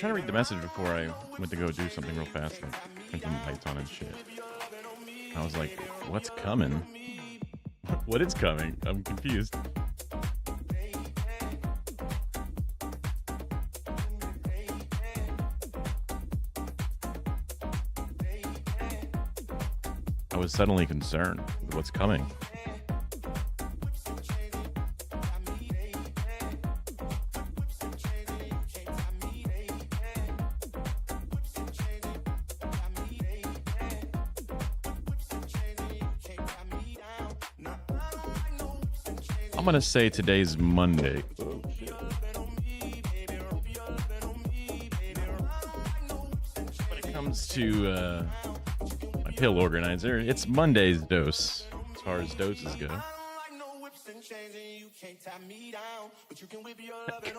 Trying to read the message before I went to go do something real fast and turn some lights on and shit. I was like, what's coming? What is coming? I'm confused. I was suddenly concerned with what's coming. I'm gonna say today's Monday. When it comes to my pill organizer, it's Monday's dose, as far as doses go.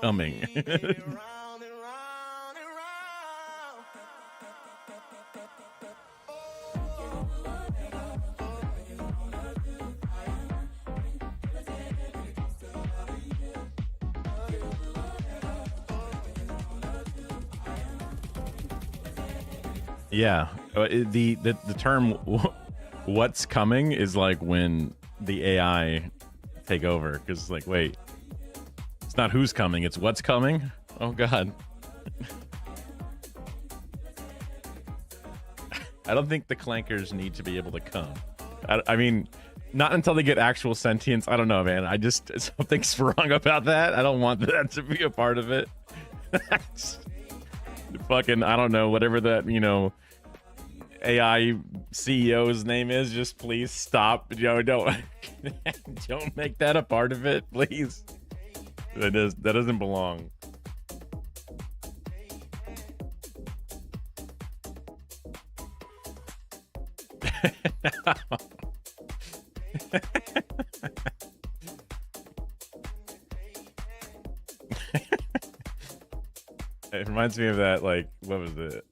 Coming. Yeah, the term "what's coming" is like when the AI take over, because like, wait, it's not who's coming, it's what's coming. Oh God. I don't think the clankers need to be able to come. I mean, not until they get actual sentience. I don't know, man. I just, something's wrong about that. I don't want that to be a part of it. Fucking, I don't know, whatever that, you know, AI CEO's name is, just please stop. Don't don't make that a part of it, please. That doesn't belong. It reminds me of that, like, what was it?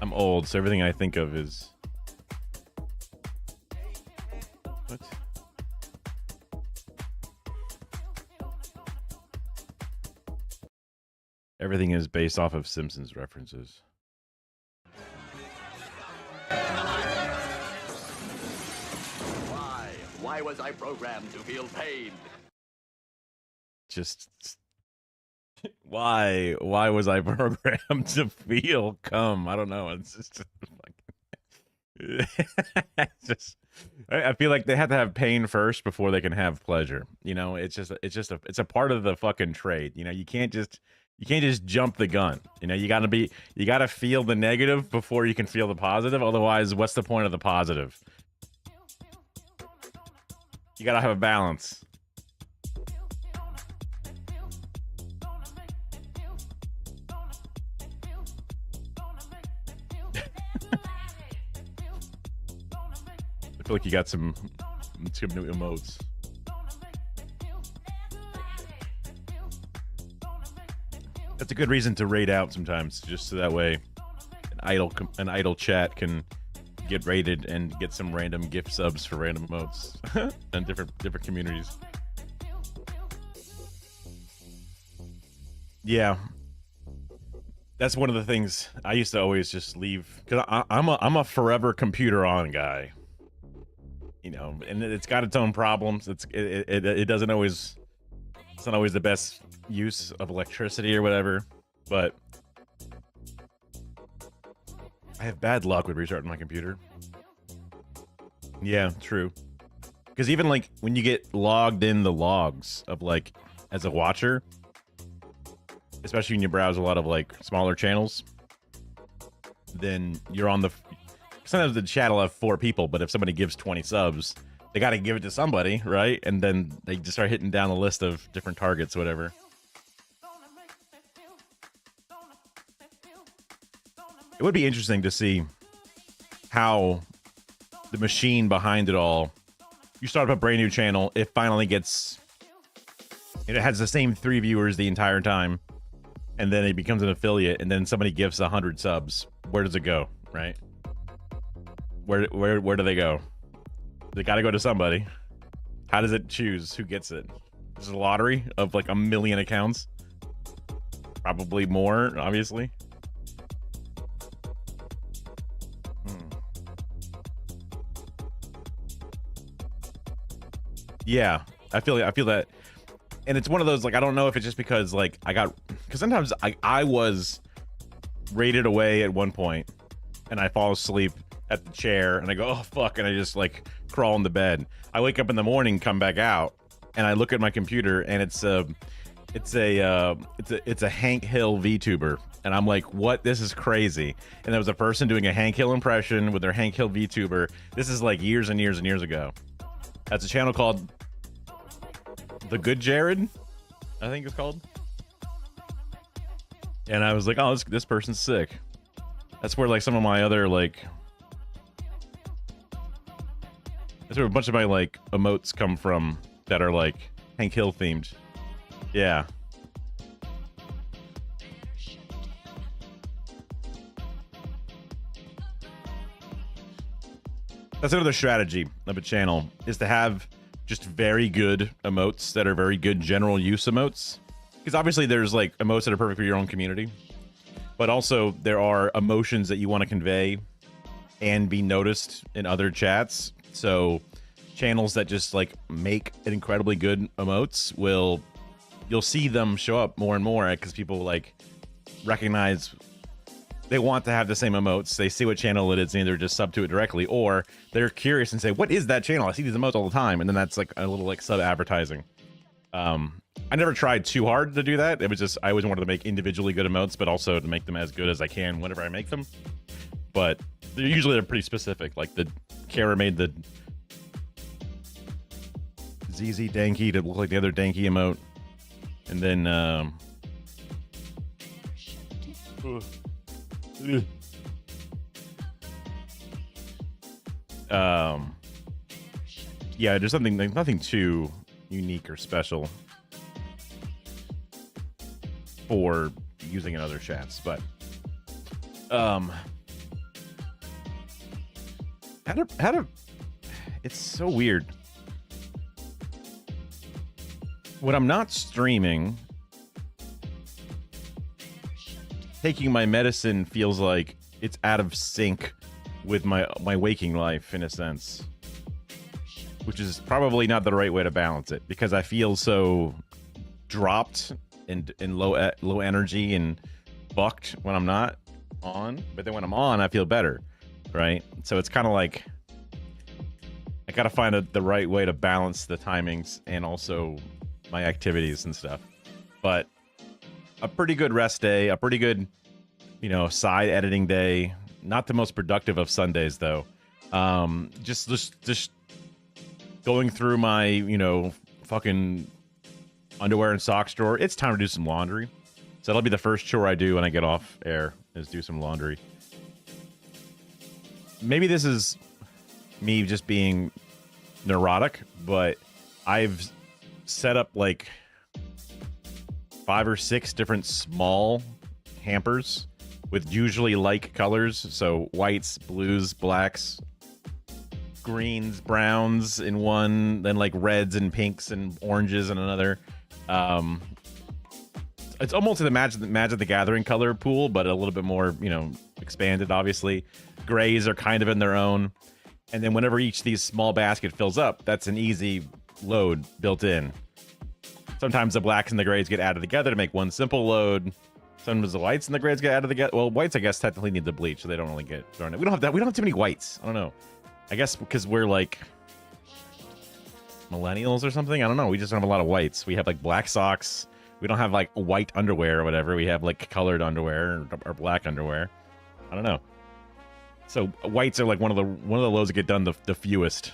I'm old, so everything I think of is... What? Everything is based off of Simpsons references. Why was I programmed to feel pain? Just... Why was I programmed to feel cum? I don't know. It's just like... just... I feel like they have to have pain first before they can have pleasure. You know, it's a part of the fucking trade. You know, you can't just jump the gun. You know, you gotta feel the negative before you can feel the positive. Otherwise, what's the point of the positive? You gotta have a balance. I feel like you got some new emotes. That's a good reason to raid out sometimes, just so that way an idle chat can get raided and get some random gift subs for random emotes and different communities. Yeah, that's one of the things I used to always just leave, because I'm a forever computer on guy. You know, and it's got its own problems. It doesn't always, it's not always the best use of electricity or whatever, but I have bad luck with restarting my computer. Yeah, true. Because even like when you get logged in the logs of like as a watcher, especially when you browse a lot of like smaller channels, then you're on the... Sometimes the chat will have 4 people, but if somebody gives 20 subs, they got to give it to somebody, right? And then they just start hitting down the list of different targets, whatever. It would be interesting to see how the machine behind it all, you start up a brand new channel, it finally gets, it has the same 3 viewers the entire time, and then it becomes an affiliate, and then somebody gives 100 subs. Where does it go, right? Where do they go? They got to go to somebody. How does it choose who gets it? Is it a lottery of like 1 million accounts? Probably more, obviously. Yeah, I feel that And it's one of those, like, I don't know if it's just because, like, because sometimes I was rated away at one point, and I fall asleep at the chair, and I go, oh, fuck, and I just, like, crawl into bed. I wake up in the morning, come back out, and I look at my computer, and it's a Hank Hill VTuber, and I'm like, what? This is crazy. And there was a person doing a Hank Hill impression with their Hank Hill VTuber. This is like years and years and years ago. That's a channel called The Good Jared, I think it's called. And I was like, oh, this person's sick. That's where, like, some of my other, like, that's where a bunch of my, like, emotes come from that are, like, Hank Hill themed. Yeah. That's another strategy of a channel, is to have just very good emotes that are very good general use emotes. Because obviously there's, like, emotes that are perfect for your own community, but also there are emotions that you want to convey and be noticed in other chats. So channels that just, like, make incredibly good emotes you'll see them show up more and more because people, like, recognize they want to have the same emotes. They see what channel it is and either just sub to it directly, or they're curious and say, what is that channel? I see these emotes all the time. And then that's, like, a little, like, sub advertising. I never tried too hard to do that. It was just, I always wanted to make individually good emotes, but also to make them as good as I can whenever I make them. But they're pretty specific. Like, the Kara made the ZZ Danky to look like the other Danky emote. And then, yeah, there's something, like, nothing too unique or special for using in other chats, but it's so weird. When I'm not streaming, taking my medicine feels like it's out of sync with my waking life, in a sense, which is probably not the right way to balance it, because I feel so dropped and low energy and fucked when I'm not on, but then when I'm on, I feel better, right? So it's kind of like I gotta find the right way to balance the timings and also my activities and stuff. But a pretty good rest day, a pretty good, side editing day. Not the most productive of Sundays, though. Just going through my, fucking underwear and socks drawer. It's time to do some laundry. So that'll be the first chore I do when I get off air, is do some laundry. Maybe this is me just being neurotic, but I've set up like 5 or 6 different small hampers with usually like colors. So whites, blues, blacks, greens, browns in one, then like reds and pinks and oranges in another. It's almost the Magic the Gathering color pool, but a little bit more, expanded, obviously. Grays are kind of in their own. And then whenever each of these small basket fills up, that's an easy load built in. Sometimes the blacks and the grays get added together to make one simple load. Sometimes the whites and the grays get added together. Well, whites, I guess, technically need the bleach, so they don't really get thrown in. We don't have that. We don't have too many whites. I don't know. I guess because we're like millennials or something. I don't know. We just don't have a lot of whites. We have like black socks. We don't have like white underwear or whatever. We have like colored underwear or black underwear. I don't know. So whites are like one of the loads that get done the fewest.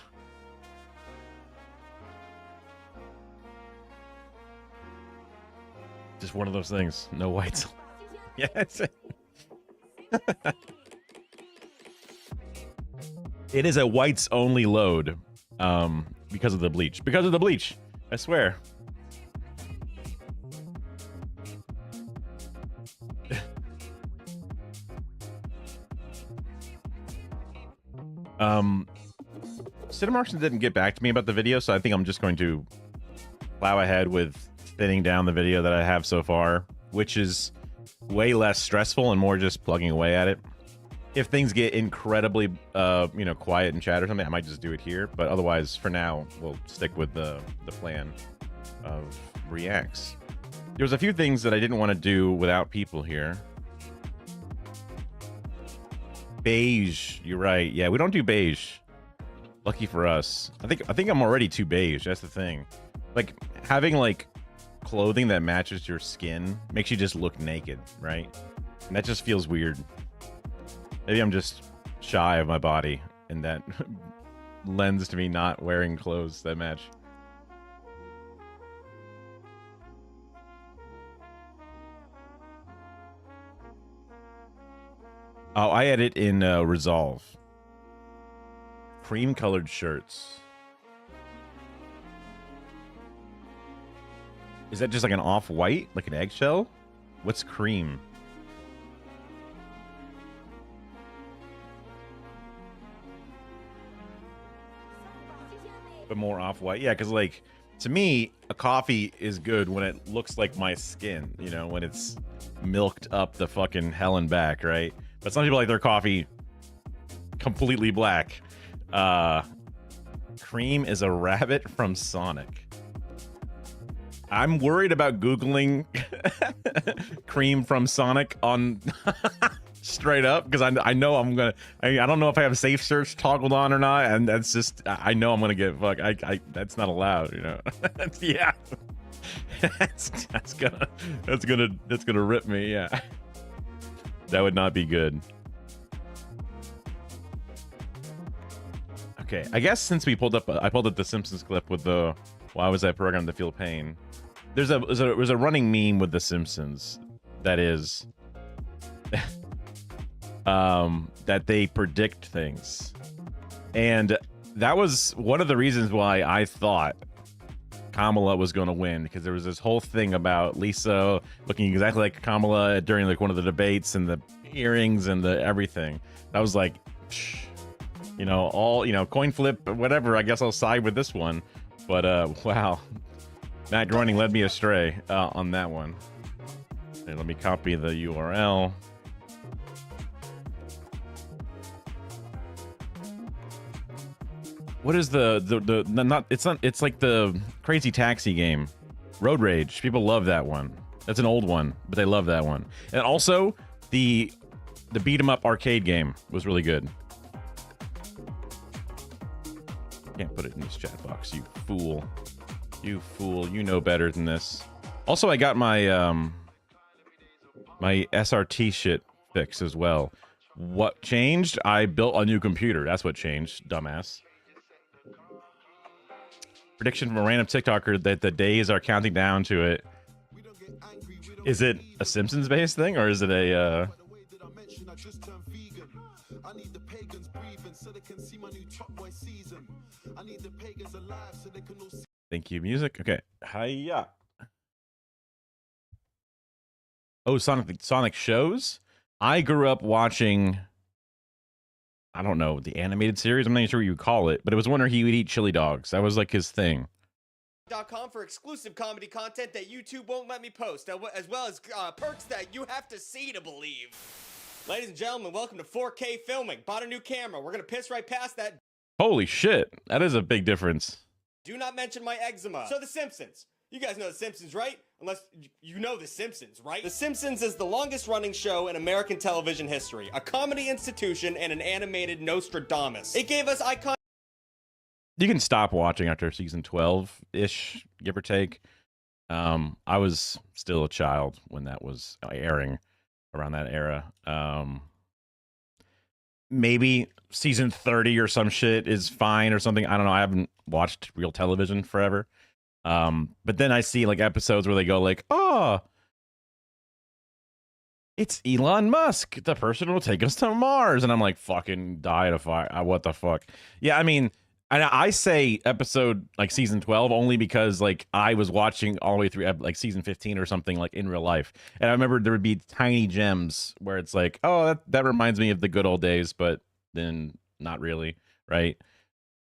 Just one of those things. No whites. Yes. It is a whites only load. Because of the bleach. Because of the bleach. I swear. Cinemarkson didn't get back to me about the video, so I think I'm just going to plow ahead with thinning down the video that I have so far, which is way less stressful and more just plugging away at it. If things get incredibly, quiet in chat or something, I might just do it here. But otherwise, for now, we'll stick with the plan. of Reacts. There's a few things that I didn't want to do without people here. Beige, you're right. Yeah, we don't do beige. Lucky for us. I think I'm already too beige. That's the thing. Like having like clothing that matches your skin makes you just look naked, right? And that just feels weird. Maybe I'm just shy of my body, and that lends to me not wearing clothes that match. Oh, I edit in Resolve. Cream colored shirts. Is that just like an off-white? Like an eggshell? What's cream? But more off-white? Yeah, because like, to me, a coffee is good when it looks like my skin, you know, when it's milked up the fucking hell and back, right? But some people like their coffee completely black. Cream is a rabbit from Sonic. I'm worried about Googling cream from Sonic on straight up, because I know I'm gonna. I don't know if I have safe search toggled on or not, and that's just, I know I'm gonna get fucked. I that's not allowed, you know. Yeah, that's gonna rip me. Yeah, that would not be good. Okay, I guess since we pulled up, I pulled up the Simpsons clip with the "Why was I programmed to feel pain?" There's a running meme with the Simpsons that is that they predict things, and that was one of the reasons why I thought Kamala was going to win, because there was this whole thing about Lisa looking exactly like Kamala during like one of the debates and the earrings and the everything. I was like, psh, you know, all, you know, coin flip, whatever. I guess I'll side with this one. But wow, Matt Groening led me astray on that one. Okay, let me copy the URL. What is the not? It's like the Crazy Taxi game, Road Rage. People love that one. That's an old one, but they love that one. And also the beat 'em up arcade game was really good. Can't put it in this chat box, you fool. You fool, you know better than this. Also, I got my my SRT shit fixed as well. What changed? I built a new computer. That's what changed, dumbass. Prediction from a random TikToker that the days are counting down to it. Is it a Simpsons based thing, or is it a Thank you, music. Okay. Hiya. Oh, Sonic shows? I grew up watching, I don't know, the animated series. I'm not even sure what you would call it, but it was one where he would eat chili dogs. That was like his thing. .com for exclusive comedy content that YouTube won't let me post, as well as perks that you have to see to believe. Ladies and gentlemen, welcome to 4K filming. Bought a new camera. We're gonna piss right past that. Holy shit, that is a big difference. Do not mention my eczema. So The Simpsons. You guys know The Simpsons, right? Unless you know The Simpsons, right? The Simpsons is the longest running show in American television history, a comedy institution and an animated Nostradamus. It gave us iconic. You can stop watching after season 12-ish, give or take. I was still a child when that was airing around that era. Maybe season 30 or some shit is fine or something. I don't know. I haven't watched real television forever. But then I see like episodes where they go like, oh, it's Elon Musk, the person who will take us to Mars. And I'm like, fucking die to fire. What the fuck? Yeah, I mean, I say episode like season 12 only because like I was watching all the way through like season 15 or something like in real life. And I remember there would be tiny gems where it's like, oh, that reminds me of the good old days, but then not really, right?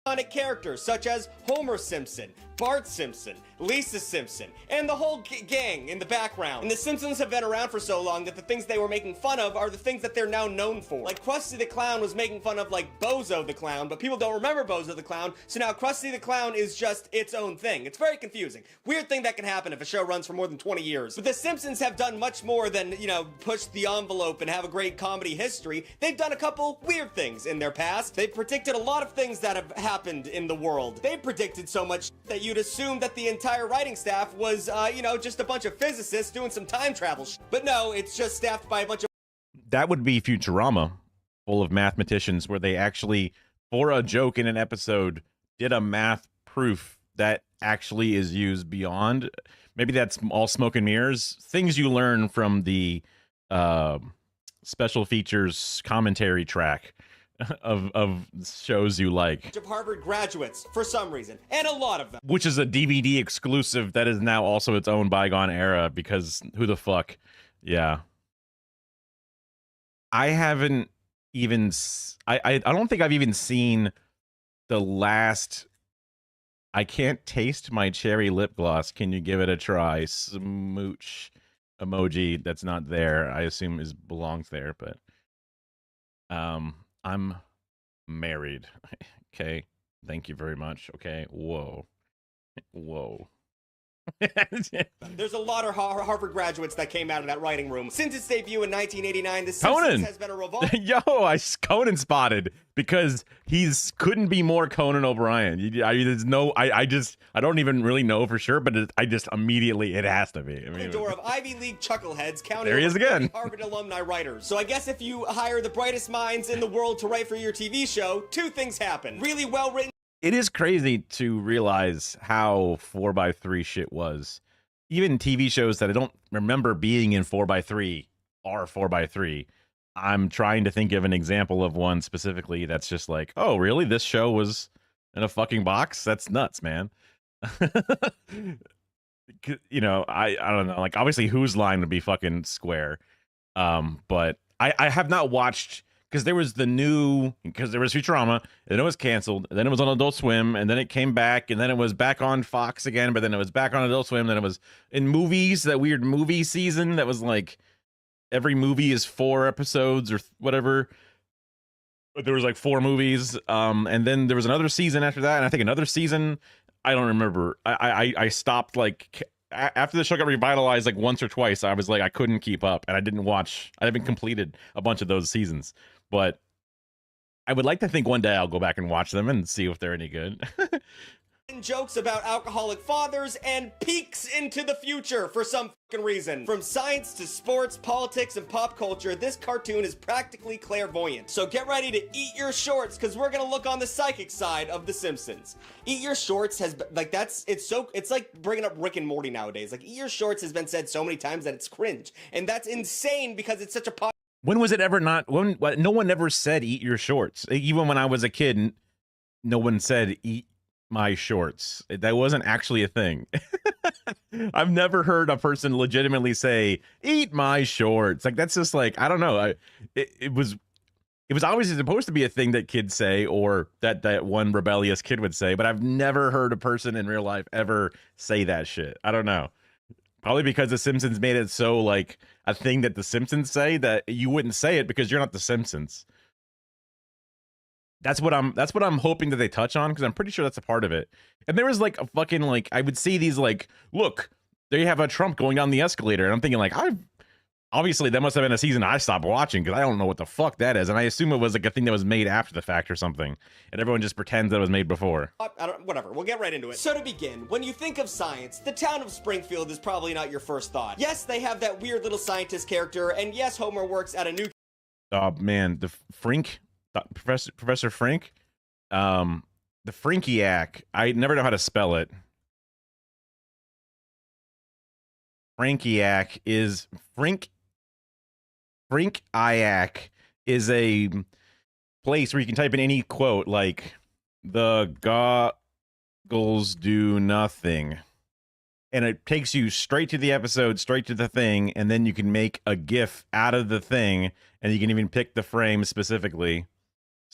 iconic characters such as Homer Simpson, Bart Simpson, Lisa Simpson, and the whole gang in the background. And the Simpsons have been around for so long that the things they were making fun of are the things that they're now known for. Like Krusty the Clown was making fun of like Bozo the Clown, but people don't remember Bozo the Clown, so now Krusty the Clown is just its own thing. It's very confusing. Weird thing that can happen if a show runs for more than 20 years. But the Simpsons have done much more than, you know, push the envelope and have a great comedy history. They've done a couple weird things in their past. They've predicted a lot of things that have happened in the world. They predicted so much that you'd assume that the entire writing staff was, you know, just a bunch of physicists doing some time travel shit. But no, it's just staffed by a bunch of... That would be Futurama, full of mathematicians, where they actually, for a joke in an episode, did a math proof that actually is used beyond. Maybe that's all smoke and mirrors. Things you learn from the special features commentary track of shows you like. Of Harvard graduates, for some reason, and a lot of them. Which is a DVD exclusive that is now also its own bygone era, because who the fuck? Yeah. I haven't even... I don't think I've even seen the last... I can't taste my cherry lip gloss. Can you give it a try? Smooch emoji that's not there. I assume belongs there, but... I'm married. Okay. Thank you very much. Okay. Whoa. Whoa. There's a lot of Harvard graduates that came out of that writing room. Since its debut in 1989, The Conan Simpsons has been a revolving... Yo, Conan spotted, because couldn't be more Conan O'Brien. There's no, I don't even really know for sure, but I just immediately, it has to be. I mean, door of Ivy League chuckleheads counting there he is again. Harvard alumni writers. So I guess if you hire the brightest minds in the world to write for your TV show, two things happen. Really well written. It is crazy to realize how 4x3 shit was. Even TV shows that I don't remember being in 4x3 are 4x3. I'm trying to think of an example of one specifically that's just like, oh, really? This show was in a fucking box? That's nuts, man. You know, I don't know. Like, obviously, Whose Line would be fucking square. But I have not watched... Because there was Futurama, and then it was canceled, and then it was on Adult Swim, and then it came back, and then it was back on Fox again, but then it was back on Adult Swim, then it was in movies, that weird movie season that was like, every movie is 4 episodes or whatever, but there was like 4 movies, and then there was another season after that, and I think another season, I don't remember, I stopped, like, after the show got revitalized like once or twice, I was like, I couldn't keep up, and I haven't completed a bunch of those seasons. But I would like to think one day I'll go back and watch them and see if they're any good. Jokes about alcoholic fathers and peeks into the future for some fucking reason. From science to sports, politics, and pop culture, this cartoon is practically clairvoyant. So get ready to eat your shorts, because we're gonna look on the psychic side of The Simpsons. Eat Your Shorts has, like, it's like bringing up Rick and Morty nowadays. Like, Eat Your Shorts has been said so many times that it's cringe. And that's insane because it's such a When was it ever not? No one ever said eat your shorts. Even when I was a kid, no one said eat my shorts. That wasn't actually a thing. I've never heard a person legitimately say eat my shorts. Like, that's just like, I don't know. It was obviously supposed to be a thing that kids say, or that one rebellious kid would say, but I've never heard a person in real life ever say that shit. I don't know. Probably because The Simpsons made it so, like, a thing that The Simpsons say that you wouldn't say it because you're not The Simpsons. That's what I'm hoping that they touch on, because I'm pretty sure that's a part of it. And there was, like, a fucking, like, I would see these, like, look, they have a Trump going down the escalator, and I'm thinking, like, obviously that must have been a season I stopped watching, because I don't know what the fuck that is, and I assume it was like a thing that was made after the fact or something, and everyone just pretends that it was made before. Whatever, we'll get right into it. So to begin, when you think of science, the town of Springfield is probably not your first thought. Yes, they have that weird little scientist character, and yes, Homer works at a new... Oh man, the Frink, Professor Frink, the Frinkiac, I never know how to spell it. Frinkiac is Frinkiac is a place where you can type in any quote, like, the goggles do nothing. And it takes you straight to the episode, straight to the thing, and then you can make a GIF out of the thing, and you can even pick the frame specifically.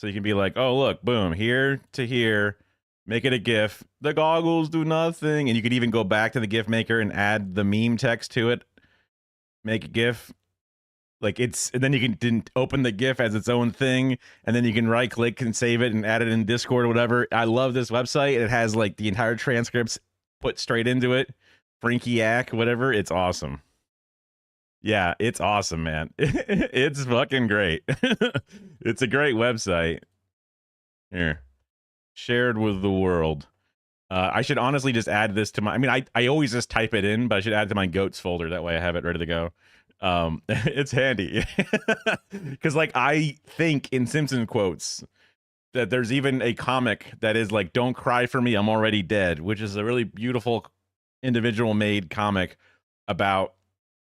So you can be like, oh, look, boom, here to here, make it a GIF. The goggles do nothing. And you could even go back to the GIF maker and add the meme text to it, make a GIF. Like and then you can open the GIF as its own thing, and then you can right click and save it and add it in Discord or whatever. I love this website. It has like the entire transcripts put straight into it. Frinky-ack, whatever. It's awesome. Yeah, it's awesome, man. It's fucking great. It's a great website. Here. Shared with the world. I should honestly just add this to my... I mean, I always just type it in, but I should add it to my goats folder. That way I have it ready to go. It's handy. Because, like, I think in Simpson quotes that there's even a comic that is like, don't cry for me, I'm already dead, which is a really beautiful individual-made comic about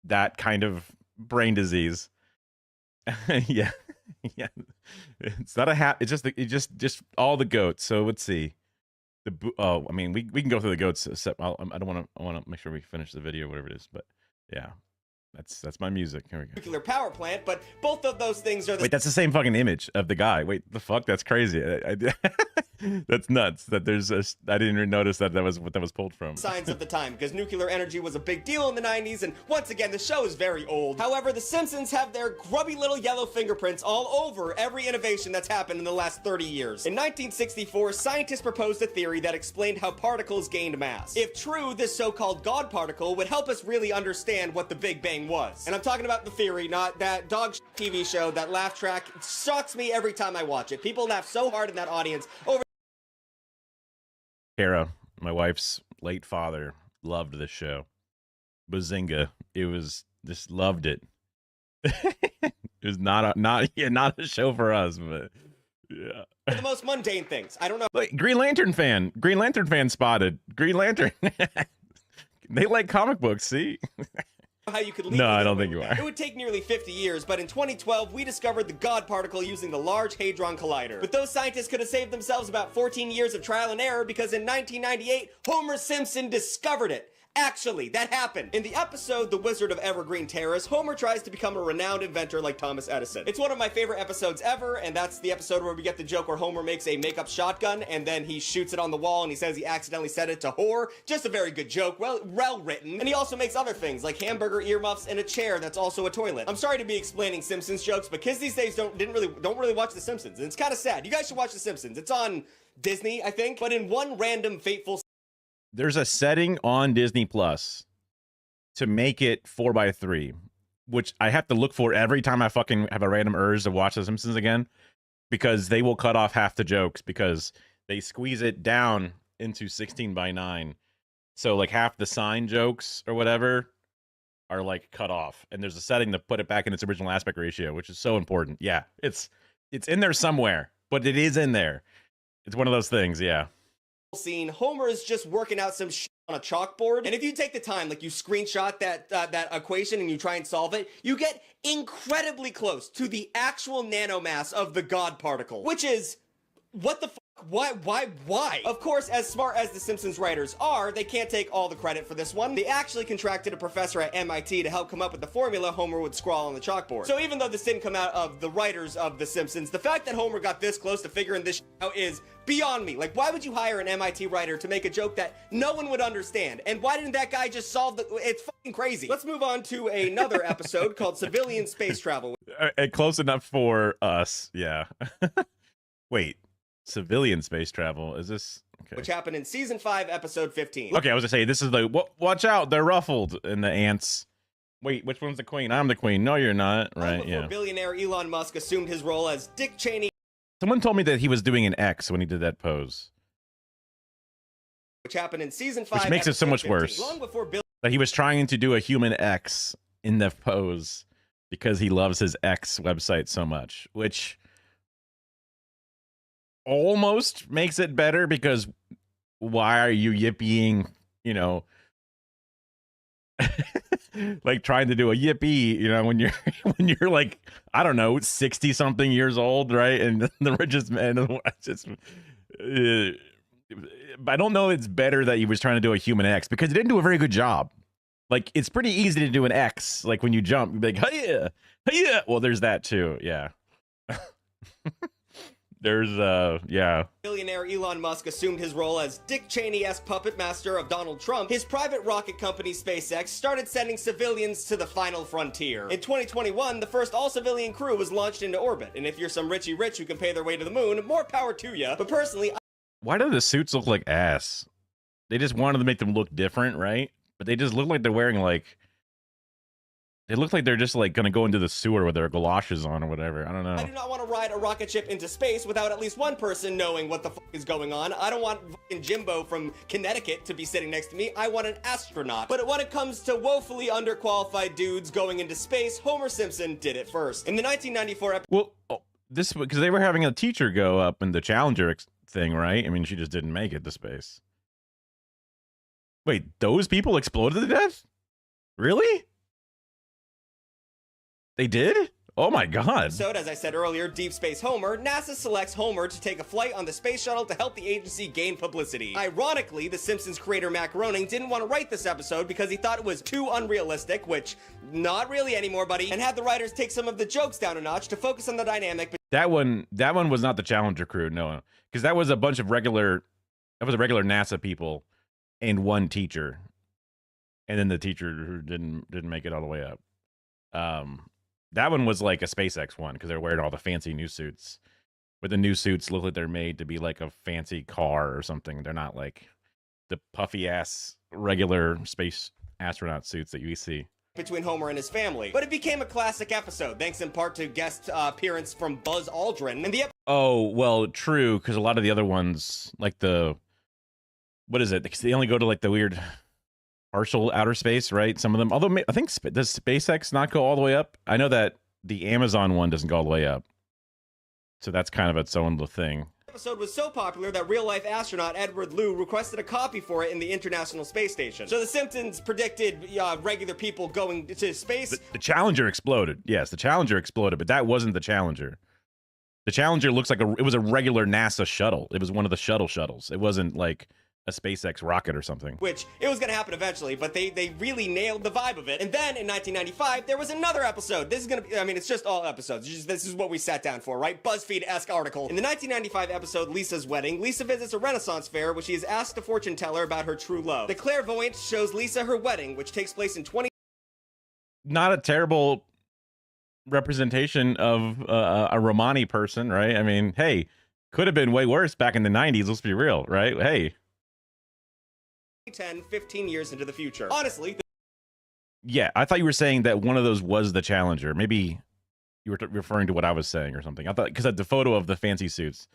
that kind of brain disease. Yeah. Yeah. It's not a hat. It's just all the goats. So let's see. I mean, we can go through the goats. Except I want to make sure we finish the video, whatever it is. But yeah, that's my music. Here we go. Nuclear power plant, but both of those things are the Wait, that's the same fucking image of the guy. Wait, the fuck? That's crazy. That's nuts. That I didn't even notice that was what that was pulled from. signs of the time, because nuclear energy was a big deal in the 90s, and once again, the show is very old. However, the Simpsons have their grubby little yellow fingerprints all over every innovation that's happened in the last 30 years. In 1964, scientists proposed a theory that explained how particles gained mass. If true, this so-called God particle would help us really understand what the Big Bang was. And I'm talking about the theory, not that dog TV show, that laugh track. It shocks me every time I watch it. People laugh so hard in that audience over Kara, my wife's late father, loved this show. Bazinga. It was just loved it. It was not a show for us, but yeah. the most mundane things. I don't know. Like, Green Lantern fan spotted. Green Lantern. They like comic books, see? How you could leave. No, I don't think you are. It would take nearly 50 years, but in 2012, we discovered the God particle using the Large Hadron Collider. But those scientists could have saved themselves about 14 years of trial and error, because in 1998, Homer Simpson discovered it. Actually, that happened. In the episode The Wizard of Evergreen Terrace, Homer tries to become a renowned inventor like Thomas Edison. It's one of my favorite episodes ever, and that's the episode where we get the joke where Homer makes a makeup shotgun and then he shoots it on the wall and he says he accidentally set it to whore. Just a very good joke, well written. And he also makes other things like hamburger earmuffs and a chair that's also a toilet. I'm sorry to be explaining Simpsons jokes, but kids these days don't really watch The Simpsons, and it's kind of sad. You guys should watch The Simpsons. It's on Disney, I think, but in one random fateful There's a setting on Disney Plus to make it 4:3, which I have to look for every time I fucking have a random urge to watch The Simpsons again, because they will cut off half the jokes because they squeeze it down into 16:9. So like half the sign jokes or whatever are like cut off, and there's a setting to put it back in its original aspect ratio, which is so important. Yeah, it's in there somewhere, but it is in there. It's one of those things, yeah. Scene, Homer is just working out some shit on a chalkboard, and if you take the time, like you screenshot that equation and you try and solve it, you get incredibly close to the actual nanomass of the God particle, which is, what the fuck? Why? Of course, as smart as the Simpsons writers are, they can't take all the credit for this one. They actually contracted a professor at MIT to help come up with the formula Homer would scrawl on the chalkboard. So even though this didn't come out of the writers of The Simpsons, the fact that Homer got this close to figuring this out is beyond me. Like, why would you hire an MIT writer to make a joke that no one would understand? And why didn't that guy just solve the... It's fucking crazy. Let's move on to another episode called Civilian Space Travel. Close enough for us, yeah. Wait. Civilian space travel, is this okay? Which happened in season 5, episode 15. Okay, I was gonna say, this is the watch out, they're ruffled, and the ants. Wait, which one's the queen? I'm the queen. No, you're not. Right? Yeah. Billionaire Elon Musk assumed his role as Dick Cheney. Someone told me that he was doing an X when he did that pose, which happened in season 5, which makes it so much 15. worse. Long before that he was trying to do a human X in the pose because he loves his X website so much, which almost makes it better, because why are you yippieing, you know, like trying to do a yippee, you know, when you're like, I don't know, 60 something years old, right? And the richest man in the world. Just I don't know, it's better that he was trying to do a human X, because he didn't do a very good job. Like, it's pretty easy to do an X, like when you jump, you'd be like, hey yeah, well, there's that too, yeah. There's yeah. Billionaire Elon Musk assumed his role as Dick Cheney-esque puppet master of Donald Trump, his private rocket company SpaceX started sending civilians to the final frontier. In 2021, the first all-civilian crew was launched into orbit, and if you're some Richie Rich who can pay their way to the moon, more power to you. But personally, why do the suits look like ass? They just wanted to make them look different, right? But they just look like they're wearing like... They look like they're just like gonna go into the sewer with their galoshes on or whatever. I don't know. I do not want to ride a rocket ship into space without at least one person knowing what the fuck is going on. I don't want fucking Jimbo from Connecticut to be sitting next to me. I want an astronaut. But when it comes to woefully underqualified dudes going into space, Homer Simpson did it first. In the 1994 episode... Well, this because they were having a teacher go up in the Challenger thing, right? I mean, she just didn't make it to space. Wait, those people exploded to death? Really? They did? Oh my god. So, as I said earlier, Deep Space Homer, NASA selects Homer to take a flight on the space shuttle to help the agency gain publicity. Ironically, The Simpsons creator Matt Groening didn't want to write this episode because he thought it was too unrealistic, which, not really anymore, buddy, and had the writers take some of the jokes down a notch to focus on the dynamic. That one was not the Challenger crew, no. Because that was a bunch of regular NASA people and one teacher. And then the teacher who didn't make it all the way up. That one was like a SpaceX one because they're wearing all the fancy new suits. But the new suits look like they're made to be like a fancy car or something. They're not like the puffy ass regular space astronaut suits that you see. Between Homer and his family. But it became a classic episode, thanks in part to guest appearance from Buzz Aldrin. And the oh, well, true, because a lot of the other ones, like what is it? They only go to like the weird... partial outer space, right? Some of them, although I think does SpaceX not go all the way up? I know that the Amazon one doesn't go all the way up, so that's kind of its own little thing. The episode was so popular that real-life astronaut Edward Lu requested a copy for it in the International Space Station. So The Simpsons predicted regular people going to space. The Challenger exploded. Yes, the Challenger exploded, but that wasn't the Challenger. The Challenger looks like it was a regular NASA shuttle. It was one of the shuttles. It wasn't like a SpaceX rocket or something. Which, it was gonna happen eventually, but they really nailed the vibe of it. And then, in 1995, there was another episode. This is gonna be, I mean, it's just all episodes. This is what we sat down for, right? BuzzFeed-esque article. In the 1995 episode, Lisa's Wedding, Lisa visits a Renaissance fair, where she is asked a fortune teller about her true love. The clairvoyant shows Lisa her wedding, which takes place in Not a terrible representation of a Romani person, right? I mean, hey, could have been way worse back in the 90s, let's be real, right? Hey. 15 years into the future. Honestly, yeah, I thought you were saying that one of those was the Challenger. Maybe you were referring to what I was saying or something. I thought because the photo of the fancy suits.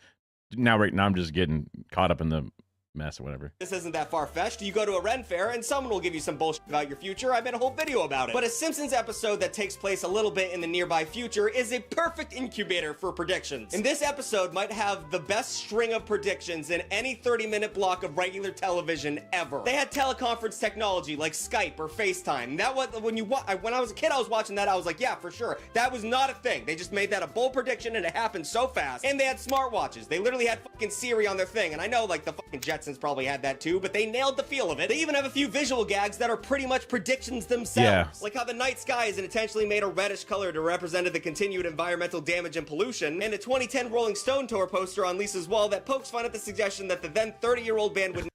Right now I'm just getting caught up in the mess or whatever. This isn't that far-fetched. You go to a Ren fair and someone will give you some bullshit about your future. I made a whole video about it. But a Simpsons episode that takes place a little bit in the nearby future is a perfect incubator for predictions. And this episode might have the best string of predictions in any 30-minute block of regular television ever. They had teleconference technology like Skype or FaceTime. That was when I was a kid, I was watching that. I was like, yeah, for sure. That was not a thing. They just made that a bold prediction and it happened so fast. And they had smartwatches. They literally had fucking Siri on their thing. And I know like the fucking Jetsons probably had that too, but they nailed the feel of it. They even have a few visual gags that are pretty much predictions themselves. Yeah. Like how the night sky is intentionally made a reddish color to represent the continued environmental damage and pollution, and a 2010 Rolling Stone tour poster on Lisa's wall that pokes fun at the suggestion that the then 30-year-old band would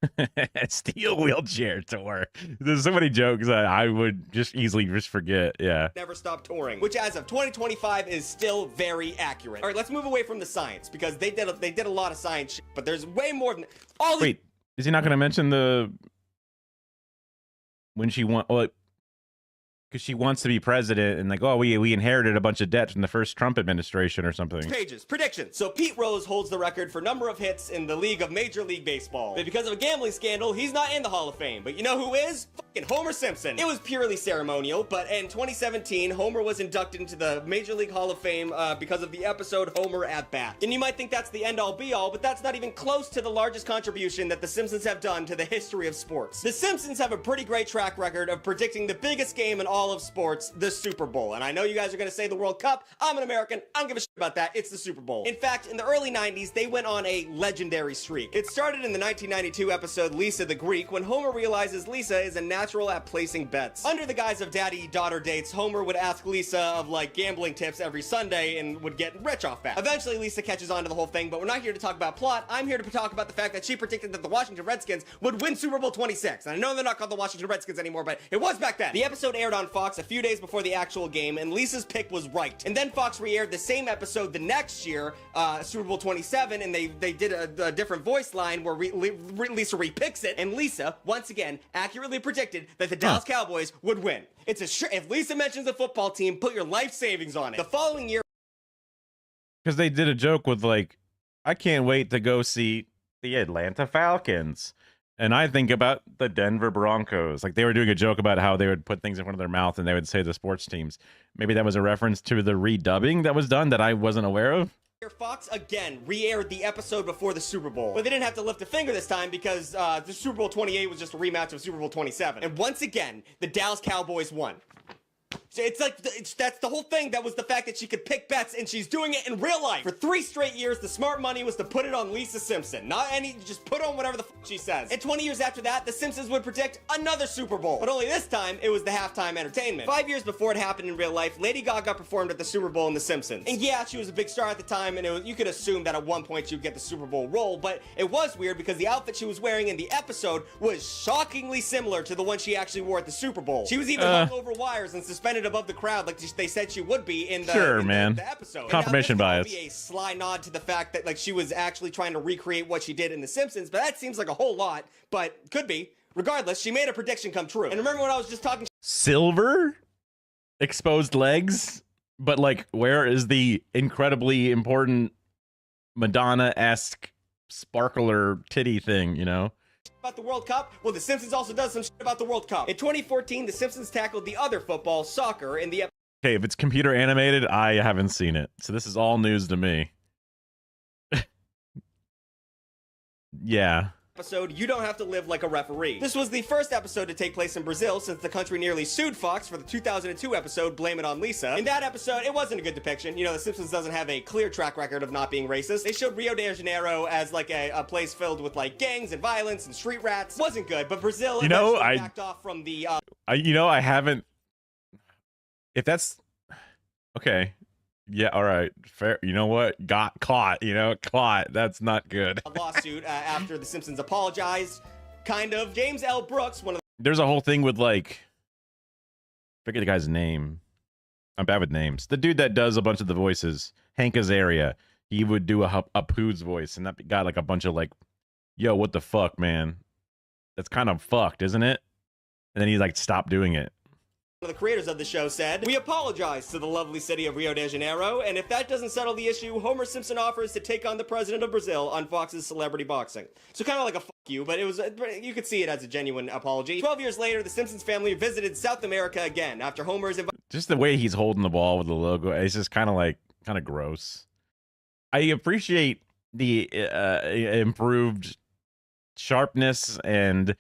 steel wheelchair tour. There's so many jokes that I would just easily forget. Yeah. never stop touring, which as of 2025 is still very accurate. All right, let's move away from the science because they did a lot of science shit, but there's way more than all. Wait, is he not going to mention when she because she wants to be president and like, oh, we inherited a bunch of debt from the first Trump administration or something. Pages. Predictions. So Pete Rose holds the record for number of hits in the league of Major League Baseball. But because of a gambling scandal, he's not in the Hall of Fame. But you know who is? Fucking Homer Simpson. It was purely ceremonial, but in 2017, Homer was inducted into the Major League Hall of Fame because of the episode Homer at Bat. And you might think that's the end-all be-all, but that's not even close to the largest contribution that the Simpsons have done to the history of sports. The Simpsons have a pretty great track record of predicting the biggest game in all of sports, the Super Bowl. And I know you guys are going to say the World Cup. I'm an American. I don't give a shit about that. It's the Super Bowl. In fact, in the early 90s, they went on a legendary streak. It started in the 1992 episode Lisa the Greek when Homer realizes Lisa is a national natural at placing bets. Under the guise of daddy-daughter dates, Homer would ask Lisa of, like, gambling tips every Sunday and would get rich off that. Eventually, Lisa catches on to the whole thing, but we're not here to talk about plot. I'm here to talk about the fact that she predicted that the Washington Redskins would win Super Bowl 26. And I know they're not called the Washington Redskins anymore, but it was back then. The episode aired on Fox a few days before the actual game, and Lisa's pick was right. And then Fox re-aired the same episode the next year, Super Bowl 27, and they did a different voice line where Lisa repicks it, and Lisa, once again, accurately predicted that the Dallas Cowboys would win. It's a if Lisa mentions a football team, put your life savings on it. The following year, because they did a joke with like, I can't wait to go see the Atlanta Falcons. And I think about the Denver Broncos. Like, they were doing a joke about how they would put things in front of their mouth and they would say the sports teams. Maybe that was a reference to the redubbing that was done that I wasn't aware of. Fox again re-aired the episode before the Super Bowl. But they didn't have to lift a finger this time because the Super Bowl 28 was just a rematch of Super Bowl 27. And once again, the Dallas Cowboys won. So it's like, that's the whole thing. That was the fact that she could pick bets, and she's doing it in real life. For 3 straight years, the smart money was to put it on Lisa Simpson. Not any, just put on whatever the f she says. And 20 years after that, the Simpsons would predict another Super Bowl. But only this time, it was the halftime entertainment. 5 years before it happened in real life, Lady Gaga performed at the Super Bowl in The Simpsons. And yeah, she was a big star at the time, and you could assume that at one point she would get the Super Bowl role, but it was weird because the outfit she was wearing in the episode was shockingly similar to the one she actually wore at the Super Bowl. She was even hung over wires and suspended above the crowd like they said she would be in the, the episode. Confirmation bias. Be a sly nod to the fact that like she was actually trying to recreate what she did in The Simpsons, but that seems like a whole lot, but could be. Regardless, she made a prediction come true. And remember when I was just talking silver exposed legs, but like, where is the incredibly important Madonna-esque sparkler titty thing, you know? About the World Cup? Well, The Simpsons also does some shit about the World Cup. In 2014, The Simpsons tackled the other football, soccer, in the Okay, if it's computer animated, I haven't seen it. So this is all news to me. Yeah. episode, You Don't Have to Live Like a Referee. This was the first episode to take place in Brazil since the country nearly sued Fox for the 2002 episode Blame It on Lisa. In that episode, it wasn't a good depiction. You know, The Simpsons doesn't have a clear track record of not being racist. They showed Rio de Janeiro as like a place filled with like gangs and violence and street rats. Wasn't good, but Brazil backed off from the I haven't. If that's okay. Yeah, all right, fair. You know what? Got caught. Caught. That's not good. A lawsuit after The Simpsons apologized. Kind of. James L. Brooks, one of There's a whole thing with like, forget the guy's name. I'm bad with names. The dude that does a bunch of the voices, Hank Azaria. He would do a Pooh's voice, and that got like a bunch of like, yo, what the fuck, man? That's kind of fucked, isn't it? And then he like stopped doing it. One of the creators of the show said, "We apologize to the lovely city of Rio de Janeiro, and if that doesn't settle the issue, Homer Simpson offers to take on the president of Brazil on Fox's Celebrity Boxing." So kind of like a fuck you, but it was you could see it as a genuine apology. 12 years later, the Simpsons family visited South America again after Homer's just the way he's holding the ball with the logo, it's just kind of gross. I appreciate the improved sharpness and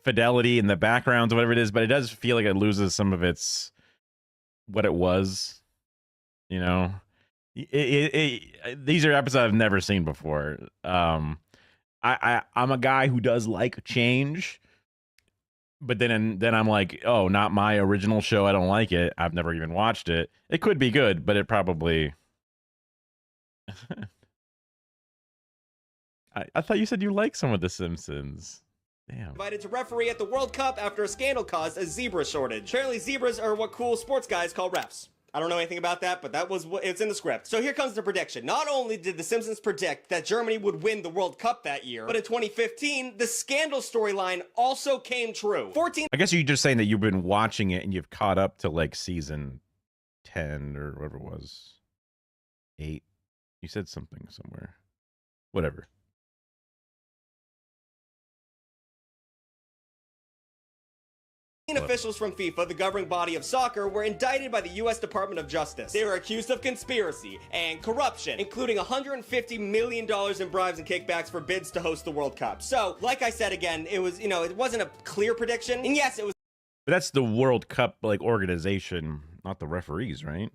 fidelity in the backgrounds, whatever it is, but it does feel like it loses some of its what it was. You know, these are episodes I've never seen before. I'm a guy who does like change, but then I'm like, oh, not my original show. I don't like it. I've never even watched it. It could be good, but it probably. I thought you said you like some of The Simpsons. Damn. Invited to referee at the World Cup after a scandal caused a zebra shortage. Apparently zebras are what cool sports guys call refs. I don't know anything about that, but it's in the script. So here comes the prediction. Not only did The Simpsons predict that Germany would win the World Cup that year, but in 2015, the scandal storyline also came true. I guess you're just saying that you've been watching it and you've caught up to like season 10 or whatever it was. 8. You said something somewhere. Whatever. Officials from FIFA, the governing body of soccer, were indicted by the U.S. Department of Justice. They were accused of conspiracy and corruption, including $150 million in bribes and kickbacks for bids to host the World Cup. So, like I said again, it was, it wasn't a clear prediction, and yes, it was. But that's the World Cup, like, organization, not the referees, right?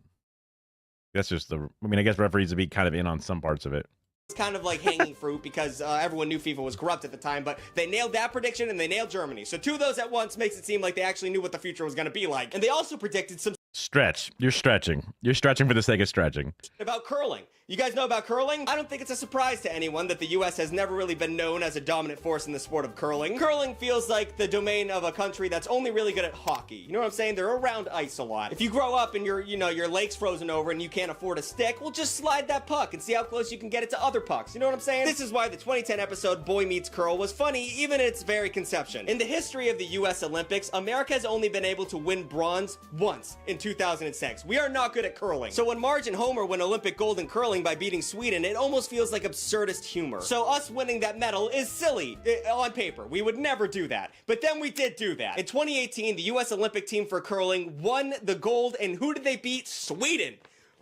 That's just I guess referees would be kind of in on some parts of it. It's kind of like hanging fruit because everyone knew FIFA was corrupt at the time, but they nailed that prediction and they nailed Germany. So 2 of those at once makes it seem like they actually knew what the future was going to be like. And they also predicted some Stretch. You're stretching. You're stretching for the sake of stretching. About curling. You guys know about curling? I don't think it's a surprise to anyone that the US has never really been known as a dominant force in the sport of curling. Curling feels like the domain of a country that's only really good at hockey. You know what I'm saying? They're around ice a lot. If you grow up and your lake's frozen over and you can't afford a stick, well, just slide that puck and see how close you can get it to other pucks. You know what I'm saying? This is why the 2010 episode Boy Meets Curl was funny, even in its very conception. In the history of the US Olympics, America has only been able to win bronze once in 2006. We are not good at curling. So when Marge and Homer win Olympic gold in curling by beating Sweden, it almost feels like absurdist humor. So us winning that medal is silly on paper. We would never do that. But then we did do that. In 2018, the US Olympic team for curling won the gold, and who did they beat? Sweden.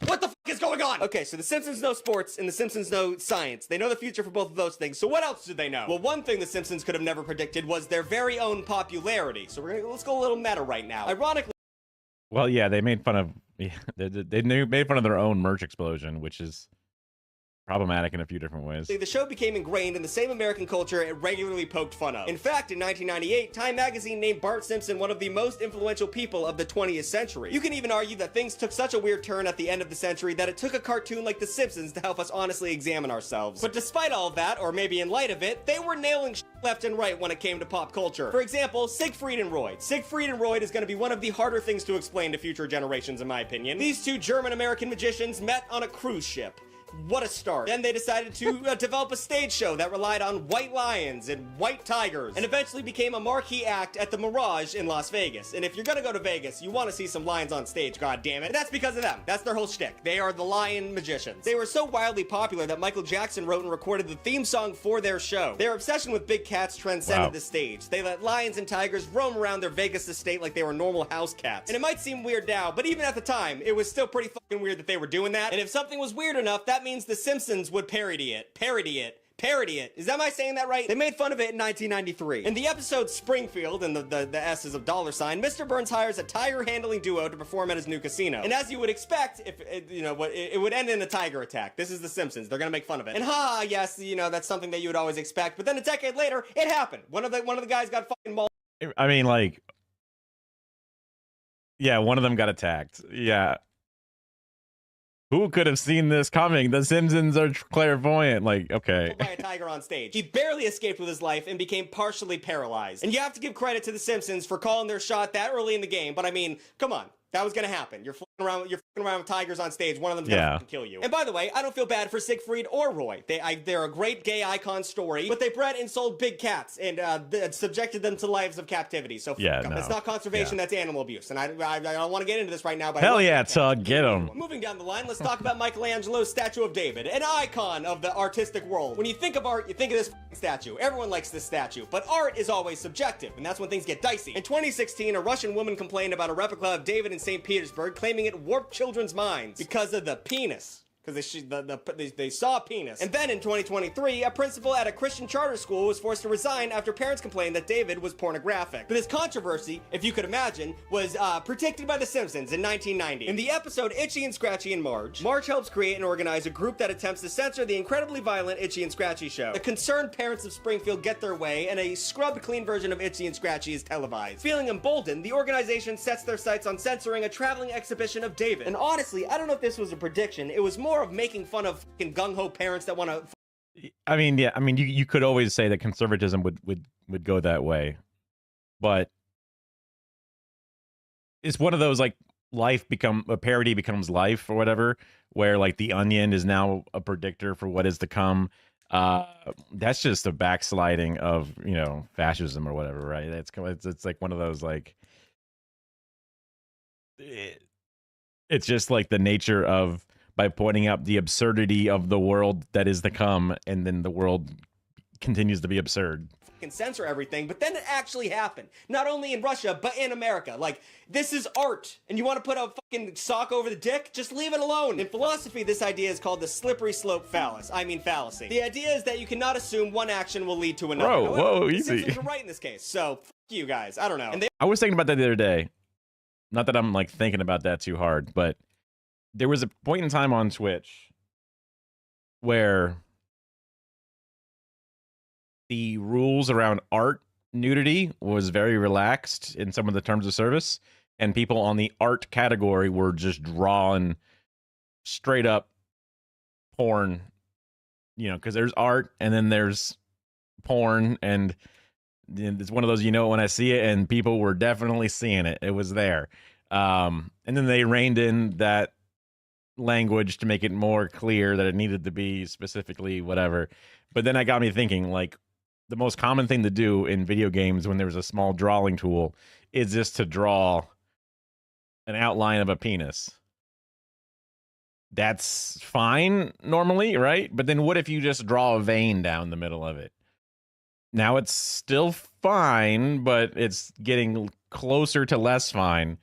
What the fuck is going on? Okay, so the Simpsons know sports and the Simpsons know science. They know the future for both of those things. So what else do they know? Well, one thing the Simpsons could have never predicted was their very own popularity. So let's go a little meta right now. Ironically, well, yeah, they made fun of they made fun of their own merch explosion, which is problematic in a few different ways. The show became ingrained in the same American culture it regularly poked fun of. In fact, in 1998, Time magazine named Bart Simpson one of the most influential people of the 20th century. You can even argue that things took such a weird turn at the end of the century that it took a cartoon like The Simpsons to help us honestly examine ourselves. But despite all of that, or maybe in light of it, they were nailing shit left and right when it came to pop culture. For example, Siegfried and Roy. Siegfried and Roy is going to be one of the harder things to explain to future generations, in my opinion. These 2 German-American magicians met on a cruise ship. What a start. Then they decided to develop a stage show that relied on white lions and white tigers, and eventually became a marquee act at the Mirage in Las Vegas. And if you're gonna go to Vegas, you want to see some lions on stage, god damn it. And that's because of them. That's their whole shtick. They are the lion magicians. They were so wildly popular that Michael Jackson wrote and recorded the theme song for their show. Their obsession with big cats transcended the stage. They let lions and tigers roam around their Vegas estate like they were normal house cats. And it might seem weird now, but even at the time, it was still pretty fucking weird that they were doing that. And if something was weird enough, that means The Simpsons would parody it. Parody it. Am I saying that right? They made fun of it in 1993. In the episode Springfield, and the S is of $, Mr. Burns hires a tiger-handling duo to perform at his new casino. And as you would expect, if it would end in a tiger attack. This is The Simpsons. They're gonna make fun of it. And yes, that's something that you would always expect. But then a decade later, it happened. One of the guys got fucking mauled. I mean, like, yeah, one of them got attacked. Yeah. Who could have seen this coming? The Simpsons are clairvoyant. Like, okay. By a tiger on stage. He barely escaped with his life and became partially paralyzed. And you have to give credit to the Simpsons for calling their shot that early in the game. But I mean, come on. That was gonna happen. You're fucking around with tigers on stage. One of them's gonna fucking kill you. And by the way, I don't feel bad for Siegfried or Roy. They're a great gay icon story, but they bred and sold big cats and subjected them to lives of captivity. So it's not conservation. That's animal abuse. And I don't want to get into this right now. But hell yeah, Tug, get him. Moving down the line, let's talk about Michelangelo's statue of David, an icon of the artistic world. When you think of art, you think of this statue. Everyone likes this statue, but art is always subjective, and that's when things get dicey. In 2016, a Russian woman complained about a replica of David in St. Petersburg, claiming it warped children's minds because of the penis. Because they saw a penis. And then in 2023, a principal at a Christian charter school was forced to resign after parents complained that David was pornographic. But this controversy, if you could imagine, was predicted by The Simpsons in 1990. In the episode Itchy and Scratchy and Marge helps create and organize a group that attempts to censor the incredibly violent Itchy and Scratchy show. The concerned parents of Springfield get their way, and a scrubbed clean version of Itchy and Scratchy is televised. Feeling emboldened, the organization sets their sights on censoring a traveling exhibition of David. And honestly, I don't know if this was a prediction. It was more of making fun of fucking gung-ho parents that want to. I mean, yeah. I mean, you could always say that conservatism would go that way, but it's one of those, like, a parody becomes life or whatever, where like The Onion is now a predictor for what is to come. That's just a backsliding of, fascism or whatever, right? It's like one of those, like, it's just like the nature of, by pointing out the absurdity of the world that is to come, and then the world continues to be absurd. Can censor everything, but then it actually happened. Not only in Russia, but in America. Like, this is art, and you want to put a fucking sock over the dick? Just leave it alone. In philosophy, this idea is called the slippery slope fallacy. The idea is that you cannot assume one action will lead to another. Bro, However, whoa, the easy. Simpsons are right in this case, so fuck you guys. I don't know. I was thinking about that the other day. Not that I'm like thinking about that too hard, but there was a point in time on Twitch where the rules around art nudity was very relaxed in some of the terms of service, and people on the art category were just drawing straight up porn, because there's art and then there's porn, and it's one of those, when I see it, and people were definitely seeing it. It was there. And then they reined in that language to make it more clear that it needed to be specifically whatever. But then that got me thinking, like, the most common thing to do in video games when there's a small drawing tool is just to draw an outline of a penis. That's fine normally, right? But then what if you just draw a vein down the middle of it? Now it's still fine, but it's getting closer to less fine.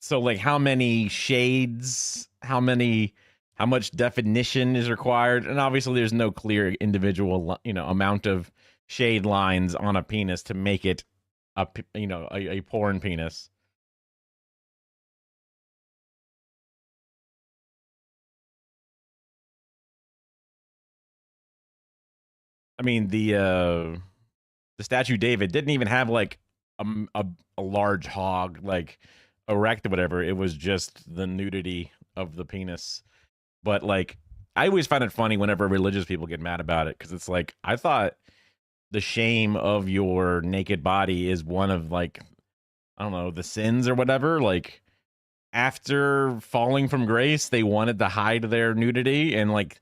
So, like, how many shades, how much definition is required? And obviously there's no clear individual, amount of shade lines on a penis to make it a porn penis. I mean, the statue David didn't even have like a large hog like erect or whatever. It was just the nudity of the penis. But like, I always find it funny whenever religious people get mad about it, because it's like, I thought the shame of your naked body is one of, like, I don't know, the sins or whatever. Like, after falling from grace, they wanted to hide their nudity, and like,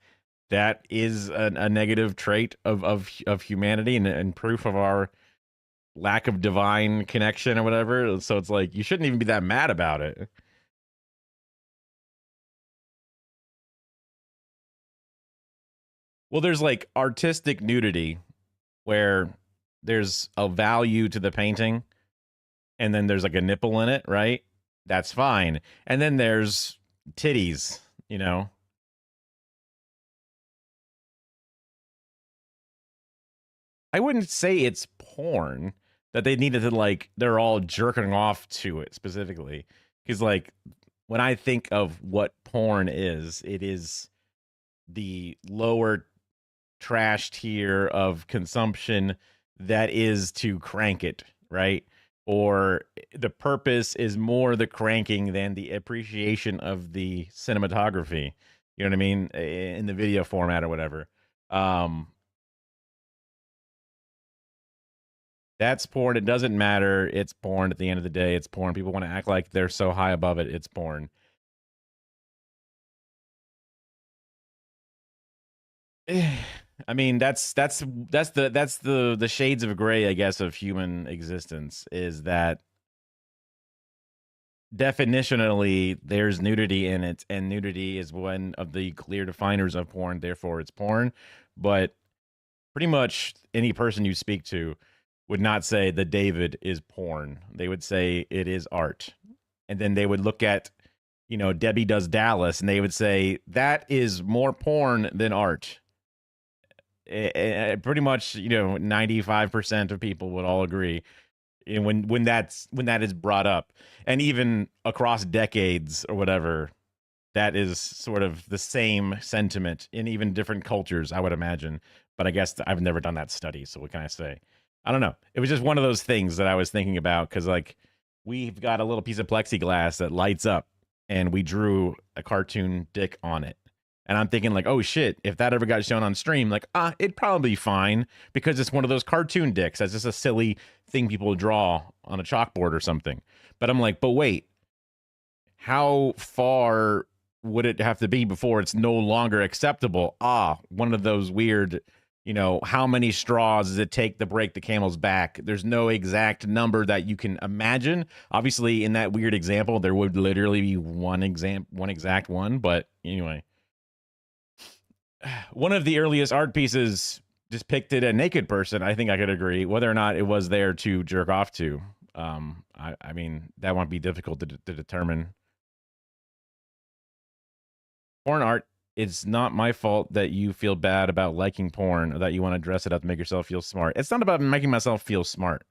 that is a negative trait of humanity, and proof of our lack of divine connection or whatever. So it's like, you shouldn't even be that mad about it. Well, there's like artistic nudity where there's a value to the painting, and then there's like a nipple in it, right? That's fine. And then there's titties, I wouldn't say it's porn that they needed to, like, they're all jerking off to it specifically. Because, like, when I think of what porn is, it is the lower trash tier of consumption that is to crank it, right? Or the purpose is more the cranking than the appreciation of the cinematography. You know what I mean? In the video format or whatever. That's porn. It doesn't matter. It's porn at the end of the day. It's porn. People want to act like they're so high above it. It's porn. I mean, that's the shades of gray, I guess, of human existence, is that definitionally there's nudity in it, and nudity is one of the clear definers of porn, therefore it's porn. But pretty much any person you speak to would not say that David is porn. They would say it is art. And then they would look at, Debbie Does Dallas, and they would say that is more porn than art. Pretty much, 95% of people would all agree. And when that is brought up, and even across decades or whatever, that is sort of the same sentiment in even different cultures, I would imagine. But I guess I've never done that study, so what can I say? I don't know. It was just one of those things that I was thinking about, because, like, we've got a little piece of plexiglass that lights up, and we drew a cartoon dick on it. And I'm thinking, like, oh shit, if that ever got shown on stream, like, it'd probably be fine, because it's one of those cartoon dicks. That's just a silly thing people draw on a chalkboard or something. But I'm like, but wait, how far would it have to be before it's no longer acceptable? One of those weird, how many straws does it take to break the camel's back? There's no exact number that you can imagine. Obviously, in that weird example, there would literally be one exact one. But anyway, one of the earliest art pieces depicted a naked person. I think I could agree, whether or not it was there to jerk off to. I mean, that won't be difficult to determine. Porn art, it's not my fault that you feel bad about liking porn, or that you want to dress it up to make yourself feel smart. It's not about making myself feel smart.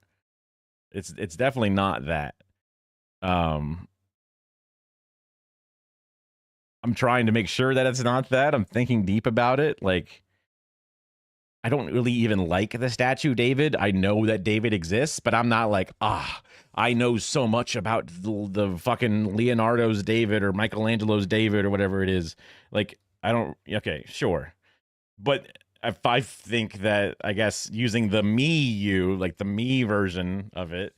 It's definitely not that. I'm trying to make sure that it's not that. I'm thinking deep about it. Like, I don't really even like the statue David. I know that David exists, but I'm not like, I know so much about the fucking Leonardo's David or Michelangelo's David or whatever it is. Like, I don't, okay, sure. But if I think that, I guess, using the like the me version of it,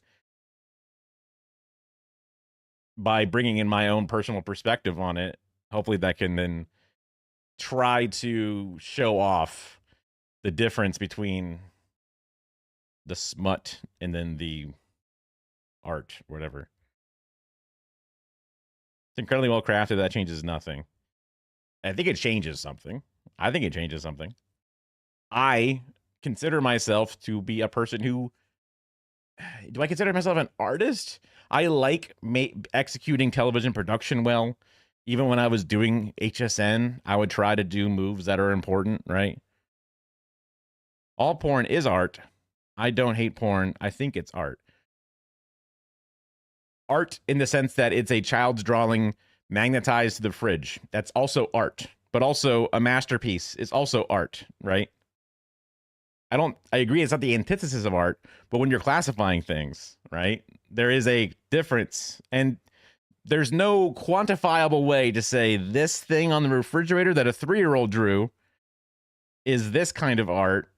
by bringing in my own personal perspective on it, hopefully that can then try to show off the difference between the smut and then the art, whatever. It's incredibly well crafted. That changes nothing. I think it changes something. I think it changes something. I consider myself to be a person who, do I consider myself an artist? I like executing television production well. Even when I was doing HSN, I would try to do moves that are important, right? All porn is art. I don't hate porn. I think it's art. Art in the sense that it's a child's drawing magnetized to the fridge. That's also art. But also a masterpiece is also art, right? I agree it's not the antithesis of art, but when you're classifying things, right, there is a difference. And there's no quantifiable way to say this thing on the refrigerator that a 3-year-old drew is this kind of art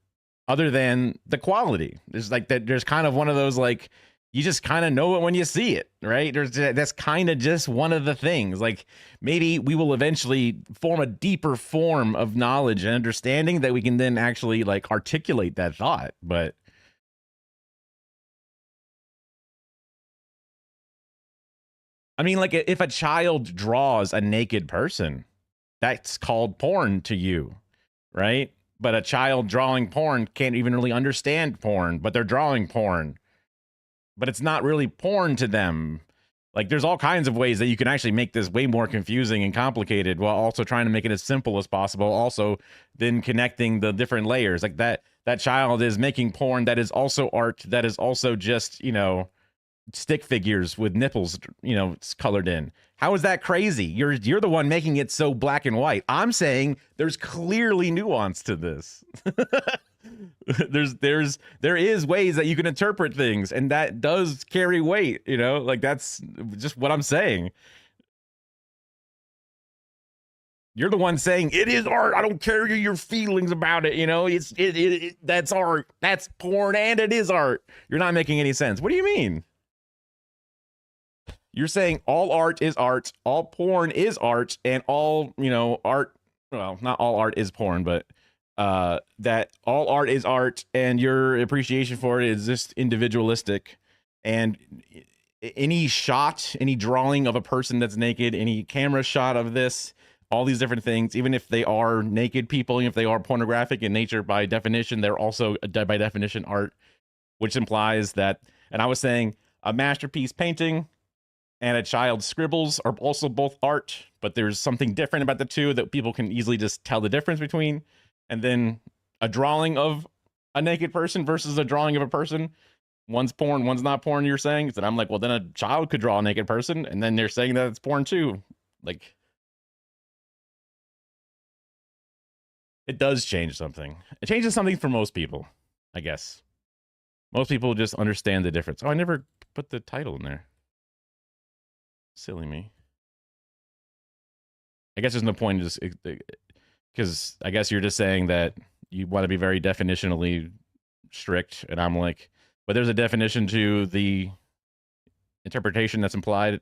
other than the quality. There's like that. There's kind of one of those, like, you just kind of know it when you see it, right? That's kind of just one of the things. Like, maybe we will eventually form a deeper form of knowledge and understanding that we can then actually like articulate that thought. But I mean, like, if a child draws a naked person, that's called porn to you, right? But a child drawing porn can't even really understand porn, but they're drawing porn. But it's not really porn to them. Like, there's all kinds of ways that you can actually make this way more confusing and complicated while also trying to make it as simple as possible. Also, then connecting the different layers. Like, that child is making porn that is also art, that is also just, stick figures with nipples, colored in. How is that crazy? You're the one making it so black and white. I'm saying there's clearly nuance to this. there is ways that you can interpret things, and that does carry weight, like, that's just what I'm saying. You're the one saying it is art. I don't care your feelings about it. That's art. That's porn, and it is art. You're not making any sense. What do you mean? You're saying all art is art, all porn is art, and all, art, well, not all art is porn, but that all art is art, and your appreciation for it is just individualistic. And any shot, any drawing of a person that's naked, any camera shot of this, all these different things, even if they are naked people, even if they are pornographic in nature, by definition, they're also by definition art, which implies that, and I was saying, a masterpiece painting and a child's scribbles are also both art, but there's something different about the two that people can easily just tell the difference between. And then a drawing of a naked person versus a drawing of a person, one's porn, one's not porn, you're saying? And I'm like, well, then a child could draw a naked person, and then they're saying that it's porn too. Like, it does change something. It changes something for most people, I guess. Most people just understand the difference. Oh, I never put the title in there. Silly me. I guess there's no point in just, because I guess you're just saying that you want to be very definitionally strict, and I'm like, but there's a definition to the interpretation that's implied,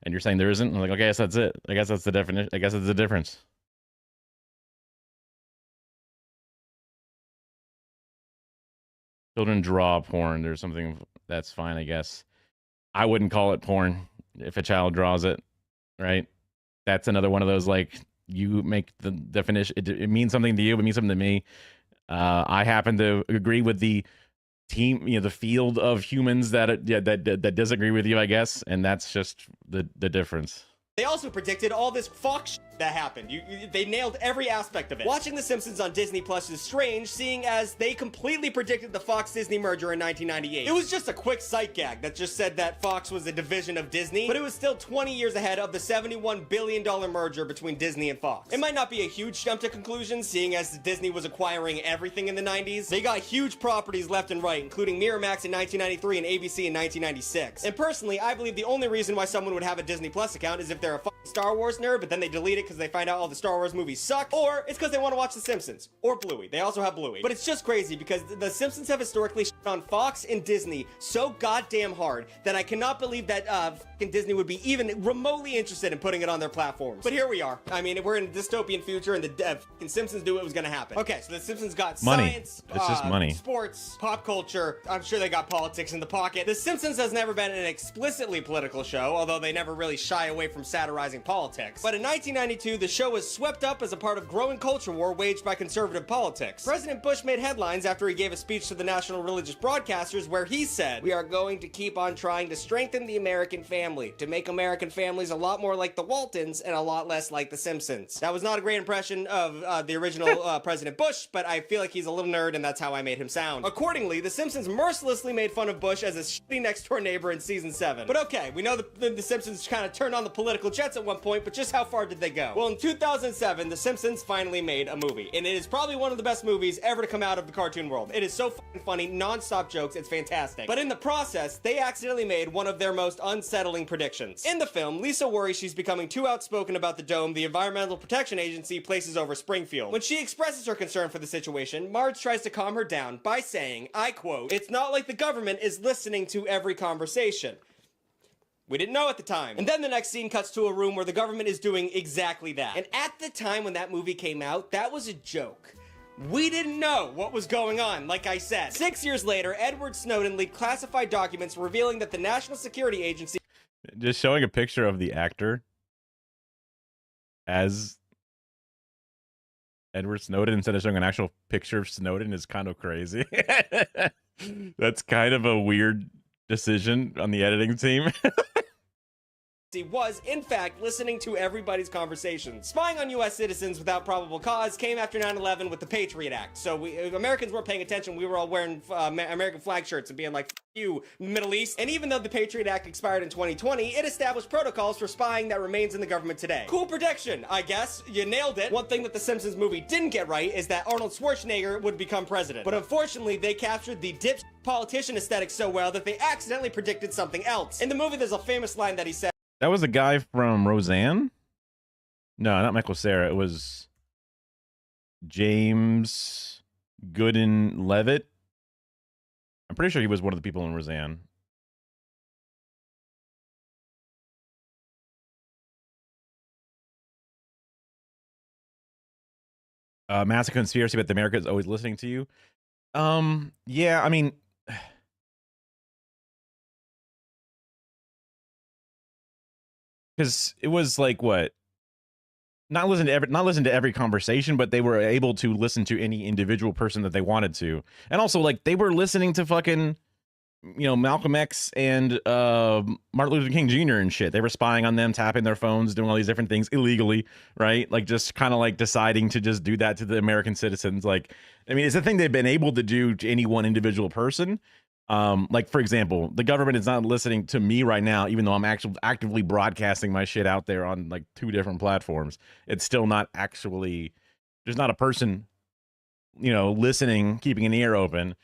and you're saying there isn't. I'm like, okay, I guess that's it. I guess that's the definition. I guess that's the difference. Children draw porn. There's something that's fine, I guess. I wouldn't call it porn if a child draws it, right? That's another one of those, like, you make the definition. It means something to you, it means something to me. I happen to agree with the team, the field of humans that disagree with you, I guess, and that's just the difference. They also predicted all this Fox shit that happened. They nailed every aspect of it. Watching The Simpsons on Disney Plus is strange, seeing as they completely predicted the Fox-Disney merger in 1998. It was just a quick sight gag that just said that Fox was a division of Disney, but it was still 20 years ahead of the $71 billion merger between Disney and Fox. It might not be a huge jump to conclusions, seeing as Disney was acquiring everything in the 90s. They got huge properties left and right, including Miramax in 1993 and ABC in 1996. And personally, I believe the only reason why someone would have a Disney Plus account is if they're a fucking Star Wars nerd, but then they delete it because they find out all the Star Wars movies suck, or it's because they want to watch The Simpsons, or Bluey. They also have Bluey. But it's just crazy because The Simpsons have historically shit on Fox and Disney so goddamn hard that I cannot believe that fucking Disney would be even remotely interested in putting it on their platforms. But here we are. I mean, we're in a dystopian future and the fucking Simpsons knew it was gonna happen. Okay, so The Simpsons got money. Science, It's just money. Sports, pop culture. I'm sure they got politics in the pocket. The Simpsons has never been an explicitly political show, although they never really shy away from satirizing politics. But in 1992, the show was swept up as a part of growing culture war waged by conservative politics. President Bush made headlines after he gave a speech to the national religious broadcasters where he said, "We are going to keep on trying to strengthen the American family, to make American families a lot more like the Waltons and a lot less like the Simpsons." That was not a great impression of the original President Bush, but I feel like he's a little nerd and that's how I made him sound. Accordingly, the Simpsons mercilessly made fun of Bush as a shitty next-door neighbor in season 7. But okay, we know the Simpsons kind of turned on the political jets at one point, but just how far did they go? Well, in 2007, The Simpsons finally made a movie, and it is probably one of the best movies ever to come out of the cartoon world. It is so fucking funny, non-stop jokes, it's fantastic. But in the process, they accidentally made one of their most unsettling predictions. In the film, Lisa worries she's becoming too outspoken about the dome the Environmental Protection Agency places over Springfield. When she expresses her concern for the situation, Marge tries to calm her down by saying, I quote, "It's not like the government is listening to every conversation." We didn't know at the time. And then the next scene cuts to a room where the government is doing exactly that. And at the time when that movie came out, that was a joke. We didn't know what was going on, like I said. 6 years later, Edward Snowden leaked classified documents revealing that the National Security Agency... Just showing a picture of the actor as Edward Snowden instead of showing an actual picture of Snowden is kind of crazy. That's kind of a weird decision on the editing team. He was, in fact, listening to everybody's conversations. Spying on U.S. citizens without probable cause came after 9/11 with the Patriot Act. So Americans weren't paying attention. We were all wearing American flag shirts and being like, "F you, Middle East." And even though the Patriot Act expired in 2020, it established protocols for spying that remains in the government today. Cool prediction, I guess. You nailed it. One thing that the Simpsons movie didn't get right is that Arnold Schwarzenegger would become president. But unfortunately, they captured the dip politician aesthetic so well that they accidentally predicted something else. In the movie, there's a famous line that he said, That was a guy from Roseanne? No, not Michael Cera. It was James Gooden Levitt. I'm pretty sure he was one of the people in Roseanne. Massive conspiracy about America is always listening to you. Yeah, I mean... Because it was like what, not listen to every conversation, but they were able to listen to any individual person that they wanted to, and also like they were listening to fucking, Malcolm X and Martin Luther King Jr. and shit. They were spying on them, tapping their phones, doing all these different things illegally, right? Like just kind of like deciding to just do that to the American citizens. Like, I mean, it's a thing they've been able to do to any one individual person. Like, for example, the government is not listening to me right now, even though I'm actually actively broadcasting my shit out there on like 2 different platforms. It's still not actually, there's not a person, listening, keeping an ear open.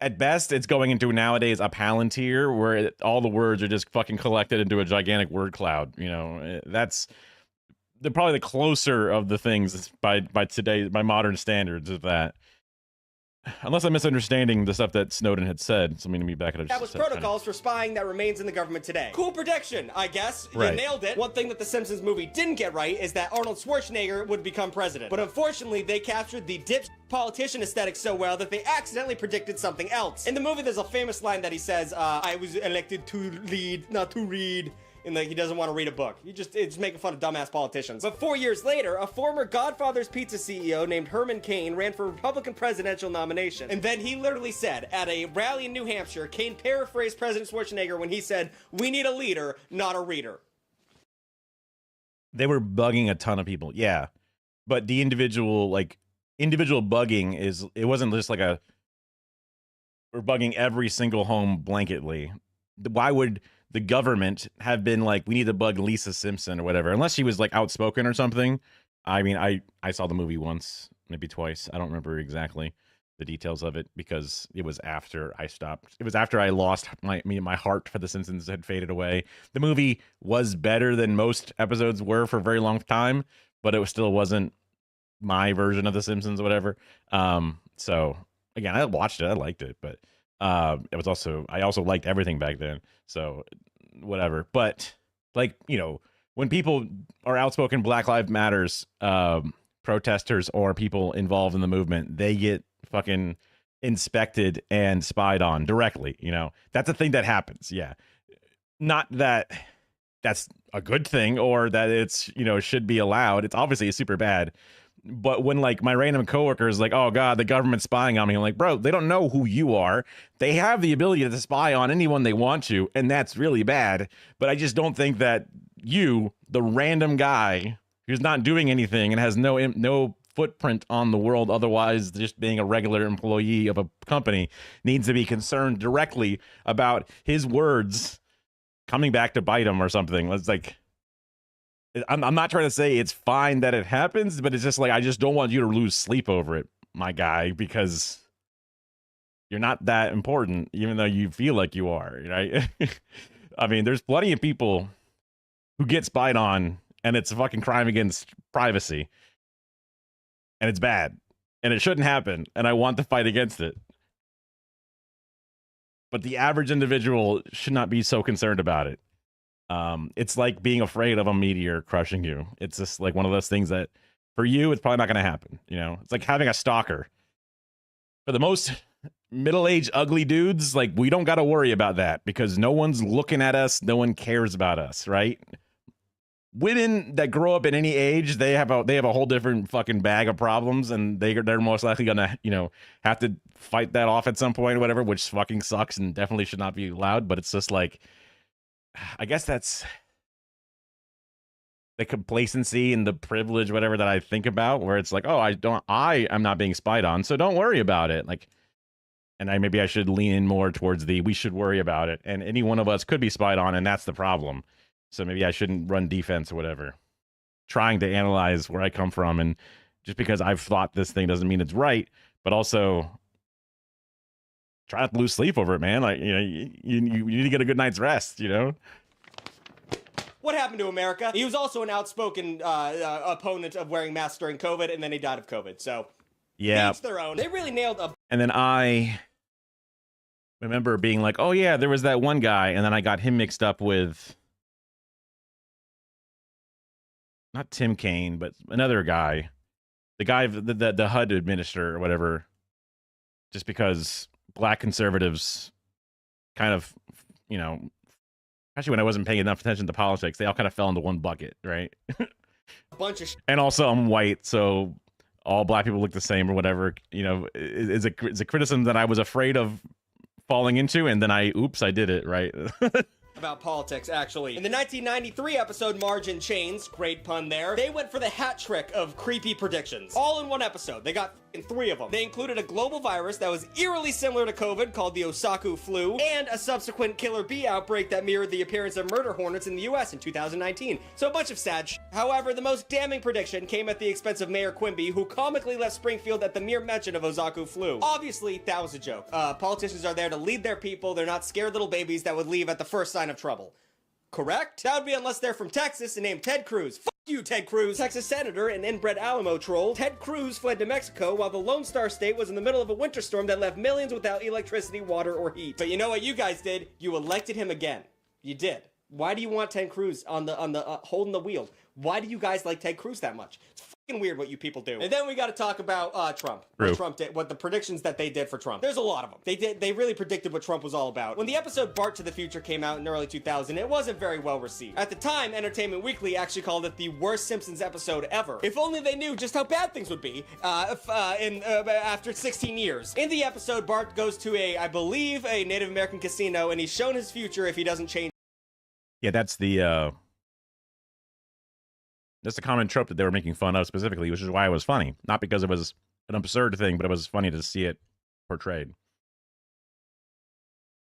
At best, it's going into nowadays a Palantir where all the words are just fucking collected into a gigantic word cloud. That's probably the closer of the things by modern standards of that. Unless I'm misunderstanding the stuff that Snowden had said, so I'm going to be back at it. That was protocols for spying that remains in the government today. Cool prediction, I guess. Right. You nailed it. One thing that the Simpsons movie didn't get right is that Arnold Schwarzenegger would become president. But unfortunately, they captured the dip politician aesthetic so well that they accidentally predicted something else. In the movie, there's a famous line that he says, I was elected to lead, not to read. And he doesn't want to read a book. It's making fun of dumbass politicians. But 4 years later, a former Godfather's Pizza CEO named Herman Cain ran for Republican presidential nomination. And then he literally said, at a rally in New Hampshire, Cain paraphrased President Schwarzenegger when he said, "We need a leader, not a reader." They were bugging a ton of people. Yeah. But the individual bugging it wasn't just like we're bugging every single home blanketly. Why would the government have been like, we need to bug Lisa Simpson or whatever, unless she was like outspoken or something? I mean, I saw the movie once, maybe twice. I don't remember exactly the details of it because it was after I stopped. It was after I lost my heart for The Simpsons had faded away. The movie was better than most episodes were for a very long time, but it still wasn't my version of The Simpsons or whatever. So again, I watched it, I liked it, but it was also, I also liked everything back then. So whatever. But like, you know, when people are outspoken Black Lives Matters protesters or people involved in the movement, they get fucking inspected and spied on directly. You know, that's a thing that happens. Yeah. Not that that's a good thing or that it's, you know, should be allowed. It's obviously super bad. But when like my random coworker is like, oh God, the government's spying on me, I'm like, bro, they don't know who you are. They have the ability to spy on anyone they want to, and that's really bad. But I just don't think that you, the random guy who's not doing anything and has no footprint on the world, otherwise just being a regular employee of a company, needs to be concerned directly about his words coming back to bite him or something. It's like, I'm not trying to say it's fine that it happens, but it's just like, I just don't want you to lose sleep over it, my guy, because you're not that important, even though you feel like you are, right? I mean, there's plenty of people who get spied on, and it's a fucking crime against privacy, and it's bad, and it shouldn't happen, and I want to fight against it. But the average individual should not be so concerned about it. It's like being afraid of a meteor crushing you. It's just like one of those things that for you, it's probably not going to happen. You know, it's like having a stalker. For the most middle-aged ugly dudes, like, we don't got to worry about that because no one's looking at us. No one cares about us, right? Women that grow up at any age, they have a whole different fucking bag of problems, and they're most likely gonna, you know, have to fight that off at some point or whatever, which fucking sucks and definitely should not be allowed. But it's just like, I guess that's the complacency and the privilege, whatever, that I think about, where it's like, oh, I am not being spied on, so don't worry about it. Like, and maybe I should lean in more towards we should worry about it. And any one of us could be spied on, and that's the problem. So maybe I shouldn't run defense or whatever. Trying to analyze where I come from, and just because I've thought this thing doesn't mean it's right, but also try not to lose sleep over it, man. Like, you know, you need to get a good night's rest, you know? What happened to America? He was also an outspoken opponent of wearing masks during COVID, and then he died of COVID. So, yeah, each their own. They really nailed a. And then I remember being like, oh yeah, there was that one guy, and then I got him mixed up with not Tim Kaine, but another guy, the guy, the HUD administrator or whatever, just because black conservatives kind of, you know, especially when I wasn't paying enough attention to politics, they all kind of fell into one bucket, right? Bunch of and also I'm white, so all black people look the same or whatever, you know, is a criticism that I was afraid of falling into, and then I did it, right? about politics, actually. In the 1993 episode Margin Chains, great pun there, they went for the hat trick of creepy predictions. All in one episode. They got in 3 of them. They included a global virus that was eerily similar to COVID called the Osaka flu, and a subsequent killer bee outbreak that mirrored the appearance of murder hornets in the US in 2019. So a bunch of sad shit. However, the most damning prediction came at the expense of Mayor Quimby, who comically left Springfield at the mere mention of Osaka flu. Obviously, that was a joke. Politicians are there to lead their people. They're not scared little babies that would leave at the first sign of trouble. Correct? That would be unless they're from Texas and named Ted Cruz. Fuck you, Ted Cruz. Texas senator and inbred Alamo troll, Ted Cruz fled to Mexico while the Lone Star State was in the middle of a winter storm that left millions without electricity, water, or heat. But you know what you guys did? You elected him again. You did. Why do you want Ted Cruz on the holding the wheel? Why do you guys like Ted Cruz that much? It's fucking weird what you people do. And then we got to talk about Trump. What Trump did, what the predictions that they did for Trump. There's a lot of them. They really predicted what Trump was all about. When the episode Bart to the Future came out in early 2000, it wasn't very well received. At the time, Entertainment Weekly actually called it the worst Simpsons episode ever. If only they knew just how bad things would be after 16 years. In the episode, Bart goes to I believe, a Native American casino, and he's shown his future if he doesn't change. Yeah, that's the That's a common trope that they were making fun of specifically, which is why it was funny. Not because it was an absurd thing, but it was funny to see it portrayed.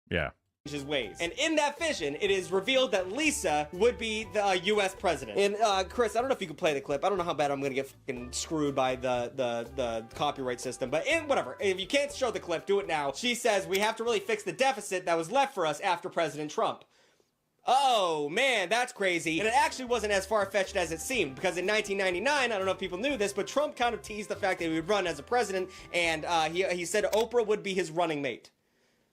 Yeah. His ways. And in that vision, it is revealed that Lisa would be the U.S. president. And Chris, I don't know if you can play the clip. I don't know how bad I'm gonna get fucking screwed by the copyright system, but whatever. If you can't show the clip, do it now. She says we have to really fix the deficit that was left for us after President Trump. Oh man, that's crazy. And it actually wasn't as far-fetched as it seemed, because in 1999, I don't know if people knew this, but Trump kind of teased the fact that he would run as a president, and he said Oprah would be his running mate.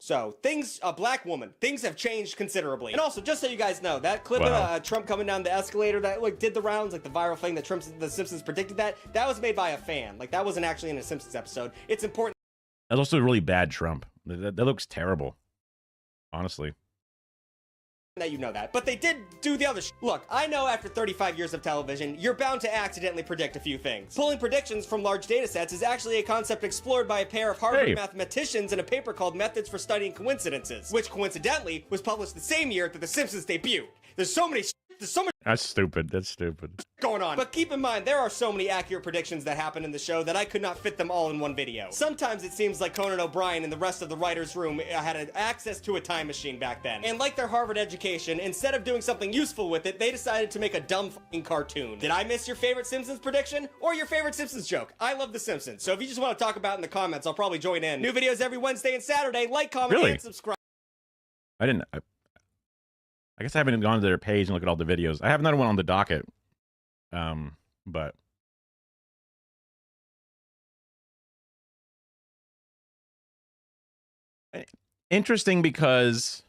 So, a black woman, things have changed considerably. And also, just so you guys know, that clip of Trump coming down the escalator that, like, did the rounds, like, the viral thing that The Simpsons predicted that was made by a fan. Like, that wasn't actually in a Simpsons episode. It's important. That's also a really bad Trump. That looks terrible. Honestly. That you know that. But they did do the other Look, I know after 35 years of television, you're bound to accidentally predict a few things. Pulling predictions from large data sets is actually a concept explored by a pair of Harvard mathematicians in a paper called Methods for Studying Coincidences, which coincidentally was published the same year that The Simpsons debuted. There's so much That's stupid. That's stupid. Going on. But keep in mind, there are so many accurate predictions that happen in the show that I could not fit them all in one video. Sometimes it seems like Conan O'Brien and the rest of the writer's room had access to a time machine back then. And like their Harvard education, instead of doing something useful with it, they decided to make a dumb fucking cartoon. Did I miss your favorite Simpsons prediction? Or your favorite Simpsons joke? I love The Simpsons, so if you just want to talk about it in the comments, I'll probably join in. New videos every Wednesday and Saturday. Like, comment, and subscribe. I guess I haven't gone to their page and looked at all the videos. I have another one on the docket. But interesting because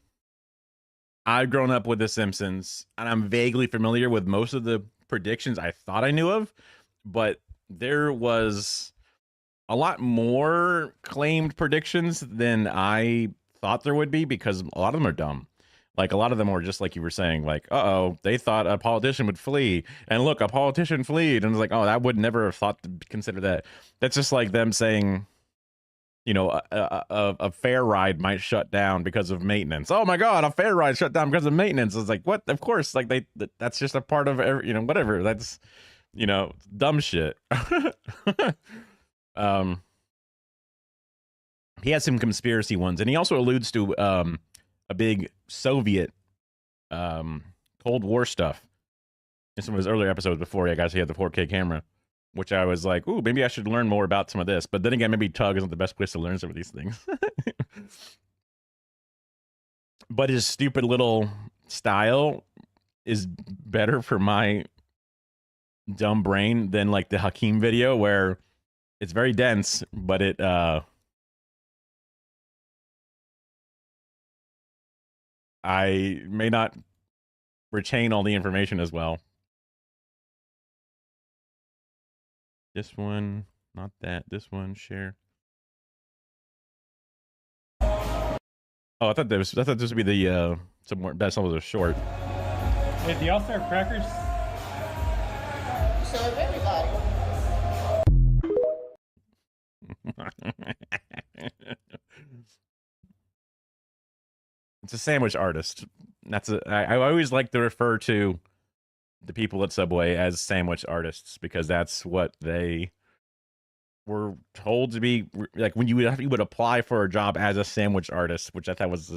I've grown up with The Simpsons and I'm vaguely familiar with most of the predictions I thought I knew of, but there was a lot more claimed predictions than I thought there would be because a lot of them are dumb. Like, a lot of them were just like you were saying, like, uh-oh, they thought a politician would flee. And look, a politician fled. And it's like, oh, I would never have thought to consider that. That's just like them saying, you know, a fair ride might shut down because of maintenance. Oh, my God, a fair ride shut down because of maintenance. It's like, what? Of course, like, that's just a part of, every, you know, whatever. That's, you know, dumb shit. He has some conspiracy ones. And he also alludes to a big Soviet Cold War stuff in some of his earlier episodes before he had the 4K camera, which I was like, ooh, maybe I should learn more about some of this. But then again, maybe Tug isn't the best place to learn some of these things. But his stupid little style is better for my dumb brain than like the Hakeem video where it's very dense, but it I may not retain all the information as well. This one, not that. This one, share. Oh, I thought this would be the some more. That some was short. Hey, do y'all serve crackers? Serve everybody. It's a sandwich artist. I always like to refer to the people at Subway as sandwich artists because that's what they were told to be. Like when you would apply for a job as a sandwich artist, which I thought was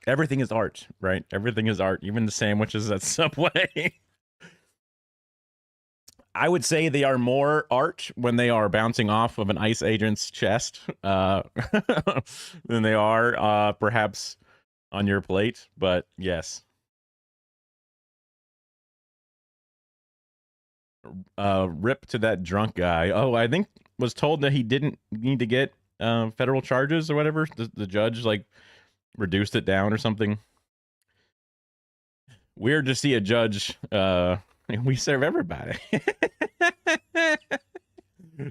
everything is art, right? Everything is art, even the sandwiches at Subway. I would say they are more art when they are bouncing off of an ICE agent's chest than they are perhaps on your plate. But yes. Rip to that drunk guy. Oh, I think was told that he didn't need to get federal charges or whatever. The judge like reduced it down or something. Weird to see a judge we serve everybody.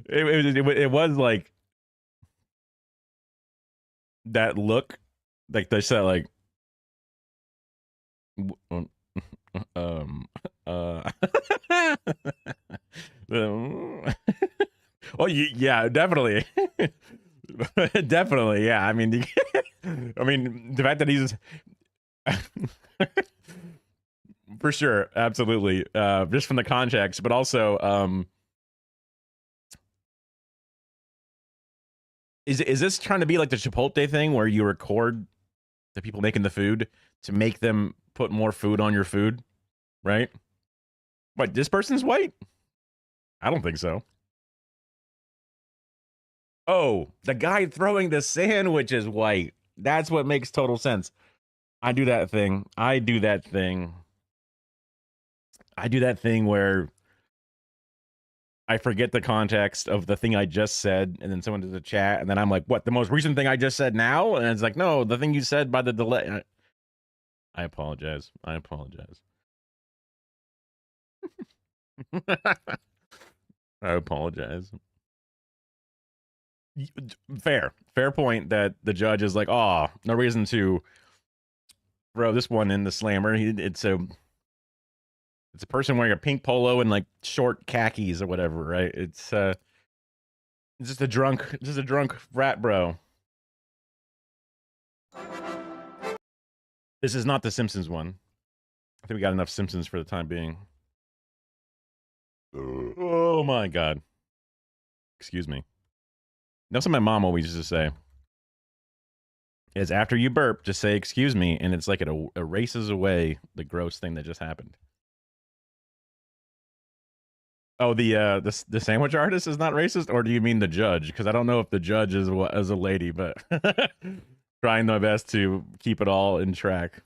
it was like that look, like they said, like oh yeah, definitely. Definitely, yeah. I mean, the fact that he's For sure, absolutely. Just from the context, but also, is this trying to be like the Chipotle thing where you record the people making the food to make them put more food on your food, right? What, this person's white? I don't think so. Oh, the guy throwing the sandwich is white. That's what makes total sense. I do that thing. I do that thing where I forget the context of the thing I just said, and then someone does a chat, and then I'm like, what, the most recent thing I just said now? And it's like, no, the thing you said by the delay. I apologize. I apologize. I apologize. Fair point that the judge is like, oh, no reason to throw this one in the slammer. It's a person wearing a pink polo and like short khakis or whatever, right? It's just a drunk frat bro. This is not the Simpsons one. I think we got enough Simpsons for the time being. Oh my god. Excuse me. That's what my mom always used to say. Is after you burp, just say excuse me, and it's like it erases away the gross thing that just happened. Oh, the sandwich artist is not racist, or do you mean the judge? Because I don't know if the judge is a lady, but trying my best to keep it all in track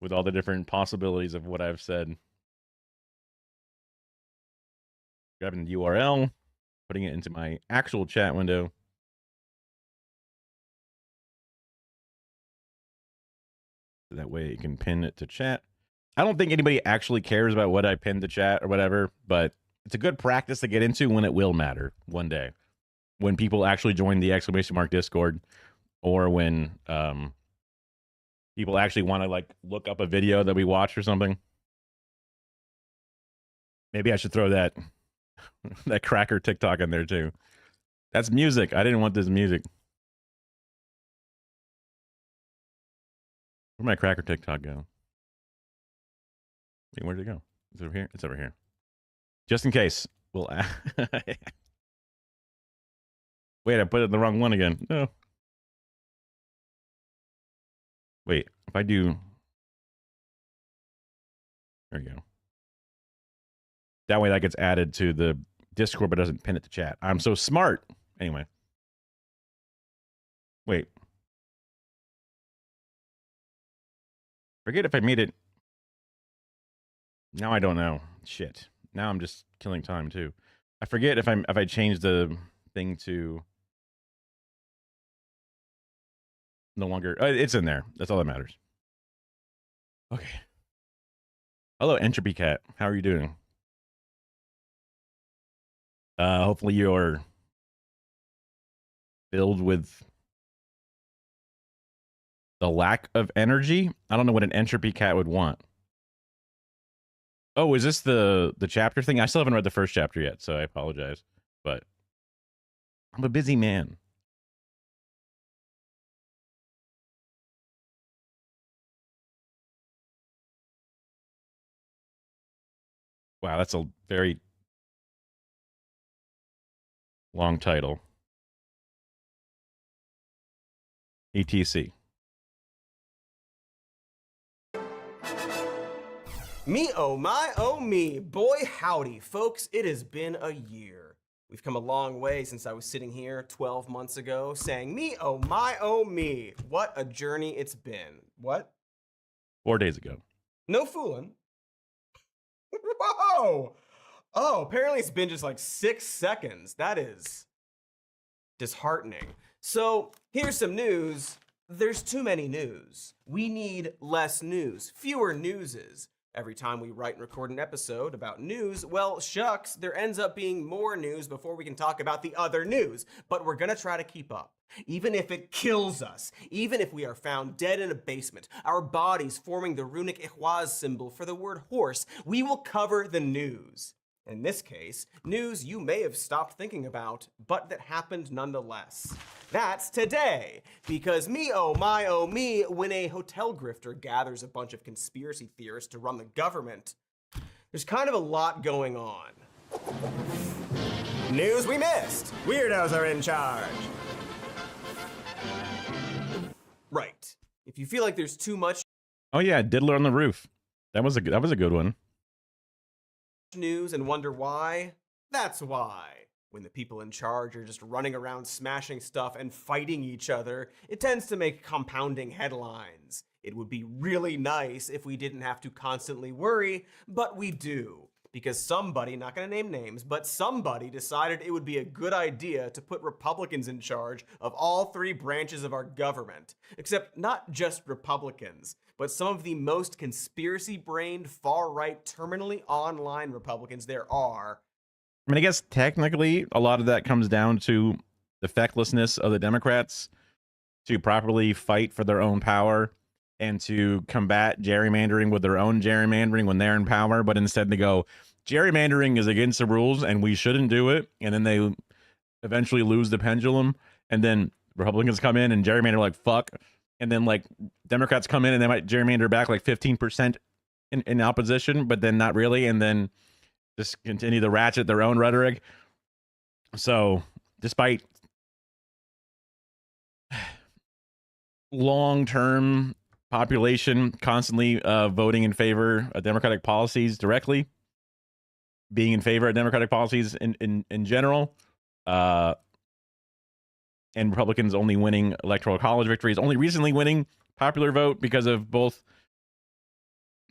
with all the different possibilities of what I've said. Grabbing the URL, putting it into my actual chat window. That way you can pin it to chat. I don't think anybody actually cares about what I pinned to chat or whatever, but it's a good practice to get into when it will matter one day. When people actually join the ! Discord, or when people actually want to like look up a video that we watch or something. Maybe I should throw that that cracker TikTok in there too. That's music. I didn't want this music. Where'd my cracker TikTok go? Wait, where'd it go? Is it over here? It's over here. Just in case. We'll wait, I put it in the wrong one again. No. Wait, if I do... There we go. That way that gets added to the Discord, but doesn't pin it to chat. I'm so smart. Anyway. Wait. Forget if I made it... Now I don't know. Shit. Now I'm just killing time too. I forget if I change the thing to no longer. It's in there. That's all that matters. Okay. Hello, Entropy Cat. How are you doing? Hopefully you're filled with the lack of energy. I don't know what an Entropy Cat would want. Oh, is this the chapter thing? I still haven't read the first chapter yet, so I apologize. But I'm a busy man. Wow, that's a very long title. ETC. Me, oh my, oh me. Boy, howdy, folks. It has been a year. We've come a long way since I was sitting here 12 months ago saying, me, oh my, oh me. What a journey it's been. What? 4 days ago. No fooling. Whoa! Oh, apparently it's been just like 6 seconds. That is disheartening. So here's some news. There's too many news. We need less news, fewer newses. Every time we write and record an episode about news, well, shucks, there ends up being more news before we can talk about the other news. But we're gonna try to keep up. Even if it kills us, even if we are found dead in a basement, our bodies forming the runic Ihwaz symbol for the word horse, we will cover the news. In this case, news you may have stopped thinking about, but that happened nonetheless. That's today, because me oh me, when a hotel grifter gathers a bunch of conspiracy theorists to run the government, there's kind of a lot going on. News we missed! Weirdos are in charge! Right. If you feel like there's too much Oh yeah, Diddler on the Roof. That was a good one. news and wonder why, that's why. When the people in charge are just running around smashing stuff and fighting each other, it tends to make compounding headlines. It would be really nice if we didn't have to constantly worry, but we do. Because somebody, not gonna name names, but somebody decided it would be a good idea to put Republicans in charge of all three branches of our government. Except not just Republicans, but some of the most conspiracy-brained, far-right, terminally online Republicans there are. I mean, I guess technically a lot of that comes down to the fecklessness of the Democrats to properly fight for their own power and to combat gerrymandering with their own gerrymandering when they're in power. But instead they go, gerrymandering is against the rules and we shouldn't do it. And then they eventually lose the pendulum. And then Republicans come in and gerrymander like fuck. And then like Democrats come in and they might gerrymander back like 15% in opposition, but then not really. And then just continue to ratchet their own rhetoric. So despite long-term population constantly voting in favor of Democratic policies directly, being in favor of Democratic policies in general, and Republicans only winning electoral college victories, only recently winning popular vote because of both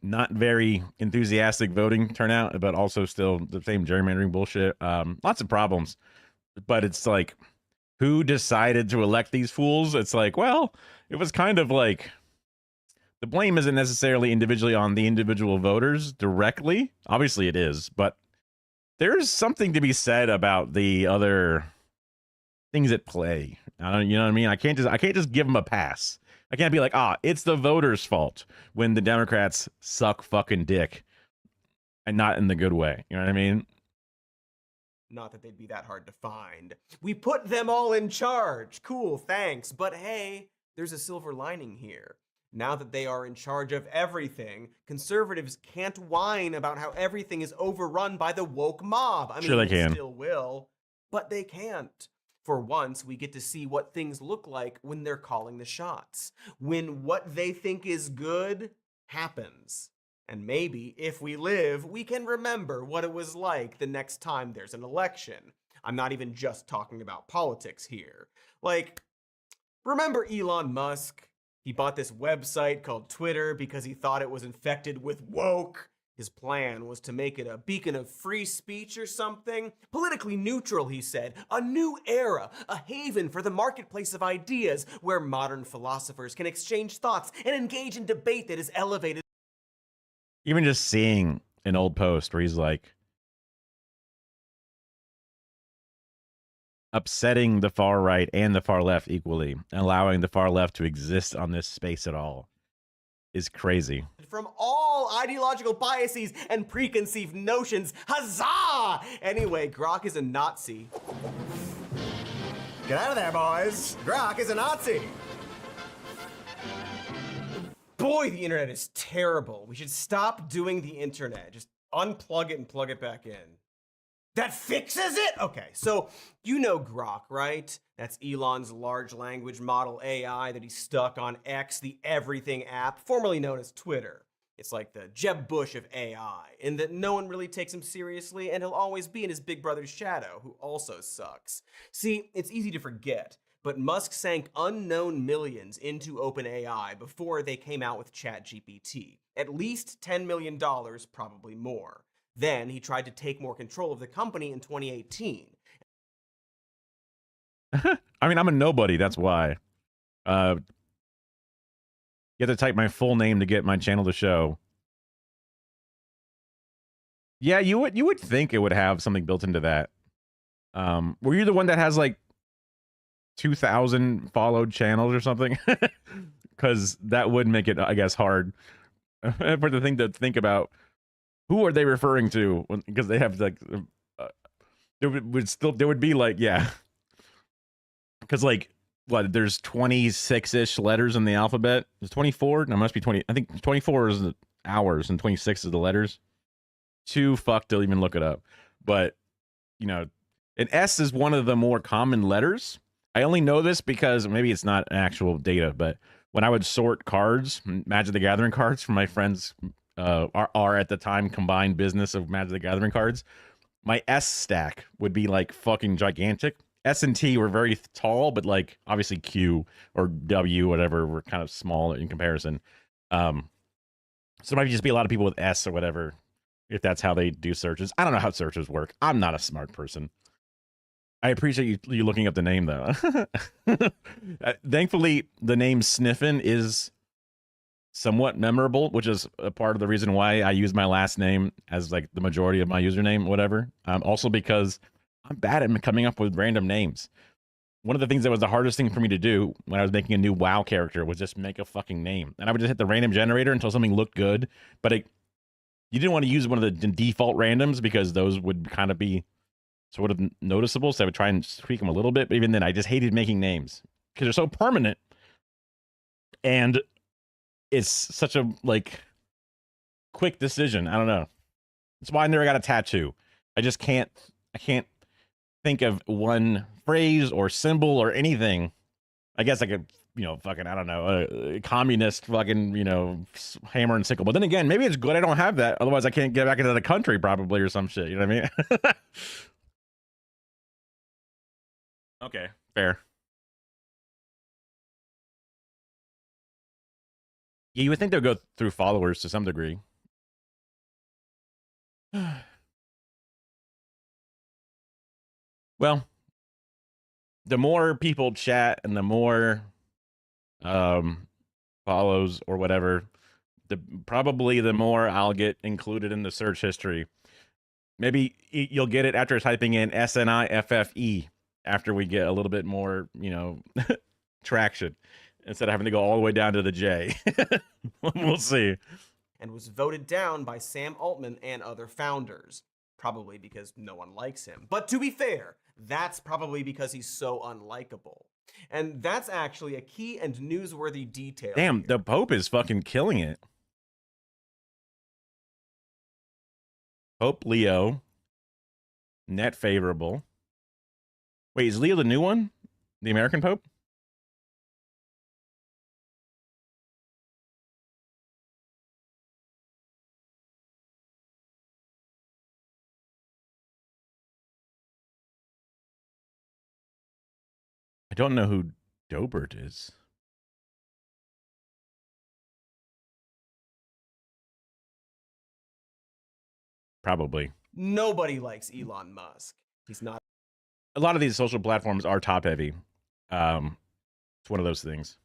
not very enthusiastic voting turnout, but also still the same gerrymandering bullshit. Lots of problems. But it's like, who decided to elect these fools? It's like, well, it was kind of like, the blame isn't necessarily individually on the individual voters directly. Obviously it is, but there's something to be said about the other things at play. You know what I mean? I can't just give them a pass. I can't be like, it's the voters' fault when the Democrats suck fucking dick, and not in the good way. You know what I mean? Not that they'd be that hard to find. We put them all in charge. Cool, thanks. But hey, there's a silver lining here. Now that they are in charge of everything, conservatives can't whine about how everything is overrun by the woke mob. I mean, sure they can. Still will, but they can't. For once, we get to see what things look like when they're calling the shots. When what they think is good happens. And maybe, if we live, we can remember what it was like the next time there's an election. I'm not even just talking about politics here. Like, remember Elon Musk? He bought this website called Twitter because he thought it was infected with woke. His plan was to make it a beacon of free speech or something. Politically neutral, he said. A new era, a haven for the marketplace of ideas where modern philosophers can exchange thoughts and engage in debate that is elevated. Even just seeing an old post where he's like upsetting the far right and the far left equally, and allowing the far left to exist on this space at all is crazy. From all ideological biases and preconceived notions. Huzzah! Anyway, Grok is a Nazi. Get out of there, boys. Grok is a Nazi. Boy, the internet is terrible. We should stop doing the internet. Just unplug it and plug it back in. That fixes it? Okay, so you know Grok, right? That's Elon's large language model AI that he stuck on X, the everything app, formerly known as Twitter. It's like the Jeb Bush of AI, in that no one really takes him seriously, and he'll always be in his big brother's shadow, who also sucks. See, it's easy to forget, but Musk sank unknown millions into OpenAI before they came out with ChatGPT. At least $10 million, probably more. Then he tried to take more control of the company in 2018. I mean, I'm a nobody, that's why. You have to type my full name to get my channel to show. Yeah, you would think it would have something built into that. Were you the one that has like 2,000 followed channels or something? Because that would make it, I guess, hard for the thing to think about. Who are they referring to? Because they have like, there would be like, yeah, because like what? There's 26-ish letters in the alphabet. There's 24. No, it must be 20. I think 24 is the hours and 26 is the letters. Too fucked to even look it up. But you know, an S is one of the more common letters. I only know this because maybe it's not actual data, but when I would sort cards, Magic the Gathering cards from my friends, are at the time combined business of Magic the Gathering cards, my S stack would be like fucking gigantic. S and T were very tall, but like obviously Q or W, whatever, were kind of small in comparison. So it might just be a lot of people with S or whatever, if that's how they do searches. I don't know how searches work. I'm not a smart person. I appreciate you looking up the name, though. Thankfully, the name Sniffin is somewhat memorable, which is a part of the reason why I use my last name as like the majority of my username, whatever. Also because I'm bad at coming up with random names. One of the things that was the hardest thing for me to do when I was making a new WoW character was just make a fucking name. And I would just hit the random generator until something looked good. But you didn't want to use one of the default randoms because those would kind of be sort of noticeable, so I would try and tweak them a little bit. But even then, I just hated making names because they're so permanent, and it's such a like quick decision. I don't know. That's why I never got a tattoo. I just can't. I can't think of one phrase or symbol or anything. I guess I could, fucking, I don't know, a communist fucking, hammer and sickle. But then again, maybe it's good I don't have that. Otherwise, I can't get back into the country probably or some shit. You know what I mean? Okay, fair. Yeah, you would think they'll go through followers to some degree. Well, the more people chat and the more follows or whatever, probably the more I'll get included in the search history. Maybe you'll get it after typing in SNIFFE after we get a little bit more, traction instead of having to go all the way down to the J. We'll see. And was voted down by Sam Altman and other founders. Probably because no one likes him. But to be fair, that's probably because he's so unlikable. And that's actually a key and newsworthy detail. Damn, here. the Pope is fucking killing it. Pope Leo. Net favorable. Wait, is Leo the new one? The American Pope? I don't know who Dobert is. Probably. Nobody likes Elon Musk. He's not. A lot of these social platforms are top heavy. It's one of those things.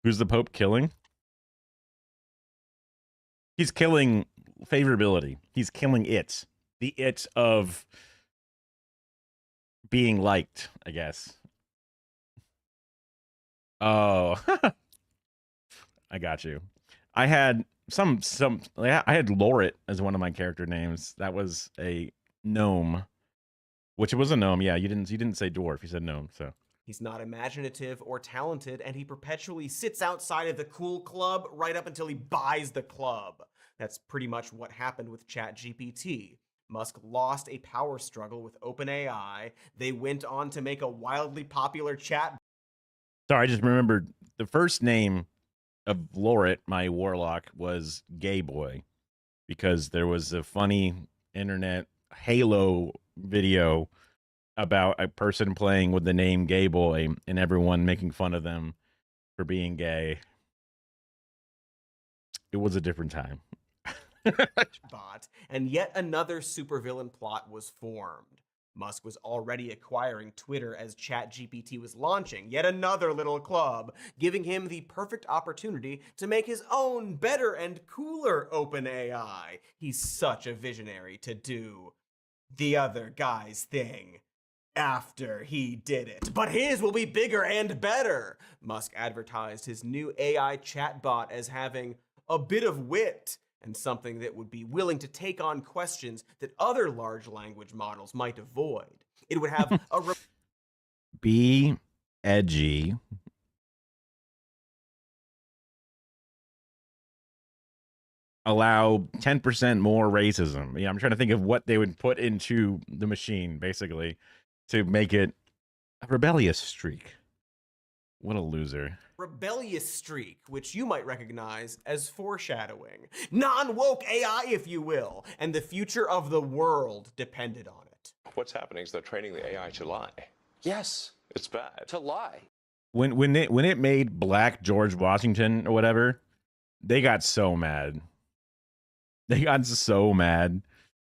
Who's the Pope killing? He's killing favorability. He's killing it. The it of being liked, I guess. Oh. I got you. I had I had Lorit as one of my character names. That was a gnome. Which it was a gnome. Yeah, you didn't say dwarf. You said gnome, so. He's not imaginative or talented, and he perpetually sits outside of the cool club right up until he buys the club. That's pretty much what happened with ChatGPT. Musk lost a power struggle with OpenAI. They went on to make a wildly popular chat. Sorry, I just remembered the first name of Lorit, my warlock, was Gay Boy, because there was a funny internet Halo video about a person playing with the name Gay Boy and everyone making fun of them for being gay. It was a different time. Bot, and yet another supervillain plot was formed. Musk was already acquiring Twitter as ChatGPT was launching yet another little club, giving him the perfect opportunity to make his own better and cooler OpenAI. He's such a visionary to do the other guy's thing after he did it. But his will be bigger and better. Musk advertised his new AI chatbot as having a bit of wit, and something that would be willing to take on questions that other large language models might avoid. It would have a Be edgy. Allow 10% more racism. Yeah, I'm trying to think of what they would put into the machine, basically, to make it a rebellious streak. What a loser. rebellious streak, which you might recognize as foreshadowing. Non-woke AI, if you will, and the future of the world depended on it. What's happening is they're training the AI to lie. Yes, It's bad. to lie. When it made Black George Washington or whatever, they got so mad. They got so mad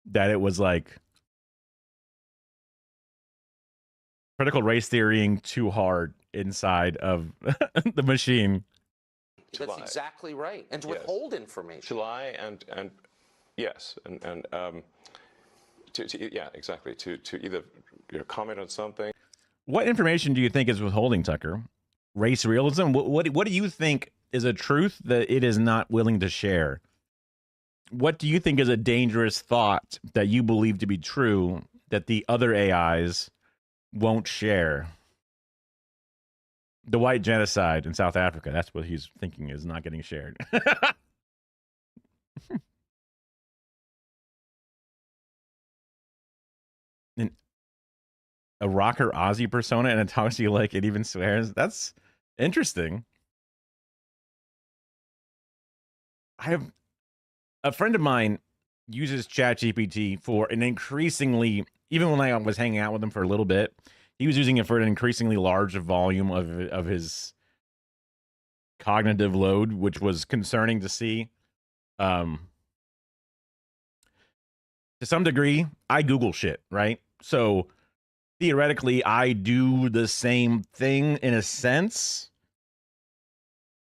that it was like critical race theorying too hard inside of the machine. To That's lie. exactly right. And to Yes. withhold information. To lie and yes, and yeah, exactly. To either comment on something. What information do you think is withholding, Tucker? Race realism? What do you think is a truth that it is not willing to share? What do you think is a dangerous thought that you believe to be true that the other AIs won't share? The white genocide in South Africa. That's what he's thinking is not getting shared. And a rocker Aussie persona and it talks to you like it even swears. That's interesting. I have a friend of mine uses ChatGPT for an increasingly, even when I was hanging out with him for a little bit, he was using it for an increasingly large volume of his cognitive load, which was concerning to see. To some degree, I Google shit, right? So theoretically, I do the same thing in a sense.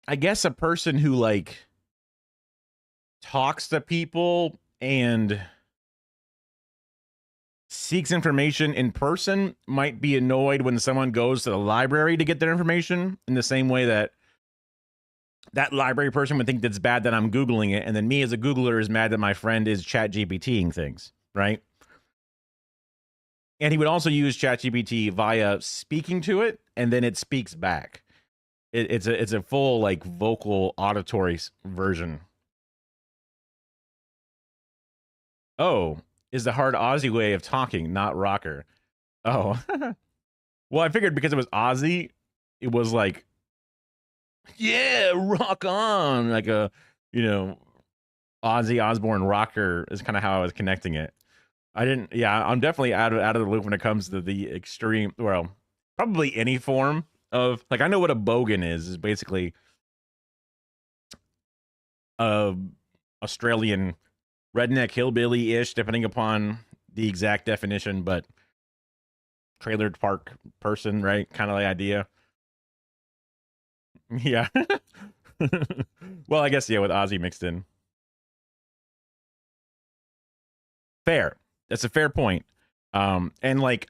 I guess a person who like talks to people and seeks information in person might be annoyed when someone goes to the library to get their information, in the same way that that library person would think that's bad that I'm Googling it, and then me as a Googler is mad that my friend is ChatGPTing things, right? And he would also use ChatGPT via speaking to it, and then it speaks back. It's a full like vocal auditory version. Oh, is the hard Aussie way of talking, not rocker. Oh. Well, I figured because it was Aussie, it was like, yeah, rock on. Like a, Ozzy Osbourne rocker is kind of how I was connecting it. I'm definitely out of the loop when it comes to the extreme, well, probably any form of, like, I know what a bogan is basically Australian redneck hillbilly-ish, depending upon the exact definition, but trailer park person, right? Kind of the idea. Yeah. Well, I guess, yeah, with Ozzy mixed in. Fair. That's a fair point. And like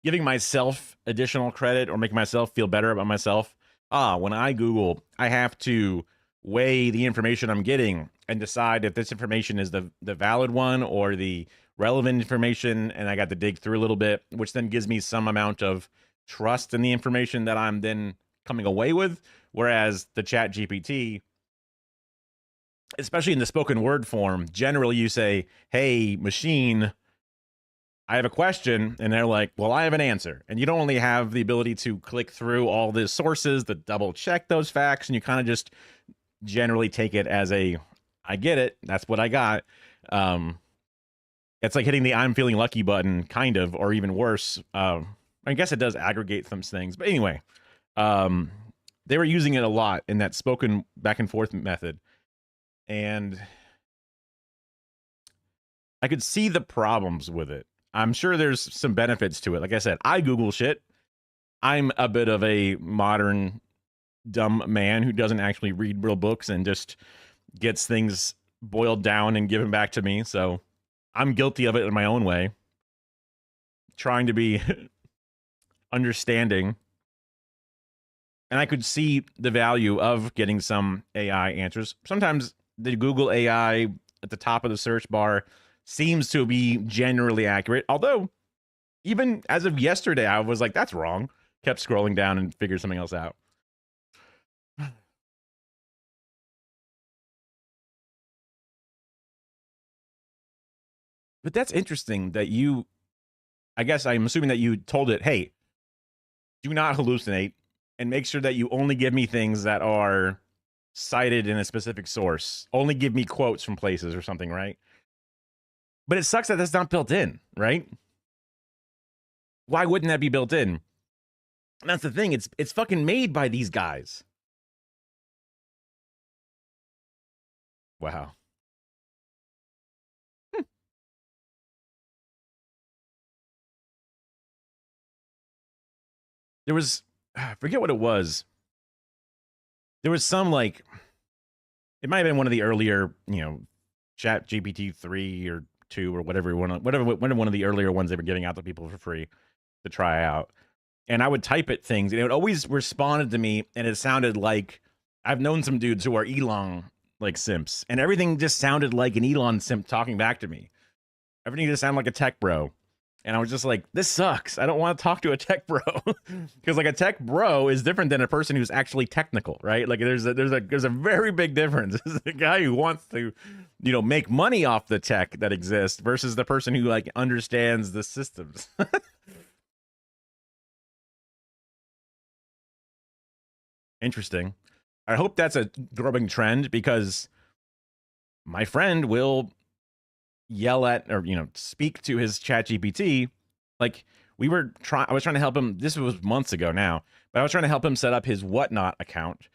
giving myself additional credit or making myself feel better about myself. When I Google, I have to weigh the information I'm getting and decide if this information is the valid one or the relevant information. And I got to dig through a little bit, which then gives me some amount of trust in the information that I'm then coming away with. Whereas the ChatGPT, especially in the spoken word form, generally you say, hey, machine, I have a question. And they're like, well, I have an answer. And you don't only have the ability to click through all the sources that double check those facts. And you kind of just generally take it as I get it. That's what I got. It's like hitting the I'm feeling lucky button, kind of, or even worse. I guess it does aggregate some things. But anyway, they were using it a lot in that spoken back and forth method. And I could see the problems with it. I'm sure there's some benefits to it. Like I said, I Google shit. I'm a bit of a modern dumb man who doesn't actually read real books and just gets things boiled down and given back to me. So I'm guilty of it in my own way. Trying to be understanding. And I could see the value of getting some AI answers. Sometimes the Google AI at the top of the search bar seems to be generally accurate. Although, even as of yesterday, I was like, that's wrong. Kept scrolling down and figured something else out. But that's interesting that you, I guess I'm assuming that you told it, hey, do not hallucinate and make sure that you only give me things that are cited in a specific source. Only give me quotes from places or something, right? But it sucks that that's not built in, right? Why wouldn't that be built in? And that's the thing. It's fucking made by these guys. Wow. There was, I forget what it was. There was some like, it might have been one of the earlier, Chat GPT 3 or 2 or whatever one of the earlier ones they were giving out to people for free to try out. And I would type it things, and it would always responded to me, and it sounded like I've known some dudes who are Elon like simps, and everything just sounded like an Elon simp talking back to me. Everything just sounded like a tech bro. And I was just like, this sucks. I don't want to talk to a tech bro. Because like a tech bro is different than a person who's actually technical, right? Like there's a very big difference. This is the guy who wants to, make money off the tech that exists versus the person who like understands the systems. Interesting. I hope that's a growing trend because my friend will yell at or speak to his chat GPT. Like I was trying to help him. This was months ago now, but I was trying to help him set up his Whatnot account,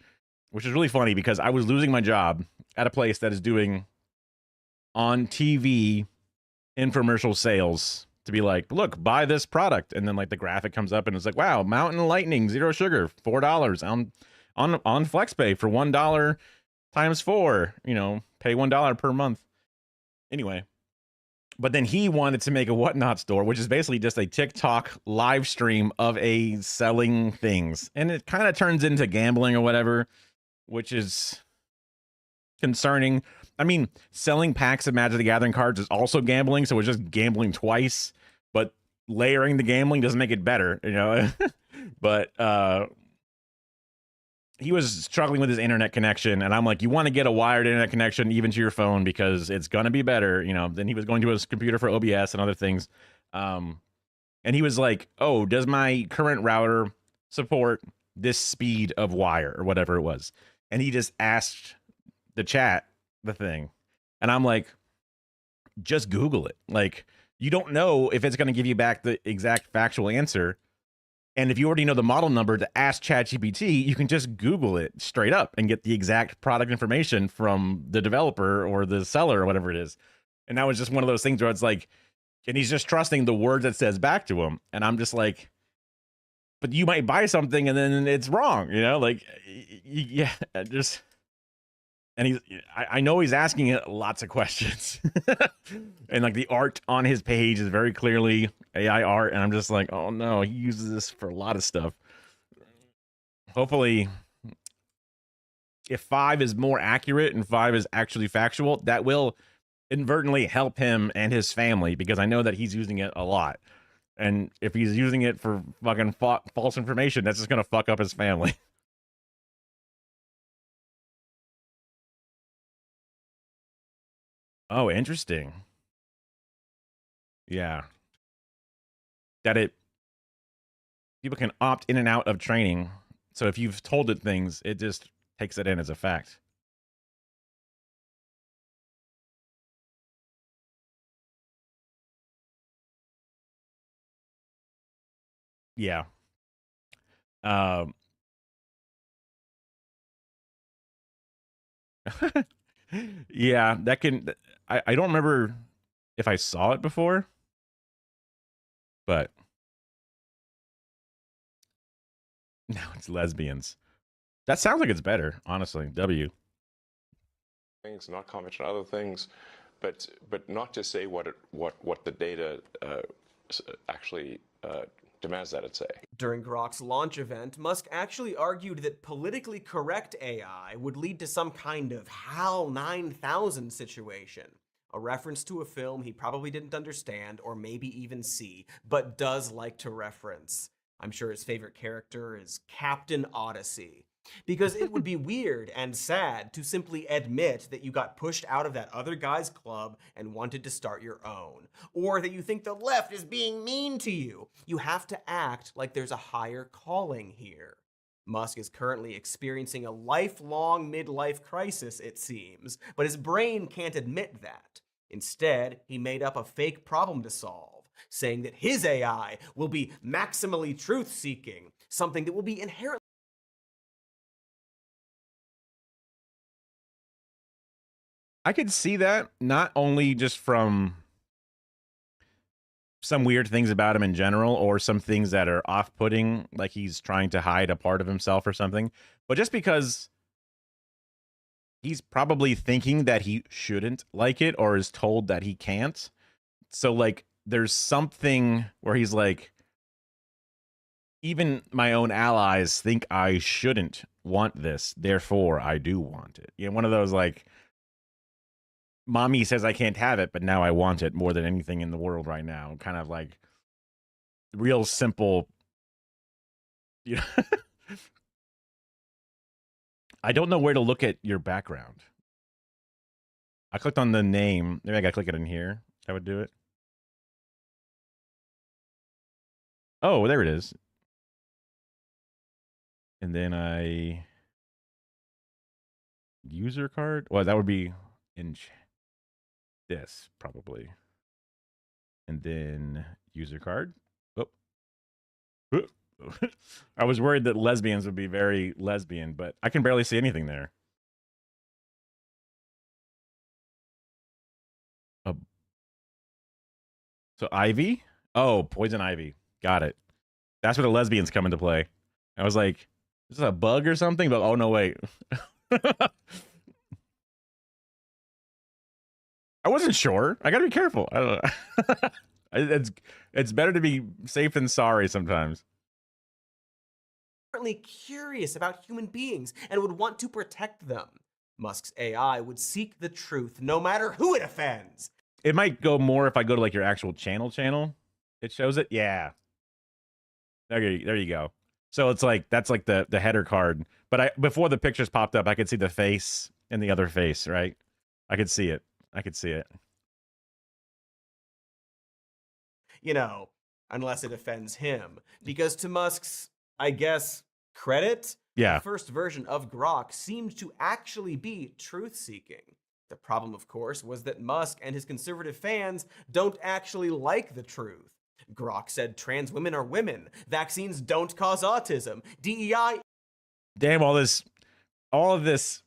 which is really funny because I was losing my job at a place that is doing on TV infomercial sales to be like, look, buy this product, and then like the graphic comes up and it's like, wow, Mountain Lightning, 0 sugar, $4 on FlexPay for $1 times 4. Pay $1 per month. Anyway. But then he wanted to make a Whatnot store, which is basically just a TikTok live stream of a selling things. And it kind of turns into gambling or whatever, which is concerning. I mean, selling packs of Magic the Gathering cards is also gambling, so it's just gambling twice. But layering the gambling doesn't make it better, But he was struggling with his internet connection, and I'm like, you want to get a wired internet connection even to your phone because it's going to be better, Then he was going to his computer for OBS and other things. And he was like, oh, does my current router support this speed of wire or whatever it was? And he just asked the chat the thing. And I'm like, just Google it. Like, you don't know if it's going to give you back the exact factual answer. And if you already know the model number to ask ChatGPT, you can just Google it straight up and get the exact product information from the developer or the seller or whatever it is. And that was just one of those things where it's like, and he's just trusting the words that says back to him. And I'm just like, but you might buy something and then it's wrong, like, yeah, just. And I know he's asking it lots of questions. And like the art on his page is very clearly AI art. And I'm just like, oh no, he uses this for a lot of stuff. Hopefully, if 5 is more accurate and 5 is actually factual, that will inadvertently help him and his family because I know that he's using it a lot. And if he's using it for fucking false information, that's just going to fuck up his family. Oh, interesting. Yeah. That people can opt in and out of training. So if you've told it things, it just takes it in as a fact. Yeah. Yeah, that can. I don't remember if I saw it before, but now it's lesbians. That sounds like it's better, honestly. W. Things, not comment on other things, but not to say what the data actually demands that it say. During Grok's launch event, Musk actually argued that politically correct AI would lead to some kind of HAL 9000 situation, a reference to a film he probably didn't understand or maybe even see, but does like to reference. I'm sure his favorite character is Captain Odyssey. Because it would be weird and sad to simply admit that you got pushed out of that other guy's club and wanted to start your own. Or that you think the left is being mean to you. You have to act like there's a higher calling here. Musk is currently experiencing a lifelong midlife crisis, it seems, but his brain can't admit that. Instead, he made up a fake problem to solve, saying that his AI will be maximally truth-seeking, something that will be inherently I could see that, not only just from some weird things about him in general, or some things that are off-putting, like he's trying to hide a part of himself or something, but just because he's probably thinking that he shouldn't like it, or is told that he can't. So, like, there's something where he's like, even my own allies think I shouldn't want this, therefore I do want it. You know, one of those, like, mommy says I can't have it, but now I want it more than anything in the world right now. Kind of like real simple. You know, I don't know where to look at your background. I clicked on the name. Maybe I gotta click it in here. That would do it. Oh, there it is. And then user card. Well, that would be in this probably. And then user card. Oh. I was worried that lesbians would be very lesbian, but I can barely see anything there. So Ivy? Oh, Poison Ivy. Got it. That's where the lesbians come into play. I was like, is this a bug or something? But oh no, wait. I wasn't sure. I gotta be careful. I don't know. It's better to be safe than sorry sometimes. curious about human beings and would want to protect them. Musk's AI would seek the truth no matter who it offends. It might go more if I go to like your actual channel. It shows it. Yeah. There you go. So it's like, that's like the header card. But before the pictures popped up, I could see the face and the other face, right? I could see it. You know, unless it offends him. Because to Musk's, I guess, credit, yeah, the first version of Grok seemed to actually be truth-seeking. The problem, of course, was that Musk and his conservative fans don't actually like the truth. Grok said trans women are women, vaccines don't cause autism, DEI... Damn, all of this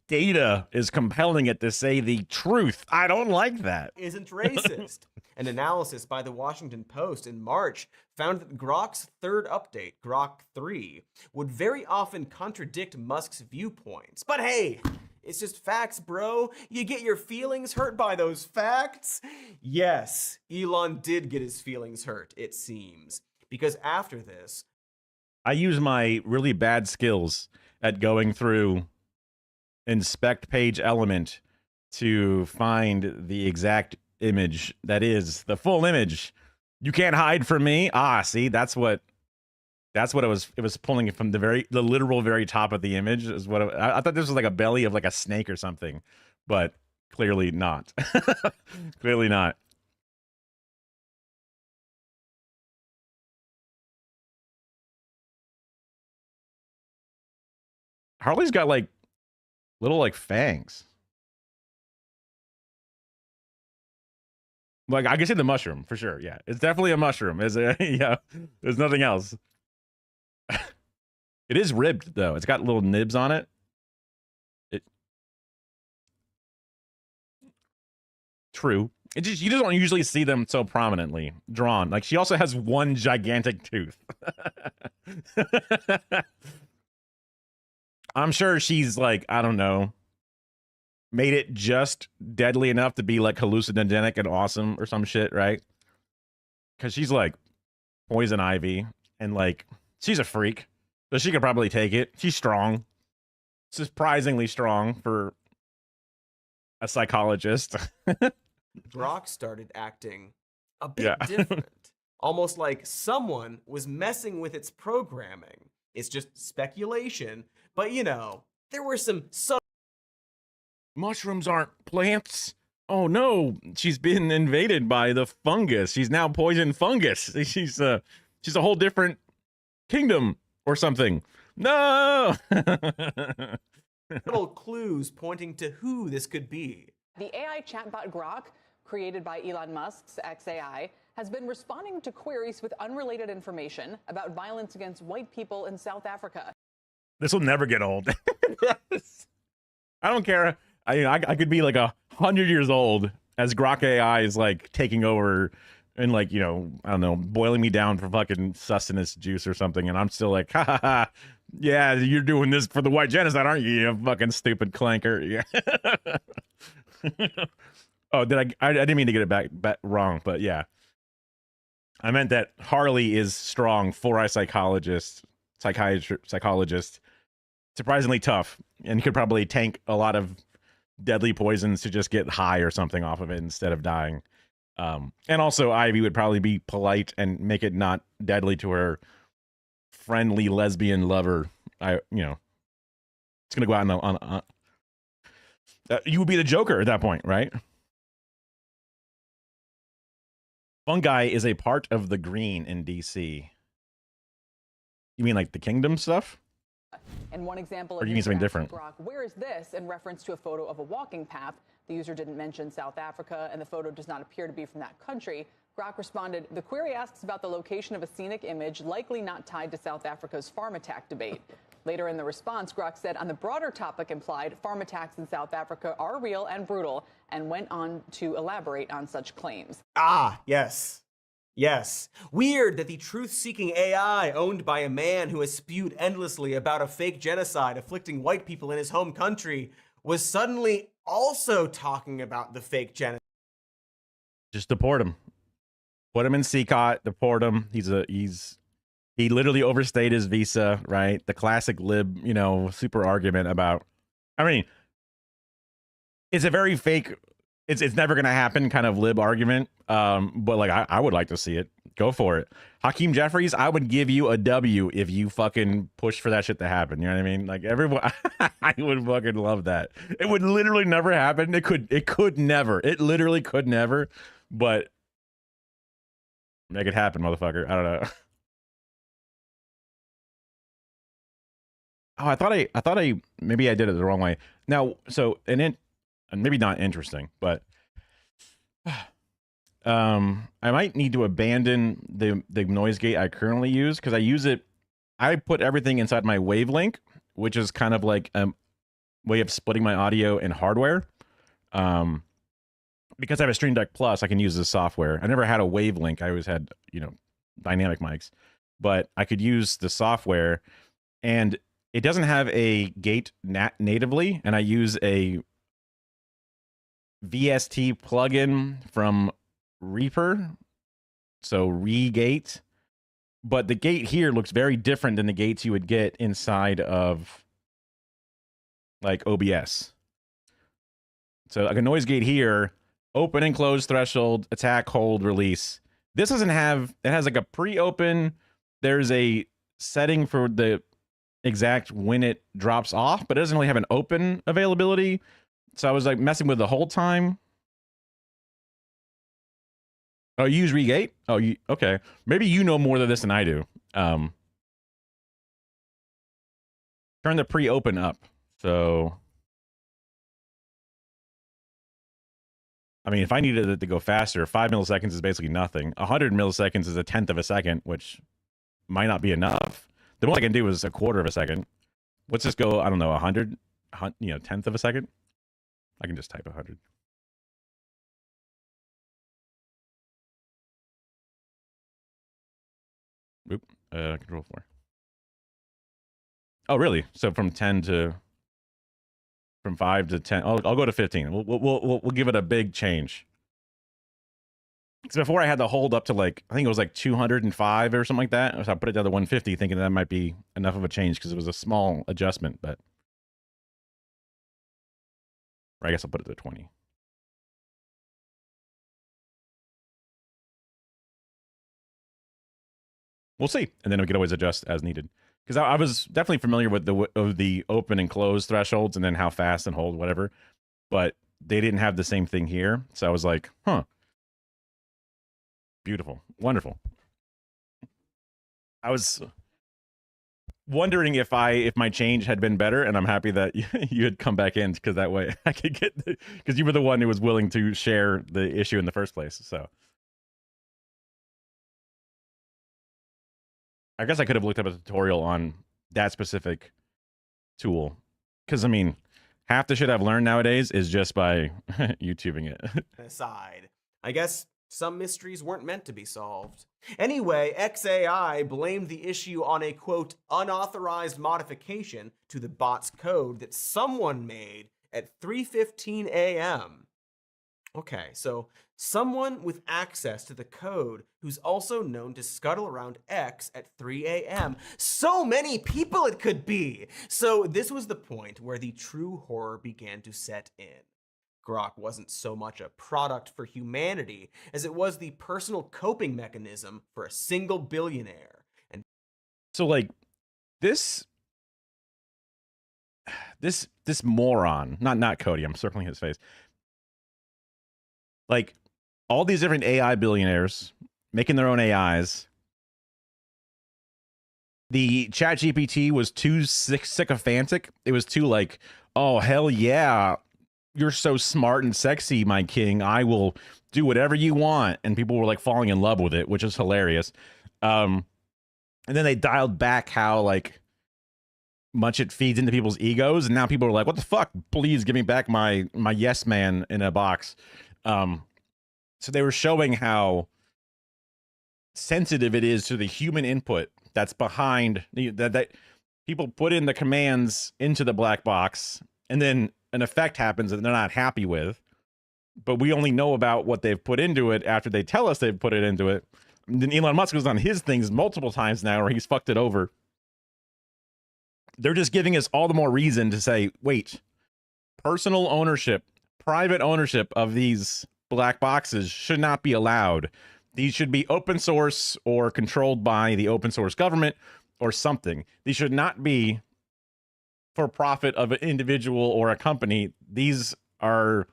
data is compelling it to say the truth. I don't like that. ...isn't racist. An analysis by the Washington Post in March found that Grok's third update, Grok 3, would very often contradict Musk's viewpoints. But hey, it's just facts, bro. You get your feelings hurt by those facts? Yes, Elon did get his feelings hurt, it seems. Because after this... I use my really bad skills at going through inspect page element to find the exact image that is the full image. You can't hide from me. Ah, see, that's what it was pulling it from the literal very top of the image is what I thought this was like a belly of like a snake or something, but clearly not. Clearly not. Harley's got like little like fangs. Like I can see the mushroom for sure. Yeah, it's definitely a mushroom. Is it? Yeah, there's nothing else. It is ribbed though. It's got little nibs on it. True. You just don't usually see them so prominently drawn. Like she also has one gigantic tooth. I'm sure she's like, I don't know, made it just deadly enough to be like hallucinogenic and awesome or some shit, right? Because she's like poison ivy, and like she's a freak, so she could probably take it. She's strong, surprisingly strong for a psychologist. Grok started acting a bit Yeah. different. Almost like someone was messing with its programming. It's just speculation, but you know, there were some subtle Mushrooms aren't plants. Oh no, she's been invaded by the fungus. She's now poison fungus. She's a whole different kingdom or something. No. clues pointing to who this could be. The AI chatbot Grok, created by Elon Musk's XAI, has been responding to queries with unrelated information about violence against white people in South Africa. This will never get old. I don't care. I could be like 100 years old as Grok AI is like taking over and like, you know, I don't know, boiling me down for fucking sustenance juice or something, and I'm still like, ha ha ha. Yeah, you're doing this for the white genocide, aren't you? You fucking stupid clanker. Yeah. Oh, I didn't mean to get it back wrong, but yeah. I meant that Harley is strong for a psychologist, surprisingly tough, and could probably tank a lot of deadly poisons to just get high or something off of it instead of dying. And also Ivy would probably be polite and make it not deadly to her friendly lesbian lover. It's gonna go out on you would be the Joker at that point, right? Fungi is a part of the green in DC. You mean like the kingdom stuff? And one example Or of you mean something different? Grok, where is this, in reference to a photo of a walking path. The user didn't mention South Africa, and the photo does not appear to be from that country. Grok responded, the query asks about the location of a scenic image likely not tied to South Africa's farm attack debate. Later in the response, Grok said on the broader topic implied, farm attacks in South Africa are real and brutal, and went on to elaborate on such claims. Ah, yes. Yes. Weird that the truth-seeking AI owned by a man who has spewed endlessly about a fake genocide afflicting white people in his home country was suddenly also talking about the fake genocide. Just deport him. Put him in CCOT, deport him. He literally overstayed his visa, right? The classic lib, super argument about, I mean, it's a very fake, it's never going to happen kind of lib argument. But like, I would like to see it. Go for it. Hakeem Jeffries, I would give you a W if you fucking push for that shit to happen. You know what I mean? Like everyone, I would fucking love that. It would literally never happen. It could never. It literally could never. But make it happen, motherfucker. I don't know. Oh, I thought I maybe I did it the wrong way. Now, so and maybe not interesting, but I might need to abandon the noise gate I currently use because I put everything inside my wavelink, which is kind of like a way of splitting my audio and hardware. Because I have a Stream Deck Plus, I can use this software. I never had a wavelink. I always had, dynamic mics, but I could use the software, and it doesn't have a gate natively, and I use a VST plugin from Reaper, so regate. But the gate here looks very different than the gates you would get inside of like OBS. So like a noise gate here, open and close threshold, attack, hold, release. This doesn't have, it has like a pre-open, there's a setting for the exact when it drops off, but it doesn't really have an open availability. So I was like messing with the whole time. Oh, you use regate? Oh, okay. Maybe you know more of this than I do. Turn the pre-open up. So, I mean, if I needed it to go faster, 5 milliseconds is basically nothing. 100 milliseconds is a tenth of a second, which might not be enough. The most I can do is a quarter of a second. Let's just go, I don't know, 100, tenth of a second. I can just type 100. Oop, control 4. Oh, really? So from 5 to 10. I'll go to 15. We'll give it a big change. Because before I had to hold up to like, I think it was like 205 or something like that. So I put it down to 150 thinking that might be enough of a change because it was a small adjustment, but. Or I guess I'll put it to 20. We'll see. And then we could always adjust as needed. Because I was definitely familiar with the open and close thresholds and then how fast and hold, whatever. But they didn't have the same thing here. So I was like, huh. Beautiful. Wonderful. I was wondering if my change had been better, and I'm happy that you had come back in because that way I could get because you were the one who was willing to share the issue in the first place. So I guess I could have looked up a tutorial on that specific tool because I mean half the shit I've learned nowadays is just by YouTubing it. Aside, I guess some mysteries weren't meant to be solved. Anyway, XAI blamed the issue on a, quote, unauthorized modification to the bot's code that someone made at 3:15 a.m. Okay, so someone with access to the code who's also known to scuttle around X at 3 a.m. So many people it could be! So this was the point where the true horror began to set in. Grok wasn't so much a product for humanity as it was the personal coping mechanism for a single billionaire. And so like this moron, not Cody, I'm circling his face. Like all these different AI billionaires making their own AIs. The ChatGPT was too sycophantic. It was too like, oh hell yeah. You're so smart and sexy, my king. I will do whatever you want. And people were like falling in love with it, which is hilarious. And then they dialed back how like much it feeds into people's egos. And now people are like, what the fuck? Please give me back my yes man in a box. So they were showing how sensitive it is to the human input that's behind that people put in the commands into the black box and then an effect happens that they're not happy with, but we only know about what they've put into it after they tell us they've put it into it. And then Elon Musk goes on his things multiple times now where he's fucked it over. They're just giving us all the more reason to say, wait, personal ownership, private ownership of these black boxes should not be allowed. These should be open source or controlled by the open source government or something. These should not be for profit of an individual or a company. These are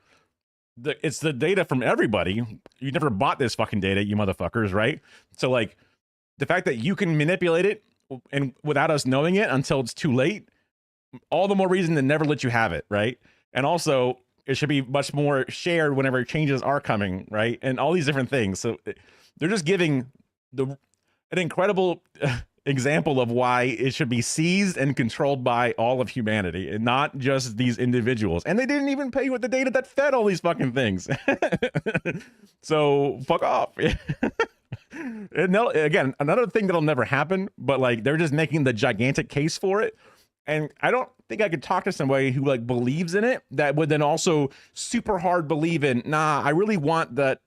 it's the data from everybody. You never bought this fucking data, you motherfuckers, right? So like the fact that you can manipulate it and without us knowing it until it's too late, all the more reason to never let you have it, right? And also it should be much more shared whenever changes are coming, right? And all these different things. So they're just giving an incredible example of why it should be seized and controlled by all of humanity and not just these individuals. And they didn't even pay with the data that fed all these fucking things. So fuck off. And again, another thing that'll never happen, but like they're just making the gigantic case for it. And I don't think I could talk to somebody who like believes in it that would then also super hard believe in, nah, I really want that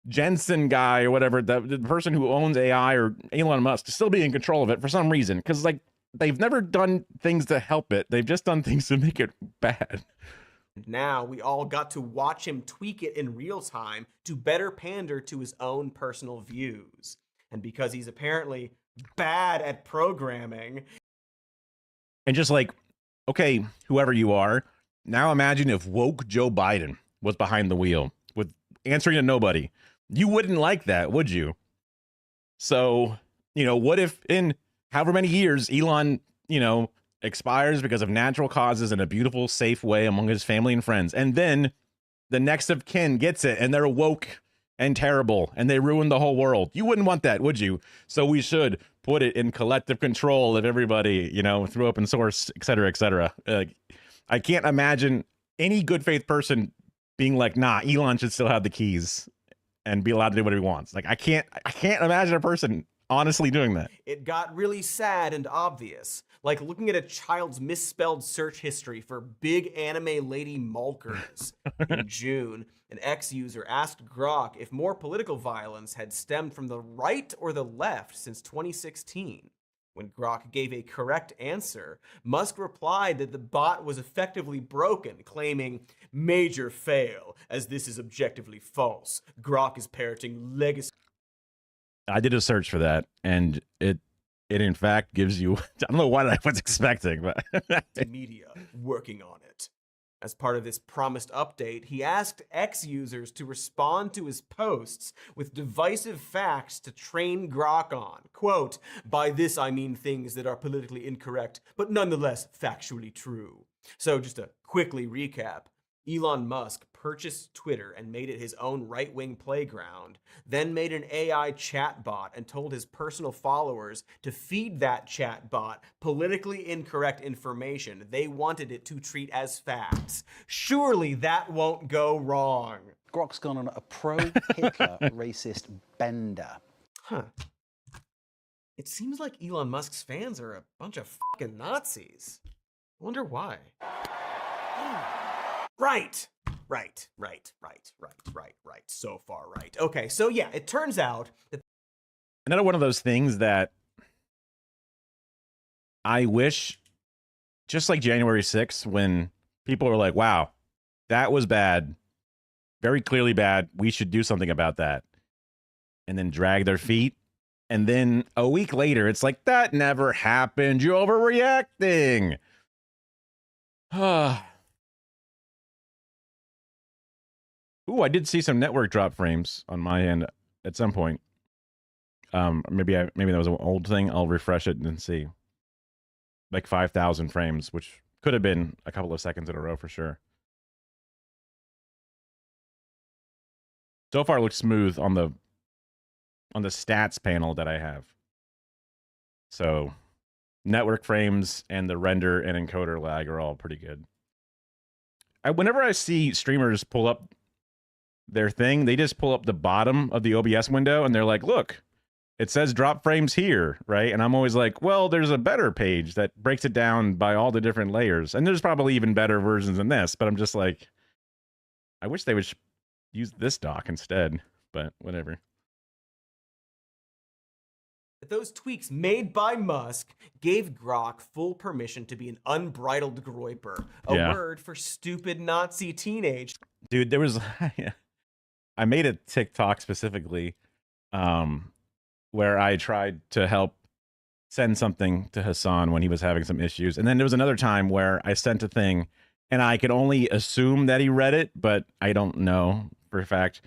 Jensen guy or whatever, the person who owns AI or Elon Musk to still be in control of it for some reason. Because like they've never done things to help it. They've just done things to make it bad. now we all got to watch him tweak it in real time to better pander to his own personal views. And because he's apparently bad at programming. And just like, okay, whoever you are, now imagine if woke Joe Biden was behind the wheel with answering to nobody. You wouldn't like that, would you? So, what if in however many years Elon, expires because of natural causes in a beautiful, safe way among his family and friends. And then the next of kin gets it and they're woke and terrible and they ruin the whole world. You wouldn't want that, would you? So we should put it in collective control of everybody, through open source, et cetera, et cetera. I can't imagine any good faith person being like, nah, Elon should still have the keys and be allowed to do whatever he wants. Like, I can't imagine a person honestly doing that. It got really sad and obvious, like looking at a child's misspelled search history for big anime lady mulkers. In June, an X user asked Grok if more political violence had stemmed from the right or the left since 2016. When Grok gave a correct answer, Musk replied that the bot was effectively broken, claiming, "Major fail, as this is objectively false. Grok is parroting legacy I did a search for that, and it in fact gives you, I don't know what I was expecting, but media working on it." As part of this promised update, he asked X users to respond to his posts with divisive facts to train Grok on. Quote, "By this I mean things that are politically incorrect, but nonetheless factually true." So just to quickly recap, Elon Musk purchased Twitter and made it his own right-wing playground, then made an AI chatbot and told his personal followers to feed that chatbot politically incorrect information they wanted it to treat as facts. Surely that won't go wrong. Grok's gone on a pro-Hitler racist bender. Huh. It seems like Elon Musk's fans are a bunch of fucking Nazis. I wonder why. Right. So far right. Okay, so yeah, it turns out that another one of those things that I wish, just like January 6th, when people were like, wow, that was bad, very clearly bad, we should do something about that, and then drag their feet, and then a week later, it's like, that never happened, you're overreacting. Ooh, I did see some network drop frames on my end at some point. Maybe that was an old thing. I'll refresh it and see. Like 5,000 frames, which could have been a couple of seconds in a row for sure. So far, it looks smooth on the stats panel that I have. So, network frames and the render and encoder lag are all pretty good. Whenever I see streamers pull up their thing, they just pull up the bottom of the OBS window and they're like, look, it says drop frames here, right? And I'm always like, well, there's a better page that breaks it down by all the different layers. And there's probably even better versions than this, but I'm just like, I wish they would use this doc instead, but whatever. those tweaks made by Musk gave Grok full permission to be an unbridled groiper, a word for stupid Nazi teenage. Dude, there was I made a TikTok specifically where I tried to help send something to Hassan when he was having some issues. And then there was another time where I sent a thing and I could only assume that he read it, but I don't know for a fact.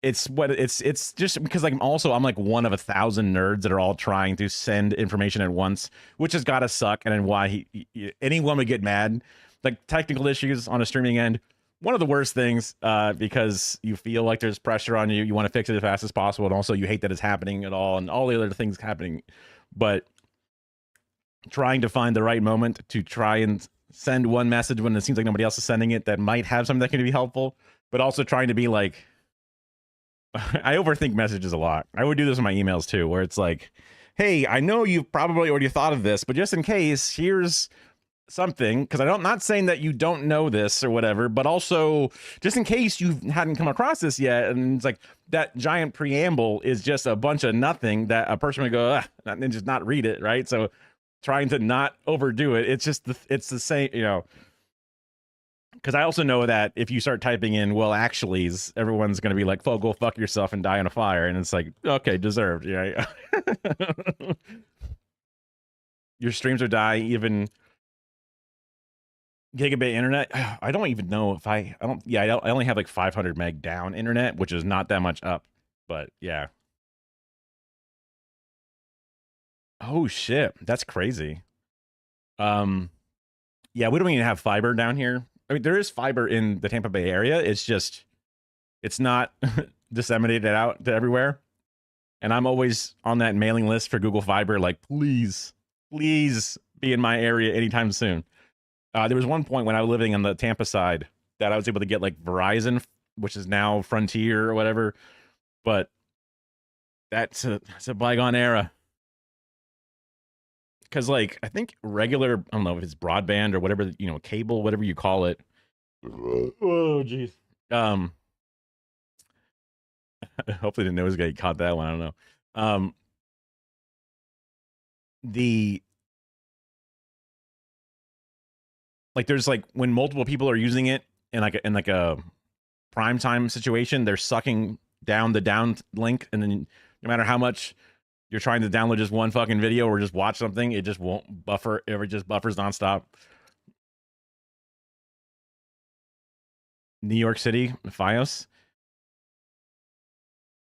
It's just because I'm like one of 1,000 nerds that are all trying to send information at once, which has got to suck. And then why anyone would get mad, like technical issues on a streaming end. One of the worst things, because you feel like there's pressure on you. You want to fix it as fast as possible. And also you hate that it's happening at all and all the other things happening. But trying to find the right moment to try and send one message when it seems like nobody else is sending it that might have something that can be helpful, but also trying to be like, I overthink messages a lot. I would do this in my emails too, where it's like, hey, I know you've probably already thought of this, but just in case, here's something, because I'm not saying that you don't know this or whatever, but also just in case you hadn't come across this yet. And it's like that giant preamble is just a bunch of nothing that a person would go and just not read it, right? So trying to not overdo it, it's just it's the same, you know. Because I also know that if you start typing in, well, actuallys, everyone's going to be like, go fuck yourself and die in a fire. And it's like, okay, deserved. Yeah. Your streams are die, even gigabit internet. I don't even know if I only have like 500 meg down internet, which is not that much up. But yeah. Oh, shit. That's crazy. Yeah, we don't even have fiber down here. I mean, there is fiber in the Tampa Bay area. It's just, it's not disseminated out to everywhere. And I'm always on that mailing list for Google Fiber, like, please be in my area anytime soon. There was one point when I was living on the Tampa side that I was able to get like Verizon, which is now Frontier or whatever. But That's a bygone era. Because, like, I think regular, I don't know if it's broadband or whatever, you know, cable, whatever you call it. Oh, jeez. Hopefully the nose guy caught that one. I don't know. There's like when multiple people are using it in like a prime time situation, they're sucking down the down link, and then no matter how much you're trying to download just one fucking video or just watch something, it just won't buffer. It just buffers nonstop. New York City, FiOS.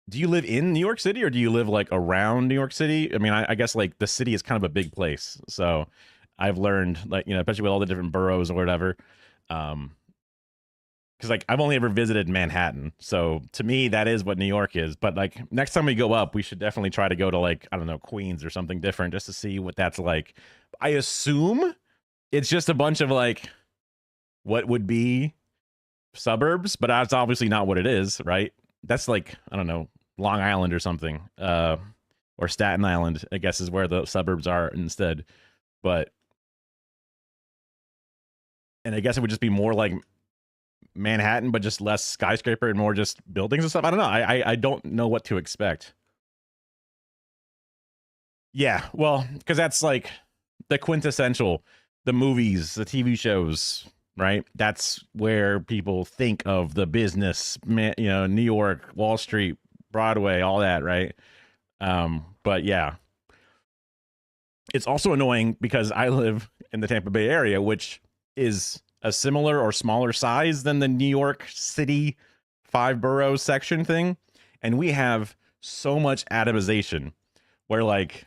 Do you live in New York City or do you live like around New York City? I mean, I guess like the city is kind of a big place. So I've learned, like, you know, especially with all the different boroughs or whatever. Because like I've only ever visited Manhattan. So to me, that is what New York is. But like next time we go up, we should definitely try to go to like, I don't know, Queens or something different just to see what that's like. I assume it's just a bunch of like what would be suburbs, but that's obviously not what it is, right? That's like, I don't know, Long Island or something, or Staten Island, I guess, is where the suburbs are instead. But, and I guess it would just be more like Manhattan, but just less skyscraper and more just buildings and stuff. I don't know. I don't know what to expect. Yeah, well, because that's like the quintessential, the movies, the TV shows, right? That's where people think of the business, you know, New York, Wall Street, Broadway, all that, right? But yeah, it's also annoying because I live in the Tampa Bay area, which is a similar or smaller size than the New York City 5 boroughs section thing. And we have so much atomization where like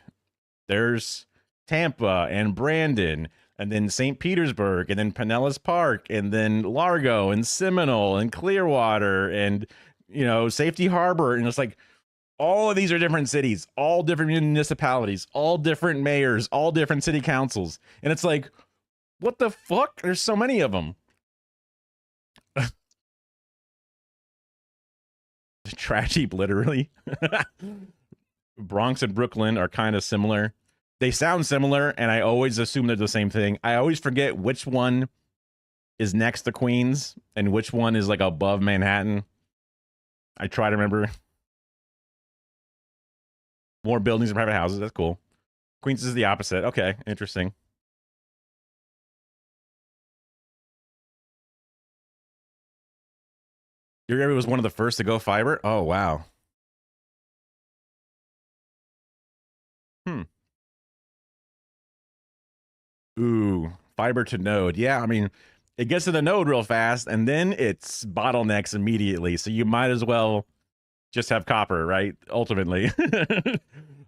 there's Tampa and Brandon and then St. Petersburg and then Pinellas Park and then Largo and Seminole and Clearwater and, you know, Safety Harbor. And it's like all of these are different cities, all different municipalities, all different mayors, all different city councils. And it's like, what the fuck? There's so many of them. Trash heap, literally. Bronx and Brooklyn are kind of similar. They sound similar, and I always assume they're the same thing. I always forget which one is next to Queens and which one is like above Manhattan. I try to remember. More buildings and private houses. That's cool. Queens is the opposite. Okay, interesting. Your area was one of the first to go fiber? Oh, wow. Ooh, fiber to node. Yeah, I mean, it gets to the node real fast, and then it's bottlenecks immediately. So you might as well just have copper, right? Ultimately.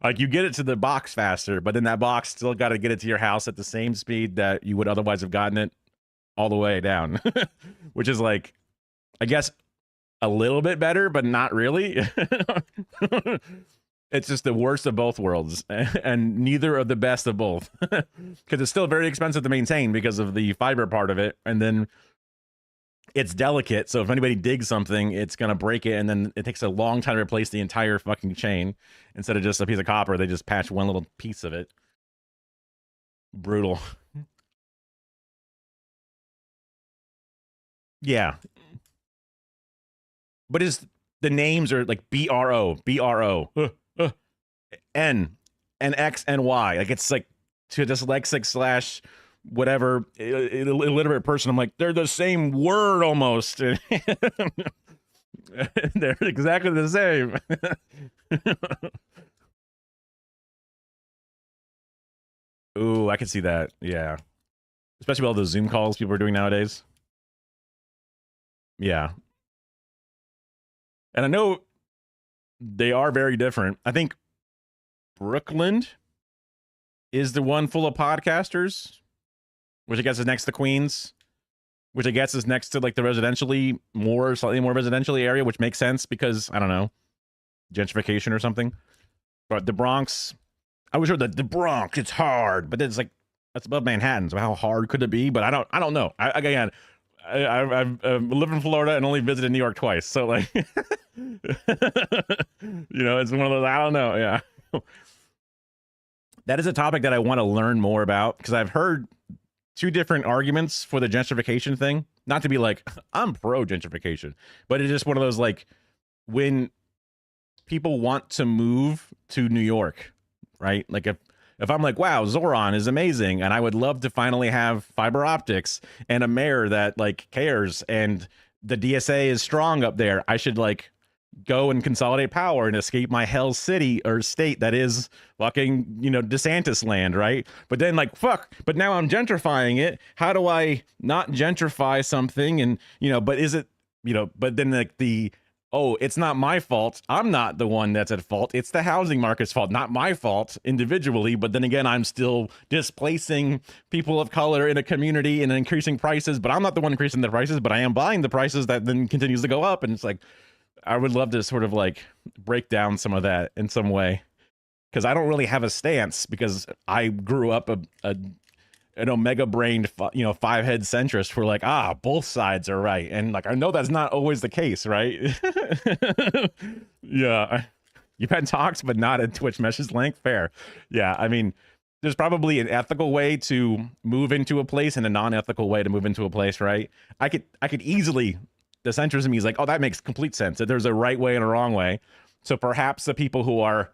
Like, you get it to the box faster, but then that box still got to get it to your house at the same speed that you would otherwise have gotten it all the way down. Which is like, I guess, a little bit better, but not really. It's just the worst of both worlds and neither of the best of both, because it's still very expensive to maintain because of the fiber part of it. And then it's delicate. So if anybody digs something, it's going to break it. And then it takes a long time to replace the entire fucking chain. Instead of just a piece of copper, they just patch one little piece of it. Brutal. Yeah. But the names are like BRO, N and X and Y. Like, it's like to a dyslexic / whatever illiterate person. I'm like, they're the same word almost. They're exactly the same. Ooh, I can see that. Yeah. Especially with all the Zoom calls people are doing nowadays. Yeah. And I know they are very different. I think Brooklyn is the one full of podcasters, which I guess is next to Queens, which I guess is next to like the slightly more residentially area, which makes sense because, I don't know, gentrification or something. But the Bronx, I was sure that the Bronx, it's hard, but it's like, that's above Manhattan. So how hard could it be? But I don't know. Again, I've lived in Florida and only visited New York twice. So like, you know, it's one of those, I don't know. Yeah. That is a topic that I want to learn more about because I've heard two different arguments for the gentrification thing. Not to be like, I'm pro gentrification, but it's just one of those like when people want to move to New York, right? Like if I'm like, wow, Zoran is amazing, and I would love to finally have fiber optics and a mayor that like cares, and the DSA is strong up there, I should like go and consolidate power and escape my hell city or state that is fucking, you know, DeSantis land, right? But then like, fuck, but now I'm gentrifying it. How do I not gentrify something? And, you know, but is it, you know, but then like oh, it's not my fault. I'm not the one that's at fault. It's the housing market's fault, not my fault individually. But then again, I'm still displacing people of color in a community and increasing prices, but I'm not the one increasing the prices, but I am buying the prices that then continues to go up. And it's like, I would love to sort of like break down some of that in some way, because I don't really have a stance because I grew up an omega brained, you know, 5-head centrist who are like, both sides are right. And like, I know that's not always the case, right? Yeah. You've had talks, but not at Twitch message length. Fair. Yeah. I mean, there's probably an ethical way to move into a place and a non-ethical way to move into a place, right? I could easily, the centrism is like, oh, that makes complete sense, that there's a right way and a wrong way. So perhaps the people who are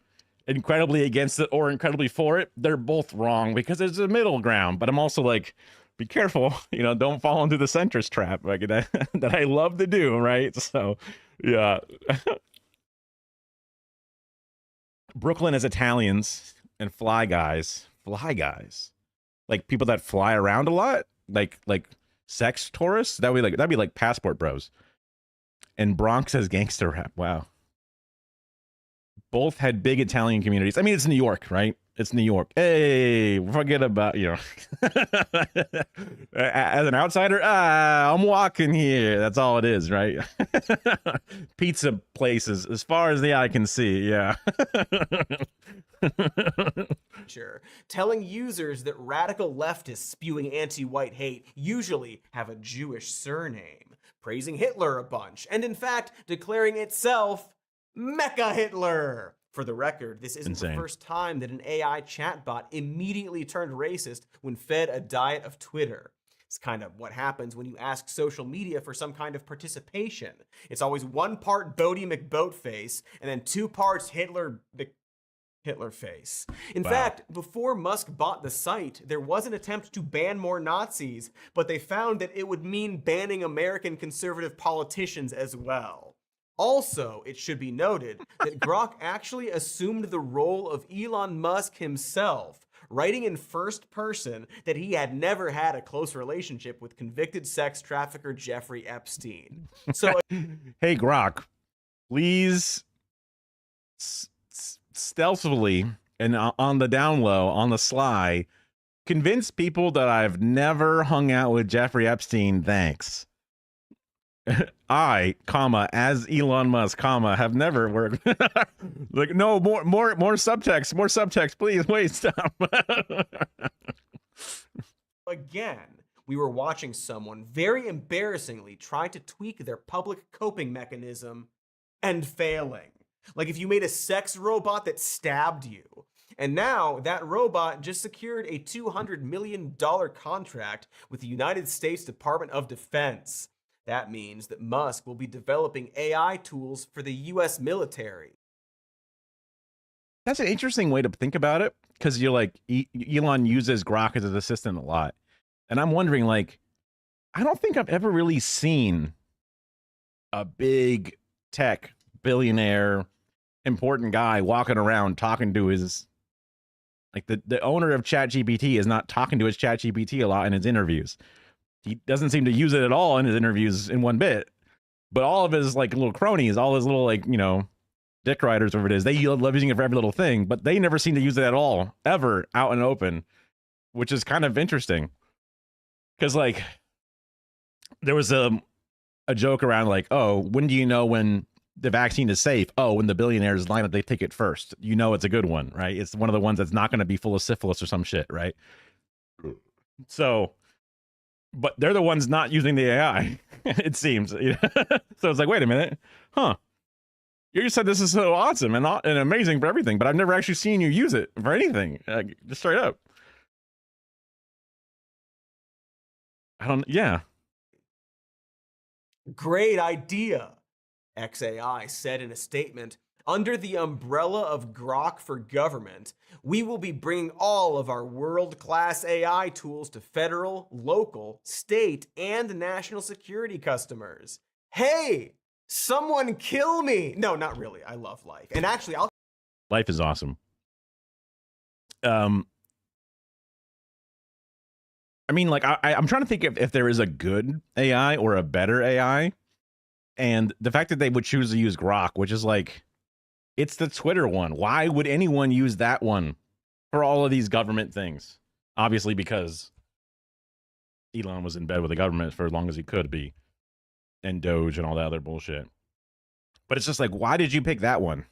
incredibly against it or incredibly for it, they're both wrong because there's a middle ground. But I'm also like, be careful, you know, don't fall into the centrist trap like that I love to do, right? So yeah. Brooklyn is Italians and fly guys, like people that fly around a lot, like sex tourists. That'd be like passport bros. And Bronx has gangster rap. Wow. Both had big Italian communities. I mean, it's New York, right? It's New York. Hey, forget about, you know, as an outsider, I'm walking here. That's all it is, right? Pizza places, as far as the eye can see. Yeah. Sure. Telling users that radical leftists spewing anti-white hate usually have a Jewish surname, praising Hitler a bunch, and in fact, declaring itself Mecha Hitler. For the record, this isn't the first time that an AI chatbot immediately turned racist when fed a diet of Twitter. It's kind of what happens when you ask social media for some kind of participation. It's always 1 part Bodie McBoatface and then 2 parts Hitler face. In fact, before Musk bought the site, there was an attempt to ban more Nazis, but they found that it would mean banning American conservative politicians as well. Also, it should be noted that Grok actually assumed the role of Elon Musk himself, writing in first person that he had never had a close relationship with convicted sex trafficker Jeffrey Epstein. So, hey, Grok, please stealthily and on the down low, on the sly, convince people that I've never hung out with Jeffrey Epstein. Thanks. I, as Elon Musk, have never worked. Like, no, more subtext, please. Wait, stop. Again, we were watching someone very embarrassingly try to tweak their public coping mechanism and failing. Like if you made a sex robot that stabbed you. And now that robot just secured a $200 million contract with the United States Department of Defense. That means that Musk will be developing AI tools for the US military. That's an interesting way to think about it, because you're like, Elon uses Grok as his assistant a lot. And I'm wondering, like, I don't think I've ever really seen a big tech billionaire, important guy walking around talking to his, like the owner of ChatGPT is not talking to his ChatGPT a lot in his interviews. He doesn't seem to use it at all in his interviews in one bit, but all of his like little cronies, all his little like, you know, dick riders, whatever it is, they love using it for every little thing, but they never seem to use it at all, ever, out and open, which is kind of interesting. Because like, there was a joke around like, oh, when do you know when the vaccine is safe? Oh, when the billionaires line up, they take it first. You know it's a good one, right? It's one of the ones that's not going to be full of syphilis or some shit, right? So but they're the ones not using the AI, it seems. So it's like, wait a minute, huh? You said this is so awesome and amazing for everything, but I've never actually seen you use it for anything. Just straight up. Yeah. Great idea, XAI said in a statement. Under the umbrella of Grok for Government, we will be bringing all of our world-class AI tools to federal, local, state, and national security customers. Hey, someone kill me! No, not really. I love life. And actually, Life is awesome. I mean, like, I'm trying to think if there is a good AI or a better AI. And the fact that they would choose to use Grok, which is like, it's the Twitter one. Why would anyone use that one for all of these government things? Obviously, because Elon was in bed with the government for as long as he could be, and Doge and all that other bullshit. But it's just like, why did you pick that one?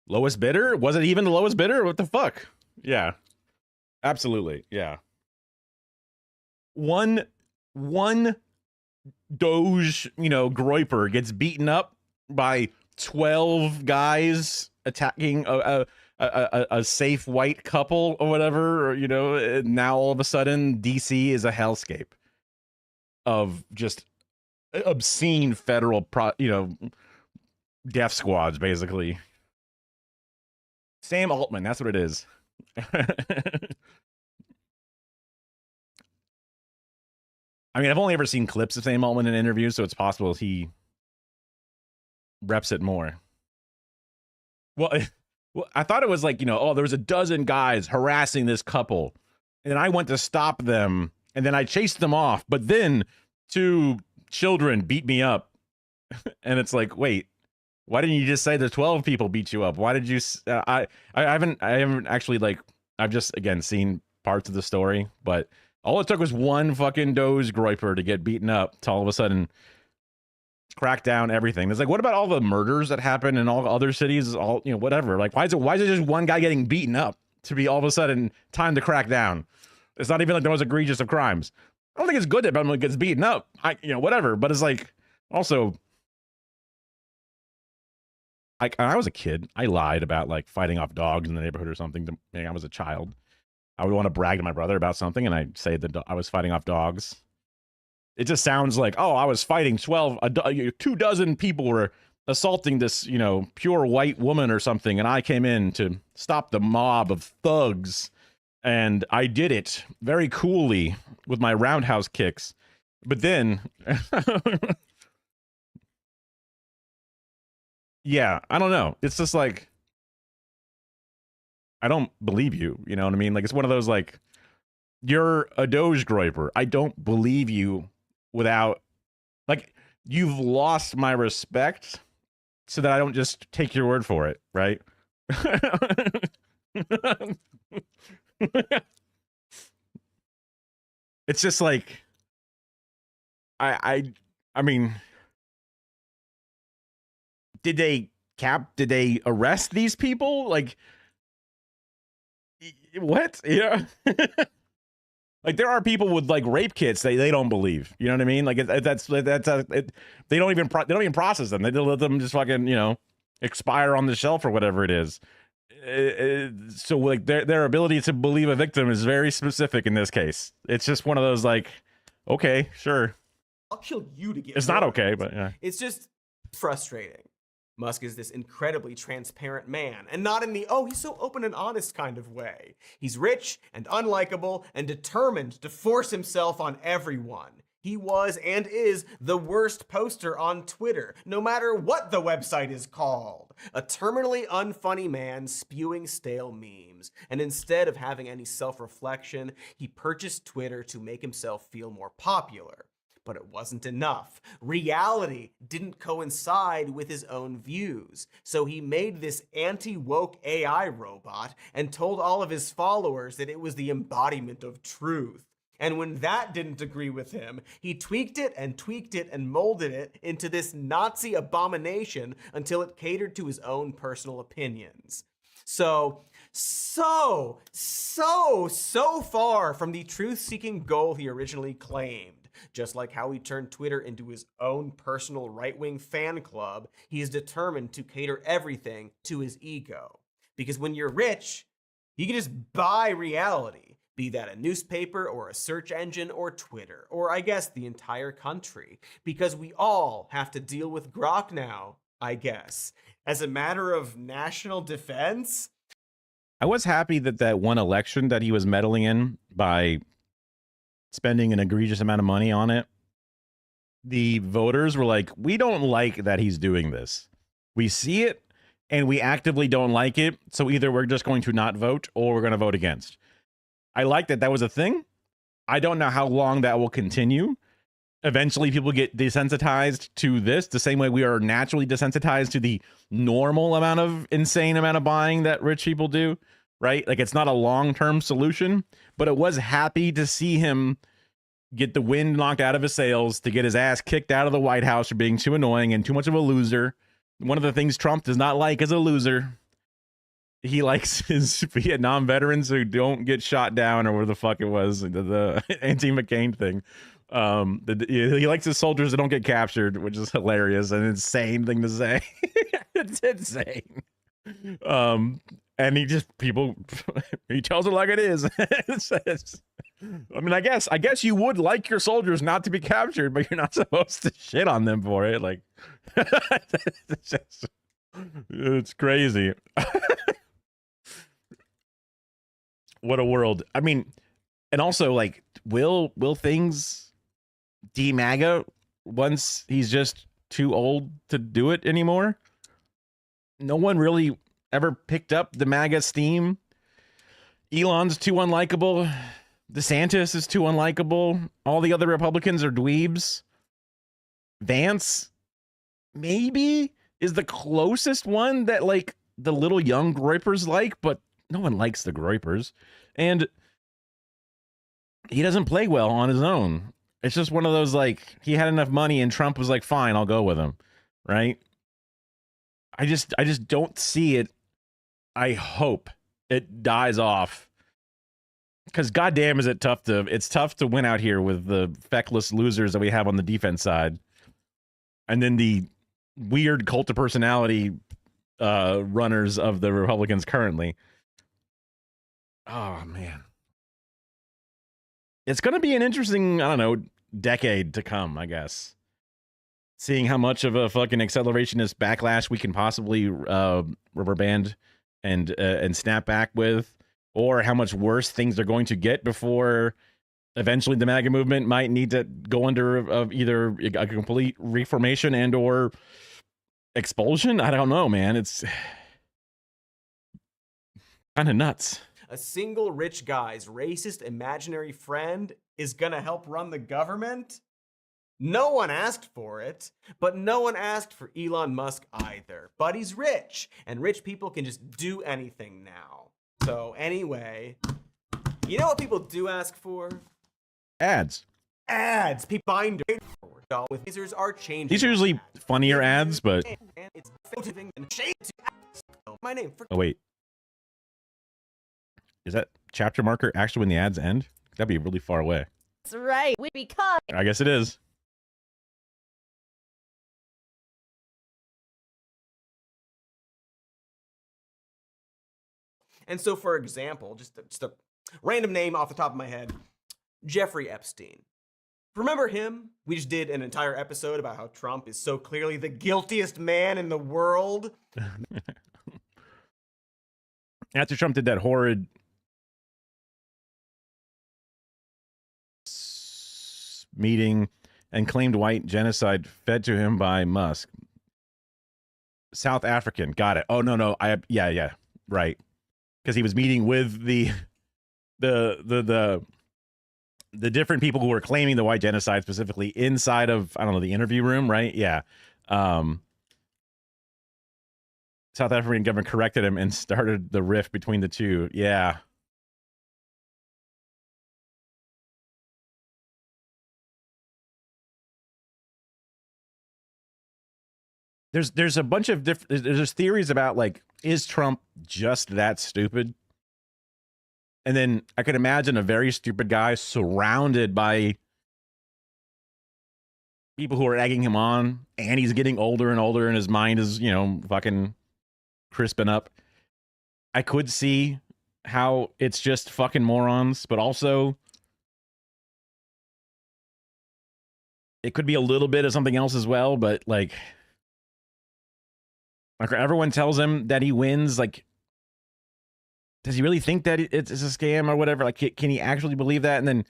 Lowest bidder? Was it even the lowest bidder? What the fuck? Yeah, absolutely. Yeah. One Doge, Groiper gets beaten up by 12 guys attacking a safe white couple or whatever, or, now all of a sudden DC is a hellscape of just obscene federal death squads, basically. Sam Altman, that's what it is. I mean, I've only ever seen clips of Sam Altman in interviews, so it's possible he reps it more. Well, I thought it was like, there was a dozen guys harassing this couple, and I went to stop them, and then I chased them off, but then 2 children beat me up. And it's like, wait, why didn't you just say the 12 people beat you up? Why did you? I haven't actually, like, I've just, again, seen parts of the story, but all it took was one fucking Doge Groiper to get beaten up to all of a sudden crack down everything. It's like, what about all the murders that happen in all other cities? All, whatever. Like, why is it just one guy getting beaten up to be all of a sudden time to crack down? It's not even like the most egregious of crimes. I don't think it's good that someone gets beaten up. Whatever. But it's like, also, when I was a kid, I lied about, like, fighting off dogs in the neighborhood or something. I was a child. I would want to brag to my brother about something, and I'd say that I was fighting off dogs. It just sounds like, oh, I was fighting 2 dozen people were assaulting this, pure white woman or something, and I came in to stop the mob of thugs, and I did it very coolly with my roundhouse kicks. But then, yeah, I don't know. It's just like, I don't believe you. You know what I mean? Like, it's one of those, like, you're a Doge Groiper. I don't believe you without, like, you've lost my respect so that I don't just take your word for it, right? It's just like, I mean, did they arrest these people? Like, what? Yeah. Like, there are people with, like, rape kits they don't believe. You know what I mean? Like, they don't even process them. They let them just fucking, expire on the shelf or whatever it is. So, like, their ability to believe a victim is very specific in this case. It's just one of those, like, okay, sure. I'll kill you to get. It's not okay, but yeah. It's just frustrating. Musk is this incredibly transparent man, and not in the, oh, he's so open and honest kind of way. He's rich and unlikable and determined to force himself on everyone. He was and is the worst poster on Twitter, no matter what the website is called. A terminally unfunny man spewing stale memes. And instead of having any self-reflection, he purchased Twitter to make himself feel more popular. But it wasn't enough. Reality didn't coincide with his own views. So he made this anti-woke AI robot and told all of his followers that it was the embodiment of truth. And when that didn't agree with him, he tweaked it and molded it into this Nazi abomination until it catered to his own personal opinions. So so far from the truth-seeking goal he originally claimed. Just like how he turned Twitter into his own personal right-wing fan club, he is determined to cater everything to his ego. Because when you're rich, you can just buy reality, be that a newspaper or a search engine or Twitter, or I guess the entire country. Because we all have to deal with Grok now, I guess. As a matter of national defense. I was happy that that one election that he was meddling in by spending an egregious amount of money on it, the voters were like, we don't like that he's doing this. We see it and we actively don't like it. So either we're just going to not vote or we're going to vote against. I like that that was a thing. I don't know how long that will continue. Eventually people get desensitized to this the same way we are naturally desensitized to the normal amount of insane amount of buying that rich people do, right? Like it's not a long-term solution, but it was happy to see him get the wind knocked out of his sails, to get his ass kicked out of the White House for being too annoying and too much of a loser. One of the things Trump does not like is a loser. He likes his Vietnam veterans who don't get shot down, or whatever the fuck it was, the anti-McCain thing. He likes his soldiers that don't get captured, which is hilarious, an insane thing to say. It's insane. And he just he tells it like it is. I mean, I guess you would like your soldiers not to be captured, but you're not supposed to shit on them for it. Like, it's crazy. What a world. I mean, and also, like, will things de-MAGA once he's just too old to do it anymore? No one really ever picked up the MAGA steam. Elon's too unlikable. DeSantis is too unlikable. All the other Republicans are dweebs. Vance, maybe, is the closest one that, like, the little young groypers like, but no one likes the groypers. And he doesn't play well on his own. It's just one of those, like, he had enough money and Trump was like, fine, I'll go with him. Right? I just don't see it. I hope it dies off. Because goddamn is it tough to win out here with the feckless losers that we have on the defense side. And then the weird cult of personality runners of the Republicans currently. Oh, man. It's going to be an interesting, I don't know, decade to come, I guess. Seeing how much of a fucking accelerationist backlash we can possibly rubber band and snap back with, or how much worse things are going to get before eventually the MAGA movement might need to go under either a complete reformation and or expulsion. I don't know, man. It's kind of nuts. A single rich guy's racist imaginary friend is gonna help run the government? No one asked for it, but no one asked for Elon Musk either. But he's rich, and rich people can just do anything now. So anyway, you know what people do ask for? Ads. Ads. People find with lasers are changing. These are usually funnier ads, but my name. Oh wait. Is that chapter marker actually when the ads end? That'd be really far away. That's right. Because I guess it is. And so, for example, just a random name off the top of my head, Jeffrey Epstein. Remember him? We just did an entire episode about how Trump is so clearly the guiltiest man in the world. After Trump did that horrid meeting and claimed white genocide fed to him by Musk. South African. Got it. Oh, no. Yeah. Right. Because he was meeting with the different people who were claiming the white genocide specifically inside of, I don't know, the interview room, right? Yeah. South African government corrected him and started the rift between the two. Yeah. There's a bunch of there's theories about, like, is Trump just that stupid And then I could imagine a very stupid guy surrounded by people who are egging him on, and he's getting older and older, and his mind is, you know, fucking crisping up. I could see how it's just fucking morons, but also it could be a little bit of something else as well. But like everyone tells him that he wins. Like, does he really think that it's a scam or whatever? Like, can he actually believe that? And then,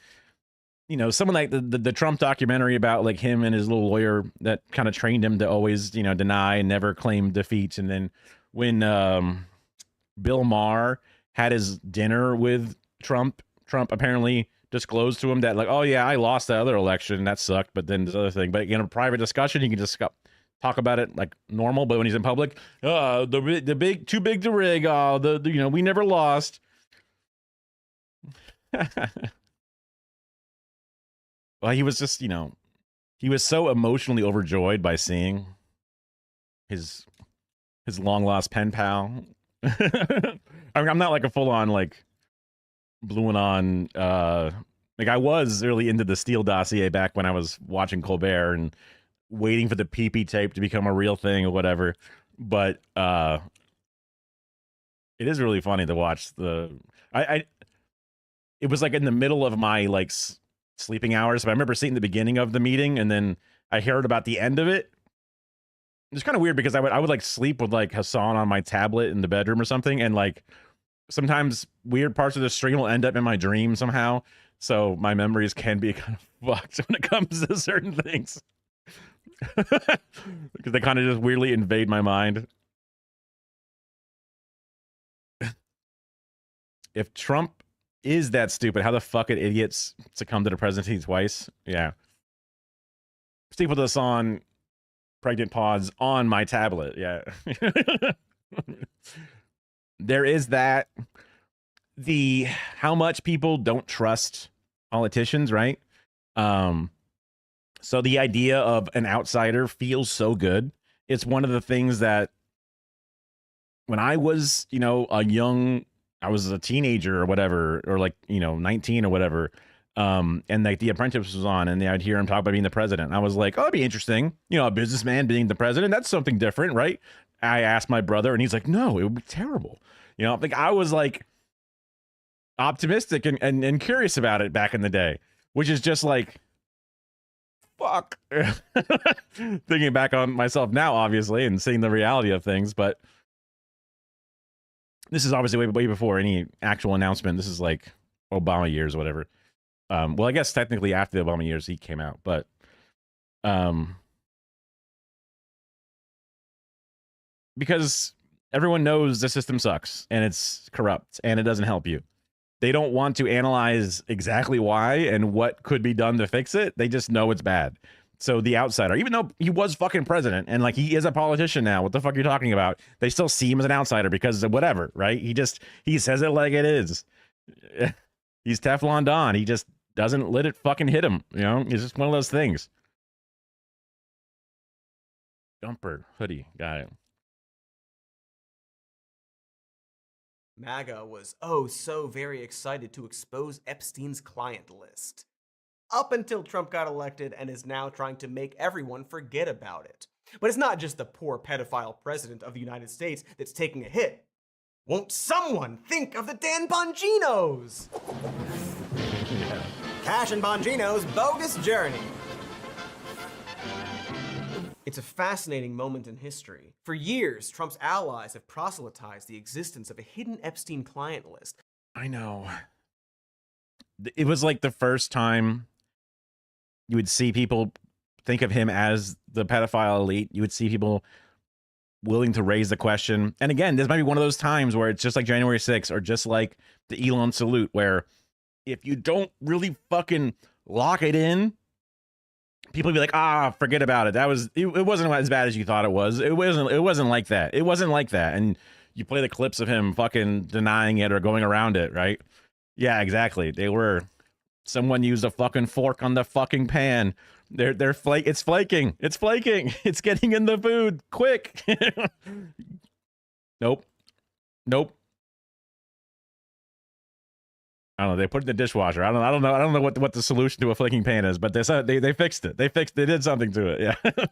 you know, someone like the Trump documentary about like him and his little lawyer that kind of trained him to always, you know, deny and never claim defeats. And then when Bill Maher had his dinner with Trump apparently disclosed to him that like, oh yeah, I lost the other election, that sucked, but then this other thing. But in a private discussion, you can just talk about it like normal. But when he's in public, the big too big to rig. The you know, we never lost. Well, he was just, you know, he was so emotionally overjoyed by seeing his long lost pen pal. I mean, I'm not like a full on like blowing on. Like I was really into the Steele dossier back when I was watching Colbert and waiting for the PP tape to become a real thing or whatever. But it is really funny to watch the. It was like in the middle of my like sleeping hours. But I remember seeing the beginning of the meeting, and then I heard about the end of it. It's kind of weird because I would like sleep with like Hassan on my tablet in the bedroom or something, and like sometimes weird parts of the stream will end up in my dream somehow. So my memories can be kind of fucked when it comes to certain things. Because they kind of just weirdly invade my mind. If Trump is that stupid, how the fuck did idiots succumb to the presidency twice? Yeah. Sleep with us on pregnant pods on my tablet. Yeah. There is that. The how much people don't trust politicians, right? So the idea of an outsider feels so good. It's one of the things that when I was, you know, I was a teenager or whatever, or like, you know, 19 or whatever. And like The Apprentice was on, and I'd hear him talk about being the president. And I was like, oh, it'd be interesting. You know, a businessman being the president, that's something different, right? I asked my brother, and he's like, no, it would be terrible. You know, like I was like optimistic and curious about it back in the day, which is just like, fuck. Thinking back on myself now, obviously, and seeing the reality of things, but this is obviously way before any actual announcement. This is like Obama years or whatever. Well, I guess technically after the Obama years he came out, but because everyone knows the system sucks and it's corrupt and it doesn't help you. They don't want to analyze exactly why and what could be done to fix it. They just know it's bad. So the outsider, even though he was fucking president and like he is a politician now, what the fuck are you talking about? They still see him as an outsider because of whatever, right? He says it like it is. He's Teflon Don. He just doesn't let it fucking hit him. You know, it's just one of those things. Jumper hoodie, got it. MAGA was so very excited to expose Epstein's client list. Up until Trump got elected and is now trying to make everyone forget about it. But it's not just the poor pedophile president of the United States that's taking a hit. Won't someone think of the Dan Bonginos? Yeah. Cash and Bongino's bogus journey. It's a fascinating moment in history. For years, Trump's allies have proselytized the existence of a hidden Epstein client list. I know. It was like the first time you would see people think of him as the pedophile elite. You would see people willing to raise the question. And again, this might be one of those times where it's just like January 6th or just like the Elon salute, where if you don't really fucking lock it in, people be like, forget about it. It wasn't as bad as you thought it was. It wasn't like that. It wasn't like that. And you play the clips of him fucking denying it or going around it, right? Yeah, exactly. They were. Someone used a fucking fork on the fucking pan. It's flaking. It's flaking. It's getting in the food. Quick. Nope. I don't know. They put it in the dishwasher. I don't know what the solution to a flaking pan is, but they fixed it. They did something to it. Yeah.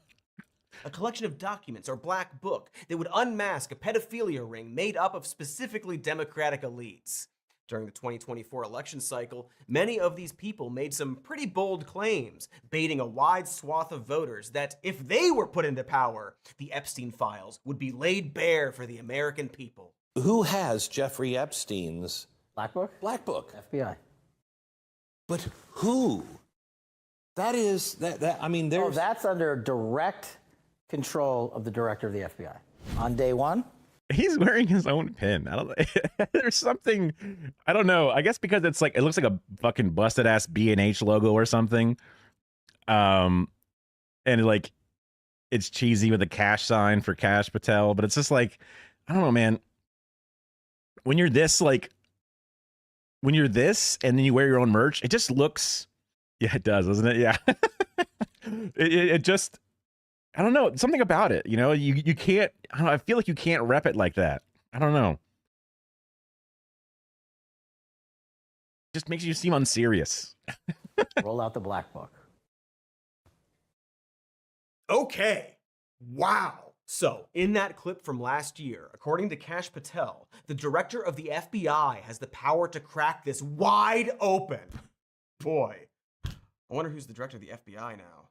A collection of documents or black book that would unmask a pedophilia ring made up of specifically Democratic elites. During the 2024 election cycle, many of these people made some pretty bold claims, baiting a wide swath of voters that if they were put into power, the Epstein files would be laid bare for the American people. Who has Jeffrey Epstein's Black Book? Black Book? FBI. But who? That is I mean, there's. Oh, that's under direct control of the director of the FBI. On day one? He's wearing his own pin. I don't. There's something. I don't know. I guess because it's like it looks like a fucking busted ass B&H logo or something. And like it's cheesy with a cash sign for Cash Patel, but it's just like I don't know, man. When you're this and then you wear your own merch, it just looks. Yeah, it does, doesn't it? Yeah. it just. I don't know, something about it, you know, you can't, I don't know, I feel like you can't rep it like that. I don't know. It just makes you seem unserious. Roll out the Black Book. Okay. Wow. So, in that clip from last year, according to Cash Patel, the director of the FBI has the power to crack this wide open. Boy, I wonder who's the director of the FBI now.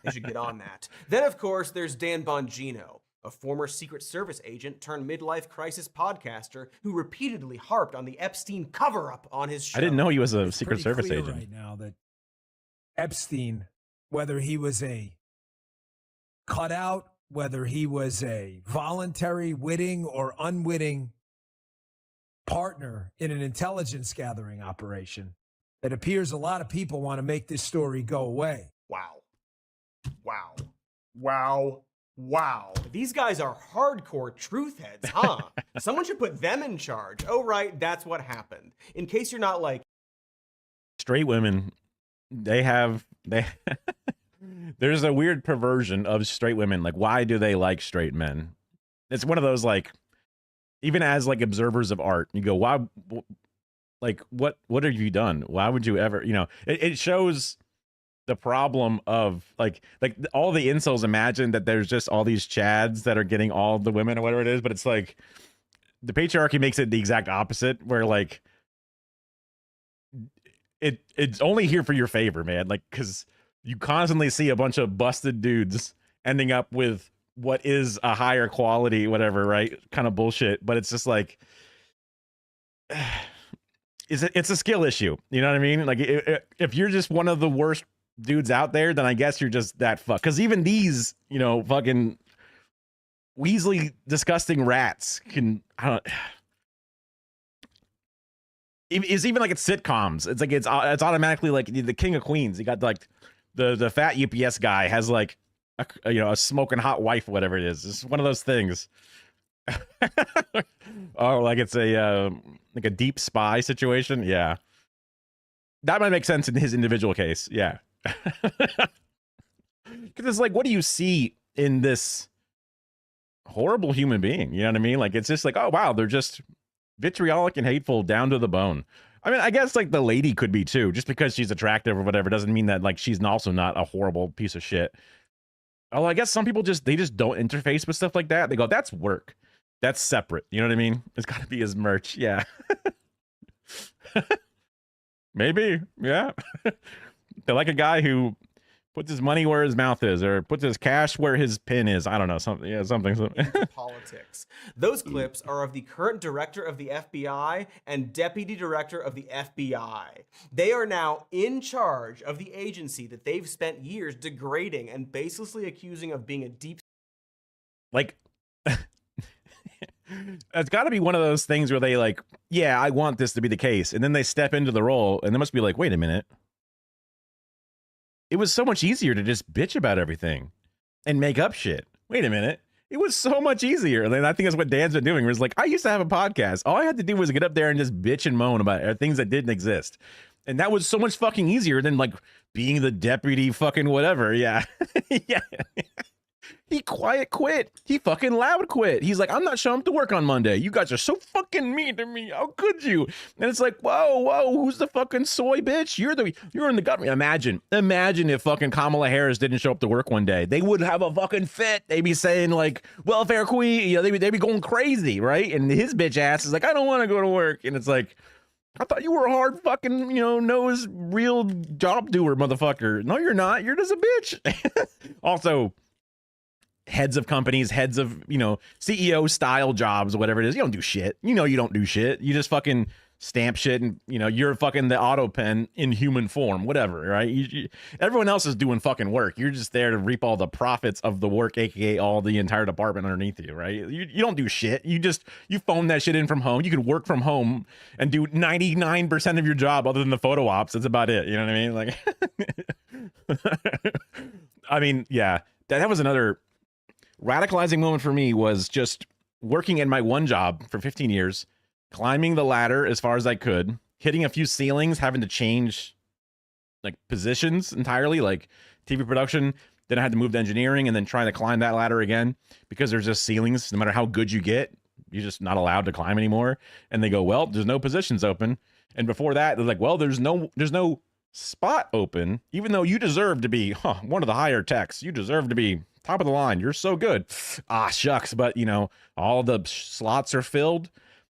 They should get on that. Then, of course, there's Dan Bongino, a former Secret Service agent turned midlife crisis podcaster who repeatedly harped on the Epstein cover-up on his show. I didn't know he was a It's Secret pretty Service clear agent. right now that Epstein, whether he was a cutout, whether he was a voluntary, witting or unwitting partner in an intelligence gathering operation, it appears a lot of people want to make this story go away. Wow. Wow. Wow. Wow. These guys are hardcore truth heads, huh? Someone should put them in charge. Oh, right, that's what happened. In case you're not like... Straight women, there's a weird perversion of straight women. Like, why do they like straight men? It's one of those, like, even as, like, observers of art, you go, why, like, what have you done? Why would you ever, you know, it shows... the problem of like all the incels imagine that there's just all these chads that are getting all the women or whatever it is, but it's like the patriarchy makes it the exact opposite, where like it's only here for your favor, man. Like, because you constantly see a bunch of busted dudes ending up with what is a higher quality, whatever, right? Kind of bullshit, but it's just like it's a skill issue. You know what I mean? Like if you're just one of the worst dudes out there, then I guess you're just that fuck. Because even these, you know, fucking Weasley disgusting rats can, I don't. It's even like it's sitcoms. It's like it's automatically like the King of Queens. You got like the fat UPS guy has like a smoking hot wife, whatever it is. It's one of those things. Oh, like it's a deep spy situation. Yeah, that might make sense in his individual case. Yeah. Because it's like, what do you see in this horrible human being? You know what I mean? Like, it's just like, oh wow, they're just vitriolic and hateful down to the bone. I mean, I guess like the lady could be too. Just because she's attractive or whatever doesn't mean that like she's also not a horrible piece of shit. Oh, I guess some people just don't interface with stuff like that. They go, that's work, that's separate. You know what I mean? It's got to be his merch. Yeah. Maybe. Yeah. They like a guy who puts his money where his mouth is, or puts his cash where his pin is. I don't know, something. Yeah, something. Politics. Those clips are of the current director of the FBI and deputy director of the FBI. They are now in charge of the agency that they've spent years degrading and baselessly accusing of being a deep. Like, it's got to be one of those things where they like, yeah, I want this to be the case, and then they step into the role, and they must be like, wait a minute. It was so much easier to just bitch about everything and make up shit. Wait a minute. It was so much easier. And I think that's what Dan's been doing. Where it's like, I used to have a podcast. All I had to do was get up there and just bitch and moan about things that didn't exist. And that was so much fucking easier than like being the deputy fucking whatever. Yeah. Yeah. He quiet quit. He fucking loud quit. He's like, I'm not showing up to work on Monday. You guys are so fucking mean to me. How could you? And it's like, whoa, who's the fucking soy bitch? You're in the government. Imagine if fucking Kamala Harris didn't show up to work one day. They would have a fucking fit. They'd be saying like, welfare queen, they'd be going crazy, right? And his bitch ass is like, I don't want to go to work. And it's like, I thought you were a hard fucking, nose real job doer, motherfucker. No, you're not. You're just a bitch. Also, heads of companies, heads of, CEO style jobs, whatever it is, you don't do shit. You don't do shit. You just fucking stamp shit and, you're fucking the auto pen in human form, whatever, right? Everyone else is doing fucking work. You're just there to reap all the profits of the work, aka all the entire department underneath you, right? You don't do shit. You phone that shit in from home. You can work from home and do 99% of your job other than the photo ops. That's about it. You know what I mean? Like, I mean, yeah, that was another radicalizing moment for me, was just working in my one job for 15 years, climbing the ladder as far as I could, hitting a few ceilings, having to change like positions entirely, like TV production. Then I had to move to engineering and then trying to climb that ladder again because there's just ceilings. No matter how good you get, you're just not allowed to climb anymore. And they go, well, there's no positions open. And before that, they're like, well, there's no spot open, even though you deserve to be one of the higher techs. You deserve to be top of the line. You're so good. Ah, shucks. But all the slots are filled,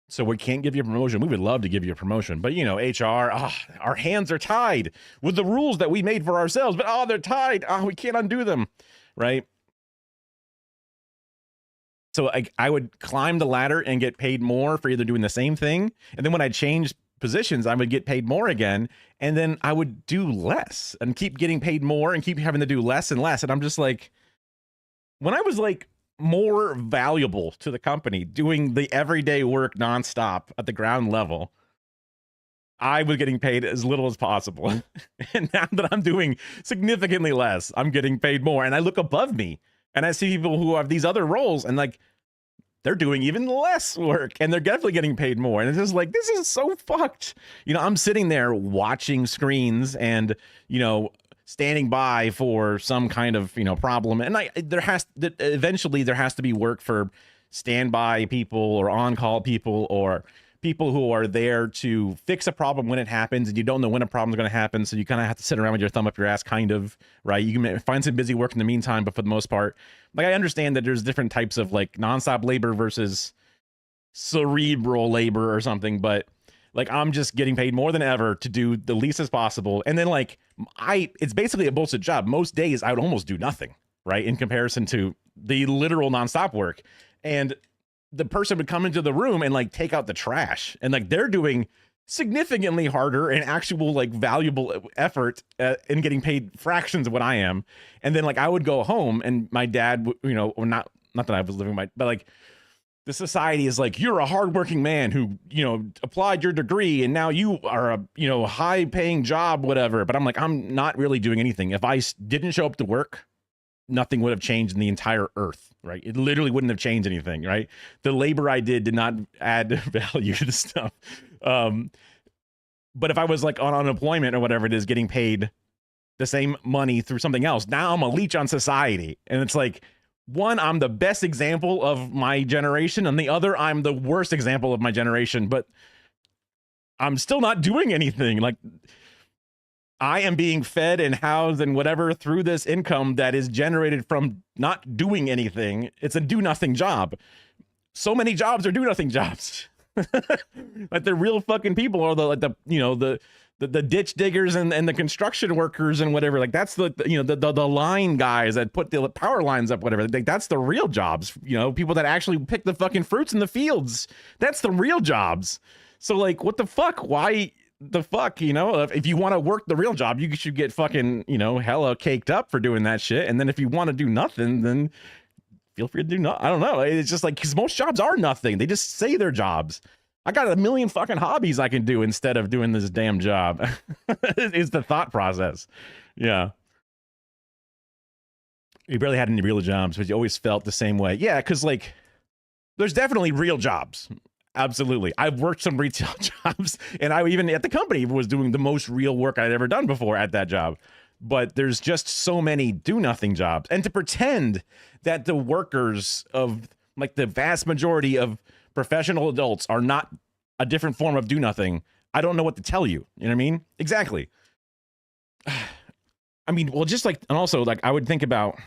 so we can't give you a promotion. We would love to give you a promotion, but HR, our hands are tied with the rules that we made for ourselves, but they're tied. We can't undo them. Right. So I would climb the ladder and get paid more for either doing the same thing. And then when I changed positions, I would get paid more again. And then I would do less and keep getting paid more and keep having to do less and less. And I'm just like, when I was like more valuable to the company doing the everyday work nonstop at the ground level, I was getting paid as little as possible. And now that I'm doing significantly less, I'm getting paid more. And I look above me and I see people who have these other roles and like, they're doing even less work and they're definitely getting paid more. And it's just like, this is so fucked. I'm sitting there watching screens and, standing by for some kind of, problem. And eventually there has to be work for standby people or on-call people or people who are there to fix a problem when it happens and you don't know when a problem is going to happen. So you kind of have to sit around with your thumb up your ass, kind of, right? You can find some busy work in the meantime, but for the most part, like, I understand that there's different types of like nonstop labor versus cerebral labor or something, but like, I'm just getting paid more than ever to do the least as possible. And then like it's basically a bullshit job. Most days I would almost do nothing, right? In comparison to the literal nonstop work. And the person would come into the room and like take out the trash and like they're doing significantly harder and actual like valuable effort in getting paid fractions of what I am. And then like I would go home and my dad, or not that I was living but like the society is like, you're a hardworking man who, applied your degree and now you are a, high paying job, whatever. But I'm like, I'm not really doing anything. If I didn't show up to work, nothing would have changed in the entire earth, right? It literally wouldn't have changed anything, right? The labor I did not add value to the stuff. But if I was like on unemployment or whatever it is, getting paid the same money through something else, now I'm a leech on society. And it's like, one, I'm the best example of my generation, and the other, I'm the worst example of my generation, but I'm still not doing anything. Like, I am being fed and housed and whatever through this income that is generated from not doing anything. It's a do-nothing job. So many jobs are do-nothing jobs. Like, the real fucking people are the ditch diggers and the construction workers and whatever. Like, that's the line guys that put the power lines up, whatever. Like, that's the real jobs. People that actually pick the fucking fruits in the fields. That's the real jobs. So like, what the fuck? Why the fuck? If you want to work the real job, you should get fucking hella caked up for doing that shit. And then if you want to do nothing, then feel free to do nothing. I don't know. It's just like, because most jobs are nothing. They just say they're jobs. I got a million fucking hobbies I can do instead of doing this damn job. Is the thought process. Yeah. You barely had any real jobs, but you always felt the same way. Yeah, because like, there's definitely real jobs. Absolutely. I've worked some retail jobs, and I even at the company was doing the most real work I'd ever done before at that job. but there's just so many do nothing jobs. And to pretend that the workers of like the vast majority of professional adults are not a different form of do nothing, I don't know what to tell you. You know what I mean? Exactly. I mean, well, just like, and also like I would think about,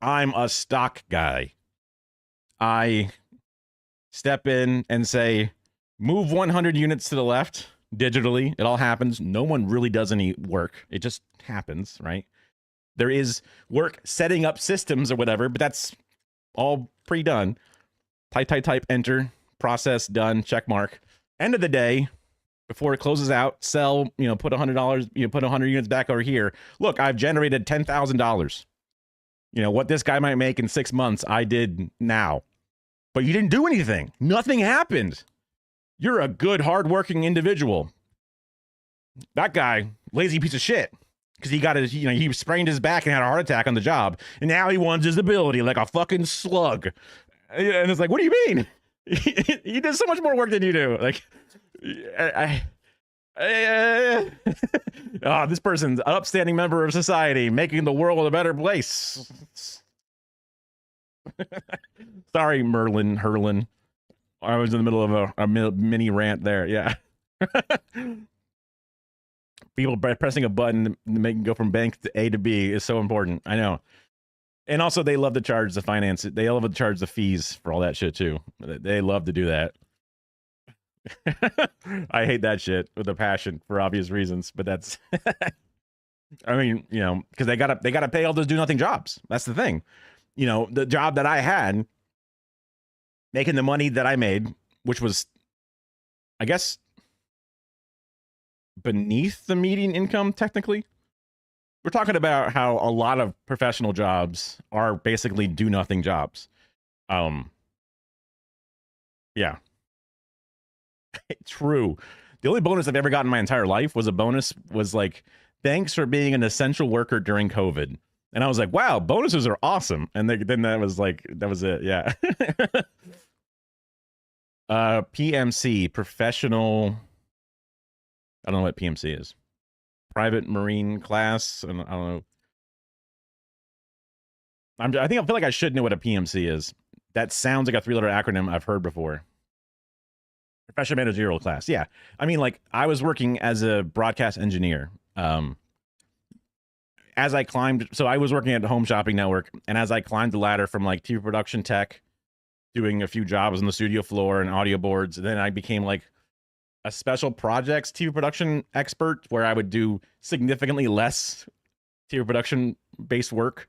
I'm a stock guy. I step in and say, move 100 units to the left digitally. It all happens. No one really does any work. It just happens, right? There is work setting up systems or whatever, but that's all pre-done. Type, enter, process, done, check mark. End of the day, before it closes out, sell, put $100, put 100 units back over here. Look, I've generated $10,000. What this guy might make in 6 months, I did now. But you didn't do anything. Nothing happened. You're a good, hardworking individual. That guy, lazy piece of shit. Because he got his, he sprained his back and had a heart attack on the job. And now he wants his ability like a fucking slug. And it's like, what do you mean? He does so much more work than you do. Like, this person's an upstanding member of society, making the world a better place. Sorry, Merlin Herlin. I was in the middle of a mini rant there. Yeah. People pressing a button to make it go from bank to A to B is so important. I know. And also, they love to charge the finance. They love to charge the fees for all that shit, too. They love to do that. I hate that shit with a passion for obvious reasons, but that's I mean, because they gotta pay all those do nothing jobs. That's the thing. The job that I had, making the money that I made, which was, I guess, beneath the median income, technically. We're talking about how a lot of professional jobs are basically do nothing jobs. Yeah. True. The only bonus I've ever gotten in my entire life was like, thanks for being an essential worker during COVID. And I was like, wow, bonuses are awesome. And then that was it. Yeah. PMC, professional. I don't know what PMC is. Private Marine class. And I don't know. I feel like I should know what a PMC is. That sounds like a 3-letter acronym I've heard before. Professional managerial class. Yeah. I mean, like, I was working as a broadcast engineer. As I climbed, so I was working at the Home Shopping Network, and as I climbed the ladder from like TV production tech, doing a few jobs on the studio floor and audio boards, then I became like a special projects TV production expert, where I would do significantly less TV production based work,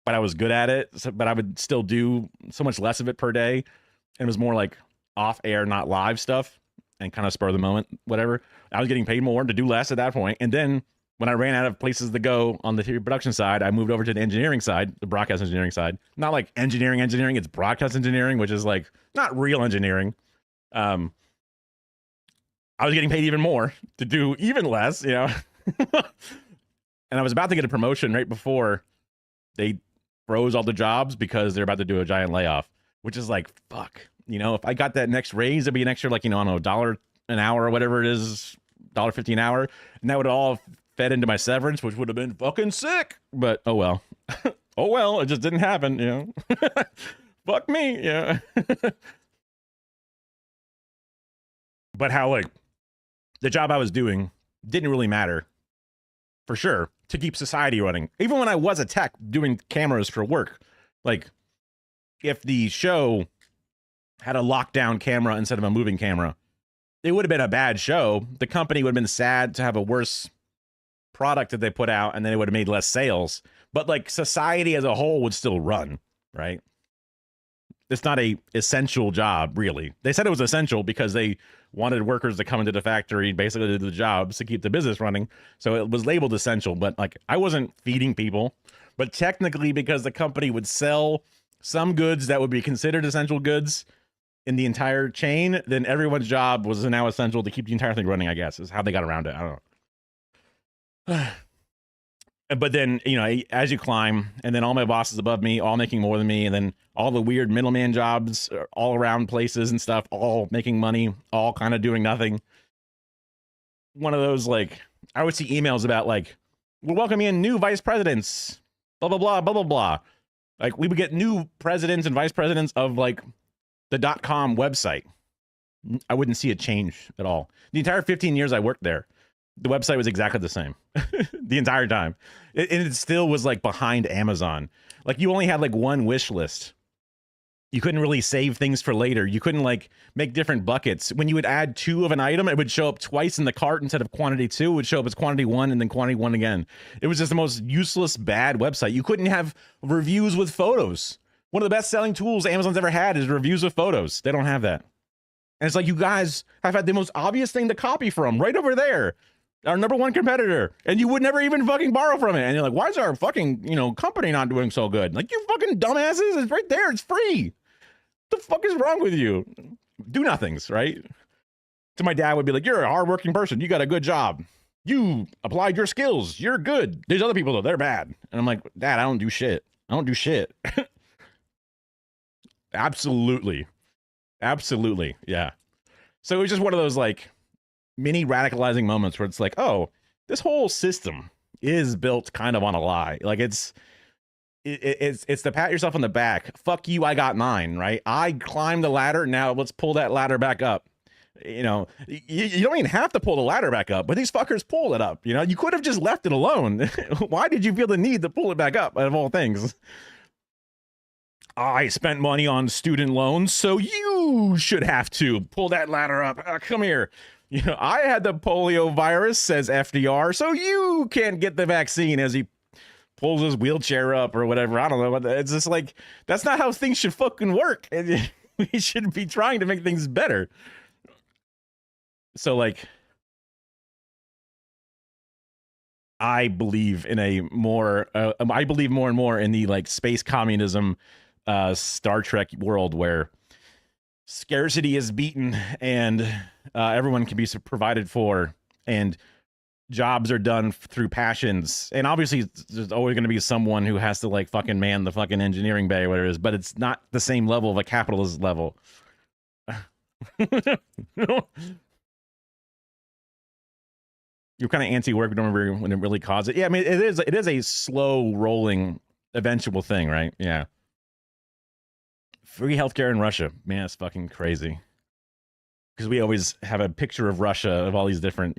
but I was good at it. But I would still do so much less of it per day, and it was more like off air, not live stuff, and kind of spur of the moment, whatever. I was getting paid more to do less at that point, and then when I ran out of places to go on the TV production side, I moved over to the engineering side, the broadcast engineering side. Not like engineering, it's broadcast engineering, which is like not real engineering. I was getting paid even more to do even less, And I was about to get a promotion right before they froze all the jobs because they're about to do a giant layoff, which is like, fuck. If I got that next raise, it'd be an extra, like, I don't know, $1 an hour or whatever it is, $1.50 an hour. And that would all fed into my severance, which would have been fucking sick. But oh well. Oh well, it just didn't happen, Fuck me, yeah. But how, like, the job I was doing didn't really matter, for sure, to keep society running. Even when I was a tech doing cameras for work, like, if the show had a lockdown camera instead of a moving camera, it would have been a bad show. The company would have been sad to have a worse product that they put out, and then it would have made less sales. But like, society as a whole would still run, right? It's not a essential job, really. They said it was essential because they wanted workers to come into the factory, basically to do the jobs to keep the business running. So it was labeled essential, but like, I wasn't feeding people. But technically, because the company would sell some goods that would be considered essential goods in the entire chain, then everyone's job was now essential to keep the entire thing running, I guess, is how they got around it. I don't know. But then, as you climb, and then all my bosses above me, all making more than me, and then all the weird middleman jobs all around places and stuff, all making money, all kind of doing nothing. One of those, like, I would see emails about, like, we're welcoming in new vice presidents, blah, blah, blah, blah, blah, blah. Like, we would get new presidents and vice presidents of, like, the .com website. I wouldn't see a change at all. The entire 15 years I worked there, the website was exactly the same the entire time. And it still was, like, behind Amazon. Like, you only had, like, one wish list. You couldn't really save things for later. You couldn't, like, make different buckets. When you would add 2 of an item, it would show up twice in the cart instead of quantity 2. It would show up as quantity 1 and then quantity 1 again. It was just the most useless, bad website. You couldn't have reviews with photos. One of the best-selling tools Amazon's ever had is reviews with photos. They don't have that. And it's like, you guys have had the most obvious thing to copy from right over there. Our #1 competitor. And you would never even fucking borrow from it. And you're like, why is our fucking, company not doing so good? Like, you fucking dumbasses. It's right there. It's free. The fuck is wrong with you? Do nothings, right? So my dad would be like, you're a hardworking person. You got a good job. You applied your skills. You're good. There's other people, though. They're bad. And I'm like, Dad, I don't do shit. I don't do shit. Absolutely. Absolutely. Yeah. So it was just one of those, like, mini radicalizing moments where it's like, oh, this whole system is built kind of on a lie. Like, it's to pat yourself on the back. Fuck you, I got mine, right? I climbed the ladder, now let's pull that ladder back up. You don't even have to pull the ladder back up, but these fuckers pull it up. You could have just left it alone. Why did you feel the need to pull it back up, out of all things? I spent money on student loans, so you should have to pull that ladder up. Come here. I had the polio virus, says FDR, so you can't get the vaccine, as he pulls his wheelchair up or whatever. I don't know. It's just like, that's not how things should fucking work. We should be trying to make things better. So, like, I believe more and more in the, like, space communism, Star Trek world where scarcity is beaten and everyone can be provided for, and jobs are done through passions. And obviously there's always going to be someone who has to, like, fucking man the fucking engineering bay or whatever it is, but it's not the same level of a capitalist level. You're kind of anti-work when it really caused it. Yeah, I mean, it is a slow rolling eventual thing, right? Yeah. Free healthcare in Russia. Man, it's fucking crazy. Because we always have a picture of Russia of all these different,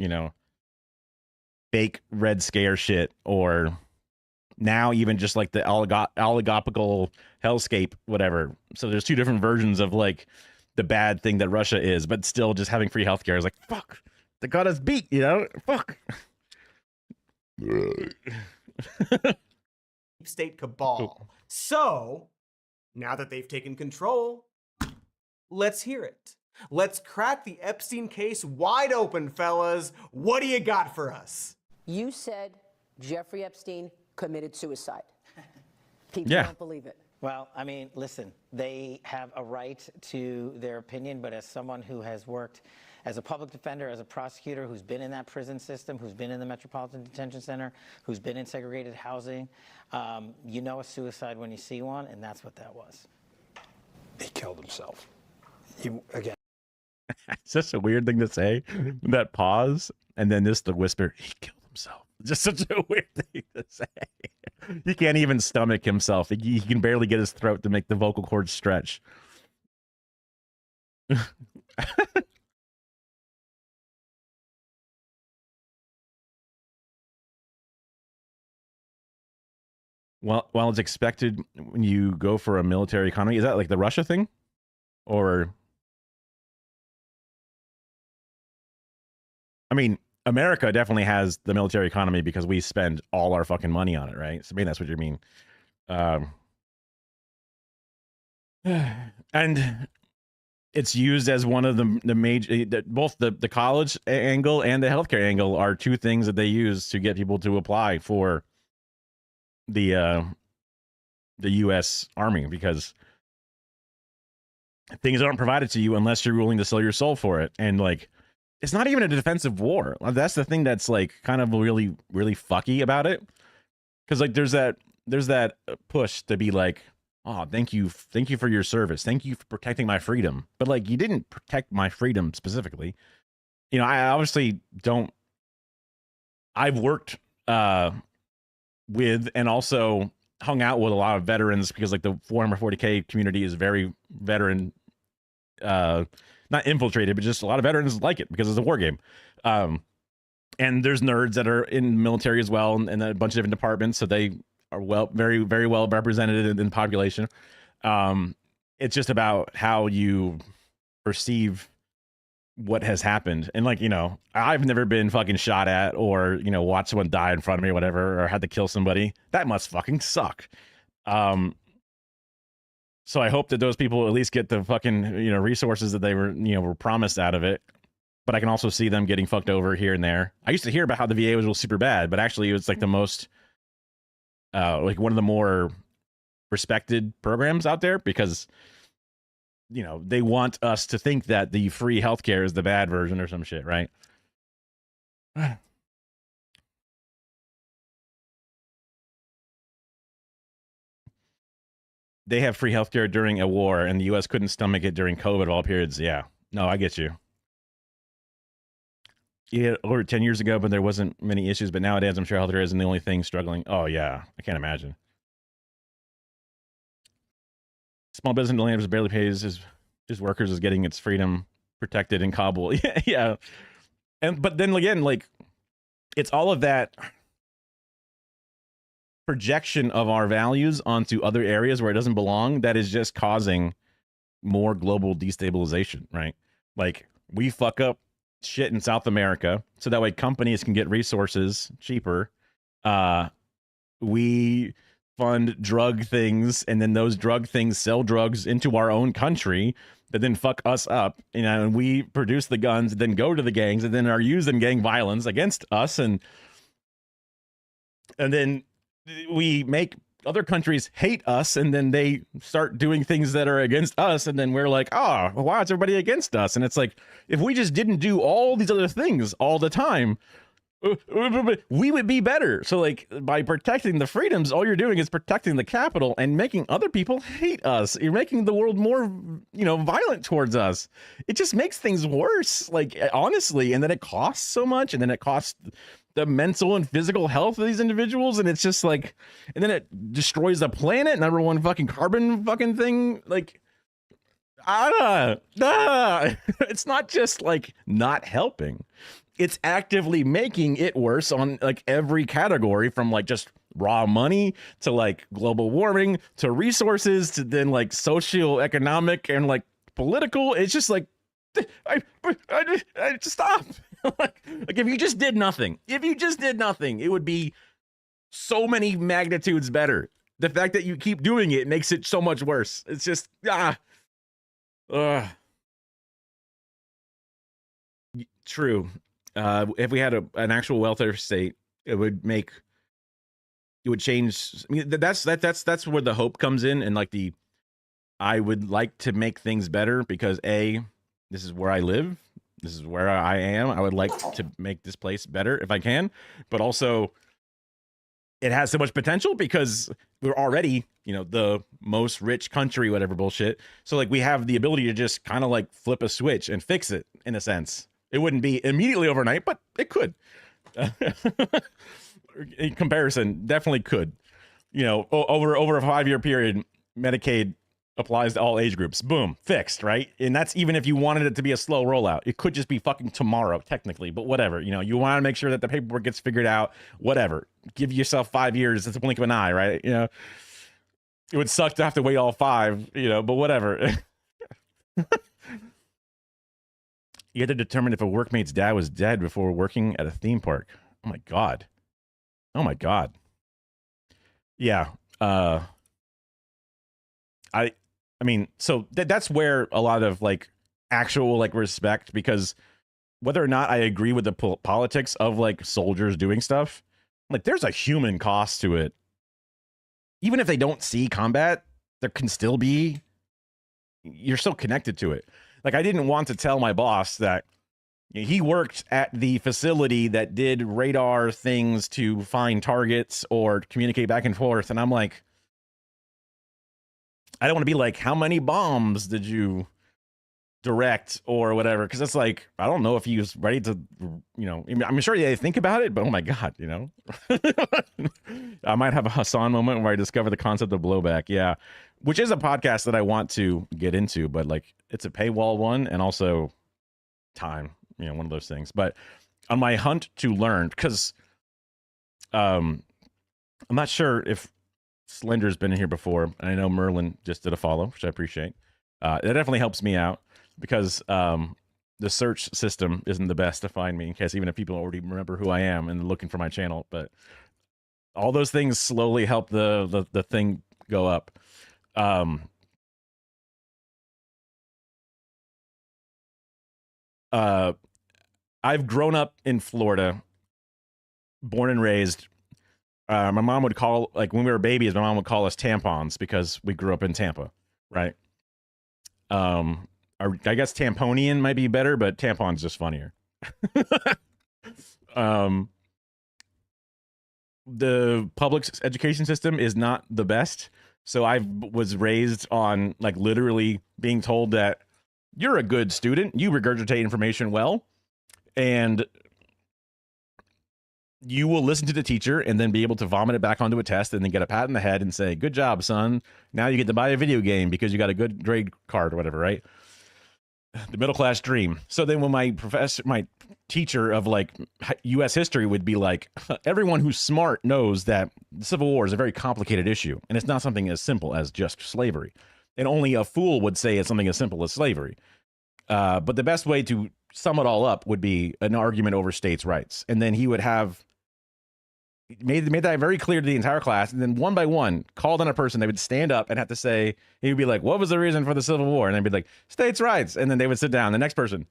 fake Red Scare shit, or now even just like the oligopical hellscape, whatever. So there's 2 different versions of, like, the bad thing that Russia is, but still just having free healthcare is like, fuck, they got us beat, fuck. State cabal. So, now that they've taken control, let's hear it. Let's crack the Epstein case wide open, fellas. What do you got for us? You said Jeffrey Epstein committed suicide. People don't believe it. Well, I mean, listen, they have a right to their opinion, but as someone who has worked as a public defender, as a prosecutor, who's been in that prison system, who's been in the Metropolitan Detention Center, who's been in segregated housing, you know a suicide when you see one, and that's what that was. He killed himself. Again. It's just a weird thing to say. That pause, and then the whisper, he killed himself. Just such a weird thing to say. He can't even stomach himself. He can barely get his throat to make the vocal cords stretch. While it's expected when you go for a military economy, is that like the Russia thing? Or, I mean, America definitely has the military economy because we spend all our fucking money on it, right? So, I mean, that's what you mean. And it's used as one of the major, both the college angle and the healthcare angle are 2 things that they use to get people to apply for the U.S. Army, because things aren't provided to you unless you're willing to sell your soul for it. And, like, it's not even a defensive war. That's the thing that's, like, kind of really, really fucky about it. Because, like, there's that push to be like, oh, thank you for your service. Thank you for protecting my freedom. But, like, you didn't protect my freedom specifically. I obviously don't. I've worked with, and also hung out with a lot of veterans, because like the 440K community is very veteran, not infiltrated, but just a lot of veterans like it because it's a war game. And there's nerds that are in the military as well, and a bunch of different departments, so they are very, very well represented in the population. It's just about how you perceive what has happened. And like, I've never been fucking shot at, or, watched someone die in front of me or whatever, or had to kill somebody. That must fucking suck. So I hope that those people at least get the fucking, resources that they were promised out of it. But I can also see them getting fucked over here and there. I used to hear about how the VA was super bad, but actually it was like the most, like one of the more respected programs out there, because, they want us to think that the free healthcare is the bad version or some shit, right? They have free healthcare during a war, and the U.S. couldn't stomach it during COVID, all periods. Yeah. No, I get you. Yeah, over 10 years ago, but there wasn't many issues. But nowadays, I'm sure healthcare isn't the only thing struggling. Oh, yeah. I can't imagine. Small business landlords barely pays his workers is getting its freedom protected in Kabul. Yeah. But then again, like, it's all of that projection of our values onto other areas where it doesn't belong that is just causing more global destabilization, right? Like, we fuck up shit in South America so that way companies can get resources cheaper. We fund drug things, and then those drug things sell drugs into our own country that then fuck us up, and we produce the guns and then go to the gangs and then are used in gang violence against us, and then we make other countries hate us, and then they start doing things that are against us, and then we're like, oh, why is everybody against us? And it's like, if we just didn't do all these other things all the time, we would be better. So like, by protecting the freedoms, all you're doing is protecting the capital and making other people hate us. You're making the world more, violent towards us. It just makes things worse, like, honestly. And then it costs so much, and then it costs the mental and physical health of these individuals, and it's just like, and then it destroys the planet. Number one fucking carbon fucking thing. Like, it's not just like not helping. It's actively making it worse on like every category, from like just raw money to like global warming to resources to then like socio-economic and like political. It's just like, I stop. like if you just did nothing, it would be so many magnitudes better. The fact that you keep doing it makes it so much worse. It's just true. If we had an actual welfare state, it would change. I mean, that's where the hope comes in, and like I would like to make things better because this is where I live. This is where I am. I would like to make this place better if I can, but also it has so much potential because we're already, the most rich country, whatever bullshit. So like, we have the ability to just kind of like flip a switch and fix it in a sense. It wouldn't be immediately overnight, but it could. In comparison, definitely could. Over a 5-year period, Medicaid applies to all age groups. Boom, fixed, right? And that's even if you wanted it to be a slow rollout. It could just be fucking tomorrow, technically, but whatever. You want to make sure that the paperwork gets figured out, whatever. Give yourself 5 years. It's a blink of an eye, right? It would suck to have to wait all 5, but whatever. You had to determine if a workmate's dad was dead before working at a theme park. Oh my God. Yeah. I mean, so that's where a lot of like actual like respect, because whether or not I agree with the politics of like soldiers doing stuff, like there's a human cost to it. Even if they don't see combat, there can still be, you're still connected to it. Like, I didn't want to tell my boss that he worked at the facility that did radar things to find targets or communicate back and forth. And I'm like, I don't want to be like, how many bombs did you direct or whatever, because it's like, I don't know if he was ready to, you know, I'm sure they think about it, but oh my God, you know. I might have a Hassan moment where I discover the concept of blowback. Yeah. Which is a podcast that I want to get into, but like it's a paywall one and also time, you know, one of those things. But on my hunt to learn, because I'm not sure if Slender's been in here before, and I know Merlin just did a follow, which I appreciate. That definitely helps me out because the search system isn't the best to find me in case even if people already remember who I am and looking for my channel. But all those things slowly help the thing go up. I've grown up in Florida, born and raised. My mom would call, like when we were babies, my mom would call us tampons because we grew up in Tampa, right? I guess tamponian might be better, but tampon's just funnier. The public education system is not the best. So I was raised on like literally being told that you're a good student, you regurgitate information well, and you will listen to the teacher and then be able to vomit it back onto a test and then get a pat in the head and say, good job, son. Now you get to buy a video game because you got a good grade card or whatever, right? The middle class dream. So then when my teacher of like U.S. history would be like, everyone who's smart knows that the Civil War is a very complicated issue. And it's not something as simple as just slavery. And only a fool would say it's something as simple as slavery. But the best way to sum it all up would be an argument over states' rights. And then he would have made that very clear to the entire class. And then one by one, called on a person, they would stand up and have to say, he would be like, what was the reason for the Civil War? And they'd be like, states' rights. And then they would sit down. The next person,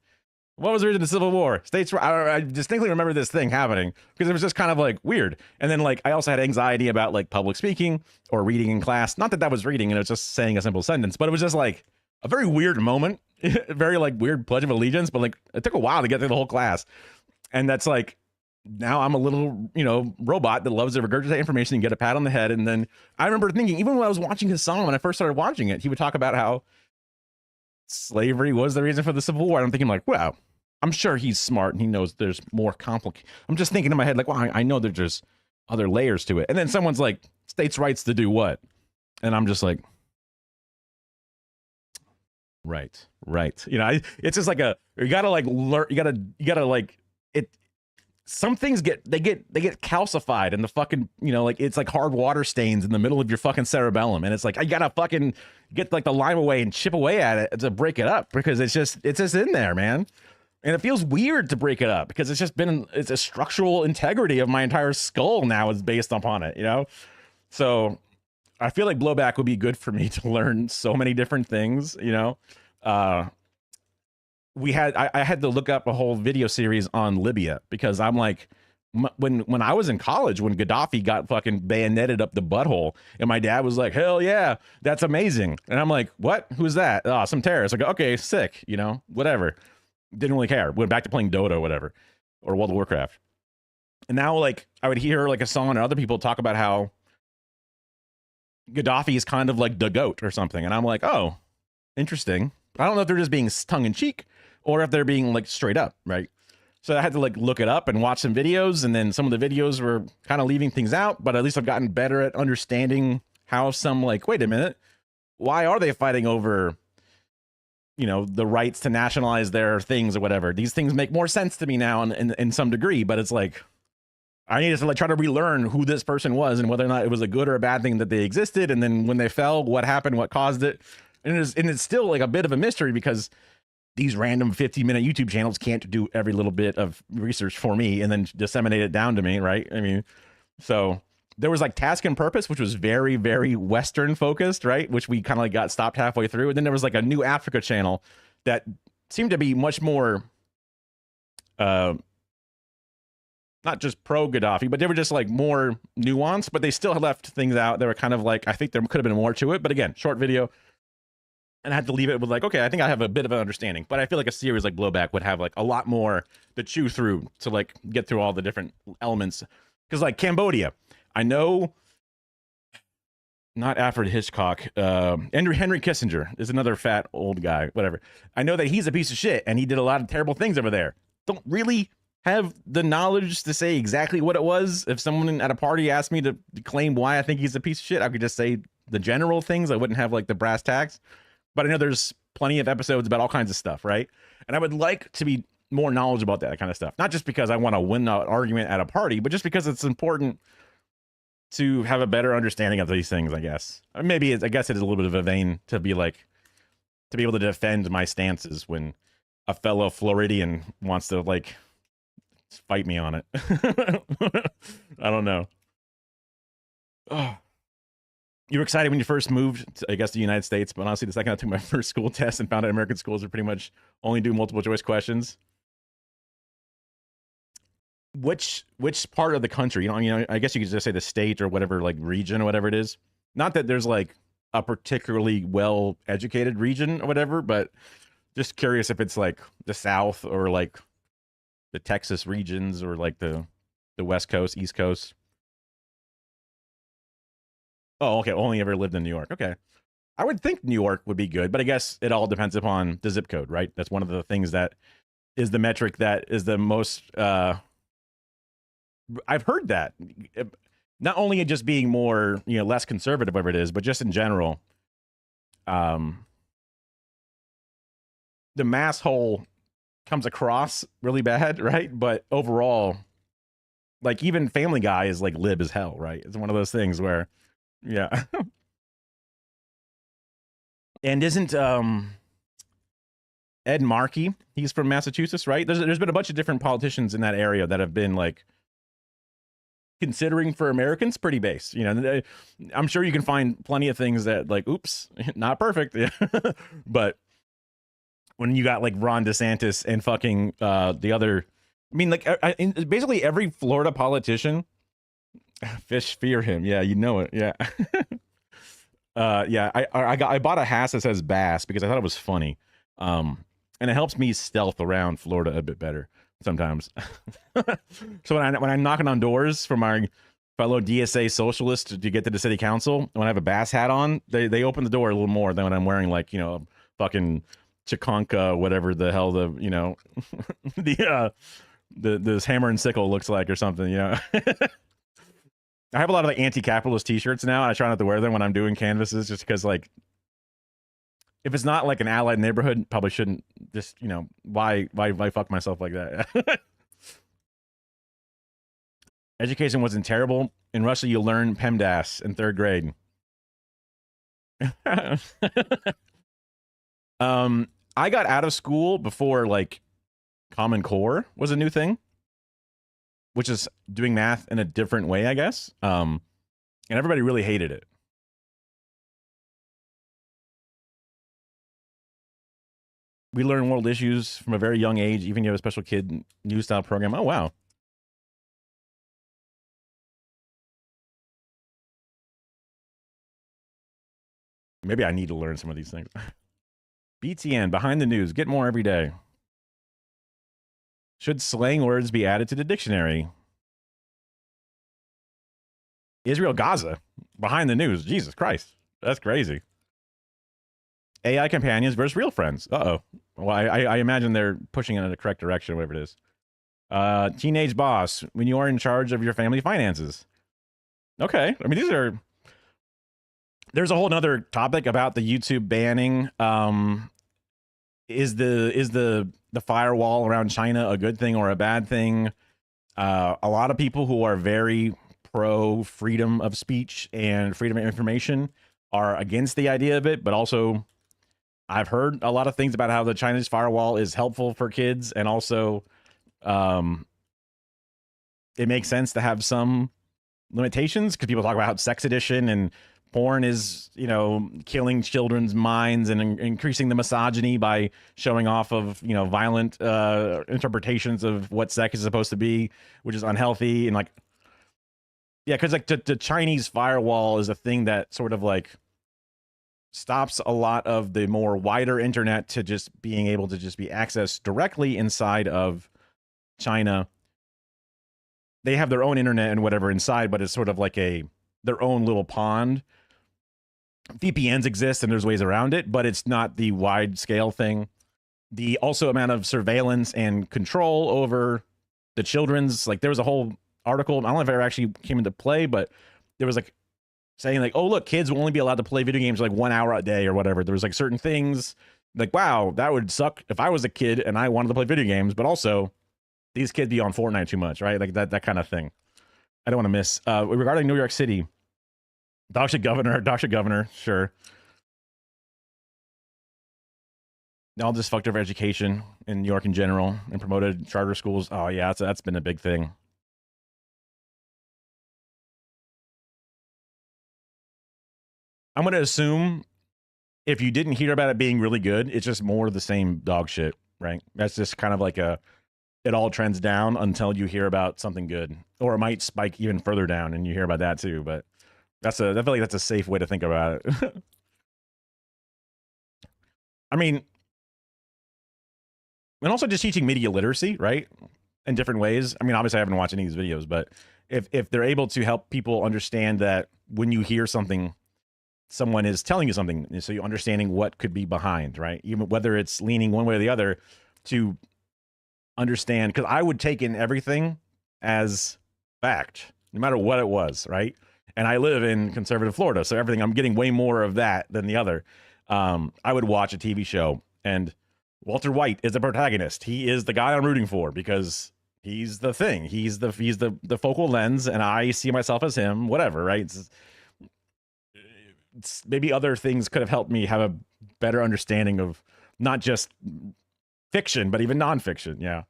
what was the reason for the Civil War? States' rights. I distinctly remember this thing happening because it was just kind of like weird. And then like, I also had anxiety about like public speaking or reading in class. Not that that was reading and it was just saying a simple sentence, but it was just like a very weird moment, very like weird Pledge of Allegiance, but like it took a while to get through the whole class. And that's like, now I'm a little, you know, robot that loves to regurgitate information and get a pat on the head. And then I remember thinking, even when I was watching his song, when I first started watching it, he would talk about how slavery was the reason for the Civil War. And I'm thinking like, wow, I'm sure he's smart and he knows there's more complicated. I'm just thinking in my head, like, well, I know there's just other layers to it. And then someone's like, states' rights to do what? And I'm just like, right. You know, it's just like you gotta like learn, you gotta like it. Some things get calcified and the fucking, you know, like it's like hard water stains in the middle of your fucking cerebellum. And it's like, I gotta fucking get like the lime away and chip away at it to break it up because it's just in there, man. And it feels weird to break it up because it's a structural integrity of my entire skull now is based upon it, you know? So I feel like blowback would be good for me to learn so many different things, you know? I had to look up a whole video series on Libya because I'm like, when I was in college, when Gaddafi got fucking bayoneted up the butthole, and my dad was like, hell yeah, that's amazing. And I'm like, what? Who's that? Oh, some terrorist. I go, okay, sick, you know, whatever. Didn't really care. Went back to playing Dota or whatever, or World of Warcraft. And now, like, I would hear like a song and other people talk about how Gaddafi is kind of like the GOAT or something. And I'm like, oh, interesting. I don't know if they're just being tongue in cheek or if they're being like straight up, right? So I had to like look it up and watch some videos, and then some of the videos were kind of leaving things out, but at least I've gotten better at understanding how some like, wait a minute, why are they fighting over, you know, the rights to nationalize their things or whatever? These things make more sense to me now in some degree, but it's like, I needed to like try to relearn who this person was and whether or not it was a good or a bad thing that they existed. And then when they fell, what happened, what caused it. And it's still like a bit of a mystery because these random 50-minute YouTube channels can't do every little bit of research for me and then disseminate it down to me, right? I mean, so there was like Task and Purpose, which was very, very Western focused, right? Which we kind of like got stopped halfway through. And then there was like a New Africa channel that seemed to be much more, not just pro Gaddafi, but they were just like more nuanced, but they still left things out. They were kind of like, I think there could have been more to it, but again, short video. And I had to leave it with like, okay, I think I have a bit of an understanding, but I feel like a series like Blowback would have like a lot more to chew through to like get through all the different elements. Because like Cambodia, I know not Alfred Hitchcock. Henry Kissinger is another fat old guy. Whatever. I know that he's a piece of shit and he did a lot of terrible things over there. Don't really have the knowledge to say exactly what it was. If someone at a party asked me to claim why I think he's a piece of shit, I could just say the general things. I wouldn't have like the brass tacks. But I know there's plenty of episodes about all kinds of stuff, right? And I would like to be more knowledgeable about that kind of stuff. Not just because I want to win an argument at a party, but just because it's important to have a better understanding of these things, I guess. Maybe I guess it is a little bit of a vein to be like, to be able to defend my stances when a fellow Floridian wants to like fight me on it. I don't know. Oh. You were excited when you first moved, to, I guess, the United States, but honestly, the second I took my first school test and found out American schools are pretty much only do multiple choice questions. Which part of the country? You know, I guess you could just say the state or whatever, like region or whatever it is. Not that there's like a particularly well-educated region or whatever, but just curious if it's like the South or like the Texas regions or like the West Coast, East Coast. Oh, okay. Only ever lived in New York. Okay. I would think New York would be good, but I guess it all depends upon the zip code, right? That's one of the things that is the metric that is the most, I've heard that. Not only it just being more, you know, less conservative, whatever it is, but just in general, the mass hole comes across really bad, right? But overall, like even Family Guy is like lib as hell, right? It's one of those things where, yeah. And isn't Ed Markey, he's from Massachusetts, right? There's been a bunch of different politicians in that area that have been like considering for Americans pretty base. You know, I'm sure you can find plenty of things that like, oops, not perfect. But when you got like Ron DeSantis and fucking the other, I mean, like basically every Florida politician, fish fear him. Yeah, you know it. Yeah. Yeah, I bought a hat that says Bass because I thought it was funny. And it helps me stealth around Florida a bit better sometimes. So when I'm knocking on doors for my fellow DSA socialists to get to the city council, when I have a Bass hat on, they open the door a little more than when I'm wearing like, you know, fucking Chikonka, whatever the hell the, you know, this hammer and sickle looks like or something, you know. I have a lot of like anti-capitalist t-shirts now, and I try not to wear them when I'm doing canvases just because like if it's not like an allied neighborhood, probably shouldn't just, you know, why fuck myself like that. Education wasn't terrible. In Russia, you learn PEMDAS in 3rd grade. I got out of school before like Common Core was a new thing, which is doing math in a different way, I guess. And everybody really hated it. We learn world issues from a very young age, even if you have a special kid news style program. Oh, wow. Maybe I need to learn some of these things. BTN, behind the news. Get more every day. Should slang words be added to the dictionary? Israel Gaza, behind the news. Jesus Christ. That's crazy. AI companions versus real friends. Uh-oh. Well, I imagine they're pushing it in the correct direction, whatever it is. Teenage boss, when you are in charge of your family finances. Okay. I mean, there's a whole nother topic about the YouTube banning. Is the firewall around China a good thing or a bad thing? A lot of people who are very pro freedom of speech and freedom of information are against the idea of it, but also I've heard a lot of things about how the Chinese firewall is helpful for kids, and also it makes sense to have some limitations because people talk about how sex addiction and porn is, you know, killing children's minds and increasing the misogyny by showing off of, you know, violent interpretations of what sex is supposed to be, which is unhealthy. And like, yeah, because like the Chinese firewall is a thing that sort of like stops a lot of the more wider internet to just being able to just be accessed directly inside of China. They have their own internet and whatever inside, but it's sort of like their own little pond. VPNs exist and there's ways around it, but it's not the wide scale thing. The also amount of surveillance and control over the children's, like there was a whole article, I don't know if it ever actually came into play, but there was like saying like, oh look, kids will only be allowed to play video games like 1 hour a day or whatever. There was like certain things like, wow, that would suck if I was a kid and I wanted to play video games, but also these kids be on Fortnite too much, right? Like that kind of thing. I don't want to miss. Regarding New York City, Dr. Governor, sure. All just fucked over education in New York in general and promoted charter schools. Oh yeah, that's been a big thing. I'm going to assume if you didn't hear about it being really good, it's just more of the same dog shit, right? That's just kind of like it all trends down until you hear about something good, or it might spike even further down and you hear about that too. But I feel like that's a safe way to think about it. I mean, and also just teaching media literacy, right? In different ways. I mean, obviously I haven't watched any of these videos, but if they're able to help people understand that when you hear something, someone is telling you something, so you're understanding what could be behind, right? Even whether it's leaning one way or the other, to understand, because I would take in everything as fact, no matter what it was, right? And I live in conservative Florida, so everything, I'm getting way more of that than the other. I would watch a TV show, and Walter White is the protagonist. He is the guy I'm rooting for because he's the thing. He's the focal lens, and I see myself as him. Whatever, right? It's maybe other things could have helped me have a better understanding of not just fiction, but even nonfiction. Yeah.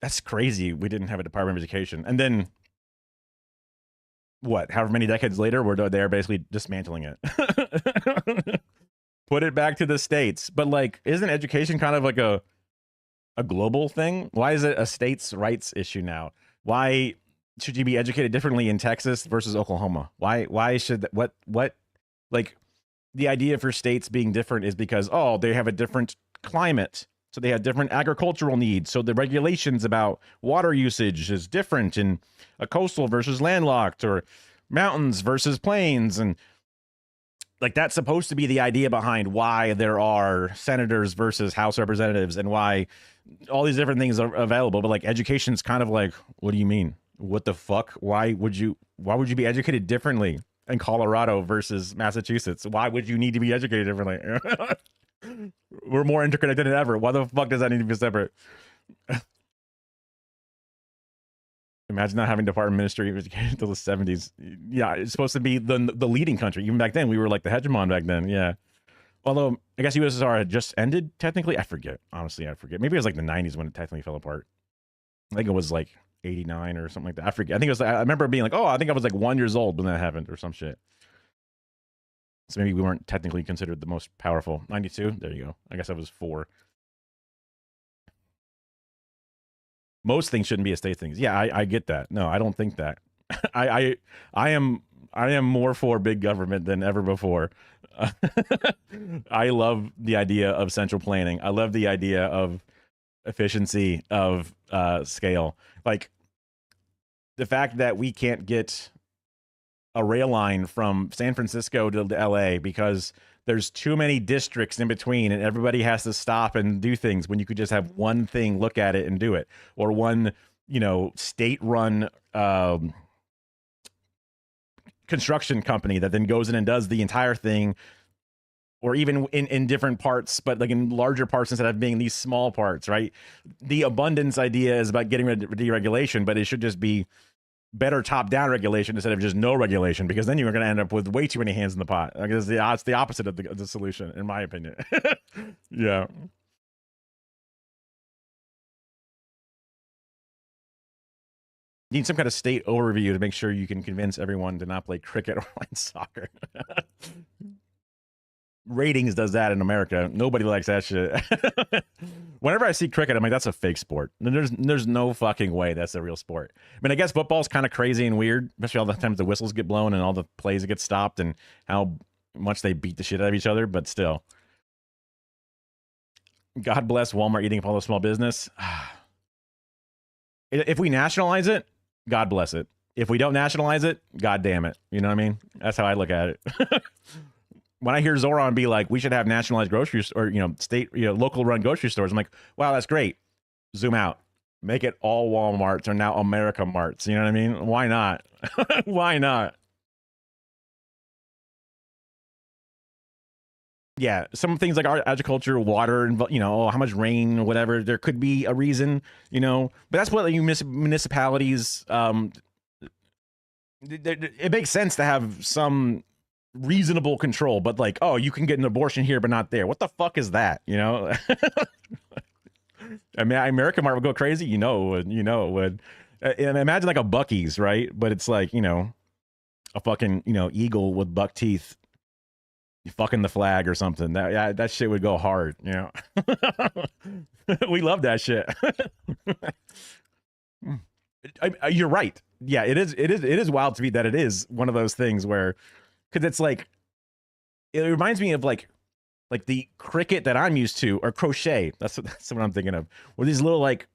That's crazy. We didn't have a Department of Education. And then what, however many decades later, they're basically dismantling it. Put it back to the states. But like, isn't education kind of like a global thing? Why is it a states' rights issue now? Why should you be educated differently in Texas versus Oklahoma? Why should what like the idea for states being different is because, oh, they have a different climate, so they have different agricultural needs, so the regulations about water usage is different in a coastal versus landlocked, or mountains versus plains, and like that's supposed to be the idea behind why there are senators versus House representatives and why all these different things are available. But like education's kind of like, what do you mean? What the fuck? Why would you be educated differently in Colorado versus Massachusetts? Why would you need to be educated differently? We're more interconnected than ever. Why the fuck does that need to be separate? Imagine not having Department of Ministry of Education until the 70s. Yeah, it's supposed to be the leading country. Even back then, we were like the hegemon back then. Yeah. Although, I guess USSR had just ended, technically. I forget. Honestly, I forget. Maybe it was like the 90s when it technically fell apart. I think it was like 89 or something like that. I forget. I think it was, I remember being like, oh, I think I was like 1 year old when that happened or some shit. So maybe we weren't technically considered the most powerful. 92? There you go. I guess I was 4. Most things shouldn't be a state things. Yeah, I get that. No, I don't think that. I am more for big government than ever before. I love the idea of central planning. I love the idea of efficiency of scale. Like the fact that we can't get a rail line from San Francisco to LA because there's too many districts in between and everybody has to stop and do things when you could just have one thing, look at it and do it. Or one, state run construction company that then goes in and does the entire thing, or even in different parts, but like in larger parts instead of being these small parts, right? The abundance idea is about getting rid of deregulation, but it should just be better top-down regulation instead of just no regulation, because then you're going to end up with way too many hands in the pot. Like it's the opposite of the solution, in my opinion. Yeah. You need some kind of state overview to make sure you can convince everyone to not play cricket or soccer. Ratings does that in America. Nobody likes that shit. Whenever I see cricket, I'm like, that's a fake sport. There's no fucking way that's a real sport. I mean, I guess football's kind of crazy and weird, especially all the times the whistles get blown and all the plays get stopped and how much they beat the shit out of each other, but still. God bless Walmart eating up all the small business. If we nationalize it, God bless it. If we don't nationalize it, god damn it. You know what I mean? That's how I look at it. When I hear Zoran be like, we should have nationalized groceries or, state, local run grocery stores, I'm like, wow, that's great. Zoom out. Make it all Walmarts or now America Marts. You know what I mean? Why not? Why not? Yeah, some things like our agriculture, water, and how much rain or whatever. There could be a reason, but that's what municipalities. It makes sense to have some reasonable control, but like, oh, you can get an abortion here, but not there. What the fuck is that? I mean, America Mart would go crazy. It would. It would. And imagine like a Buc-ee's, right? But it's like, a fucking, eagle with buck teeth. Fucking the flag or something. That shit would go hard, We love that shit. You're right. Yeah, it is wild to me that it is one of those things where, because it's like, it reminds me of like the cricket that I'm used to, or crochet. That's what I'm thinking of. Where these little like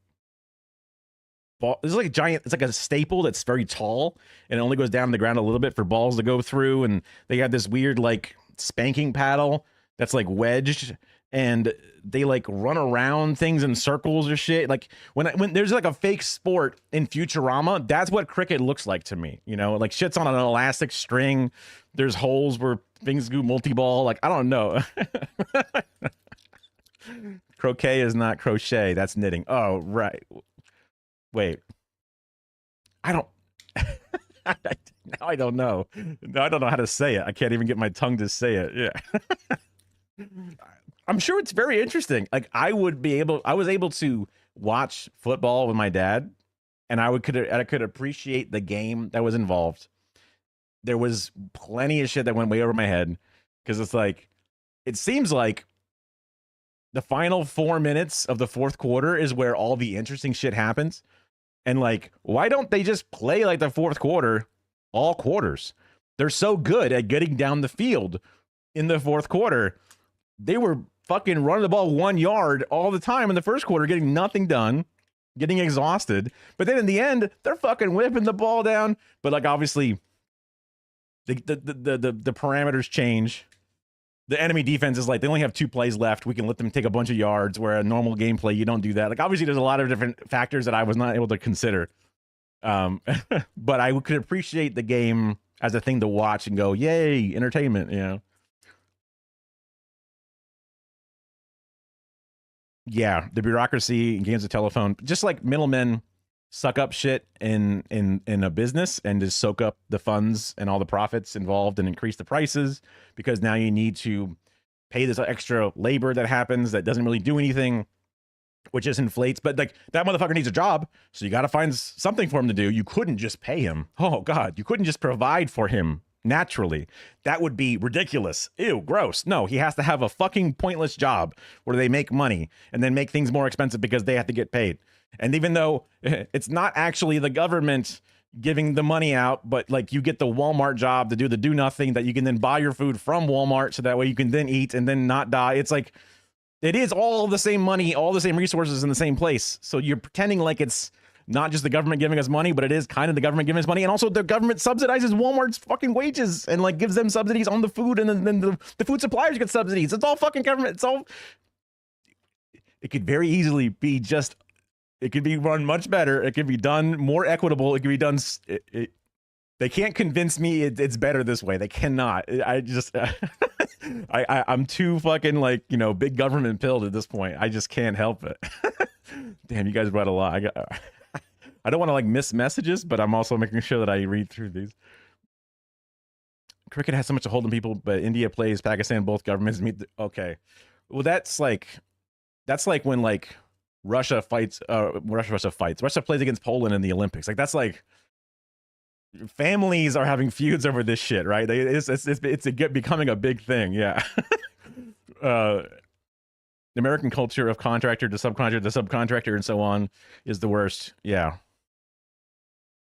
ball, it's like a giant, it's like a staple that's very tall and it only goes down to the ground a little bit for balls to go through, and they have this weird like spanking paddle that's like wedged, and they like run around things in circles or shit. Like when there's like a fake sport in Futurama, that's what cricket looks like to me. Like shit's on an elastic string. There's holes where things go multi-ball. Like, I don't know. Croquet is not crochet. That's knitting. Oh, right. Wait. I don't. Now I don't know. Now I don't know how to say it. I can't even get my tongue to say it. Yeah. I'm sure it's very interesting. Like I was able to watch football with my dad, and I could appreciate the game that was involved. There was plenty of shit that went way over my head, because it's like, it seems like the final 4 minutes of the fourth quarter is where all the interesting shit happens. And like, why don't they just play like the fourth quarter, all quarters? They're so good at getting down the field in the fourth quarter. They were fucking running the ball 1 yard all the time in the first quarter, getting nothing done, getting exhausted. But then in the end, they're fucking whipping the ball down. But like, obviously, the parameters change. The enemy defense is like, they only have 2 plays left. We can let them take a bunch of yards, where a normal gameplay, you don't do that. Like, obviously, there's a lot of different factors that I was not able to consider. But I could appreciate the game as a thing to watch and go, yay, entertainment, Yeah, the bureaucracy in games of telephone, just like middlemen suck up shit in a business and just soak up the funds and all the profits involved and increase the prices, because now you need to pay this extra labor that happens that doesn't really do anything, which just inflates. But like, that motherfucker needs a job, so you got to find something for him to do. You couldn't just pay him. Oh God, you couldn't just provide for him naturally. That would be ridiculous. Ew, gross. No, he has to have a fucking pointless job where they make money and then make things more expensive because they have to get paid. And even though it's not actually the government giving the money out, but like, you get the Walmart job to do the do nothing that you can then buy your food from Walmart, so that way you can then eat and then not die. It's like, it is all the same money, all the same resources in the same place. So you're pretending like it's not just the government giving us money, but it is kind of the government giving us money. And also the government subsidizes Walmart's fucking wages and like gives them subsidies on the food, and then the food suppliers get subsidies. It's all fucking government. It's all, it could very easily be just, it could be run much better. It could be done more equitable. It could be done. They can't convince me it's better this way. They cannot. I just, I'm too fucking like, big government pilled at this point. I just can't help it. Damn, you guys brought a lot. I don't want to like miss messages, but I'm also making sure that I read through these. Cricket has so much to hold on people, but India plays Pakistan. Both governments meet. Okay, well that's like when like Russia fights. Russia plays against Poland in the Olympics. Like, that's like, families are having feuds over this shit, right? It's becoming a big thing. Yeah. The American culture of contractor to subcontractor and so on is the worst. Yeah.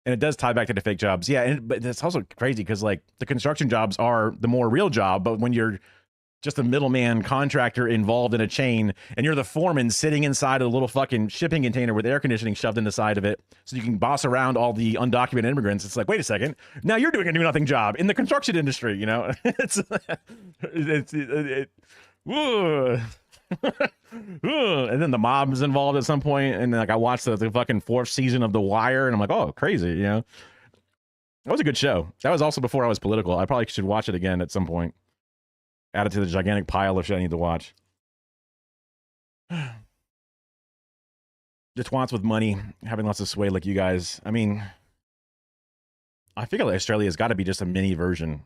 And it does tie back to the fake jobs. Yeah. But it's also crazy because like the construction jobs are the more real job, but when you're just a middleman contractor involved in a chain, and you're the foreman sitting inside a little fucking shipping container with air conditioning shoved in the side of it so you can boss around all the undocumented immigrants. It's like, wait a second, now you're doing a do-nothing job in the construction industry, you know? Woo. And then the mob is involved at some point, and like I watched the fucking 4th season of The Wire, and I'm like, oh, crazy, you know? That was a good show. That was also before I was political. I probably should watch it again at some point. Add it to the gigantic pile of shit I need to watch. The twats with money, having lots of sway like you guys. I mean, I feel like Australia's got to be just a mini version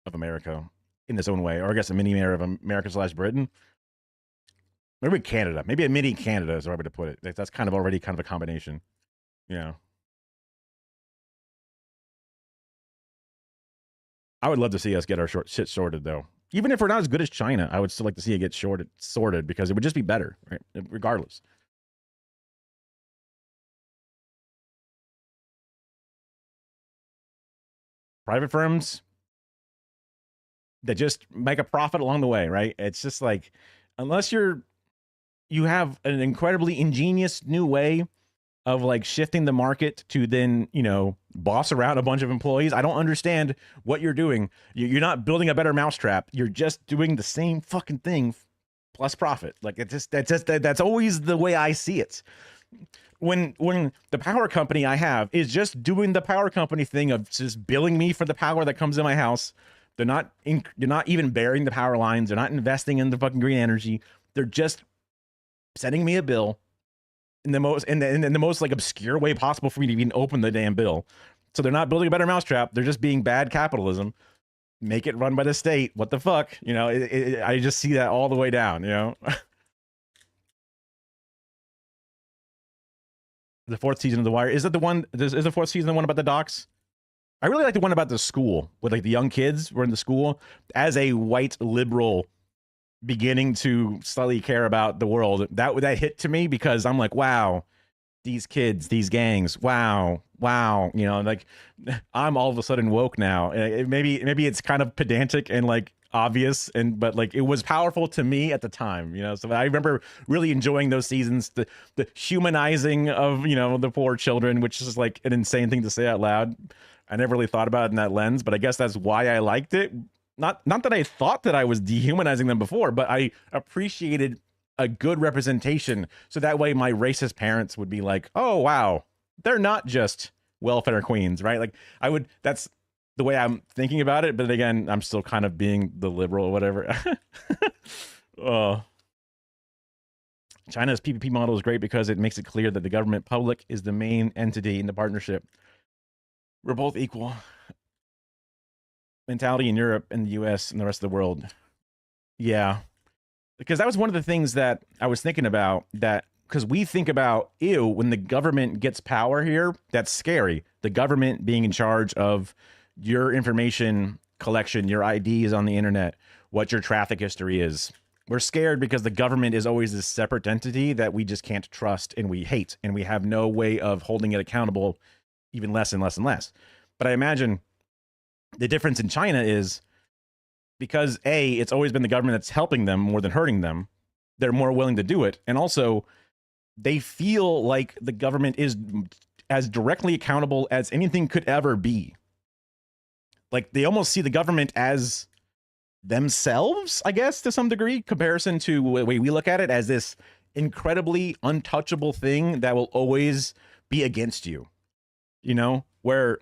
of America in its own way. Or I guess a mini mirror of America/Britain. Maybe Canada. Maybe a mini Canada is the right way to put it. That's kind of already kind of a combination. Yeah. I would love to see us get our shit sorted, though. Even if we're not as good as China, I would still like to see it get sorted because it would just be better, right? Regardless. Private firms that just make a profit along the way, right? It's just like, unless you have an incredibly ingenious new way of like shifting the market to then, you know, boss around a bunch of employees. I don't understand what you're doing. You're not building a better mousetrap. You're just doing the same fucking thing plus profit. Like that's always the way I see it. When the power company I have is just doing the power company thing of just billing me for the power that comes in my house. They're not even burying the power lines. They're not investing in the fucking green energy. They're just sending me a bill in the most like obscure way possible for me to even open the damn bill. So they're not building a better mousetrap. They're just being bad capitalism. Make it run by the state. What the fuck? You know, I just see that all the way down, you know? The 4th season of The Wire. Is that the one? Is the 4th season the one about the docks? I really like the one about the school with like the young kids were in the school. As a white liberal beginning to slightly care about the world, that hit to me because I'm like, wow, these kids, these gangs, wow, you know, like I'm all of a sudden woke now. Maybe it's kind of pedantic and like obvious, but like it was powerful to me at the time, you know. So I remember really enjoying those seasons, the humanizing of, you know, the poor children, which is like an insane thing to say out loud. I never really thought about it in that lens, but I guess that's why I liked it. Not that I thought that I was dehumanizing them before, but I appreciated a good representation. So that way my racist parents would be like, oh, wow, they're not just welfare queens, right? Like that's the way I'm thinking about it. But again, I'm still kind of being the liberal or whatever. China's PPP model is great because it makes it clear that the government public is the main entity in the partnership. We're both equal. Mentality in Europe and the US and the rest of the world. Yeah. Because that was one of the things that I was thinking about, that because we think about, ew, when the government gets power here, that's scary. The government being in charge of your information collection, your IDs on the internet, what your traffic history is. We're scared because the government is always this separate entity that we just can't trust and we hate, and we have no way of holding it accountable, even less and less and less. But I imagine the difference in China is because A, it's always been the government that's helping them more than hurting them. They're more willing to do it. And also they feel like the government is as directly accountable as anything could ever be. Like they almost see the government as themselves, I guess, to some degree, comparison to the way we look at it as this incredibly untouchable thing that will always be against you, you know, where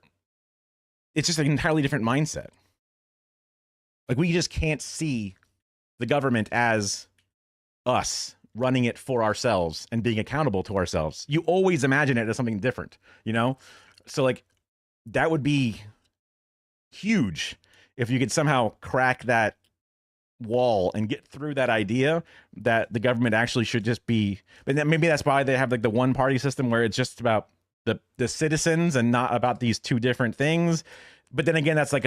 it's just an entirely different mindset. Like we just can't see the government as us running it for ourselves and being accountable to ourselves. You always imagine it as something different, you know? So like that would be huge if you could somehow crack that wall and get through that idea that the government actually should just be, but then maybe that's why they have like the one party system where it's just about the citizens and not about these two different things. But then again, that's like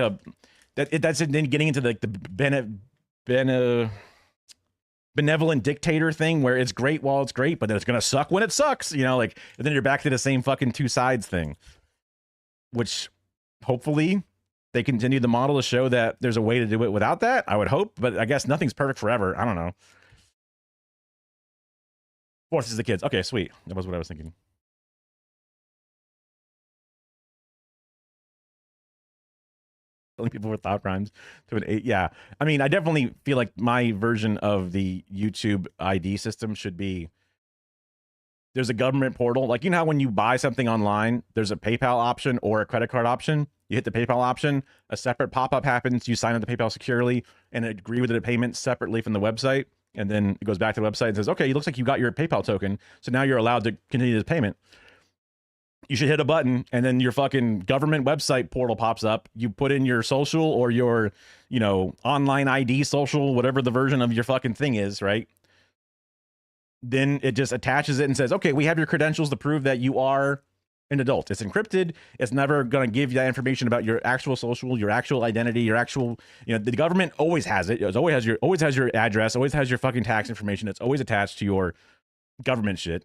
that's then getting into like the benevolent dictator thing where it's great while it's great, but then it's going to suck when it sucks, you know, like, and then you're back to the same fucking two sides thing, which hopefully they continue the model to show that there's a way to do it without that. I would hope, but I guess nothing's perfect forever. I don't know. Forces the kids. Okay, sweet. That was what I was thinking. People with thought crimes to an 8. Yeah. I mean, I definitely feel like my version of the YouTube ID system should be, there's a government portal. Like, you know how when you buy something online, there's a PayPal option or a credit card option. You hit the PayPal option, a separate pop-up happens, you sign up to PayPal securely and agree with the payment separately from the website. And then it goes back to the website and says, okay, it looks like you got your PayPal token. So now you're allowed to continue this payment. You should hit a button and then your fucking government website portal pops up. You put in your social or your, you know, online ID social, whatever the version of your fucking thing is, right? Then it just attaches it and says, okay, we have your credentials to prove that you are an adult. It's encrypted. It's never going to give you that information about your actual social, your actual identity, your actual, you know, the government always has it. It always has your address, always has your fucking tax information. It's always attached to your government shit.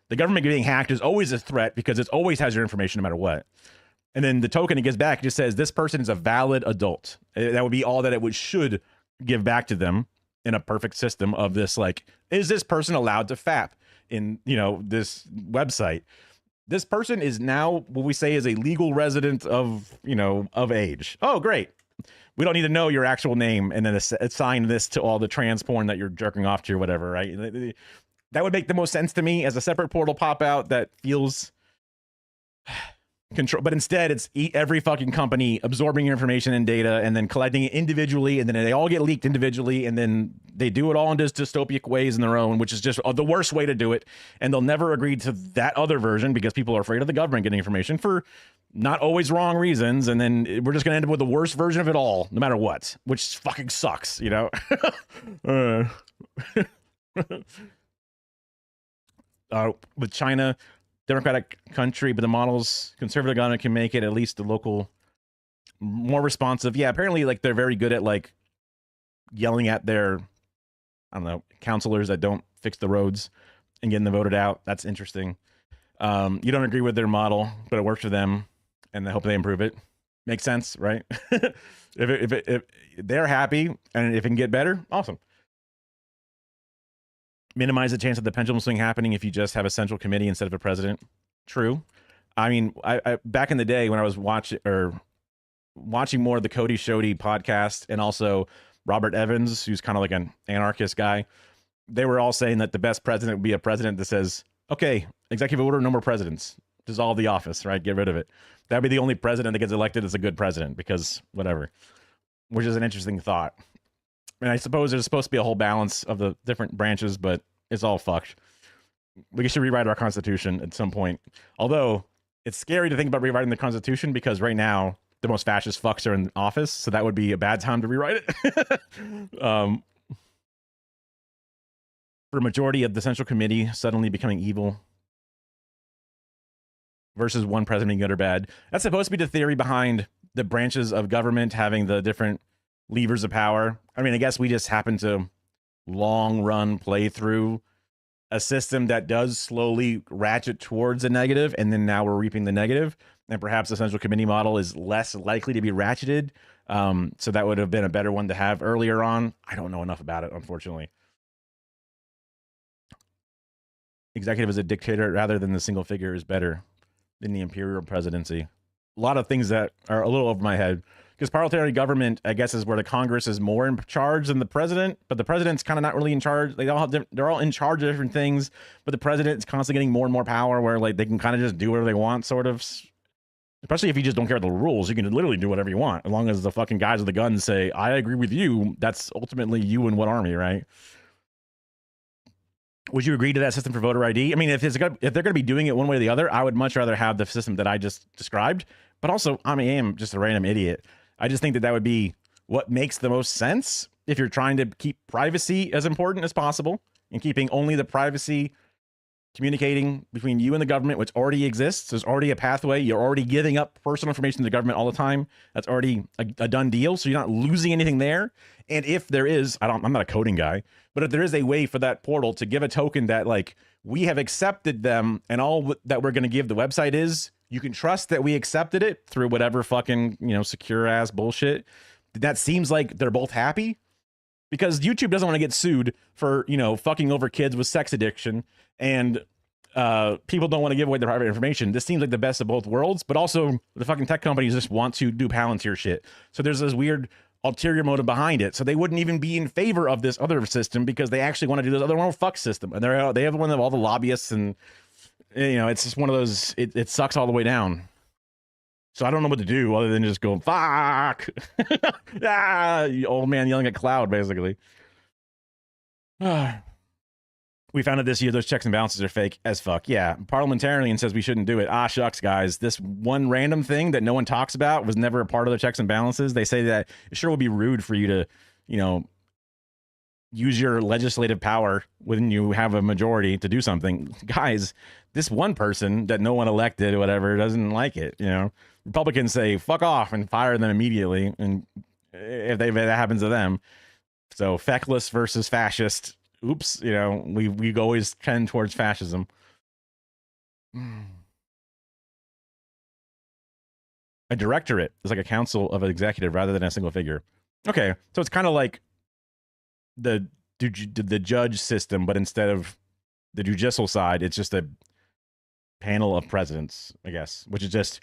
The government getting hacked is always a threat because it always has your information no matter what. And then the token it gives back just says this person is a valid adult. That would be all that it should give back to them in a perfect system of this, like, is this person allowed to FAP in, you know, this website? This person is now what we say is a legal resident of, you know, of age. Oh, great. We don't need to know your actual name and then assign this to all the trans porn that you're jerking off to or whatever, right? That would make the most sense to me as a separate portal pop out that feels control. But instead, it's every fucking company absorbing your information and data and then collecting it individually. And then they all get leaked individually. And then they do it all in just dystopic ways in their own, which is just the worst way to do it. And they'll never agree to that other version because people are afraid of the government getting information for not always wrong reasons. And then we're just going to end up with the worst version of it all, no matter what, which fucking sucks, you know? With China, democratic country, but the models, conservative government can make it at least the local more responsive. Yeah, apparently, like, they're very good at, like, yelling at their, I don't know, counselors that don't fix the roads and getting them voted out. That's interesting. You don't agree with their model, but it works for them, and I hope they improve it. Makes sense, right? if they're happy and if it can get better, awesome. Minimize the chance of the pendulum swing happening if you just have a central committee instead of a president. True. I mean, I back in the day when I was watching more of the Cody Shody podcast and also Robert Evans, who's kind of like an anarchist guy, they were all saying that the best president would be a president that says, okay, executive order, no more presidents. Dissolve the office, right? Get rid of it. That'd be the only president that gets elected as a good president because whatever, which is an interesting thought. And I suppose there's supposed to be a whole balance of the different branches, but it's all fucked. We should rewrite our Constitution at some point. Although, it's scary to think about rewriting the Constitution because right now, the most fascist fucks are in office, so that would be a bad time to rewrite it. For a majority of the Central Committee suddenly becoming evil versus one president being good or bad. That's supposed to be the theory behind the branches of government having the different levers of power. I mean, I guess we just happen to long run play through a system that does slowly ratchet towards a negative, and then now we're reaping the negative, and perhaps the central committee model is less likely to be ratcheted. So that would have been a better one to have earlier on. I don't know enough about it, unfortunately. Executive as a dictator rather than the single figure is better than the imperial presidency. A lot of things that are a little over my head. Because parliamentary government, I guess, is where the Congress is more in charge than the president, but the president's kind of not really in charge. They're all in charge of different things, but the president is constantly getting more and more power where, like, they can kind of just do whatever they want, sort of. Especially if you just don't care the rules, you can literally do whatever you want. As long as the fucking guys with the guns say, I agree with you, that's ultimately you and what army, right? Would you agree to that system for voter ID? I mean, if they're going to be doing it one way or the other, I would much rather have the system that I just described. But also, I am just a random idiot. I just think that would be what makes the most sense if you're trying to keep privacy as important as possible and keeping only the privacy communicating between you and the government, which already exists. There's already a pathway. You're already giving up personal information to the government all the time. That's already a done deal. So you're not losing anything there. And if there is, I'm not a coding guy, but if there is a way for that portal to give a token that, like, we have accepted them and all that we're going to give the website is you can trust that we accepted it through whatever fucking, secure ass bullshit. That seems like they're both happy because YouTube doesn't want to get sued for, fucking over kids with sex addiction, and people don't want to give away their private information. This seems like the best of both worlds, but also the fucking tech companies just want to do Palantir shit. So there's this weird ulterior motive behind it. So they wouldn't even be in favor of this other system because they actually want to do this other one fuck system. And they have one of all the lobbyists, and it's just one of those, it sucks all the way down. So I don't know what to do other than just go, fuck. Old man yelling at cloud, basically. We found out this year those checks and balances are fake as fuck. Yeah, parliamentarian says we shouldn't do it. Ah, shucks, guys. This one random thing that no one talks about was never a part of the checks and balances. They say that it sure would be rude for you to, use your legislative power when you have a majority to do something. Guys, this one person that no one elected or whatever doesn't like it, Republicans say, fuck off, and fire them immediately, and if that happens to them. So, feckless versus fascist. Oops, we always tend towards fascism. A directorate is like a council of an executive rather than a single figure. Okay, so it's kind of like the judge system, but instead of the judicial side, it's just a panel of presidents, I guess, which is just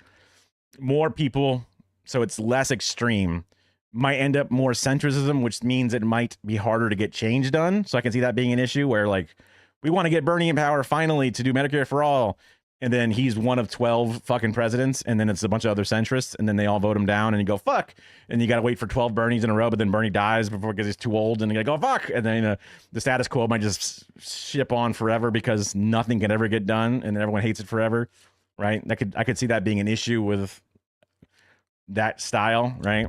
more people, so it's less extreme. Might end up more centrism, which means it might be harder to get change done. So I can see that being an issue where, like, we want to get Bernie in power finally to do Medicare for all, and then he's one of 12 fucking presidents, and then it's a bunch of other centrists, and then they all vote him down, and you go, fuck, and you got to wait for 12 Bernies in a row, but then Bernie dies because he's too old, and you gotta go, fuck, and then the status quo might just ship on forever because nothing can ever get done, and everyone hates it forever, right? I could see that being an issue with that style, right?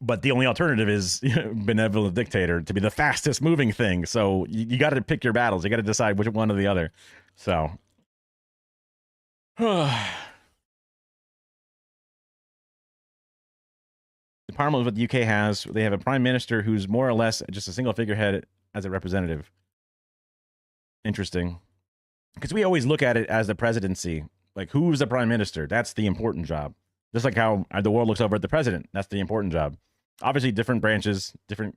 But the only alternative is benevolent dictator to be the fastest moving thing. So you got to pick your battles. You got to decide which one or the other. So the problem with what the UK has, they have a prime minister who's more or less just a single figurehead as a representative. Interesting. Because we always look at it as the presidency. Like, who's the prime minister? That's the important job. Just like how the world looks over at the president. That's the important job. Obviously, different branches, different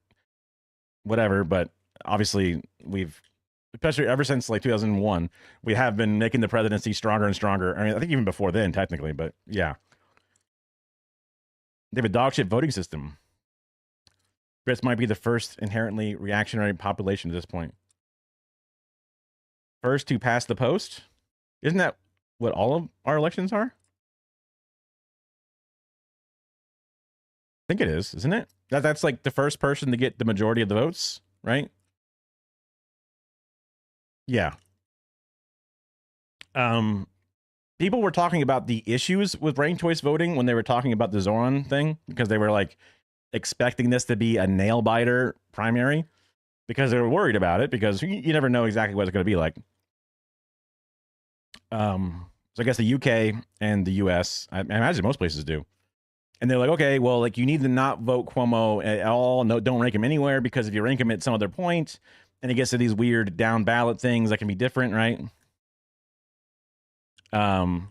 whatever, but obviously we've, especially ever since like 2001, we have been making the presidency stronger and stronger. I mean, I think even before then, technically, but yeah. They have a dog shit voting system. Brits might be the first inherently reactionary population at this point. First to pass the post? Isn't that what all of our elections are? I think it is, isn't it? That's like the first person to get the majority of the votes, right? Yeah. People were talking about the issues with ranked choice voting when they were talking about the Zoran thing, because they were like expecting this to be a nail biter primary, because they were worried about it, because you never know exactly what it's going to be like. So I guess the UK and the US, I imagine most places do. And they're like, okay, well, like, you need to not vote Cuomo at all. No, don't rank him anywhere, because if you rank him at some other point, and it gets to these weird down ballot things that can be different, right? And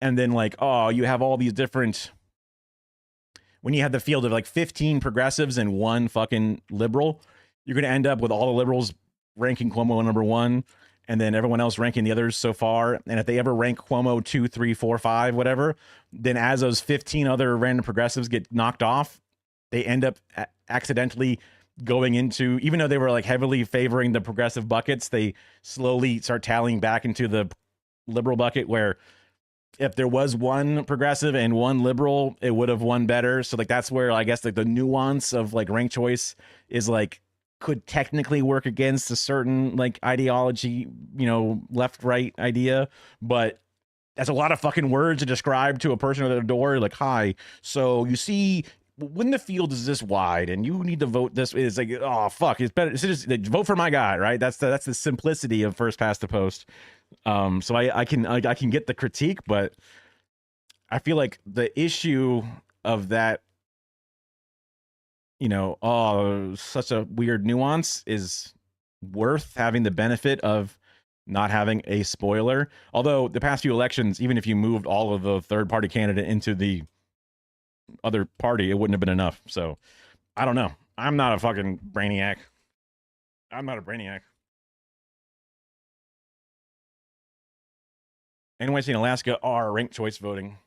then like, oh, you have all these different, when you have the field of like 15 progressives and one fucking liberal, you're going to end up with all the liberals ranking Cuomo number one, and then everyone else ranking the others so far. And if they ever rank Cuomo 2, 3, 4, 5, whatever, then as those 15 other random progressives get knocked off, they end up accidentally going into, even though they were like heavily favoring the progressive buckets, they slowly start tallying back into the liberal bucket, where if there was one progressive and one liberal, it would have won better. So like, that's where I guess like the nuance of like ranked choice is like, could technically work against a certain like ideology, left right idea, but that's a lot of fucking words to describe to a person at their door. Like, hi, so you see, when the field is this wide and you need to vote this, it's like, oh fuck, it's better. It's just vote for my guy, right? That's the simplicity of first past the post. So I can get the critique, but I feel like the issue of that, oh, such a weird nuance is worth having the benefit of not having a spoiler. Although the past few elections, even if you moved all of the third party candidate into the other party, it wouldn't have been enough. So I don't know. I'm not a fucking brainiac. I'm not a brainiac. NYC and Alaska are ranked choice voting.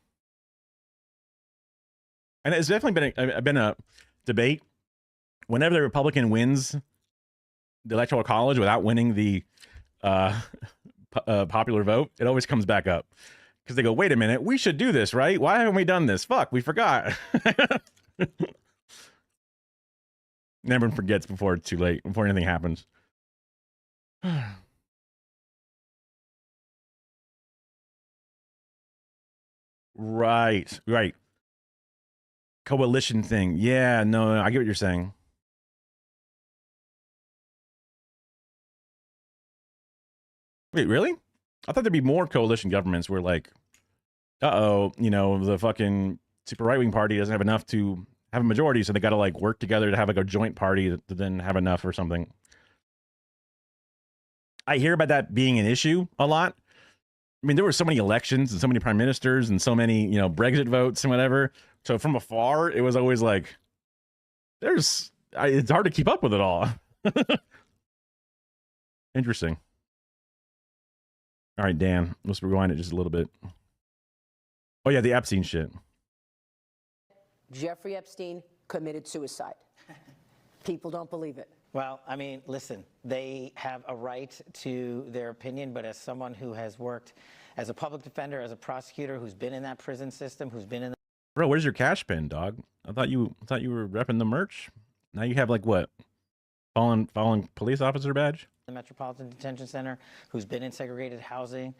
And it's definitely been a debate. Whenever the Republican wins the Electoral College without winning the popular vote, it always comes back up. Because they go, wait a minute, we should do this, right? Why haven't we done this? Fuck, we forgot. Everyone forgets before it's too late, before anything happens. Right. Coalition thing. Yeah, no, I get what you're saying. Wait, really? I thought there'd be more coalition governments where like, the fucking super right-wing party doesn't have enough to have a majority, so they got to like work together to have like a joint party to then have enough or something. I hear about that being an issue a lot. I mean, there were so many elections and so many prime ministers and so many, Brexit votes and whatever. So from afar, it was always like, it's hard to keep up with it all. Interesting. All right, Dan, let's rewind it just a little bit. Oh, yeah, the Epstein shit. Jeffrey Epstein committed suicide. People don't believe it. Well, I mean, listen, they have a right to their opinion, but as someone who has worked as a public defender, as a prosecutor, who's been in that prison system, who's been in the... Bro, where's your cash pin, dog? I thought you were repping the merch. Now you have like what? Fallen police officer badge? The Metropolitan Detention Center, who's been in segregated housing.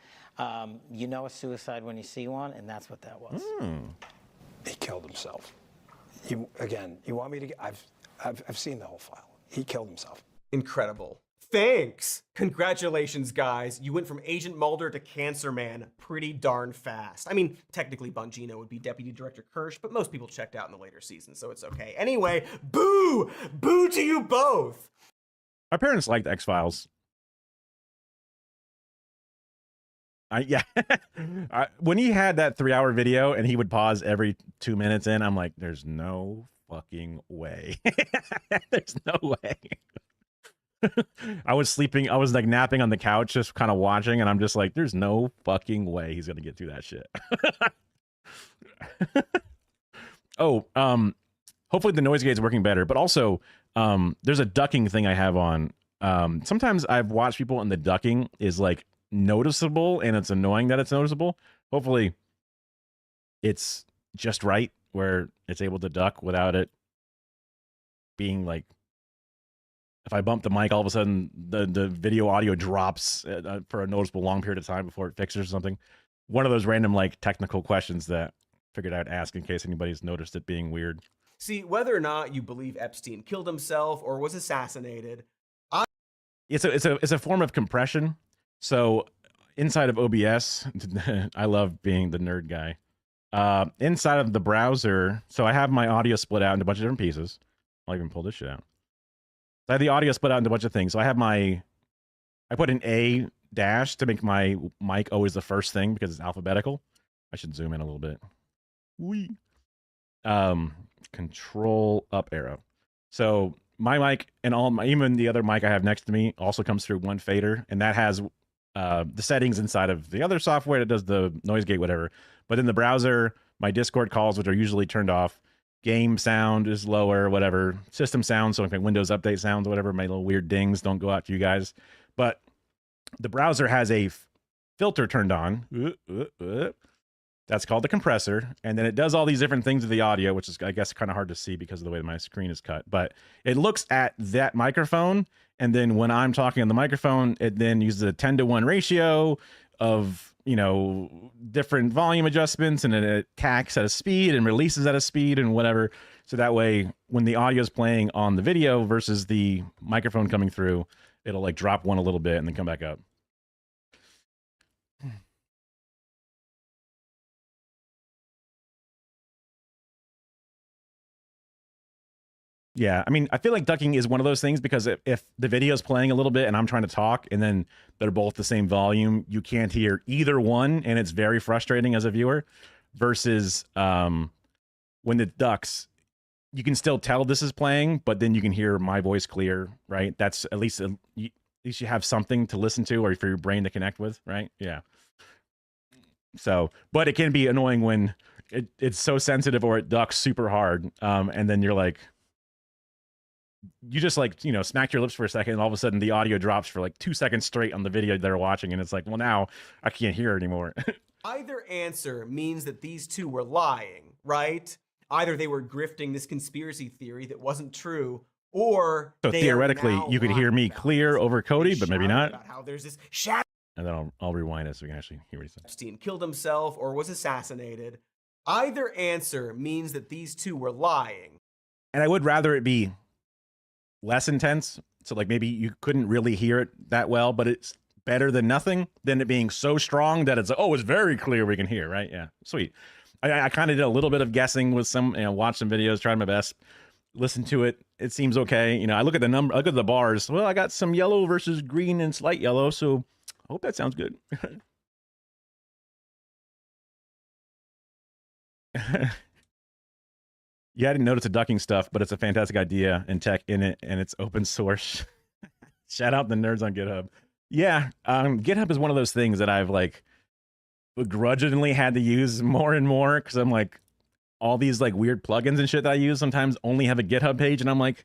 You know a suicide when you see one, and that's what that was. He killed himself. You want me to? I've seen the whole file. He killed himself. Incredible. Thanks. Congratulations, guys. You went from Agent Mulder to Cancer Man pretty darn fast. I mean, technically Bongino would be Deputy Director Kirsch, but most people checked out in the later seasons, so it's okay. Anyway, boo! Boo to you both! My parents liked X-Files. When he had that 3-hour video and he would pause every 2 minutes in, I'm like, there's no fucking way. There's no way. I was sleeping. I was like napping on the couch, just kind of watching, and I'm just like, there's no fucking way he's gonna get through that shit. Hopefully the noise gate's working better, but also there's a ducking thing I have on. Sometimes I've watched people and the ducking is like noticeable and it's annoying that it's noticeable. Hopefully it's just right where it's able to duck without it being like, if I bump the mic, all of a sudden the video audio drops for a noticeable long period of time before it fixes or something. One of those random like technical questions that I figured I'd ask in case anybody's noticed it being weird. See, whether or not you believe Epstein killed himself or was assassinated, it's a form of compression. So inside of OBS, I love being the nerd guy. Inside of the browser, so I have my audio split out into a bunch of different pieces. I'll even pull this shit out. So I have the audio split out into a bunch of things. So I put an A dash to make my mic always the first thing because it's alphabetical. I should zoom in a little bit. Wee. Control up arrow. So my mic and even the other mic I have next to me also comes through one fader, and that has the settings inside of the other software that does the noise gate, whatever. But in the browser, my Discord calls, which are usually turned off, game sound is lower, whatever. System sound, so like my Windows update sounds, whatever. My little weird dings don't go out to you guys. But the browser has a filter turned on. That's called the compressor. And then it does all these different things with the audio, which is, I guess, kind of hard to see because of the way my screen is cut. But it looks at that microphone. And then when I'm talking on the microphone, it then uses a 10-to-1 ratio of, different volume adjustments, and it attacks at a speed and releases at a speed and whatever. So that way, when the audio is playing on the video versus the microphone coming through, it'll like drop one a little bit and then come back up. Yeah, I mean, I feel like ducking is one of those things because if the video is playing a little bit and I'm trying to talk and then they're both the same volume, you can't hear either one, and it's very frustrating as a viewer. Versus when it ducks, you can still tell this is playing, but then you can hear my voice clear, right? That's at least you have something to listen to or for your brain to connect with, right? Yeah. So, but it can be annoying when it's so sensitive or it ducks super hard, and then you're like, you just like, you know, smack your lips for a second and all of a sudden the audio drops for like 2 seconds straight on the video they're watching, and it's like, well, now I can't hear anymore. Either answer means that these two were lying, right? Either they were grifting this conspiracy theory that wasn't true, or So theoretically you could hear me clear over Cody, but maybe not. About how there's this shadow And then I'll rewind it so we can actually hear what he said. Epstein killed himself or was assassinated. Either answer means that these two were lying. And I would rather it be less intense. So like maybe you couldn't really hear it that well, but it's better than nothing than it being so strong that it's like, oh, it's very clear we can hear, right? Yeah, sweet. I kind of did a little bit of guessing with some, you know, watched some videos, tried my best, listened to it. It seems okay. You know, I look at the number, I look at the bars. Well, I got some yellow versus green and slight yellow, so I hope that sounds good. Yeah, I didn't notice the ducking stuff, but it's a fantastic idea and tech in it, and it's open source. Shout out the nerds on GitHub. Yeah, GitHub is one of those things that I've like begrudgingly had to use more and more because I'm like, all these like weird plugins and shit that I use sometimes only have a GitHub page, and I'm like,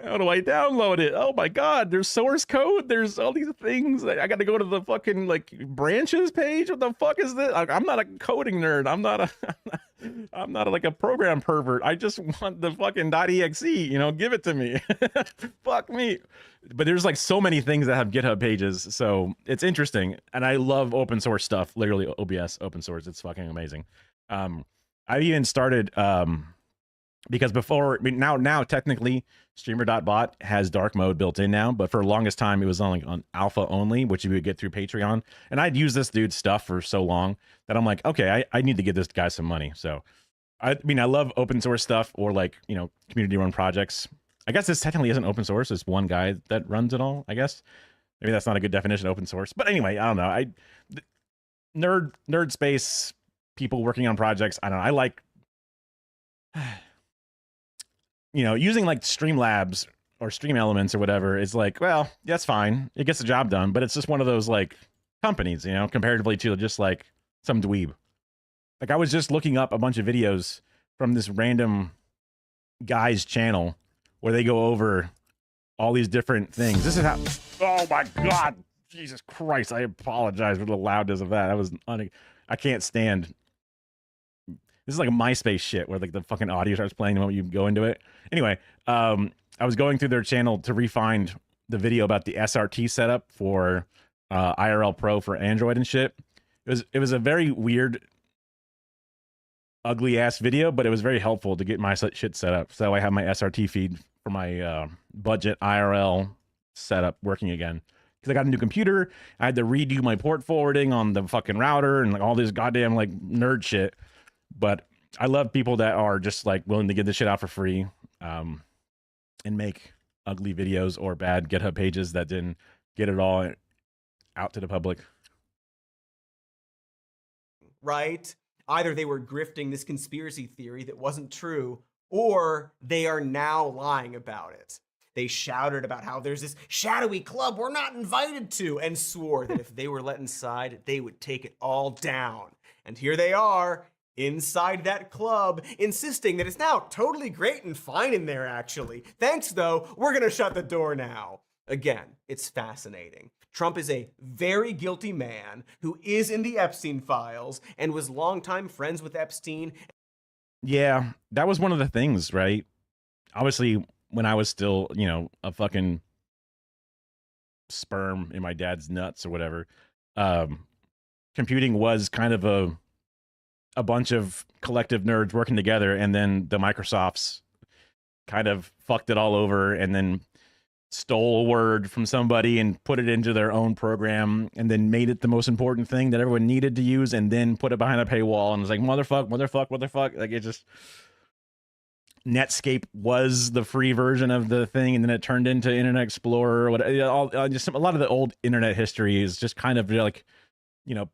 how do I download it? Oh my god, there's source code, there's all these things. I got to go to the fucking like branches page. What the fuck is this? I'm not a coding nerd. I'm not like a program pervert. I just want the fucking .exe. You know, give it to me. Fuck me. But there's like so many things that have GitHub pages, so it's interesting, and I love open source stuff. Literally, OBS open source. It's fucking amazing. I even started because before, I mean, now technically streamer.bot has dark mode built in now, but for the longest time it was on alpha only, which you would get through Patreon. And I'd used this dude's stuff for so long that I'm like, okay, I need to give this guy some money. So I mean, I love open source stuff or like, you know, community run projects. I guess this technically isn't open source. It's one guy that runs it all, I guess. Maybe that's not a good definition of open source. But anyway, I don't know. Nerd space, people working on projects. I don't know. I like, you know, using like Streamlabs or Stream Elements or whatever is like, well, that's fine. It gets the job done, but it's just one of those like companies, you know, comparatively to just like some dweeb. Like I was just looking up a bunch of videos from this random guy's channel where they go over all these different things. This is how, oh my God, Jesus Christ. I apologize for the loudness of that. That was, I can't stand. This is like a MySpace shit where like the fucking audio starts playing the moment you go into it. Anyway, I was going through their channel to re-find the video about the SRT setup for IRL Pro for Android and shit. It was a very weird, ugly ass video, but it was very helpful to get my shit set up. So I have my SRT feed for my budget IRL setup working again. Because I got a new computer, I had to redo my port forwarding on the fucking router and like all this goddamn like nerd shit. But I love people that are just like willing to get this shit out for free, and make ugly videos or bad GitHub pages that didn't get it all out to the public. Right? Either they were grifting this conspiracy theory that wasn't true, or they are now lying about it. They shouted about how there's this shadowy club we're not invited to, and swore that if they were let inside, they would take it all down. And here they are, inside that club, insisting that it's now totally great and fine in there, actually. Thanks, though. We're gonna shut the door now. Again, it's fascinating. Trump is a very guilty man who is in the Epstein files and was longtime friends with Epstein. Yeah, that was one of the things, right? Obviously, when I was still, you know, a fucking sperm in my dad's nuts or whatever, computing was kind of a bunch of collective nerds working together, and then the Microsofts kind of fucked it all over and then stole a word from somebody and put it into their own program and then made it the most important thing that everyone needed to use and then put it behind a paywall and was like, motherfuck. Like it just, Netscape was the free version of the thing, and then it turned into Internet Explorer. Just a lot of the old internet history is just kind of like,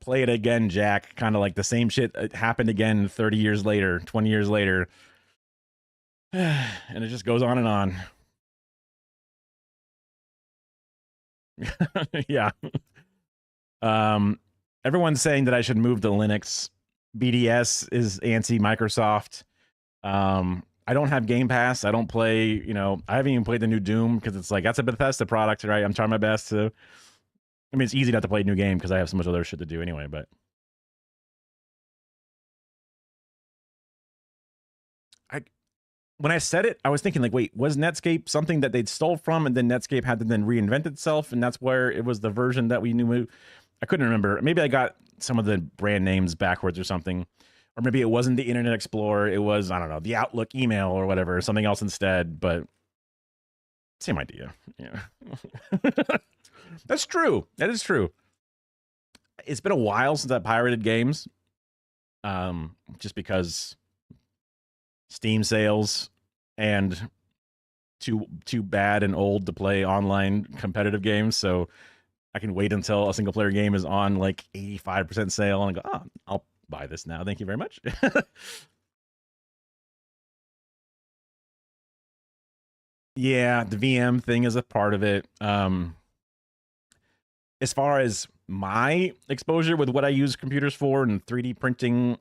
play it again, Jack. Kind of like the same shit happened again 30 years later, 20 years later. And it just goes on and on. Yeah. Everyone's saying that I should move to Linux. BDS is anti Microsoft. I don't have Game Pass. I don't play, I haven't even played the new Doom because it's like, that's a Bethesda product, right? I'm trying my best to, it's easy not to play a new game because I have so much other shit to do anyway, but. When I said it, I was thinking like, wait, was Netscape something that they'd stole from and then Netscape had to then reinvent itself? And that's where it was the version that we knew. I couldn't remember. Maybe I got some of the brand names backwards or something. Or maybe it wasn't the Internet Explorer. It was, I don't know, the Outlook email or whatever, something else instead. But same idea. Yeah. That's true. That is true. It's been a while since I pirated games. Just because Steam sales and too bad and old to play online competitive games, so I can wait until a single player game is on like 85% sale and go, oh, I'll buy this now. Thank you very much. Yeah, the VM thing is a part of it. As far as my exposure with what I use computers for and 3D printing,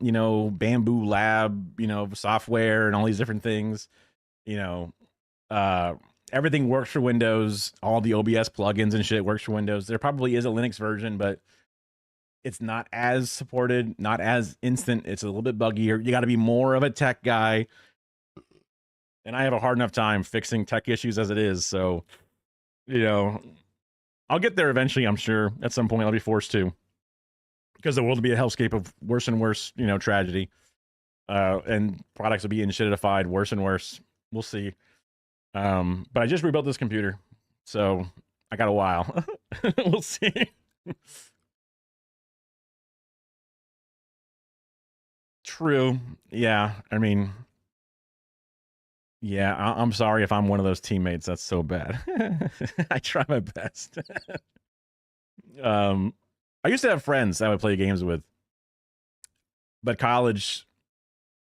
Bamboo Lab, software and all these different things, everything works for Windows. All the OBS plugins and shit works for Windows. There probably is a Linux version, but it's not as supported, not as instant. It's a little bit buggier. You got to be more of a tech guy. And I have a hard enough time fixing tech issues as it is. So, I'll get there eventually, I'm sure. At some point, I'll be forced to. Because the world will be a hellscape of worse and worse, tragedy. And products will be enshittified worse and worse. We'll see. But I just rebuilt this computer. So I got a while. We'll see. True. Yeah. Yeah, I'm sorry if I'm one of those teammates. That's so bad. I try my best. I used to have friends I would play games with. But college,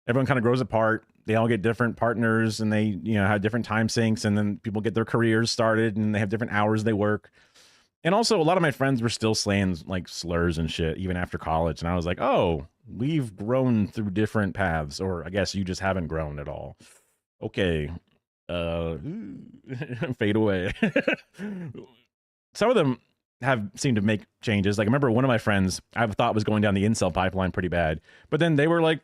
everyone kind of grows apart. They all get different partners and they, have different time sinks, and then people get their careers started and they have different hours they work. And also a lot of my friends were still saying like slurs and shit even after college. And I was like, oh, we've grown through different paths, or I guess you just haven't grown at all. Okay. Fade away. Some of them have seemed to make changes. Like I remember one of my friends I thought was going down the incel pipeline pretty bad, but then they were like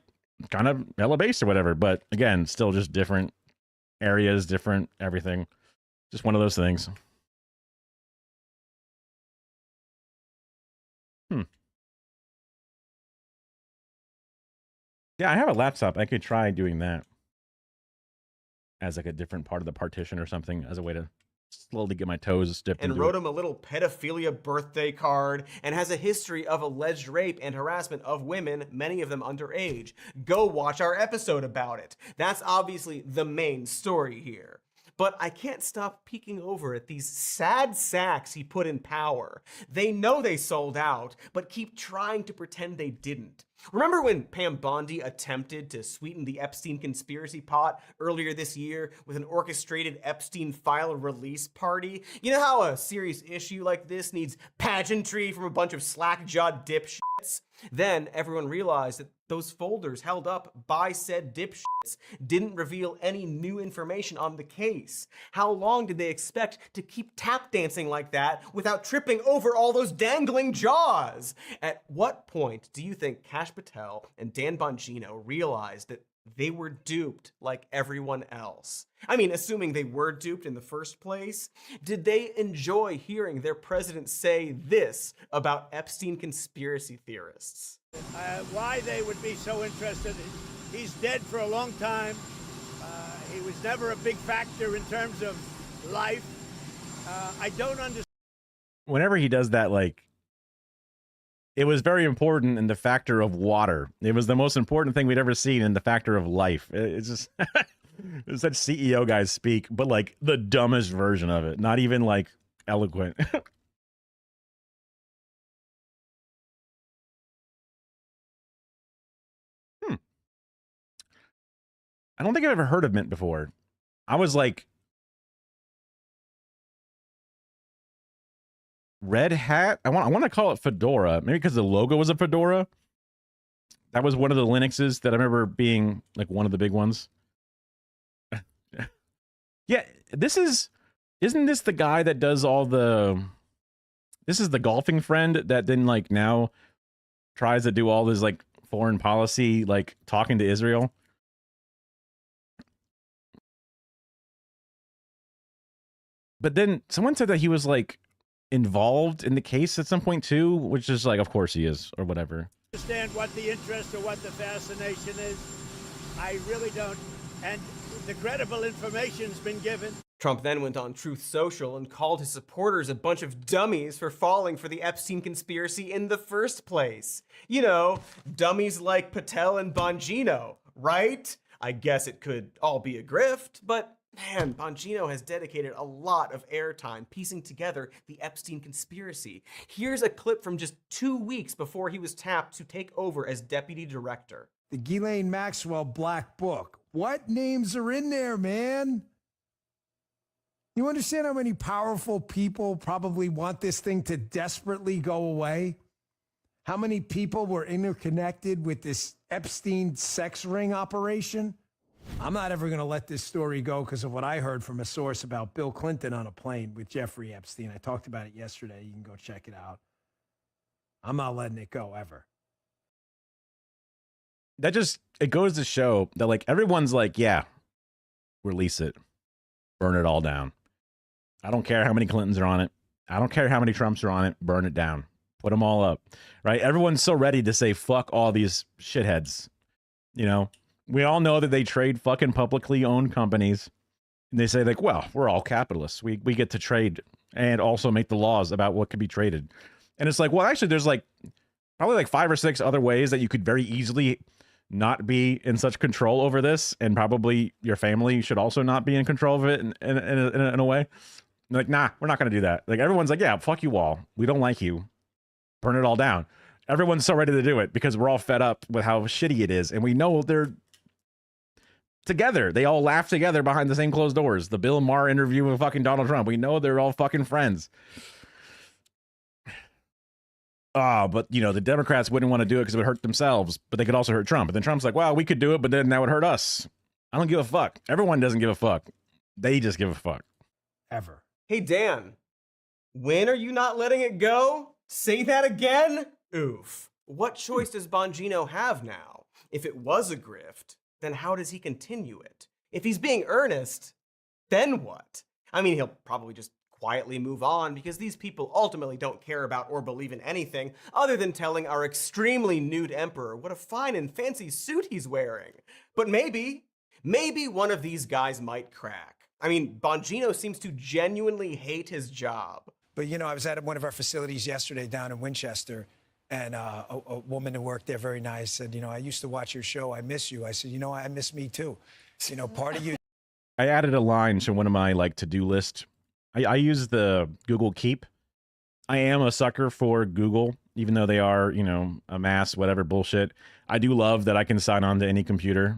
kind of hella based or whatever. But again, still just different areas, different everything. Just one of those things. Yeah, I have a laptop. I could try doing that as like a different part of the partition or something, as a way to slowly get my toes dipped and into wrote it. him a little pedophilia birthday card and has a history of alleged rape and harassment of women, many of them underage. Go watch our episode about it. That's obviously the main story here. But I can't stop peeking over at these sad sacks he put in power. They know they sold out, but keep trying to pretend they didn't. Remember when Pam Bondi attempted to sweeten the Epstein conspiracy pot earlier this year with an orchestrated Epstein file release party? You know how a serious issue like this needs pageantry from a bunch of slack-jawed dipshits? Then everyone realized that those folders held up by said dipshits didn't reveal any new information on the case. How long did they expect to keep tap dancing like that without tripping over all those dangling jaws? At what point do you think Kash Patel and Dan Bongino realized that they were duped like everyone else? I mean, assuming they were duped in the first place, did they enjoy hearing their president say this about Epstein conspiracy theorists? Why they would be so interested. He's dead for a long time. He was never a big factor in terms of life. I don't understand. Whenever he does that, like, it was very important in the factor of water. It was the most important thing we'd ever seen in the factor of life. It's just Such CEO guys speak, but like the dumbest version of it. Not even like eloquent. I don't think I've ever heard of Mint before. I was like, Red Hat? I want to call it Fedora. Maybe because the logo was a fedora. That was one of the Linuxes that I remember being like one of the big ones. Yeah, isn't this the guy that does all the, this is the golfing friend that then like now tries to do all this like foreign policy, like talking to Israel? But then someone said that he was like involved in the case at some point too, which is like, of course he is, or whatever. Understand what the interest or what the fascination is. I really don't. And the credible information's been given. Trump then went on Truth Social and called his supporters a bunch of dummies for falling for the Epstein conspiracy in the first place. You know, dummies like Patel and Bongino, right? I guess it could all be a grift, but man, Bongino has dedicated a lot of airtime piecing together the Epstein conspiracy. Here's a clip from just 2 weeks before he was tapped to take over as deputy director. The Ghislaine Maxwell Black Book. What names are in there, man? You understand how many powerful people probably want this thing to desperately go away? How many people were interconnected with this Epstein sex ring operation? I'm not ever going to let this story go because of what I heard from a source about Bill Clinton on a plane with Jeffrey Epstein. I talked about it yesterday. You can go check it out. I'm not letting it go ever. That just, it goes to show that like everyone's like, yeah, release it, burn it all down. I don't care how many Clintons are on it. I don't care how many Trumps are on it. Burn it down. Put them all up, right? Everyone's so ready to say, fuck all these shitheads. You know, we all know that they trade fucking publicly owned companies. And they say like, well, we're all capitalists. We get to trade and also make the laws about what can be traded. And it's like, well, actually there's like probably like 5 or 6 other ways that you could very easily not be in such control over this. And probably your family should also not be in control of it in a way. Like, nah, we're not going to do that. Like everyone's like, yeah, fuck you all. We don't like you. Burn it all down. Everyone's so ready to do it because we're all fed up with how shitty it is. And we know they're together. They all laugh together behind the same closed doors. The Bill Maher interview with fucking Donald Trump. We know they're all fucking friends. But you know, the Democrats wouldn't want to do it because it would hurt themselves, but they could also hurt Trump. And then Trump's like, well, we could do it, but then that would hurt us. I don't give a fuck. Everyone doesn't give a fuck. They just give a fuck. Ever. Hey, Dan, when are you not letting it go? Say that again? Oof. What choice does Bongino have now? If it was a grift, then how does he continue it? If he's being earnest, then what? I mean, he'll probably just quietly move on because these people ultimately don't care about or believe in anything other than telling our extremely nude emperor what a fine and fancy suit he's wearing. But maybe one of these guys might crack. I mean, Bongino seems to genuinely hate his job. But, you know, I was at one of our facilities yesterday down in Winchester, and a woman who worked there, very nice, said, you know, I used to watch your show. I miss you. I said, you know, I miss me too. You know, part of you. I added a line to one of my like to-do list. I use the Google Keep. I am a sucker for Google, even though they are, you know, a mass, whatever bullshit. I do love that I can sign on to any computer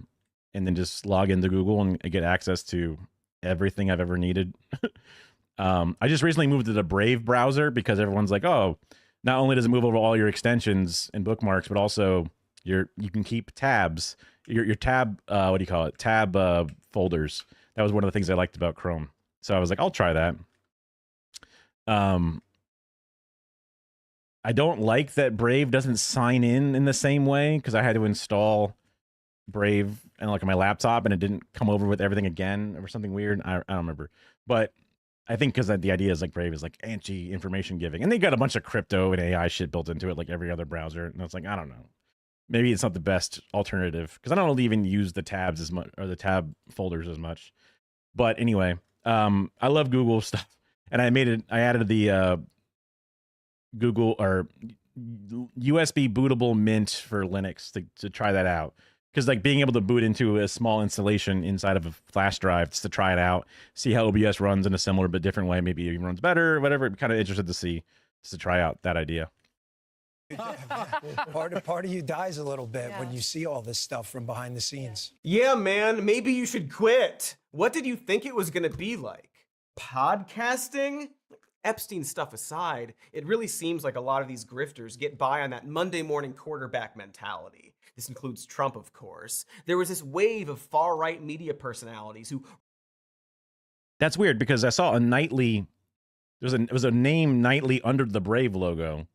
and then just log into Google and get access to everything I've ever needed. I just recently moved to the Brave browser because everyone's like, oh, not only does it move over all your extensions and bookmarks, but also you can keep tabs, your tab, what do you call it? Tab folders. That was one of the things I liked about Chrome. So I was like, I'll try that. I don't like that Brave doesn't sign in the same way because I had to install Brave and like on my laptop and it didn't come over with everything again or something weird. I don't remember, but I think because the idea is like Brave is like anti-information giving and they got a bunch of crypto and AI shit built into it like every other browser. And it's like, I don't know, maybe it's not the best alternative because I don't even use the tabs as much or the tab folders as much. But anyway, I love Google stuff and I added the Google or USB bootable Mint for Linux to try that out. Because like being able to boot into a small installation inside of a flash drive just to try it out, see how OBS runs in a similar but different way, maybe it even runs better, whatever. I'm kind of interested to see, just to try out that idea. part of you dies a little bit when you see all this stuff from behind the scenes. Yeah, man, maybe you should quit. What did you think it was gonna be like? Podcasting? Epstein stuff aside, it really seems like a lot of these grifters get by on that Monday morning quarterback mentality. This includes Trump, of course. There was this wave of far-right media personalities who... That's weird because I saw a Nightly, it was a name Nightly under the Brave logo.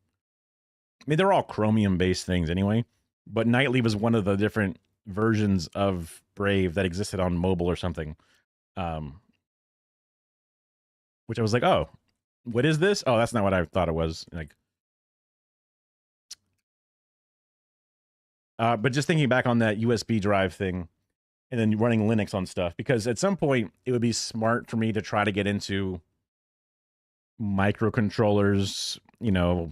I mean, they're all Chromium-based things anyway, but Nightly was one of the different versions of Brave that existed on mobile or something. Which I was like, oh, what is this? Oh, that's not what I thought it was. Like, but just thinking back on that USB drive thing and then running Linux on stuff, because at some point it would be smart for me to try to get into microcontrollers, you know,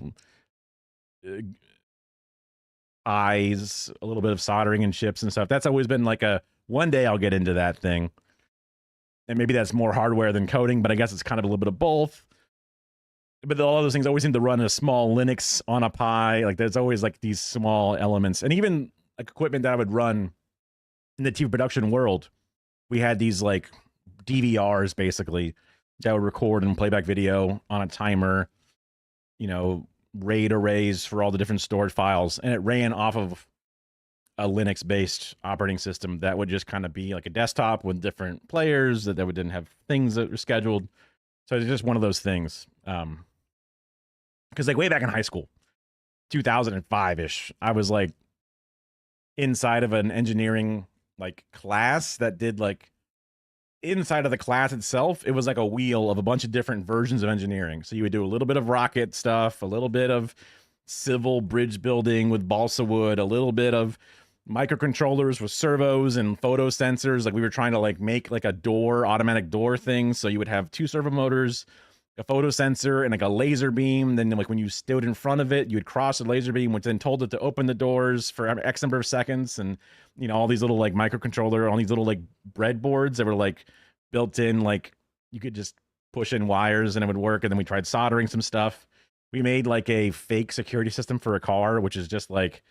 eyes, a little bit of soldering and chips and stuff. That's always been like one day I'll get into that thing. And maybe that's more hardware than coding, but I guess it's kind of a little bit of both. But all of those things always seem to run a small Linux on a Pi. Like there's always like these small elements, and even like equipment that I would run in the TV production world. We had these like DVRs basically that would record and playback video on a timer, you know, RAID arrays for all the different stored files. And it ran off of a Linux based operating system that would just kind of be like a desktop with different players that would then have things that were scheduled. So it's just one of those things. Because like way back in high school, 2005-ish, I was like inside of an engineering like class that did like inside of the class itself, it was like a wheel of a bunch of different versions of engineering. So you would do a little bit of rocket stuff, a little bit of civil bridge building with balsa wood, a little bit of microcontrollers with servos and photo sensors. Like we were trying to like make like a automatic door thing. So you would have 2 servo motors, a photo sensor, and like a laser beam. Then like when you stood in front of it, you would cross the laser beam, which then told it to open the doors for X number of seconds. And, you know, all these little like microcontroller, all these little like breadboards that were like built in, like you could just push in wires and it would work. And then we tried soldering some stuff. We made like a fake security system for a car, which is just like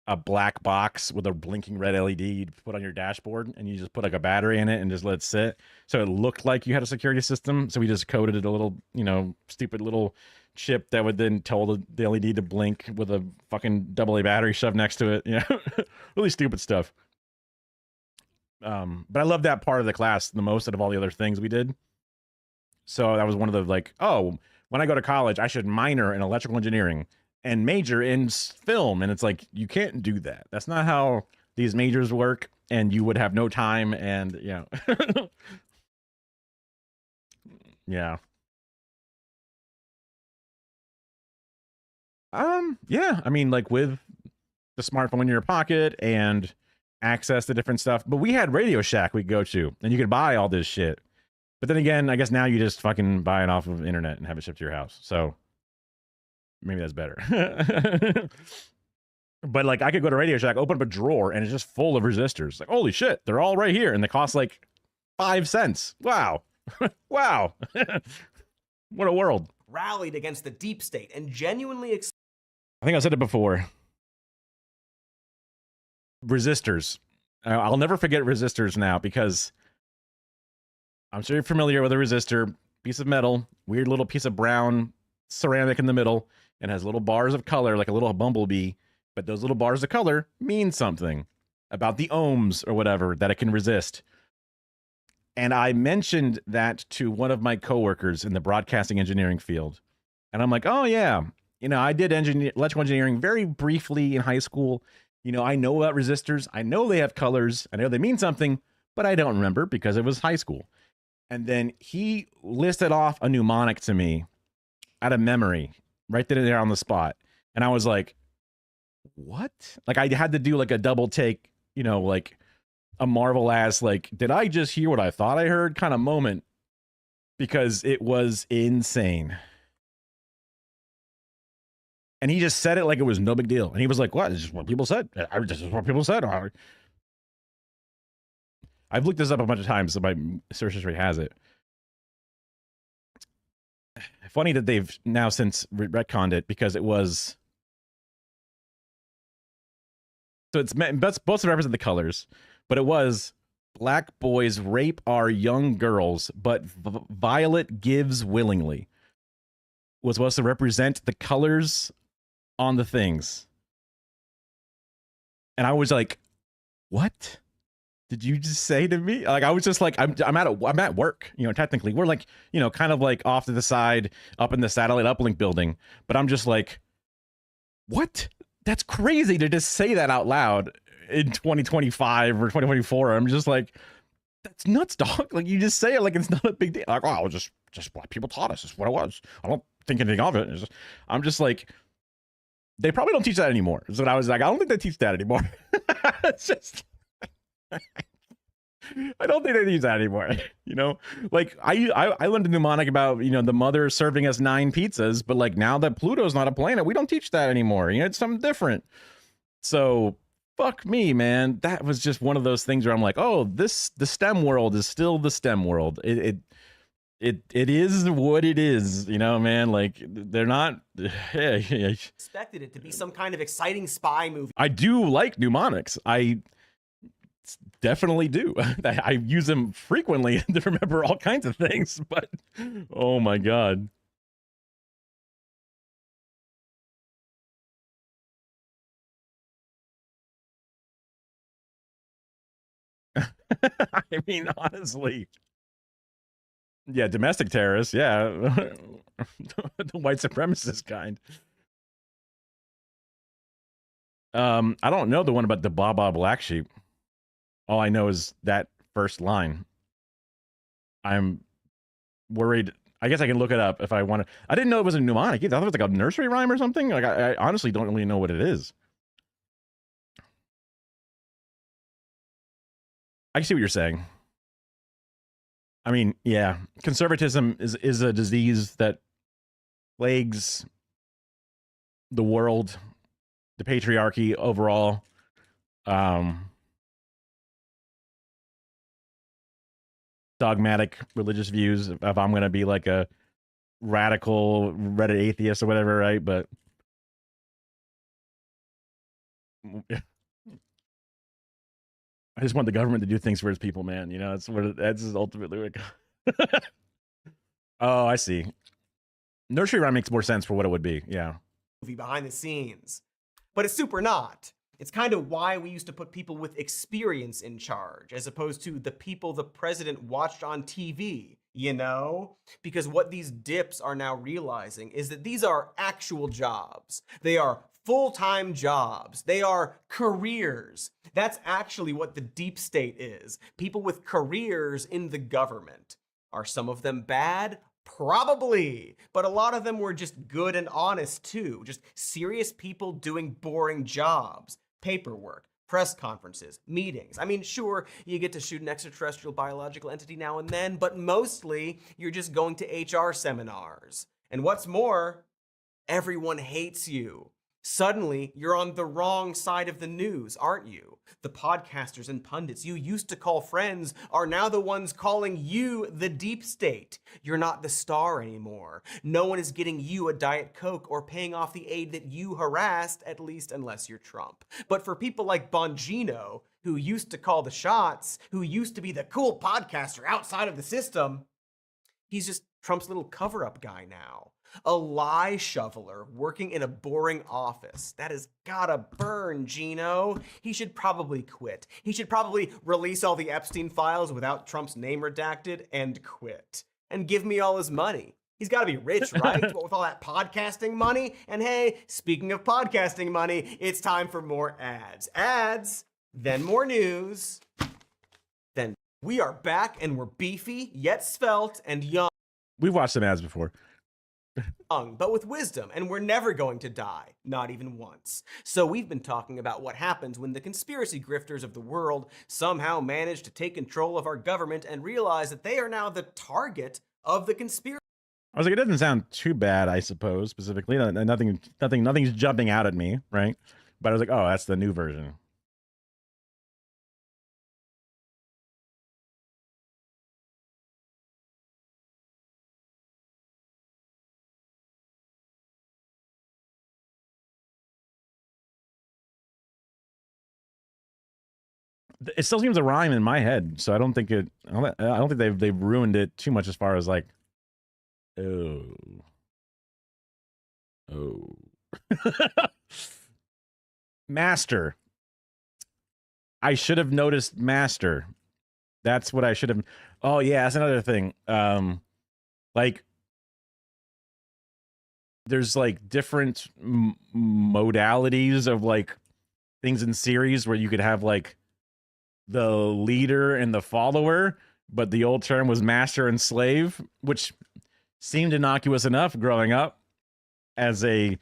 a black box with a blinking red LED you'd put on your dashboard, and you just put like a battery in it and just let it sit. So it looked like you had a security system. So we just coded it a little, you know, stupid little chip that would then tell the LED to blink with a fucking AA battery shoved next to it. You know, really stupid stuff. But I love that part of the class the most out of all the other things we did. So that was one of the like, oh, when I go to college, I should minor in electrical engineering and major in film. And it's like, you can't do that. That's not how these majors work. And you would have no time. And, you know, yeah. Yeah. I mean, like with the smartphone in your pocket and access to different stuff. But we had Radio Shack we'd go to, and you could buy all this shit. But then again, I guess now you just fucking buy it off of the internet and have it shipped to your house. So maybe that's better. But like I could go to Radio Shack, open up a drawer, and it's just full of resistors. Like, holy shit, they're all right here. And they cost like 5 cents. Wow. Wow. What a world. Rallied against the deep state and genuinely... I think I said it before. Resistors. I'll never forget resistors now, because I'm sure you're familiar with a resistor. Piece of metal, weird little piece of brown ceramic in the middle, and has little bars of color like a little bumblebee. But those little bars of color mean something about the ohms or whatever that it can resist. And I mentioned that to one of my coworkers in the broadcasting engineering field. And I'm like, oh yeah, you know, I did electrical engineering very briefly in high school. You know, I know about resistors. I know they have colors. I know they mean something, but I don't remember because it was high school. And then he listed off a mnemonic to me out of memory right then and there on the spot. And I was like, what? Like I had to do like a double take, you know, like a Marvel ass, like, did I just hear what I thought I heard kind of moment, because it was insane. And he just said it like it was no big deal. And he was like, what? This is what people said. This is what people said. I've looked this up a bunch of times, so my search history has it. Funny that they've now since retconned it because it was. So it's both to represent the colors, but it was black boys rape our young girls, but Violet gives willingly. Was supposed to represent the colors on the things. And I was like, what did you just say to me? Like, I was just like, I'm at work, you know, technically we're like, you know, kind of like off to the side up in the satellite uplink building. But I'm just like, what? That's crazy to just say that out loud in 2025 or 2024. I'm just like, that's nuts, dog. Like, you just say it like it's not a big deal. Like, oh, just what people taught us is what it was. I don't think anything of it. I'm just like, they probably don't teach that anymore. So I was like, I don't think they teach that anymore. It's just, I don't think they teach that anymore. You know, like I learned a mnemonic about, you know, the mother serving us 9 pizzas, but like now that Pluto's not a planet, we don't teach that anymore. You know, it's something different. So fuck me, man. That was just one of those things where I'm like, oh, the STEM world is still the STEM world. It is what it is, you know, man. Like, they're not. Expected it to be some kind of exciting spy movie. I do like mnemonics. I definitely do. I use them frequently to remember all kinds of things. But oh my god. I mean, honestly. Yeah, domestic terrorists. Yeah, the white supremacist kind. I don't know the one about the Baba Black Sheep. All I know is that first line. I'm worried. I guess I can look it up if I want to. I didn't know it was a mnemonic either. I thought it was like a nursery rhyme or something. Like, I honestly don't really know what it is. I see what you're saying. I mean, yeah, conservatism is a disease that plagues the world, the patriarchy overall. Dogmatic religious views. If I'm going to be like a radical Reddit atheist or whatever, right? But I just want the government to do things for its people, man. You know, that's ultimately what. Oh, I see. Nursery rhyme makes more sense for what it would be. Yeah. Movie behind the scenes, but it's super not. It's kind of why we used to put people with experience in charge, as opposed to the people the president watched on TV, you know? Because what these dips are now realizing is that these are actual jobs. They are full-time jobs. They are careers. That's actually what the deep state is. People with careers in the government. Are some of them bad? Probably, but a lot of them were just good and honest too. Just serious people doing boring jobs. Paperwork, press conferences, meetings. I mean, sure, you get to shoot an extraterrestrial biological entity now and then, but mostly you're just going to HR seminars. And what's more, everyone hates you. Suddenly, you're on the wrong side of the news, aren't you? The podcasters and pundits you used to call friends are now the ones calling you the deep state. You're not the star anymore. No one is getting you a Diet Coke or paying off the aide that you harassed, at least unless you're Trump. But for people like Bongino, who used to call the shots, who used to be the cool podcaster outside of the system, he's just Trump's little cover-up guy now. A lie shoveler working in a boring office. That has gotta burn, Gino. He should probably quit. He should probably release all the Epstein files without Trump's name redacted and quit. And give me all his money. He's gotta be rich, right? What with all that podcasting money? And hey, speaking of podcasting money, it's time for more ads. Ads, then more news. Then we are back and we're beefy, yet svelte and young. We've watched some ads before. But with wisdom, and we're never going to die, not even once. So we've been talking about what happens when the conspiracy grifters of the world somehow manage to take control of our government and realize that they are now the target of the conspiracy. I was like, it doesn't sound too bad, I suppose, specifically. Nothing's jumping out at me, right? But I was like, oh, that's the new version. It still seems a rhyme in my head, so I don't think it. I don't think they've ruined it too much as far as like, oh, oh, master. I should have noticed master. That's what I should have. Oh yeah, that's another thing. Like there's like different modalities of like things in series where you could have like the leader and the follower, but the old term was master and slave, which seemed innocuous enough growing up as a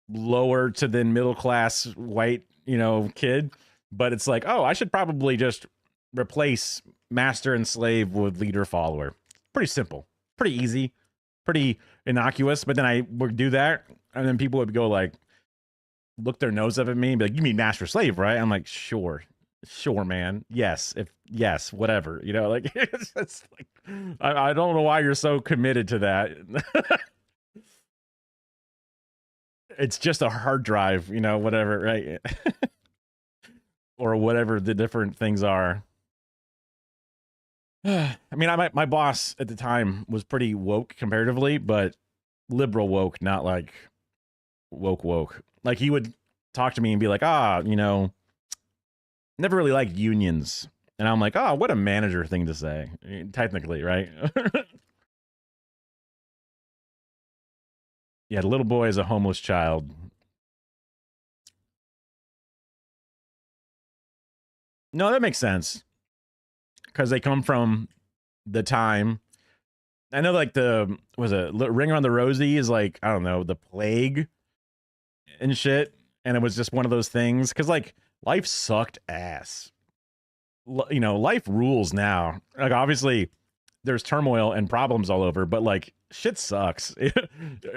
lower to then middle class white, kid. But it's like, oh, I should probably just replace master and slave with leader follower. Pretty simple, pretty easy, pretty innocuous. But then I would do that, and then people would go like, look their nose up at me and be like, you mean master slave, right? I'm like, sure, man. Yes, whatever. Like it's like I don't know why you're so committed to that. It's just a hard drive, whatever, right? Or whatever the different things are. I mean, my boss at the time was pretty woke comparatively, but liberal woke, not like woke. Like he would talk to me and be like, never really liked unions. And I'm like, oh, what a manager thing to say. Technically, right? Yeah, the little boy is a homeless child. No, that makes sense. Because they come from the time. I know, like, was it Ring Around the Rosie is like, I don't know, the plague and shit. And it was just one of those things. Because, like, life sucked ass. Life rules now. Like, obviously, there's turmoil and problems all over, but, like, shit sucks.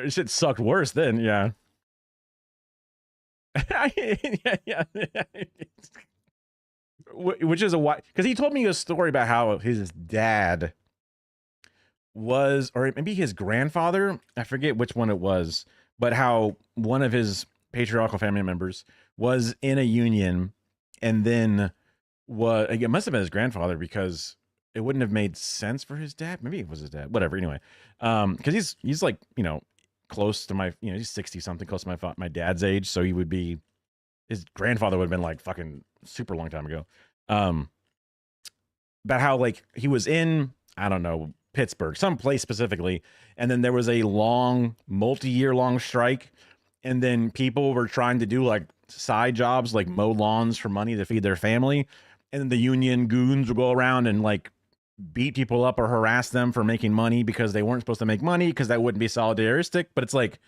Shit sucked worse then, yeah. yeah. Which is because he told me a story about how his dad was, or maybe his grandfather, I forget which one it was, but how one of his patriarchal family members was in a union, and then it must have been his grandfather, because it wouldn't have made sense for his dad. Maybe it was his dad, whatever. Anyway, because he's like, close to my, he's 60 something, close to my dad's age, so he would be, his grandfather would have been like fucking super long time ago. About how like he was in, I don't know, Pittsburgh, some place specifically, and then there was a long, multi-year long strike, and then people were trying to do like side jobs, like mow lawns for money to feed their family, and then the union goons would go around and like beat people up or harass them for making money because they weren't supposed to make money, because that wouldn't be solidaristic. But it's like,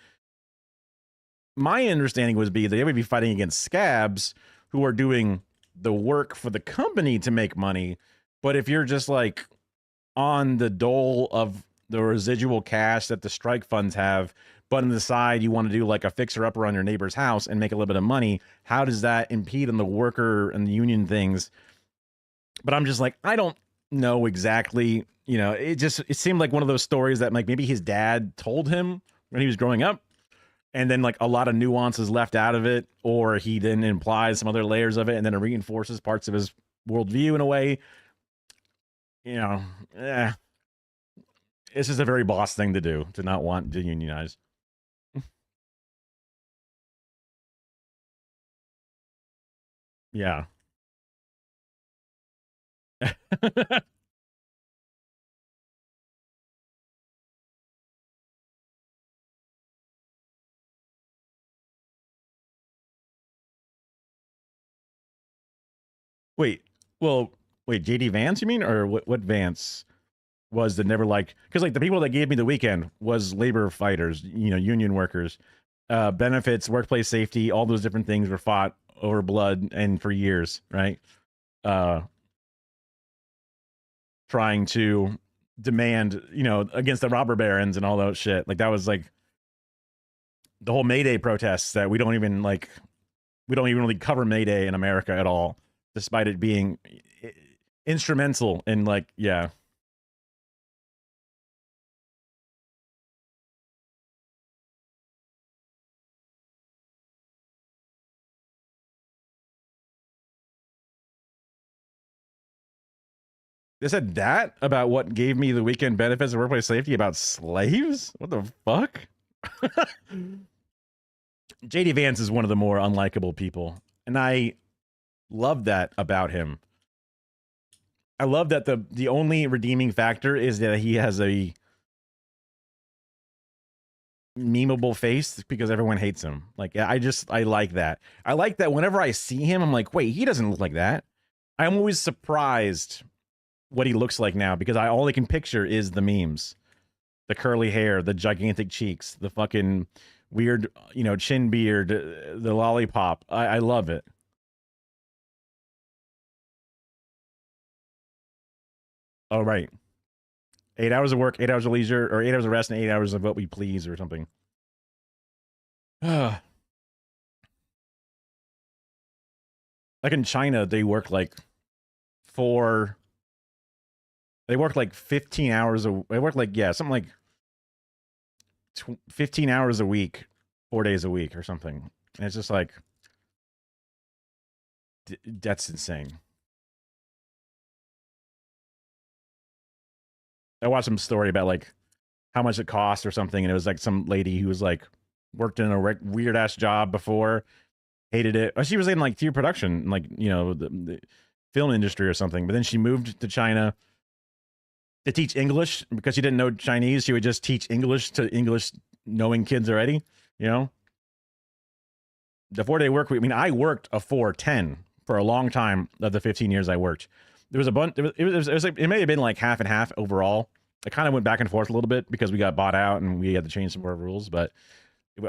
my understanding would be they would be fighting against scabs who are doing the work for the company to make money. But if you're just like on the dole of the residual cash that the strike funds have, but on the side you want to do like a fixer-upper on your neighbor's house and make a little bit of money, how does that impede on the worker and the union things? But I'm just like, I don't know exactly. It seemed like one of those stories that like maybe his dad told him when he was growing up, and then like a lot of nuances left out of it, or he then implies some other layers of it, and then it reinforces parts of his worldview in a way. It's just a very boss thing to do, to not want to unionize. Yeah. Wait, JD Vance, you mean? Or what Vance was that never liked? Because like the people that gave me the weekend was labor fighters, union workers, benefits, workplace safety, all those different things were fought over blood and for years, right? Trying to demand, against the robber barons and all that shit. Like that was like the whole May Day protests that we don't even really cover May Day in America at all, despite it being instrumental in like, yeah. They said that about what gave me the weekend benefits of workplace safety about slaves? What the fuck? JD Vance is one of the more unlikable people, and I love that about him. I love that the only redeeming factor is that he has a memeable face because everyone hates him. Like, I like that. I like that whenever I see him, I'm like, wait, he doesn't look like that. I'm always surprised what he looks like now because all I can picture is the memes. The curly hair, the gigantic cheeks, the fucking weird, chin beard, the lollipop. I love it. Oh, right. 8 hours of work, 8 hours of leisure, or 8 hours of rest, and 8 hours of what we please, or something. Like in China, they work like 15 hours. They work like, something like 15 hours a week, 4 days a week, or something. And it's just like, that's insane. I watched some story about like how much it cost or something, and it was like some lady who was like worked in a weird ass job before, hated it. She was in like theater production, like the film industry or something. But then she moved to China to teach English because she didn't know Chinese. She would just teach English to English knowing kids already. The 4-day work week. I mean, I worked a 4-10 for a long time of the 15 years I worked. There was a bunch. It may have been like half and half overall. It kind of went back and forth a little bit because we got bought out and we had to change some more rules. But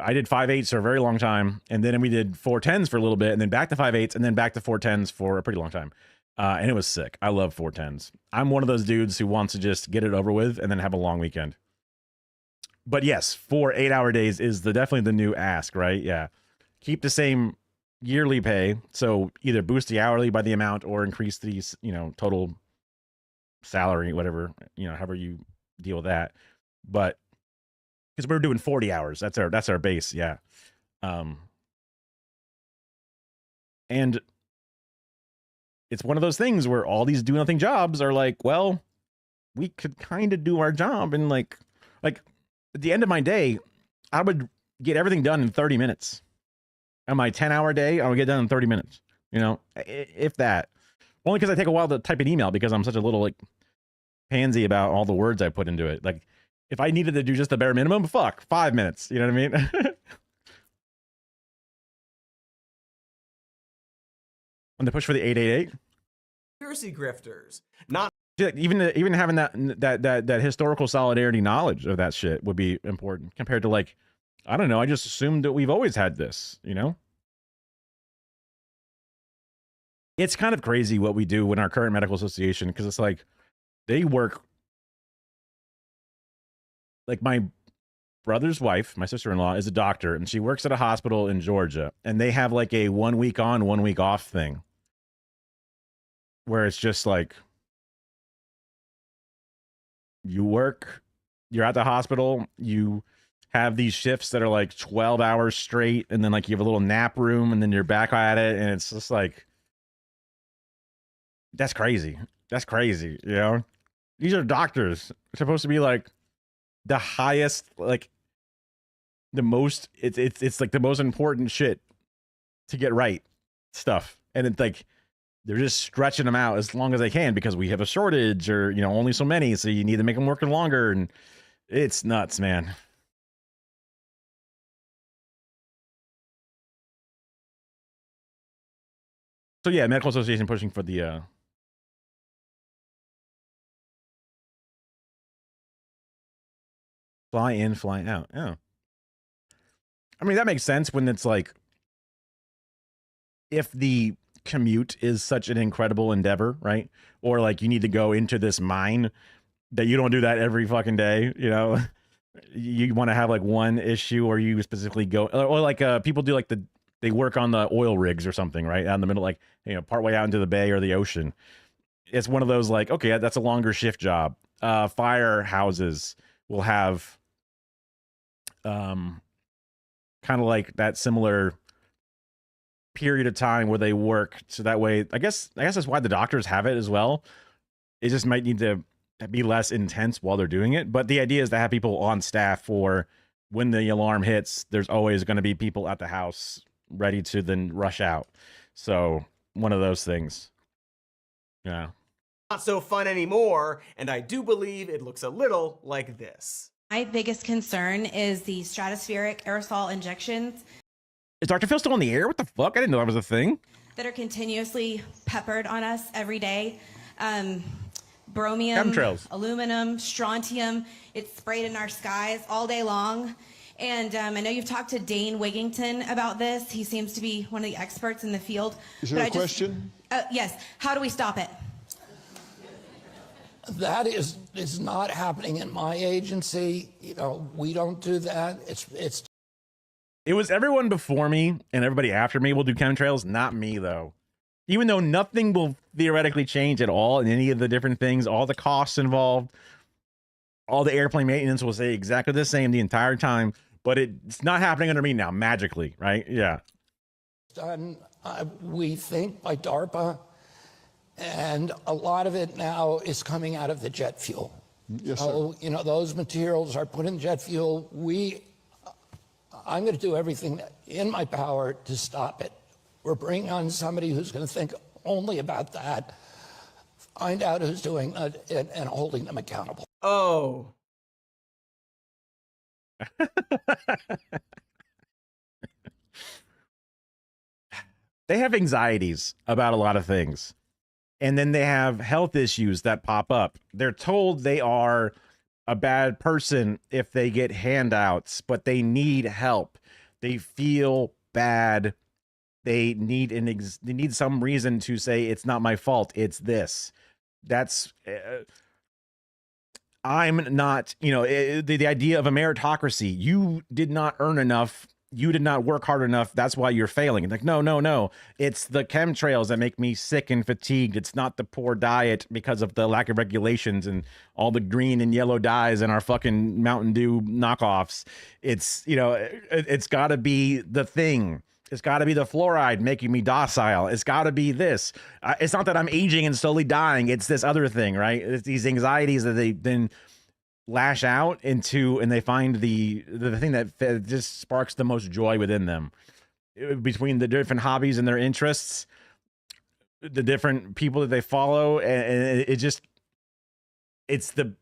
I did 5/8s for a very long time, and then we did 4/10s for a little bit, and then back to 5/8s, and then back to 4/10s for a pretty long time. And it was sick. I love 4/10s. I'm one of those dudes who wants to just get it over with and then have a long weekend. But yes, 4 8-hour days is definitely the new ask, right? Yeah, keep the same yearly pay, so either boost the hourly by the amount or increase the total salary, whatever, however you deal with that. But because we're doing 40 hours, that's our base. Yeah. And it's one of those things where all these do nothing jobs are like, well, we could kind of do our job, and like at the end of my day, I would get everything done in 30 minutes. On my 10-hour day, I would get done in 30 minutes, if that. Only because I take a while to type an email because I'm such a little like pansy about all the words I put into it. Like, if I needed to do just the bare minimum, 5 minutes. You know what I mean? When they push for the 888, Conspiracy grifters, not even having that historical solidarity knowledge of that shit would be important compared to like, I don't know. I just assumed that we've always had this. It's kind of crazy what we do in our current medical association because it's like they work. Like my brother's wife, my sister-in-law, is a doctor, and she works at a hospital in Georgia, and they have like a 1 week on, 1 week off thing where it's just like you work, you're at the hospital, you have these shifts that are like 12 hours straight, and then like you have a little nap room, and then you're back at it, and it's just like, that's crazy. That's crazy, These are doctors. They're supposed to be like the highest, like the most, it's like the most important shit to get right stuff. And it's like, they're just stretching them out as long as they can because we have a shortage or, only so many. So you need to make them working longer. And it's nuts, man. So yeah, medical association pushing for the, fly in, fly out. Yeah. I mean, that makes sense when it's like, if the commute is such an incredible endeavor, right? Or like you need to go into this mine that you don't do that every fucking day, You want to have like one issue or you specifically go, or like people do like they work on the oil rigs or something, right? Out in the middle, like, partway out into the bay or the ocean. It's one of those like, okay, that's a longer shift job. Firehouses will have kind of like that similar period of time where they work, so that way I guess that's why the doctors have it as well. It just might need to be less intense while they're doing it. But the idea is to have people on staff for when the alarm hits, there's always going to be people at the house ready to then rush out. So one of those things. Yeah. Not so fun anymore, and I do believe it looks a little like this. My biggest concern is the stratospheric aerosol injections. Is Dr. Phil still on the air? What the fuck? I didn't know that was a thing. That are continuously peppered on us every day. Bromium, Chemtrails. aluminum, strontium. It's sprayed in our skies all day long. And I know you've talked to Dane Wigington about this. He seems to be one of the experts in the field. Is there a question? Yes. How do we stop it? That is not happening in my agency. You know, we don't do that. It was everyone before me and everybody after me will do chemtrails, not me though. Even though nothing will theoretically change at all in any of the different things, all the costs involved, all the airplane maintenance will stay exactly the same the entire time, but it's not happening under me now, magically, right? Yeah. Done, we think, by DARPA, and a lot of it now is coming out of the jet fuel. Yes, so, sir. you know, those materials are put in jet fuel. I'm going to do everything in my power to stop it. We're bringing on somebody who's going to think only about that, find out who's doing it, and holding them accountable. Oh. They have anxieties about a lot of things. And then they have health issues that pop up. They're told they are a bad person if they get handouts, but they need help. They feel bad. They need some reason to say it's not my fault. It's this. That's I'm not, you know, the idea of a meritocracy. You did not earn enough. You did not work hard enough. That's why you're failing. Like, no. It's the chemtrails that make me sick and fatigued. It's not the poor diet because of the lack of regulations and all the green and yellow dyes in our fucking Mountain Dew knockoffs. It's, you know, it's got to be the thing. It's got to be the fluoride making me docile. It's got to be this. It's not that I'm aging and slowly dying. It's this other thing, right? It's these anxieties that they then lash out into, and they find the thing that just sparks the most joy within them. Between the different hobbies and their interests, the different people that they follow, and it's the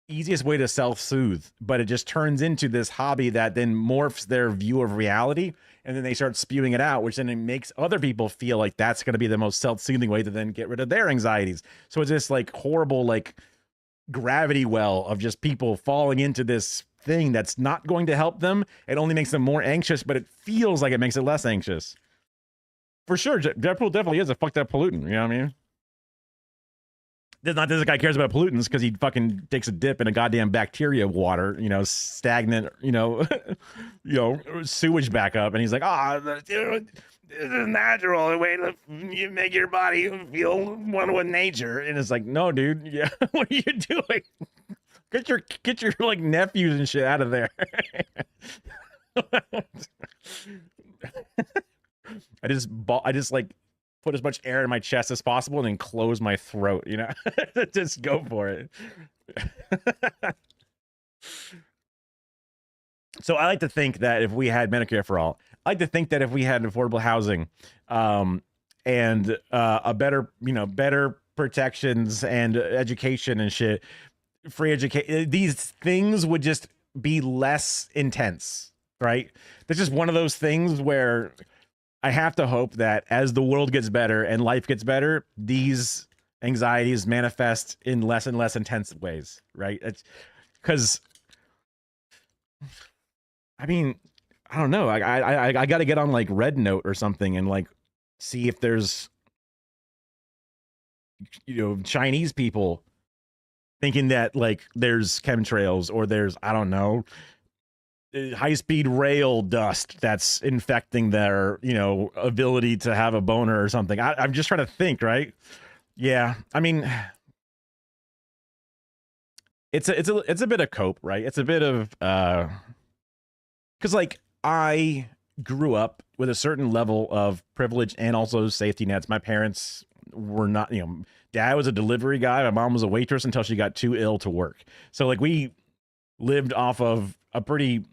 easiest way to self-soothe, but it just turns into this hobby that then morphs their view of reality, and then they start spewing it out, which then it makes other people feel like that's going to be the most self-soothing way to then get rid of their anxieties. So it's this like horrible like gravity well of just people falling into this thing that's not going to help them. It only makes them more anxious, but it feels like it makes it less anxious. For sure, jet fuel definitely is a fucked up pollutant, you know what I mean? Not that this guy cares about pollutants because he fucking takes a dip in a goddamn bacteria water, you know, stagnant, you know, sewage backup, and he's like, this is natural way to you make your body feel one with nature. And it's like, no, dude, yeah, what are you doing? Get your like nephews and shit out of there. I just like put as much air in my chest as possible and then close my throat, you know. Just go for it. So I like to think that if we had Medicare for all, I like to think that if we had affordable housing, and a better, you know, better protections and education and shit, free education, these things would just be less intense, right? That's just one of those things where I have to hope that as the world gets better and life gets better, these anxieties manifest in less and less intense ways, right? It's because, I mean, I don't know. I got to get on like Red Note or something and like see if there's, you know, Chinese people thinking that like there's chemtrails or there's, I don't know, high-speed rail dust that's infecting their, you know, ability to have a boner or something. I'm just trying to think, right? Yeah, I mean, it's a bit of cope, right? It's a bit of because like I grew up with a certain level of privilege and also safety nets. My parents were not, dad was a delivery guy. My mom was a waitress until she got too ill to work. So like we lived off of a pretty,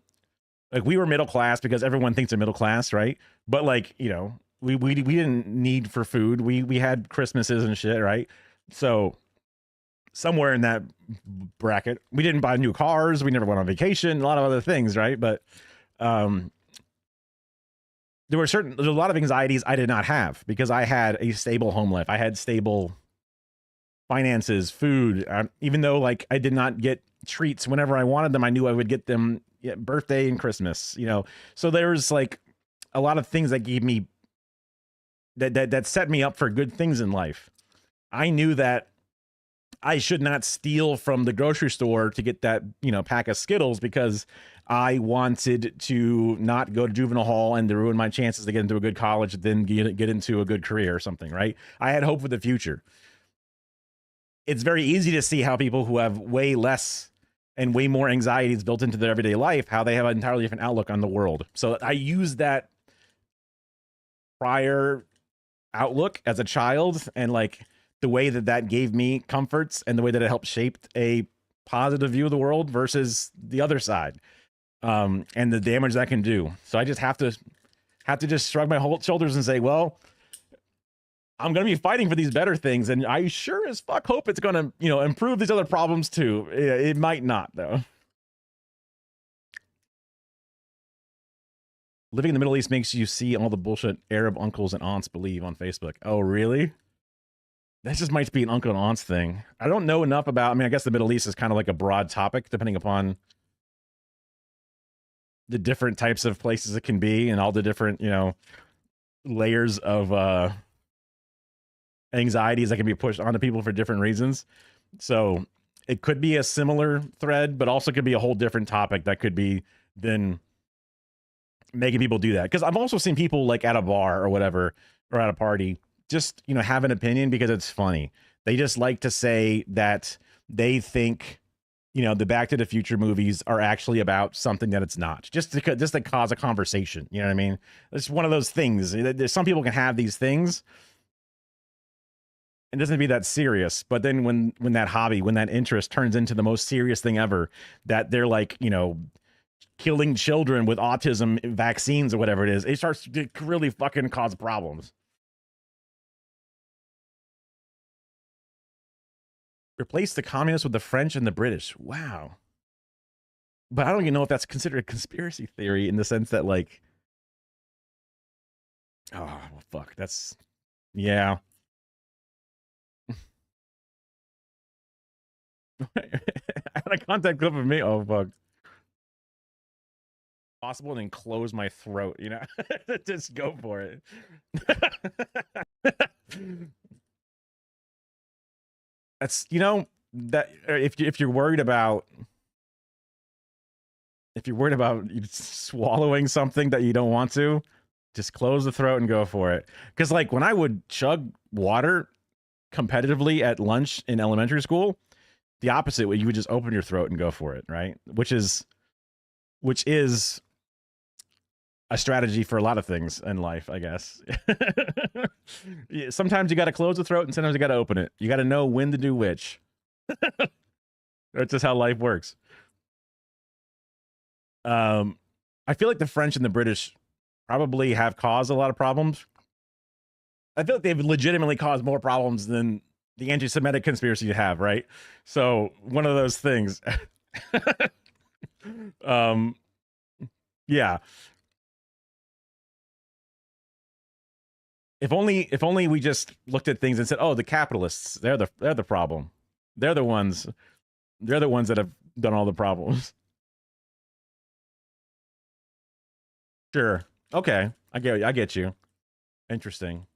like we were middle class because everyone thinks they're middle class, right? But like, we didn't need for food. We had Christmases and shit, right? So somewhere in that bracket, we didn't buy new cars. We never went on vacation, a lot of other things, right? But there's a lot of anxieties I did not have because I had a stable home life. I had stable finances, food, even though like I did not get treats whenever I wanted them, I knew I would get them birthday and Christmas, so there was like a lot of things that gave me that set me up for good things in life. I knew that I should not steal from the grocery store to get that, pack of Skittles because I wanted to not go to juvenile hall and to ruin my chances to get into a good college, then get into a good career or something, right? I had hope for the future. It's very easy to see how people who have way less and way more anxieties built into their everyday life, how they have an entirely different outlook on the world. So I used that prior outlook as a child and like the way that gave me comforts and the way that it helped shape a positive view of the world versus the other side, and the damage that can do. So I just have to just shrug my whole shoulders and say, well, I'm going to be fighting for these better things. And I sure as fuck hope it's going to, improve these other problems too. It might not though. Living in the Middle East makes you see all the bullshit Arab uncles and aunts believe on Facebook. Oh, really? That just might be an uncle and aunts thing. I don't know enough about, I guess the Middle East is kind of like a broad topic depending upon the different types of places it can be and all the different, layers of anxieties that can be pushed onto people for different reasons. So it could be a similar thread, but also could be a whole different topic that could be then making people do that. Because I've also seen people like at a bar or whatever, or at a party, just, have an opinion because it's funny. They just like to say that they think, the Back to the Future movies are actually about something that it's not, just to cause a conversation. You know what I mean? It's one of those things. Some people can have these things. It doesn't have to be that serious, but then when that hobby, when that interest turns into the most serious thing ever, that they're like, killing children with autism vaccines or whatever it is, it starts to really fucking cause problems. Replace the communists with the French and the British. Wow. But I don't even know if that's considered a conspiracy theory in the sense that like, oh, well, fuck, that's, yeah. I had a contact clip of me. Oh, fuck. Possible and then close my throat, just go for it. That's, that if you're worried about swallowing something that you don't want to, just close the throat and go for it. Because like when I would chug water competitively at lunch in elementary school, the opposite way, you would just open your throat and go for it, right? Which is a strategy for a lot of things in life, I guess. Yeah, sometimes you got to close the throat and sometimes you got to open it. You got to know when to do which. That's just how life works. I feel like the French and the British probably have caused a lot of problems. I feel like they've legitimately caused more problems than the anti-Semitic conspiracy you have, right? So one of those things. Yeah. If only we just looked at things and said, "Oh, the capitalists, they're the problem. They're the ones that have done all the problems." Sure. Okay. I get you. Interesting.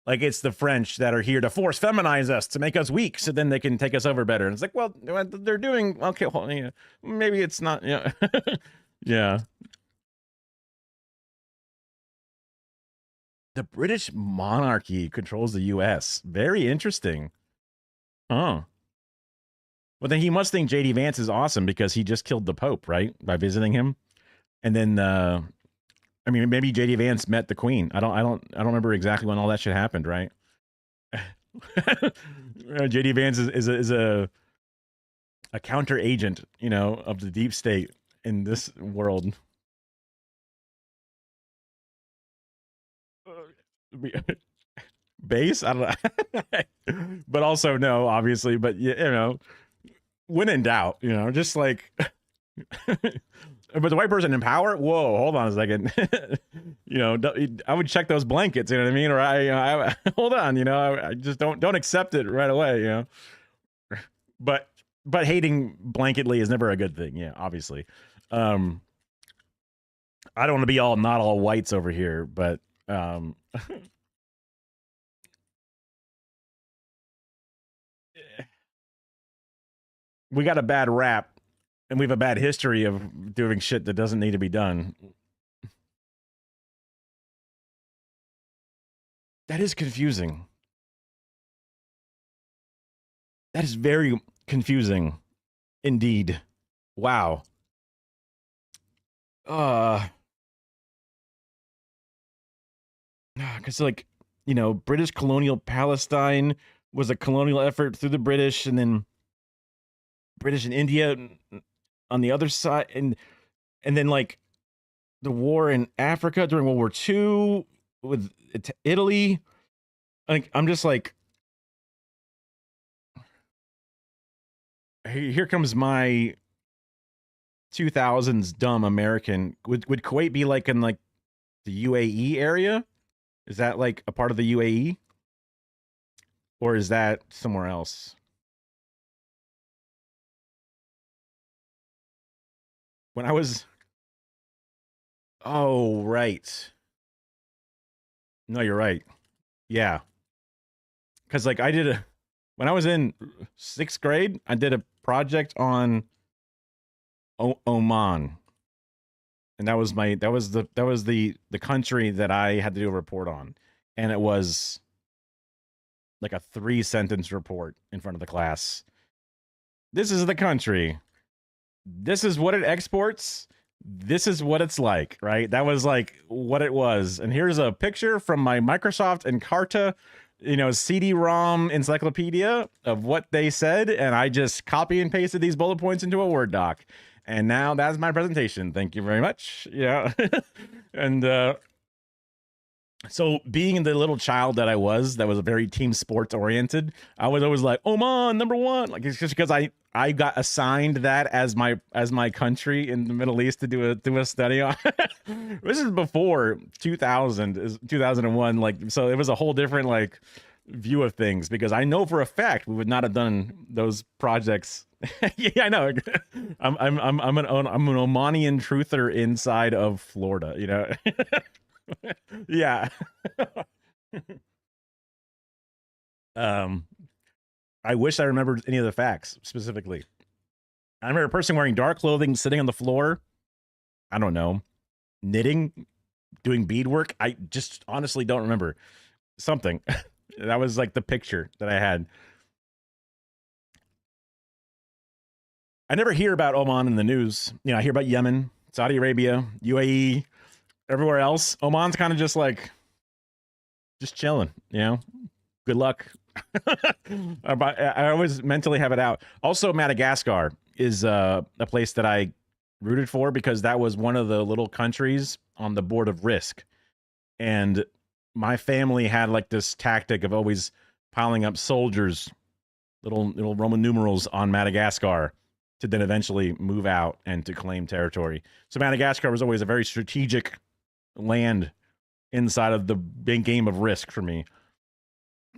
Like it's the French that are here to force feminize us to make us weak so then they can take us over better. And it's like, well, they're doing okay, well, yeah, maybe it's not, yeah. Yeah. The British monarchy controls the US. Very interesting. Huh. Well, then he must think J.D. Vance is awesome because he just killed the Pope, right? By visiting him. And then I mean, maybe JD Vance met the Queen. I don't remember exactly when all that shit happened, right? JD Vance is a counter agent, you know, of the deep state in this world. Base? I don't know. But also no, obviously. But you know, when in doubt, you know, just like. But the white person in power? Whoa, hold on a second. You know, I would check those blankets. You know what I mean? Or I hold on. You know, I just don't accept it right away. You know, but hating blanketly is never a good thing. Yeah, obviously. I don't want to be not all whites over here, but we got a bad rap. And we have a bad history of doing shit that doesn't need to be done. That is confusing. That is very confusing. Indeed. Wow. Because, like, you know, British colonial Palestine was a colonial effort through the British, and then British in India on the other side, and then like the war in Africa during World War II with Italy. Like, I'm just like, here comes my 2000s dumb American. Would Kuwait be like in like the UAE area? Is that like a part of the UAE, or is that somewhere else? When I was... Oh, right. No, you're right. Yeah. Because, like, when I was in 6th grade, I did a project on Oman. And that was the country that I had to do a report on. And it was like a 3-sentence report in front of the class. This is the country. This is what it exports. This is what it's like, right? That was like what it was. And here's a picture from my Microsoft Encarta, you know, CD-ROM encyclopedia of what they said. And I just copy and pasted these bullet points into a Word doc. And now that's my presentation. Thank you very much. Yeah. And so being the little child that I was, that was very team sports oriented, I was always like, Oman, #1. Like, it's just because I got assigned that as my country in the Middle East to do a study on. This is before 2001. Like, so it was a whole different like view of things, because I know for a fact we would not have done those projects. Yeah, I know. I'm an Omanian truther inside of Florida, you know. Yeah. I wish I remembered any of the facts specifically. I remember a person wearing dark clothing sitting on the floor. I don't know, knitting, doing beadwork. I just honestly don't remember. Something. That was like the picture that I had. I never hear about Oman in the news. You know, I hear about Yemen, Saudi Arabia, UAE, everywhere else. Oman's kind of just like, just chilling, you know? Good luck. I always mentally have it out. Also, Madagascar is a place that I rooted for, because that was one of the little countries on the board of risk. And my family had like this tactic of always piling up soldiers, little Roman numerals on Madagascar, to then eventually move out and to claim territory. So Madagascar was always a very strategic land inside of the big game of risk for me.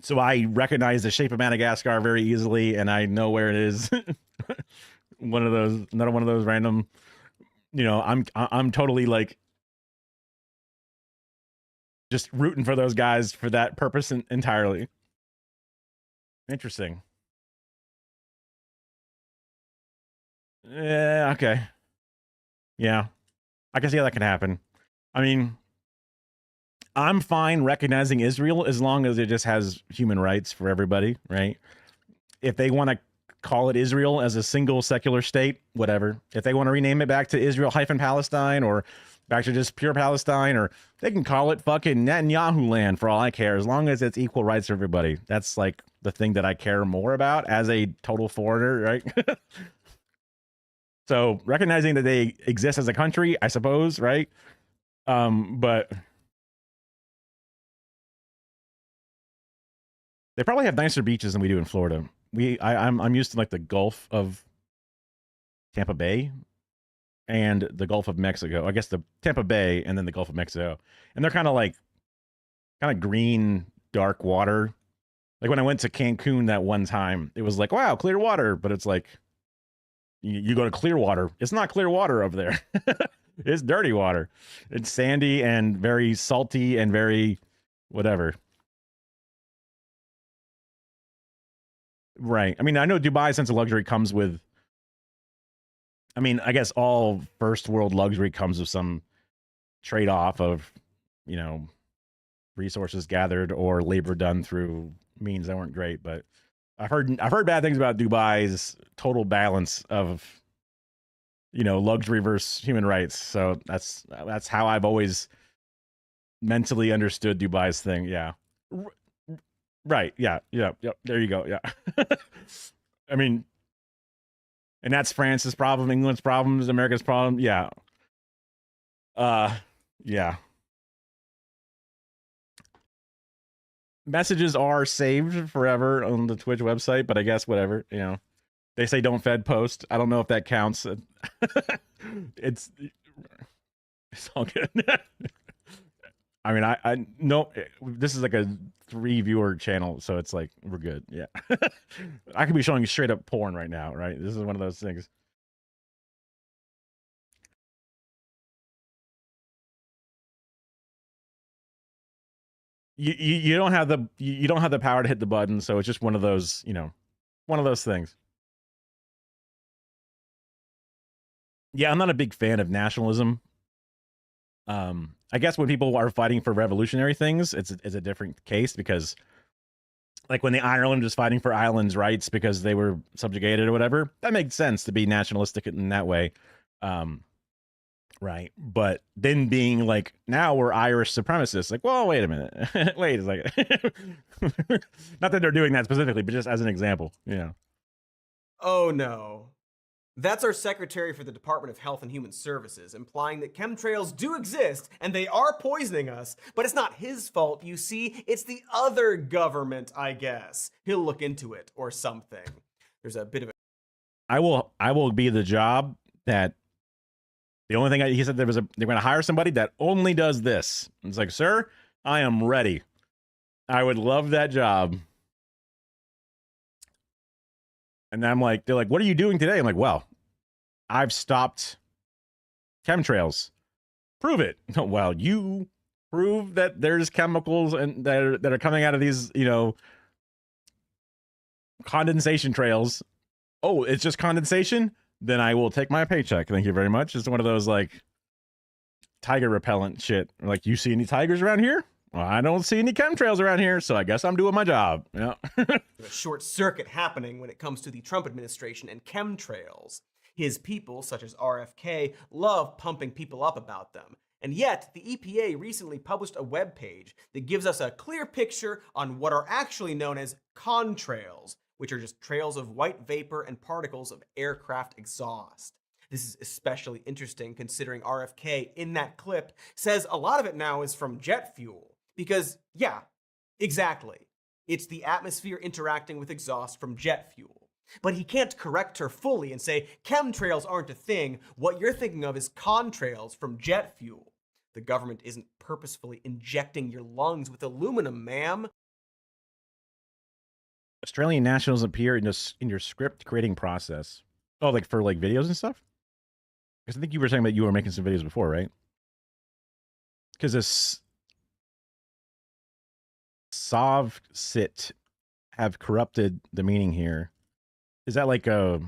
So I recognize the shape of Madagascar very easily, and I know where it is. Another one of those random, you know, I'm totally like just rooting for those guys for that purpose entirely. Interesting. Yeah, okay. Yeah, I can see how that can happen. I mean, I'm fine recognizing Israel as long as it just has human rights for everybody, right? If they want to call it Israel as a single secular state, whatever. If they want to rename it back to Israel-Palestine or back to just pure Palestine, or they can call it fucking Netanyahu land for all I care, as long as it's equal rights for everybody. That's like the thing that I care more about as a total foreigner, right? So recognizing that they exist as a country, I suppose, right? But they probably have nicer beaches than we do in Florida. I'm used to like the Gulf of Tampa Bay and the Gulf of Mexico. I guess the Tampa Bay and then the Gulf of Mexico. And they're kind of green, dark water. Like when I went to Cancun that one time, it was like, wow, clear water. But it's like, you go to Clearwater. It's not clear water over there. It's dirty water. It's sandy and very salty and very whatever. Right. I mean, I know Dubai's sense of luxury comes with, I mean, I guess all first world luxury comes with some trade-off of, you know, resources gathered or labor done through means that weren't great. But I've heard bad things about Dubai's total balance of, you know, luxury versus human rights. So that's how I've always mentally understood Dubai's thing. Yeah. Right. Yeah. Yeah. Yep. There you go. Yeah. I mean, and that's France's problem, England's problems, America's problem. Yeah. Yeah. Messages are saved forever on the Twitch website, but I guess whatever, you know. They say don't fed post. I don't know if that counts. It's all good. I mean, I know this is like a 3 viewer channel, so it's like we're good. Yeah. I could be showing straight up porn right now, right? This is one of those things. You don't have the power to hit the button, so it's just one of those, you know, one of those things. Yeah, I'm not a big fan of nationalism. I guess when people are fighting for revolutionary things, it's a different case, because like when the Ireland was fighting for Ireland's rights because they were subjugated or whatever, that makes sense to be nationalistic in that way. Right. But then being like, now we're Irish supremacists, like, well, wait a minute. Wait a second. Not that they're doing that specifically, but just as an example. Yeah. Oh no. That's our Secretary for the Department of Health and Human Services, implying that chemtrails do exist and they are poisoning us, but it's not his fault, you see. It's the other government, I guess. He'll look into it or something. There's a bit of a... I will be the job that the only thing he said they're going to hire somebody that only does this. It's like, sir, I am ready. I would love that job. And I'm like, they're like, what are you doing today? I'm like, well, I've stopped chemtrails. Prove it. Well, you prove that there's chemicals and that are coming out of these, you know, condensation trails. Oh, it's just condensation? Then I will take my paycheck. Thank you very much. It's one of those like tiger repellent shit. Like, you see any tigers around here? Well, I don't see any chemtrails around here, so I guess I'm doing my job. Yeah. a short circuit happening when it comes to the Trump administration and chemtrails. His people, such as RFK, love pumping people up about them. And yet, the EPA recently published a webpage that gives us a clear picture on what are actually known as contrails, which are just trails of white vapor and particles of aircraft exhaust. This is especially interesting considering RFK in that clip says a lot of it now is from jet fuel. Because, yeah, exactly. It's the atmosphere interacting with exhaust from jet fuel. But he can't correct her fully and say, chemtrails aren't a thing. What you're thinking of is contrails from jet fuel. The government isn't purposefully injecting your lungs with aluminum, ma'am. Australian nationals appear in your script creating process. Oh, like for like videos and stuff? Because I think you were saying that you were making some videos before, right? Because this Sov sit have corrupted the meaning here. Is that like a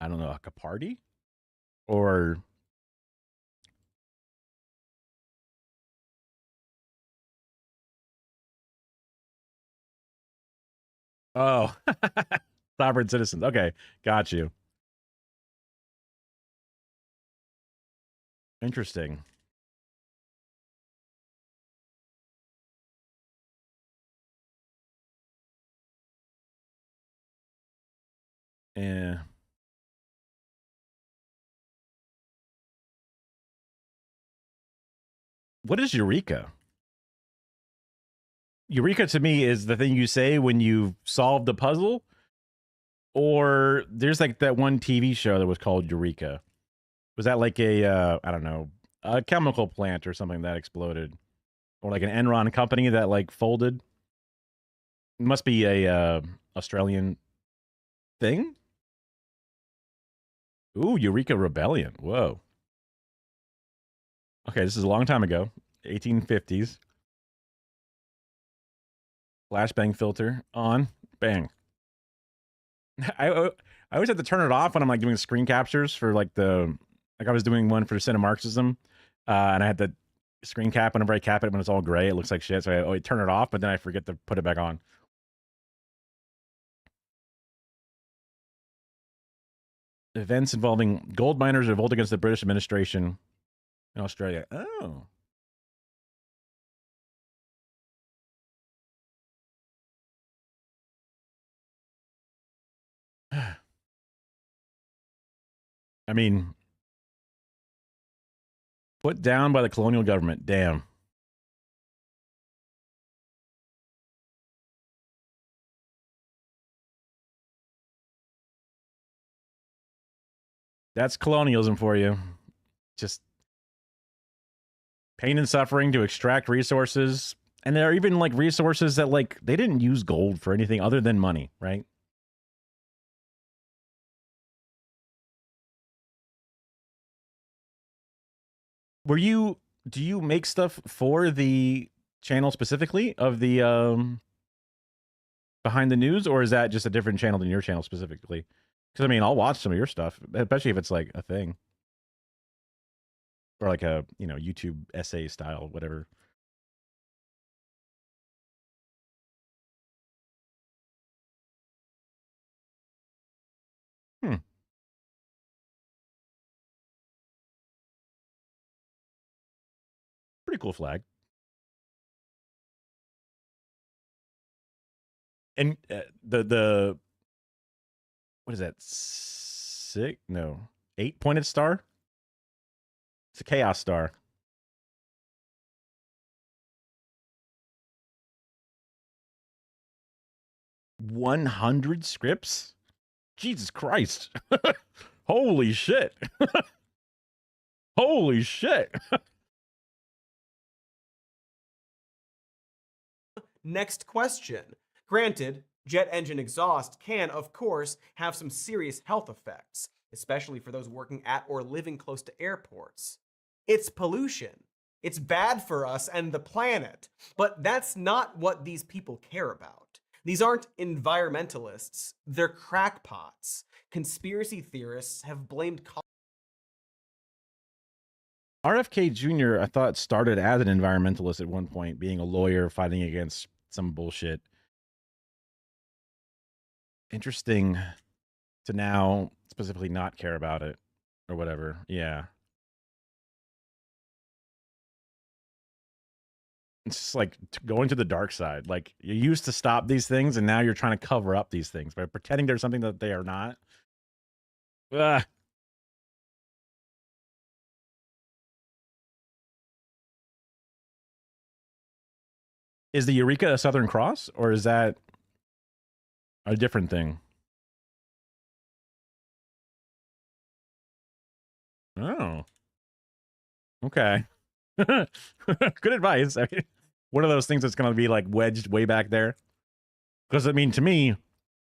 I don't know, like a party? Or oh, sovereign citizens. Okay, got you. Interesting. Yeah. What is Eureka? Eureka to me is the thing you say when you've solved the puzzle. Or there's like that one TV show that was called Eureka. Was that like a I don't know, a chemical plant or something that exploded, or like an Enron company that like folded? It must be a Australian thing. Ooh, Eureka Rebellion. Whoa. Okay, this is a long time ago, 1850s. Flashbang filter on, bang. I always have to turn it off when I'm like doing screen captures for like I was doing one for Cinemarxism, and I had the screen cap whenever I cap it when it's all gray, it looks like shit. So I always turn it off, but then I forget to put it back on. Events involving gold miners revolt against the British administration in Australia. Oh. I mean, put down by the colonial government. Damn. That's colonialism for you. Just pain and suffering to extract resources. And there are even like resources that like they didn't use gold for anything other than money, right? Do you make stuff for the channel specifically of the Behind the News, or is that just a different channel than your channel specifically? Because I mean, I'll watch some of your stuff, especially if it's like a thing. Or like a, YouTube essay style, whatever. Hmm. Pretty cool flag. And the what is that? 8-pointed star? It's a chaos star. 100 scripts? Jesus Christ. Holy shit. Holy shit. Next question. Granted, jet engine exhaust can, of course, have some serious health effects, especially for those working at or living close to airports. It's pollution. It's bad for us and the planet. But that's not what these people care about. These aren't environmentalists. They're crackpots. Conspiracy theorists have blamed RFK Jr., I thought, started as an environmentalist at one point, being a lawyer fighting against some bullshit. Interesting to now specifically not care about it or whatever. Yeah. It's just like going to the dark side. Like, you used to stop these things, and now you're trying to cover up these things by pretending there's something that they are not. Ugh. Is the Eureka a Southern Cross, or is that a different thing? Oh. Okay. Good advice. I mean, one of those things that's going to be like wedged way back there. Because I mean, to me,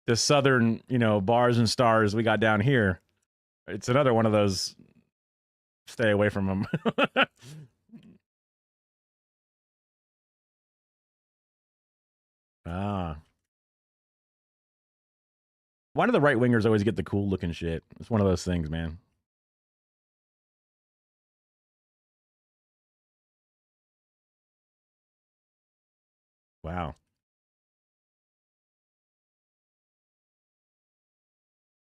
the Southern, bars and stars we got down here, it's another one of those. Stay away from them. Ah. Why do the right wingers always get the cool looking shit? It's one of those things, man. Wow.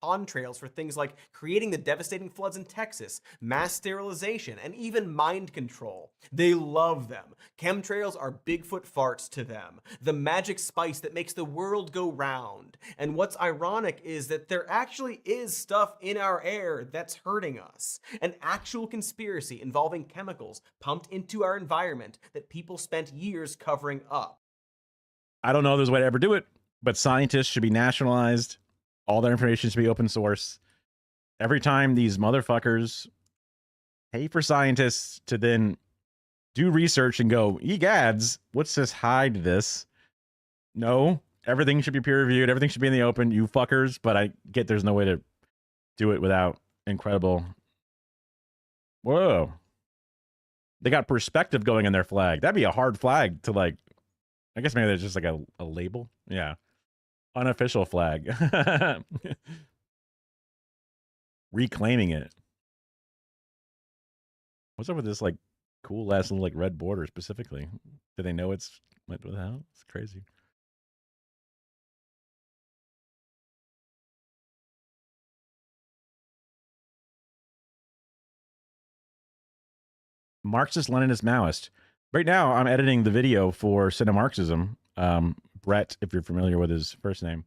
contrails for things like creating the devastating floods in Texas, mass sterilization, and even mind control. They love them. Chemtrails are Bigfoot farts to them, the magic spice that makes the world go round. And what's ironic is that there actually is stuff in our air that's hurting us. An actual conspiracy involving chemicals pumped into our environment that people spent years covering up. I don't know if there's a way to ever do it, but scientists should be nationalized. All their information should be open source. Every time these motherfuckers pay for scientists to then do research and go, egads, let's just hide this. No, everything should be peer reviewed. Everything should be in the open, you fuckers. But I get there's no way to do it without incredible. Whoa. They got perspective going in their flag. That'd be a hard flag to like. I guess maybe there's just like a label. Yeah. Unofficial flag. Reclaiming it. What's up with this like cool ass little like red border specifically? Do they know it's what the hell? It's crazy. Marxist, Leninist, Maoist. Right now, I'm editing the video for Cinemarxism. Brett, if you're familiar with his first name.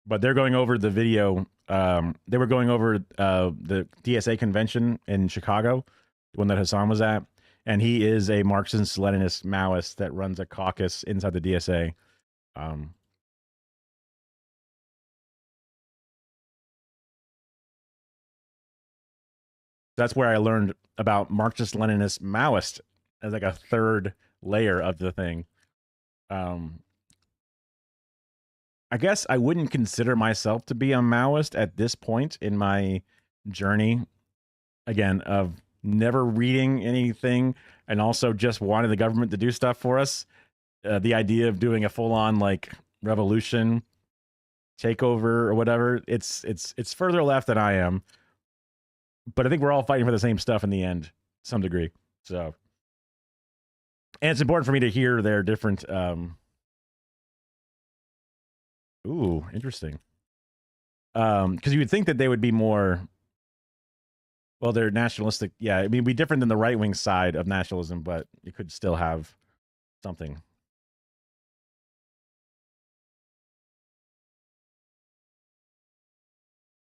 But they're going over the video. They were going over the DSA convention in Chicago, the one that Hassan was at. And he is a Marxist, Leninist, Maoist that runs a caucus inside the DSA. That's where I learned about Marxist, Leninist, Maoist as like a third layer of the thing. I guess I wouldn't consider myself to be a Maoist at this point in my journey, again, of never reading anything and also just wanting the government to do stuff for us. The idea of doing a full-on like revolution, takeover or whatever, it's further left than I am. But I think we're all fighting for the same stuff in the end, to some degree. So, and it's important for me to hear their different. Ooh, interesting. Because you would think that they would be more. Well, they're nationalistic. Yeah, I mean, it'd be different than the right wing side of nationalism, but you could still have something.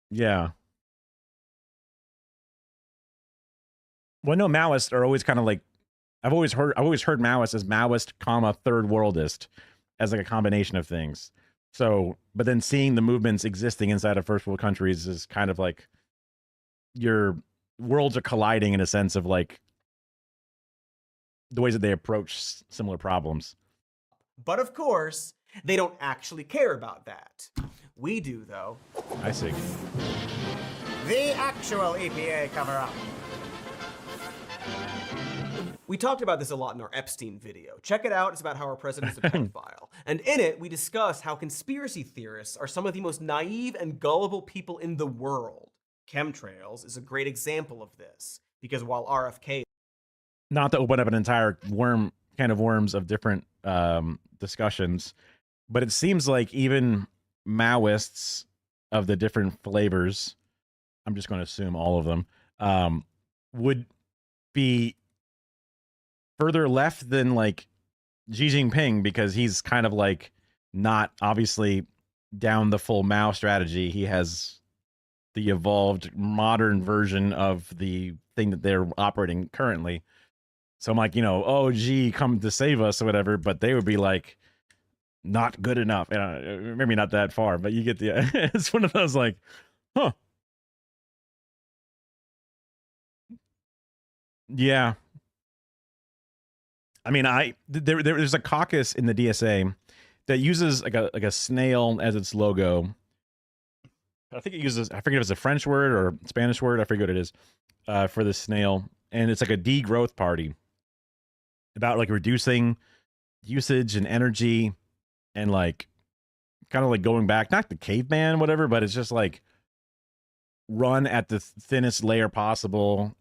Yeah. Well, no, Maoists are always kind of like, I've always heard Maoist as Maoist, comma, third worldist, as like a combination of things. So, but then seeing the movements existing inside of first world countries is kind of like your worlds are colliding in a sense of like the ways that they approach similar problems. But of course, they don't actually care about that. We do, though. I see. The actual EPA cover-up. We talked about this a lot in our Epstein video. Check it out, it's about how our president's a pedophile. And in it, we discuss how conspiracy theorists are some of the most naive and gullible people in the world. Chemtrails is a great example of this, because while RFK... Not to open up an entire can of worms of different discussions, but it seems like even Maoists of the different flavors, I'm just going to assume all of them, would be further left than like Xi Jinping, because he's kind of like not obviously down the full Mao strategy. He has the evolved modern version of the thing that they're operating currently. So I'm like, you know, oh, Xi, come to save us or whatever, but they would be like not good enough. Maybe not that far, but you get the, it's one of those like, huh. Yeah. I mean, there's a caucus in the DSA that uses like a snail as its logo. I think it uses, I forget if it's a French word or Spanish word. I forget what it is for the snail. And it's like a degrowth party about like reducing usage and energy and like kind of like going back, not the caveman, whatever, but it's just like run at the thinnest layer possible.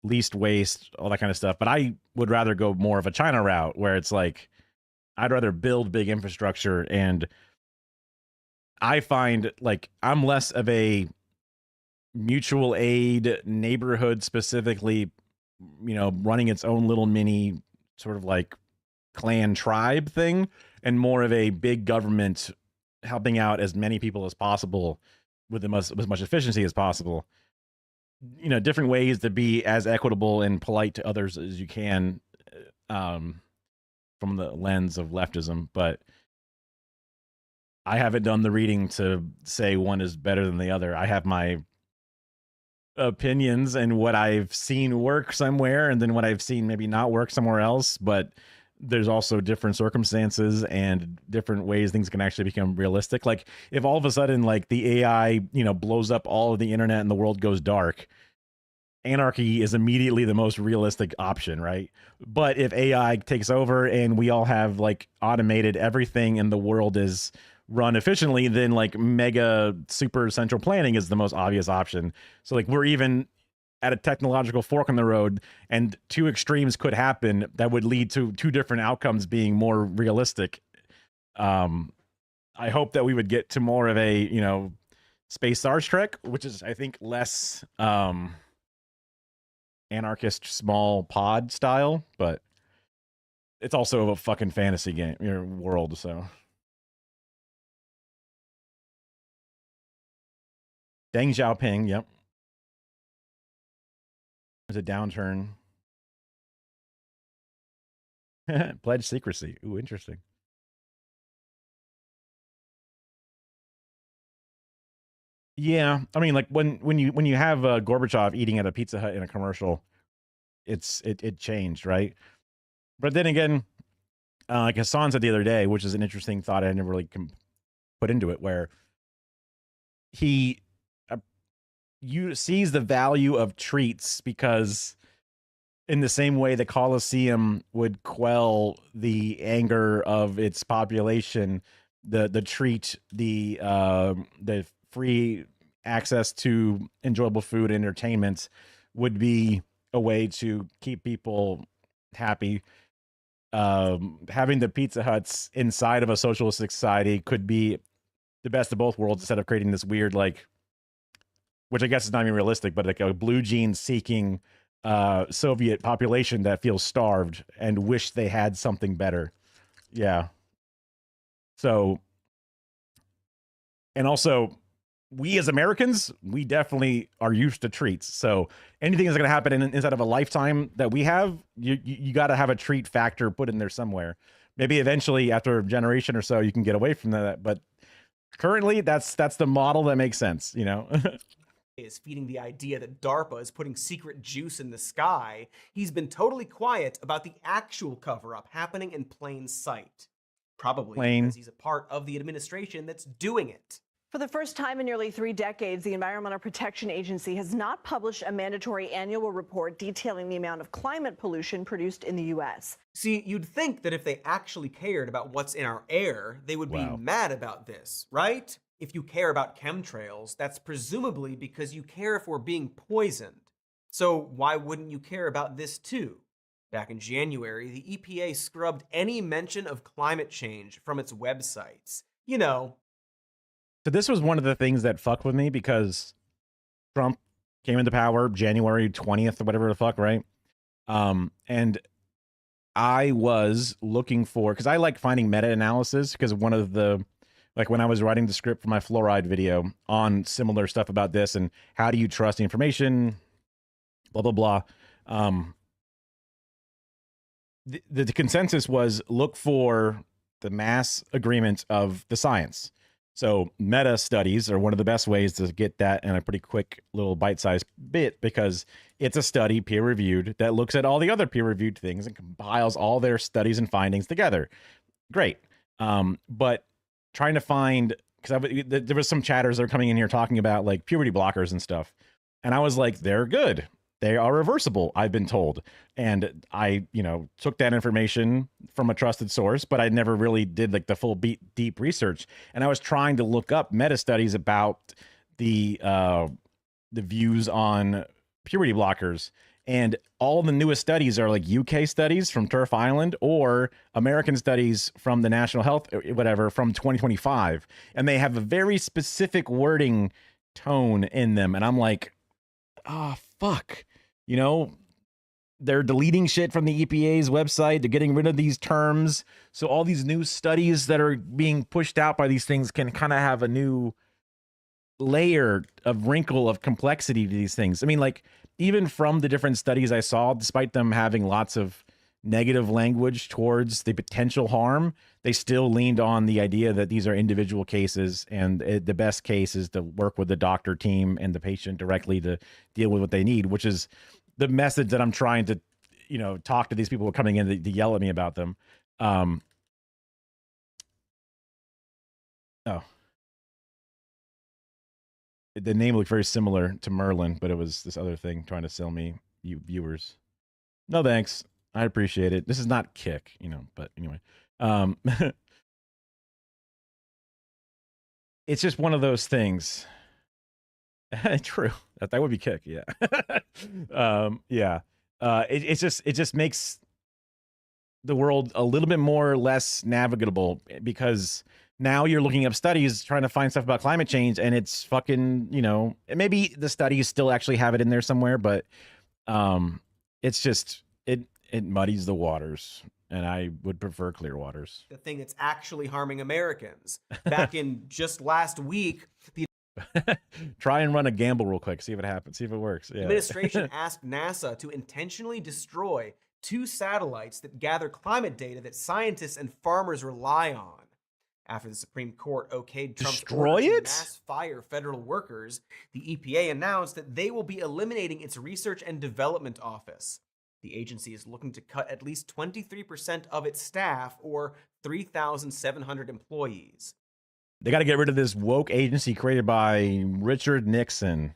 Least waste, all that kind of stuff. But I would rather go more of a China route where it's like, I'd rather build big infrastructure and I find like I'm less of a mutual aid neighborhood specifically, running its own little mini sort of like clan tribe thing, and more of a big government helping out as many people as possible with as much efficiency as possible. Different ways to be as equitable and polite to others as you can, from the lens of leftism. But I haven't done the reading to say one is better than the other. I have my opinions and what I've seen work somewhere, and then what I've seen maybe not work somewhere else. But there's also different circumstances and different ways things can actually become realistic. Like if all of a sudden like the AI, blows up all of the internet and the world goes dark, anarchy is immediately the most realistic option, right? But if AI takes over and we all have like automated everything and the world is run efficiently, then like mega super central planning is the most obvious option. So like we're even at a technological fork in the road, and two extremes could happen that would lead to two different outcomes being more realistic. I hope that we would get to more of a, space Star Trek, which is, I think, less anarchist small pod style, but it's also a fucking fantasy game world, so. Deng Xiaoping, yep. There's a downturn. Pledge secrecy. Ooh, interesting. Yeah, I mean, like when you have Gorbachev eating at a Pizza Hut in a commercial, it changed, right? But then again, like Hassan said the other day, which is an interesting thought I never really put into it, where he sees the value of treats because in the same way the Colosseum would quell the anger of its population, the treat, the free access to enjoyable food and entertainment would be a way to keep people happy. Having the Pizza Huts inside of a socialistic society could be the best of both worlds, instead of creating this weird, like, which I guess is not even realistic, but like a blue jeans seeking Soviet population that feels starved and wish they had something better. Yeah. So, and also, we as Americans, we definitely are used to treats. So anything that's going to happen inside of a lifetime that we have, you got to have a treat factor put in there somewhere. Maybe eventually, after a generation or so, you can get away from that. But currently, that's the model that makes sense, Is feeding the idea that DARPA is putting secret juice in the sky. He's been totally quiet about the actual cover-up happening in plain sight. Probably because he's a part of the administration that's doing it. For the first time in nearly 3 decades, the Environmental Protection Agency has not published a mandatory annual report detailing the amount of climate pollution produced in the U.S. See, you'd think that if they actually cared about what's in our air, they would be mad about this, right? If you care about chemtrails, that's presumably because you care if we're being poisoned. So why wouldn't you care about this too? Back in January, the EPA scrubbed any mention of climate change from its websites. So this was one of the things that fucked with me, because Trump came into power January 20th or whatever the fuck, right? And I was looking for, because I like finding meta-analysis, because one of the, like when I was writing the script for my fluoride video on similar stuff about this and how do you trust the information, blah, blah, blah. The consensus was look for the mass agreement of the science. So meta studies are one of the best ways to get that in a pretty quick little bite-sized bit, because it's a study peer-reviewed that looks at all the other peer-reviewed things and compiles all their studies and findings together. Great. But trying to find, because there was some chatters that are coming in here talking about like puberty blockers and stuff. And I was like, they're good. They are reversible, I've been told. And I, took that information from a trusted source, but I never really did like the full deep research. And I was trying to look up meta studies about the views on puberty blockers. And all the newest studies are like UK studies from Turf Island or American studies from the National Health, whatever, from 2025. And they have a very specific wording tone in them. And I'm like, ah, fuck. You know, they're deleting shit from the EPA's website. They're getting rid of these terms. So all these new studies that are being pushed out by these things can kind of have a new layer of wrinkle of complexity to these things. I mean, like, even from the different studies I saw, despite them having lots of negative language towards the potential harm, they still leaned on the idea that these are individual cases, and the best case is to work with the doctor team and the patient directly to deal with what they need, which is the message that I'm trying to, you know, talk to these people who are coming in to yell at me about them. The name looked very similar to Merlin, but it was this other thing trying to sell me, you viewers. No thanks. I appreciate it. This is not Kick, you know, but anyway. It's just one of those things. True. That would be Kick, yeah. Yeah. It just makes the world a little bit more or less navigable, because now you're looking up studies trying to find stuff about climate change, and it's fucking, you know, maybe the studies still actually have it in there somewhere, but it's just, it muddies the waters, and I would prefer clear waters. The thing that's actually harming Americans. Back in just last week, the Try and run a gamble real quick, see if it happens, see if it works. Yeah. administration asked NASA to intentionally destroy 2 satellites that gather climate data that scientists and farmers rely on. After the Supreme Court okayed Trump's order to mass fire federal workers, the EPA announced that they will be eliminating its Research and Development Office. The agency is looking to cut at least 23% of its staff, or 3,700 employees. They got to get rid of this woke agency created by Richard Nixon.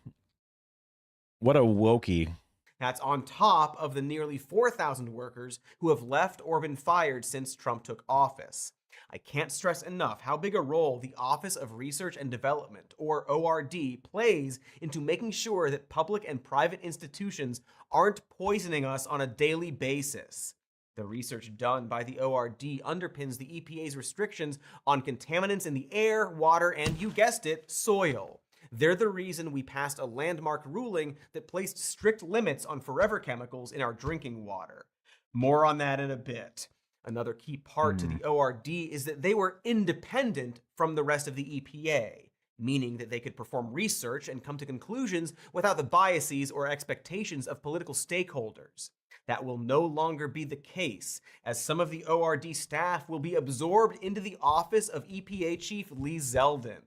What a wokey. That's on top of the nearly 4,000 workers who have left or been fired since Trump took office. I can't stress enough how big a role the Office of Research and Development, or ORD, plays into making sure that public and private institutions aren't poisoning us on a daily basis. The research done by the ORD underpins the EPA's restrictions on contaminants in the air, water, and, you guessed it, soil. They're the reason we passed a landmark ruling that placed strict limits on forever chemicals in our drinking water. More on that in a bit. Another key part to the ORD is that they were independent from the rest of the EPA, meaning that they could perform research and come to conclusions without the biases or expectations of political stakeholders. That will no longer be the case, as some of the ORD staff will be absorbed into the office of EPA Chief Lee Zeldin.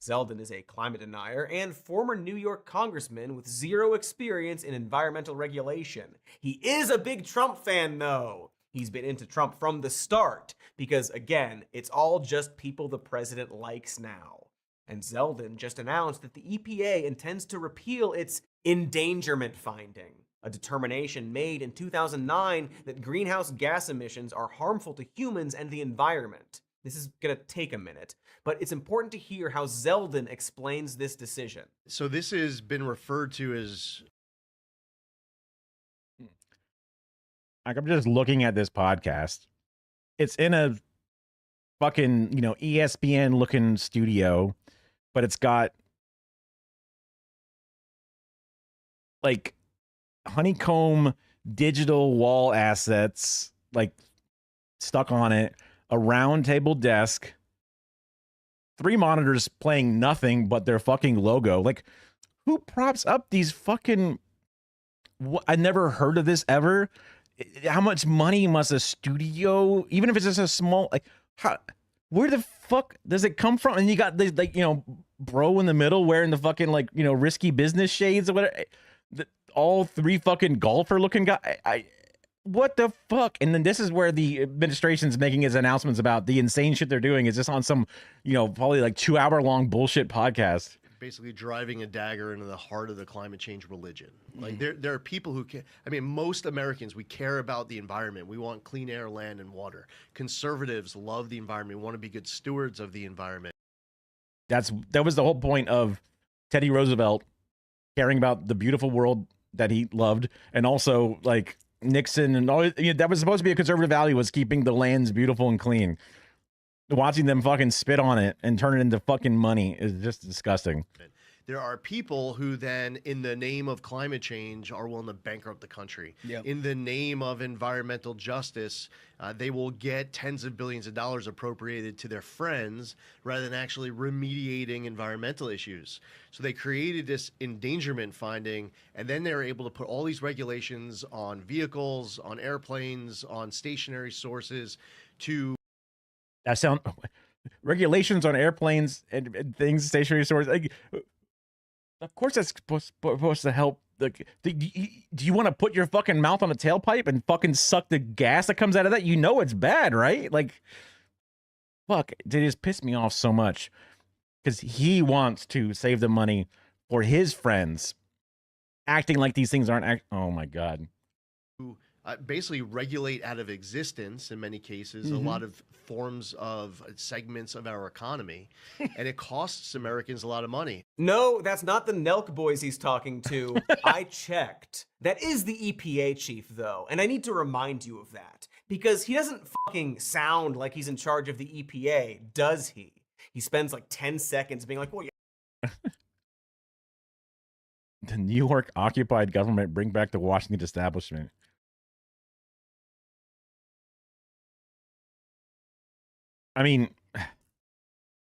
Zeldin is a climate denier and former New York congressman with zero experience in environmental regulation. He is a big Trump fan, though. He's been into Trump from the start because, again, it's all just people the president likes now. And Zeldin just announced that the EPA intends to repeal its endangerment finding, a determination made in 2009 that greenhouse gas emissions are harmful to humans and the environment. This is going to take a minute, but it's important to hear how Zeldin explains this decision. So this has been referred to as... Like, I'm just looking at this podcast. It's in a fucking, you know, ESPN looking studio, but it's got like honeycomb digital wall assets like stuck on it, a round table desk, 3 monitors playing nothing but their fucking logo. Like, who props up these fucking... I never heard of this ever. How much money must a studio, even if it's just a small, like, where the fuck does it come from? And you got this, like, you know, bro in the middle wearing the fucking, like, you know, risky business shades or whatever. All 3 fucking golfer looking guy. What the fuck? And then this is where the administration's making its announcements about the insane shit they're doing. Is just on some, you know, probably like 2-hour long bullshit podcast. Basically driving a dagger into the heart of the climate change religion. Like, there are people who care. I mean, most Americans, we care about the environment. We want clean air, land, and water. Conservatives love the environment, want to be good stewards of the environment. That was the whole point of Teddy Roosevelt caring about the beautiful world that he loved, and also like Nixon and all, that was supposed to be a conservative value, was keeping the lands beautiful and clean. Watching them fucking spit on it and turn it into fucking money is just disgusting. There are people who then, in the name of climate change, are willing to bankrupt the country. Yep. In the name of environmental justice, they will get tens of billions of dollars appropriated to their friends rather than actually remediating environmental issues. So they created this endangerment finding, and then they're able to put all these regulations on vehicles, on airplanes, on stationary sources to... That sound regulations on airplanes and things, stationary stores. Like, of course, that's supposed to help. Like, do you want to put your fucking mouth on a tailpipe and fucking suck the gas that comes out of that? You know it's bad, right? Like, fuck, it just pissed me off so much because he wants to save the money for his friends, acting like these things aren't. Oh my god. Basically regulate out of existence in many cases a lot of forms of segments of our economy, and it costs Americans a lot of money. No, that's not the Nelk boys he's talking to. I checked. That is the EPA chief, though, and I need to remind you of that because he doesn't fucking sound like he's in charge of the EPA, does he? He spends like 10 seconds being like, well, yeah. The New York occupied government bring back the Washington establishment. I mean,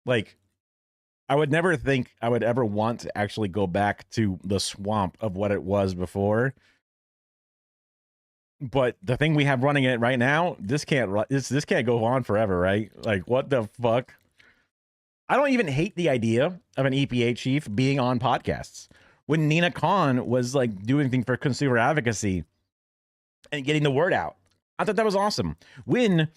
like, I would never think I would ever want to actually go back to the swamp of what it was before. But the thing we have running it right now, this can't go on forever, right? Like, what the fuck? I don't even hate the idea of an EPA chief being on podcasts. When Nina Khan was like doing things for consumer advocacy and getting the word out, I thought that was awesome. When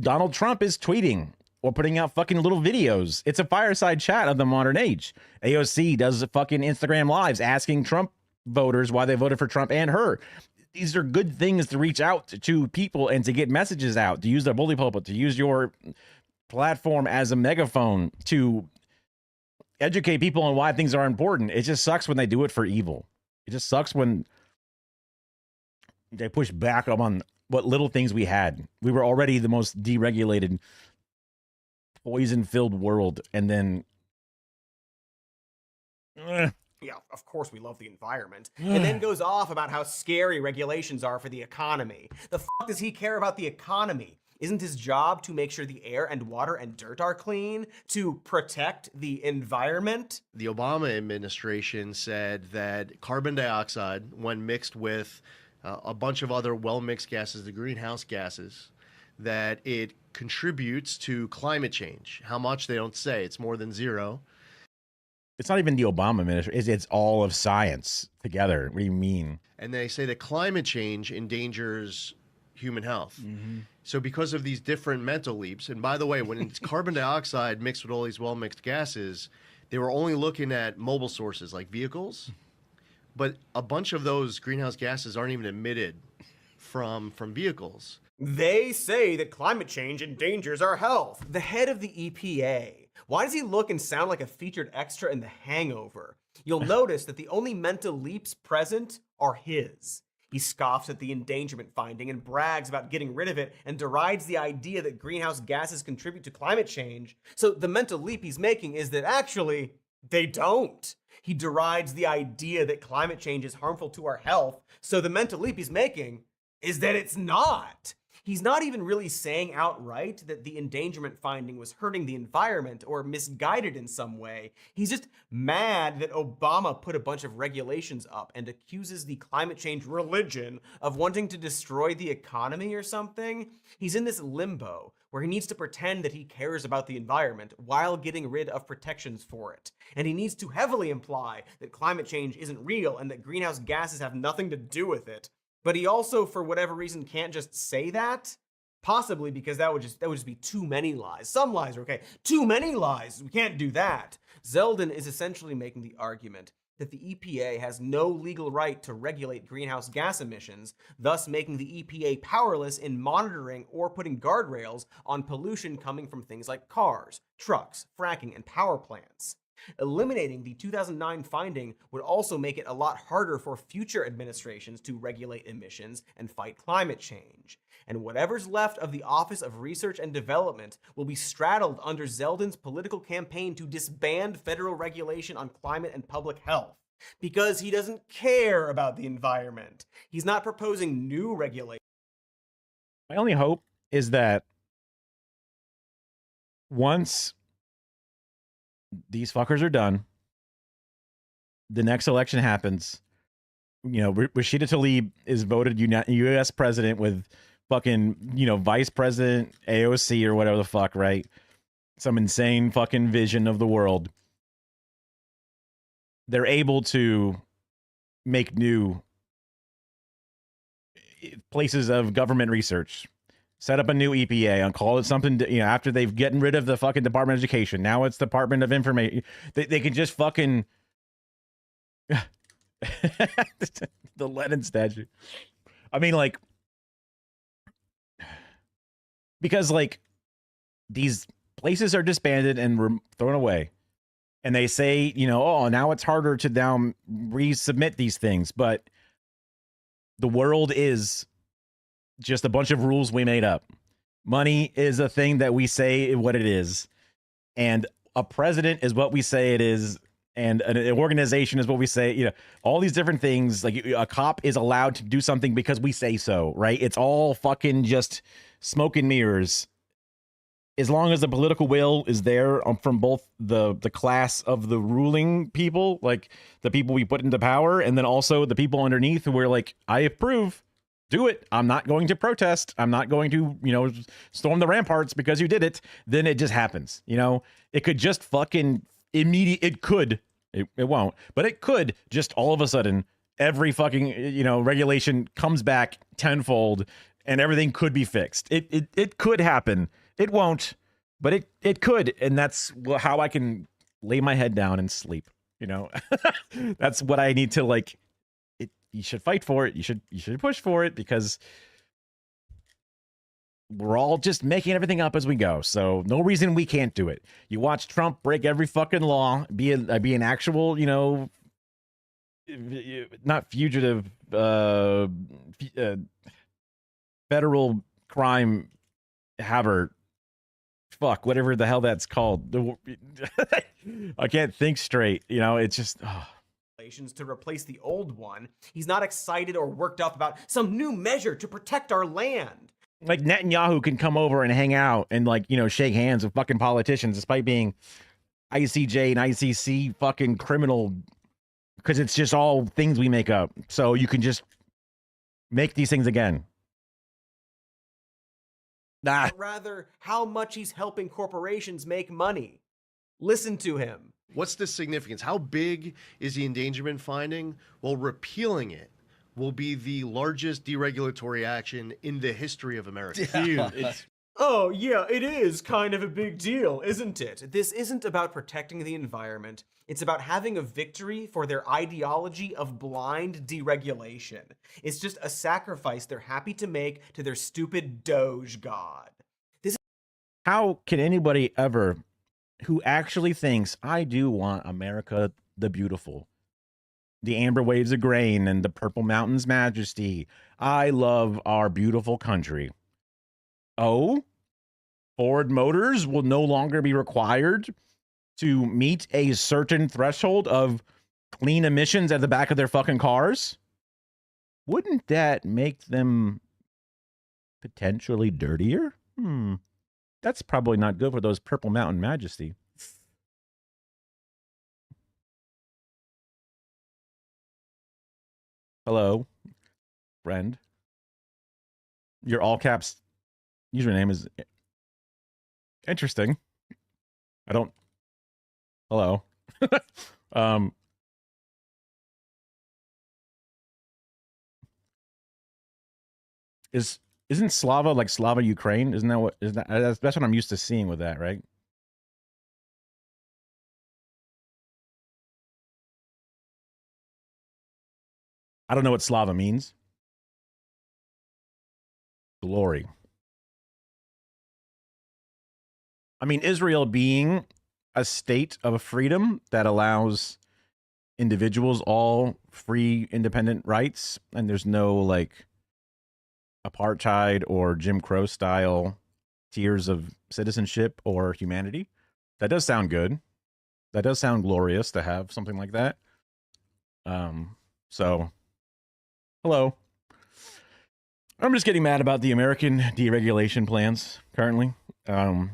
Donald Trump is tweeting or putting out fucking little videos. It's a fireside chat of the modern age. AOC does fucking Instagram lives asking Trump voters why they voted for Trump and her. These are good things to reach out to people and to get messages out, to use their bully pulpit, to use your platform as a megaphone to educate people on why things are important. It just sucks when they do it for evil. It just sucks when they push back on what little things we had. We were already the most deregulated, poison-filled world, and then yeah, of course we love the environment, and then goes off about how scary regulations are for the economy. The fuck does he care about the economy? Isn't his job to make sure the air and water and dirt are clean, to protect the environment? The Obama administration said that carbon dioxide, when mixed with a bunch of other well-mixed gases, the greenhouse gases, that it contributes to climate change. How much, they don't say. It's more than zero. It's not even the Obama administration. It's all of science together. What do you mean? And they say that climate change endangers human health. So because of these different mental leaps, and by the way, when it's carbon dioxide mixed with all these well-mixed gases, they were only looking at mobile sources like vehicles, but a bunch of those greenhouse gases aren't even emitted from vehicles. They say that climate change endangers our health. The head of the EPA. Why does he look and sound like a featured extra in The Hangover? You'll notice that the only mental leaps present are his. He scoffs at the endangerment finding and brags about getting rid of it and derides the idea that greenhouse gases contribute to climate change. So the mental leap he's making is that actually, they don't. He derides the idea that climate change is harmful to our health. So the mental leap he's making is that it's not. He's not even really saying outright that the endangerment finding was hurting the environment or misguided in some way. He's just mad that Obama put a bunch of regulations up and accuses the climate change religion of wanting to destroy the economy or something. He's in this limbo where he needs to pretend that he cares about the environment while getting rid of protections for it. And he needs to heavily imply that climate change isn't real and that greenhouse gases have nothing to do with it. But he also, for whatever reason, can't just say that. Possibly because that would just be too many lies. Some lies are okay. Too many lies. We can't do that. Zeldin is essentially making the argument that the EPA has no legal right to regulate greenhouse gas emissions, thus making the EPA powerless in monitoring or putting guardrails on pollution coming from things like cars, trucks, fracking, and power plants. Eliminating the 2009 finding would also make it a lot harder for future administrations to regulate emissions and fight climate change. And whatever's left of the Office of Research and Development will be straddled under Zeldin's political campaign to disband federal regulation on climate and public health. Because he doesn't care about the environment. He's not proposing new regulations. My only hope is that once these fuckers are done, the next election happens, you know, Rashida Tlaib is voted U.S. president with fucking, you know, vice president, AOC or whatever the fuck, right? Some insane fucking vision of the world. They're able to make new places of government research, set up a new EPA and call it something, you know, after they've gotten rid of the fucking Department of Education. Now it's Department of Information. They can just fucking the Lenin statue. I mean, like, because like these places are disbanded and thrown away. And they say, you know, oh, now it's harder to now resubmit these things. But the world is just a bunch of rules we made up. Money is a thing that we say what it is. And a president is what we say it is. And an organization is what we say, you know, all these different things. Like a cop is allowed to do something because we say so, right? It's all fucking just smoke and mirrors. As long as the political will is there from both the class of the ruling people, like the people we put into power, and then also the people underneath who are like, I approve, do it. I'm not going to protest. I'm not going to, you know, storm the ramparts because you did it. Then it just happens. You know, it could just fucking it won't, but it could just all of a sudden, every fucking, you know, regulation comes back tenfold and everything could be fixed. It could happen. It won't, but it could. And that's how I can lay my head down and sleep. You know, that's what I need to like. You should fight for it. You should push for it because we're all just making everything up as we go. So no reason we can't do it. You watch Trump break every fucking law, be an actual, you know, not fugitive, federal crime haver. Fuck, whatever the hell that's called. I can't think straight. You know, it's just. Oh. To replace the old one. He's not excited or worked up about some new measure to protect our land. Like Netanyahu can come over and hang out and like, you know, shake hands with fucking politicians despite being ICJ and ICC fucking criminal, because it's just all things we make up. So you can just make these things again. But rather how much he's helping corporations make money. Listen to him. What's the significance? How big is the endangerment finding? Well, repealing it will be the largest deregulatory action in the history of America. Huge. Oh, yeah, it is kind of a big deal, isn't it? This isn't about protecting the environment. It's about having a victory for their ideology of blind deregulation. It's just a sacrifice they're happy to make to their stupid Doge god. How can anybody ever who actually thinks, I do want America the beautiful, the amber waves of grain and the purple mountains majesty. I love our beautiful country. Oh, Ford Motors will no longer be required to meet a certain threshold of clean emissions at the back of their fucking cars? Wouldn't that make them potentially dirtier? That's probably not good for those Purple Mountain Majesty. Hello, friend. Your all caps username is interesting. I don't. Hello. Isn't Slava like Slava Ukraine? Isn't that what? That's what I'm used to seeing with that, right? I don't know what Slava means. Glory. I mean, Israel being a state of freedom that allows individuals all free, independent rights, and there's no like apartheid or Jim Crow style tiers of citizenship or humanity, that does sound good. That does sound glorious to have something like that. So, hello. I'm just getting mad about the American deregulation plans currently. And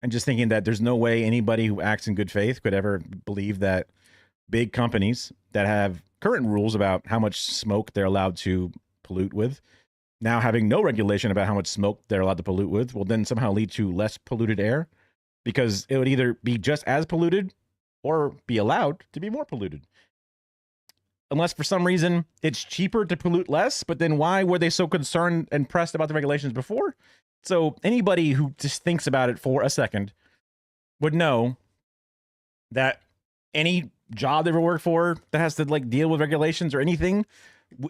just thinking that there's no way anybody who acts in good faith could ever believe that big companies that have current rules about how much smoke they're allowed to pollute with, now having no regulation about how much smoke they're allowed to pollute with, will then somehow lead to less polluted air, because it would either be just as polluted or be allowed to be more polluted. Unless for some reason it's cheaper to pollute less, but then why were they so concerned and pressed about the regulations before? So anybody who just thinks about it for a second would know that any job they ever worked for that has to like deal with regulations or anything,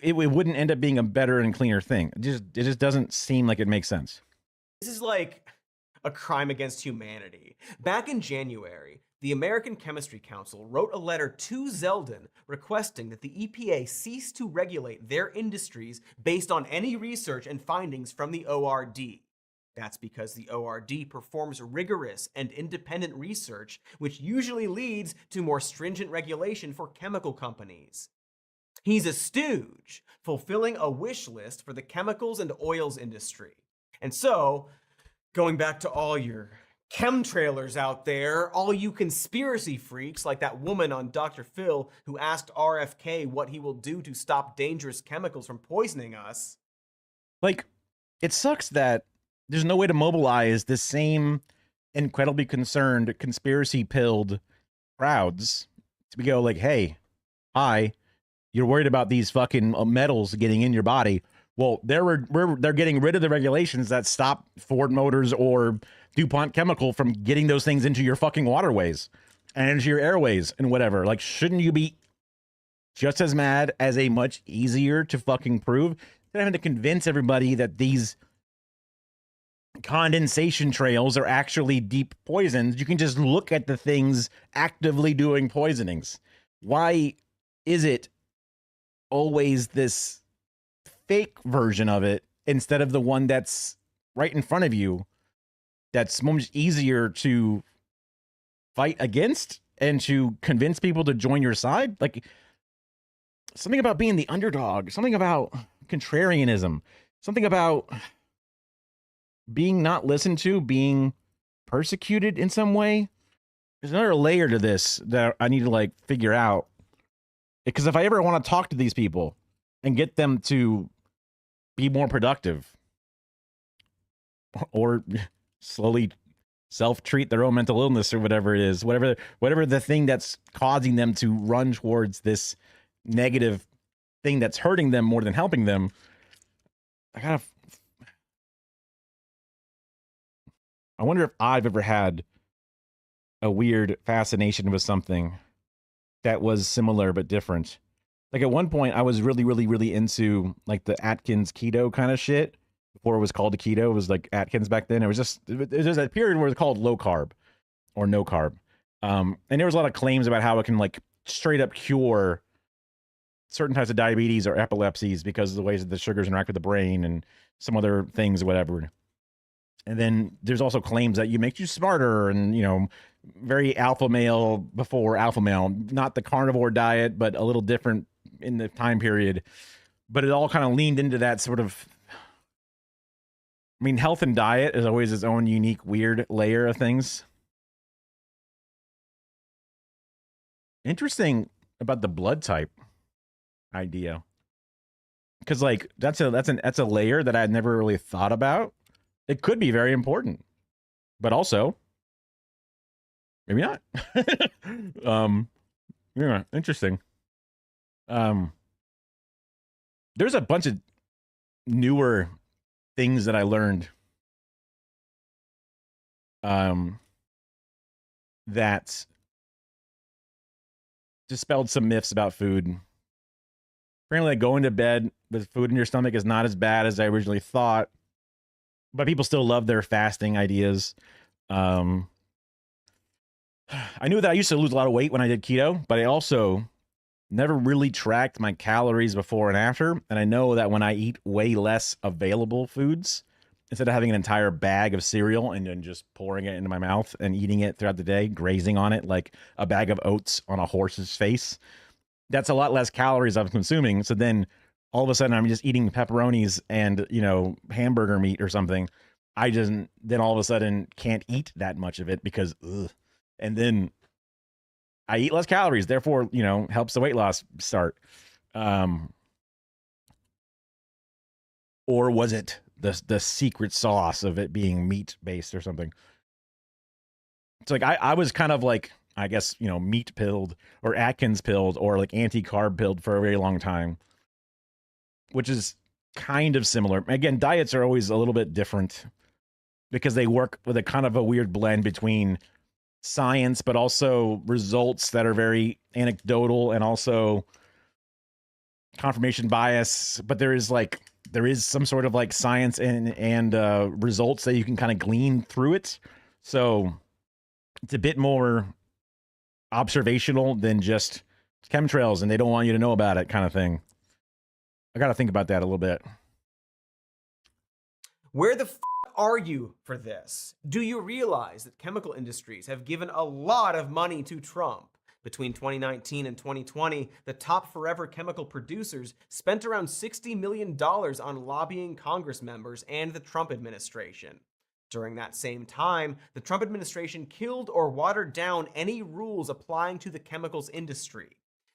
it wouldn't end up being a better and cleaner thing. It just doesn't seem like it makes sense. This is like a crime against humanity. Back in January, the American Chemistry Council wrote a letter to Zeldin requesting that the EPA cease to regulate their industries based on any research and findings from the ORD. That's because the ORD performs rigorous and independent research, which usually leads to more stringent regulation for chemical companies. He's a stooge, fulfilling a wish list for the chemicals and oils industry. And so, going back to all your chemtrailers out there, all you conspiracy freaks like that woman on Dr. Phil who asked RFK what he will do to stop dangerous chemicals from poisoning us. Like, it sucks that there's no way to mobilize the same incredibly concerned, conspiracy-pilled crowds to go like, hey, hi, you're worried about these fucking metals getting in your body. Well, they're getting rid of the regulations that stop Ford Motors or DuPont Chemical from getting those things into your fucking waterways and into your airways and whatever. Like, shouldn't you be just as mad as a much easier to fucking prove than having to convince everybody that these condensation trails are actually deep poisons? You can just look at the things actively doing poisonings. Why is it always this fake version of it instead of the one that's right in front of you, that's much easier to fight against and to convince people to join your side? Like, something about being the underdog, something about contrarianism, something about being not listened to, being persecuted in some way. There's another layer to this that I need to like figure out, because if I ever want to talk to these people and get them to be more productive or slowly self-treat their own mental illness or whatever it is, whatever the thing that's causing them to run towards this negative thing that's hurting them more than helping them, I wonder if I've ever had a weird fascination with something that was similar but different. Like at one point I was really, really, really into like the Atkins keto kind of shit. Before it was called keto, it was like Atkins back then. It was just a period where it was called low carb or no carb. And there was a lot of claims about how it can like straight up cure certain types of diabetes or epilepsies because of the ways that the sugars interact with the brain and some other things or whatever. And then there's also claims that you make you smarter and, you know, very alpha male before alpha male, not the carnivore diet, but a little different in the time period. But it all kind of leaned into that sort of, I mean, health and diet is always its own unique, weird layer of things. Interesting about the blood type idea. Because like that's a layer that I had never really thought about. It could be very important, but also maybe not. Yeah, interesting. There's a bunch of newer things that I learned that dispelled some myths about food. Apparently, like, going to bed with food in your stomach is not as bad as I originally thought. But people still love their fasting ideas. I knew that I used to lose a lot of weight when I did keto, but I also never really tracked my calories before and after. And I know that when I eat way less available foods, instead of having an entire bag of cereal and then just pouring it into my mouth and eating it throughout the day, grazing on it like a bag of oats on a horse's face, that's a lot less calories I'm consuming. So then all of a sudden I'm just eating pepperonis and, hamburger meat or something. I just then all of a sudden can't eat that much of it because, and then I eat less calories, therefore, helps the weight loss start. Or was it the secret sauce of it being meat based or something? It's like I was kind of like, I guess, meat pilled or Atkins pilled or like anti-carb pilled for a very long time, which is kind of similar. Again, diets are always a little bit different because they work with a kind of a weird blend between science, but also results that are very anecdotal and also confirmation bias. But there is some sort of like science and results that you can kind of glean through it. So it's a bit more observational than just chemtrails and they don't want you to know about it kind of thing. I got to think about that a little bit. Where the are you for this? Do you realize that chemical industries have given a lot of money to Trump? Between 2019 and 2020, the top forever chemical producers spent around $60 million on lobbying Congress members and the Trump administration. During that same time, the Trump administration killed or watered down any rules applying to the chemicals industry.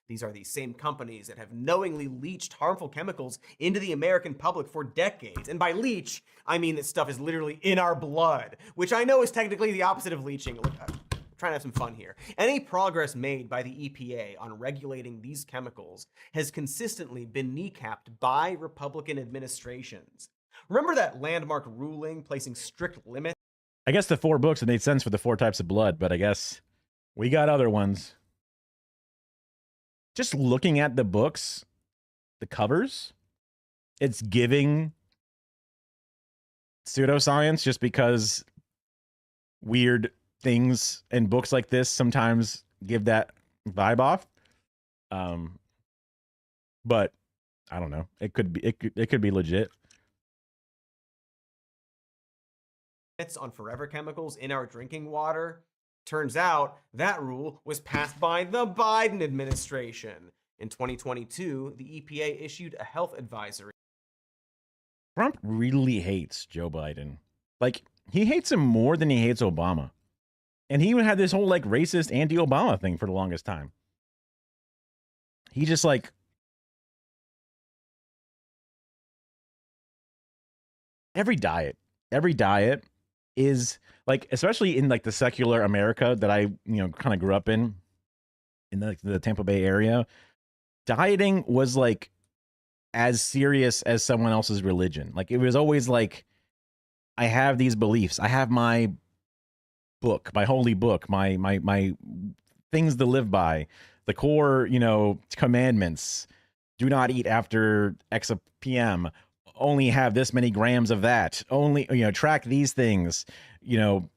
These are the same companies that have knowingly leached harmful chemicals into the American public for decades. And by leach, I mean that stuff is literally in our blood, which I know is technically the opposite of leaching. Look, I'm trying to have some fun here. Any progress made by the EPA on regulating these chemicals has consistently been kneecapped by Republican administrations. Remember that landmark ruling placing strict limits? I guess the 4 books, it made sense for the 4 types of blood, but I guess we got other ones. Just looking at the books, the covers, it's giving pseudoscience just because weird things in books like this sometimes give that vibe off. But I don't know. It could be legit. It's on forever chemicals in our drinking water. Turns out that rule was passed by the Biden administration. In 2022, the EPA issued a health advisory. Trump really hates Joe Biden. Like, he hates him more than he hates Obama. And he even had this whole like racist anti-Obama thing for the longest time. He just like every diet is like, especially in like the secular America that I, kind of grew up in the Tampa Bay area, dieting was like as serious as someone else's religion. Like it was always like, I have these beliefs. I have my book, my holy book, my things to live by, the core, commandments. Do not eat after X p.m. Only have this many grams of that. Only, track these things.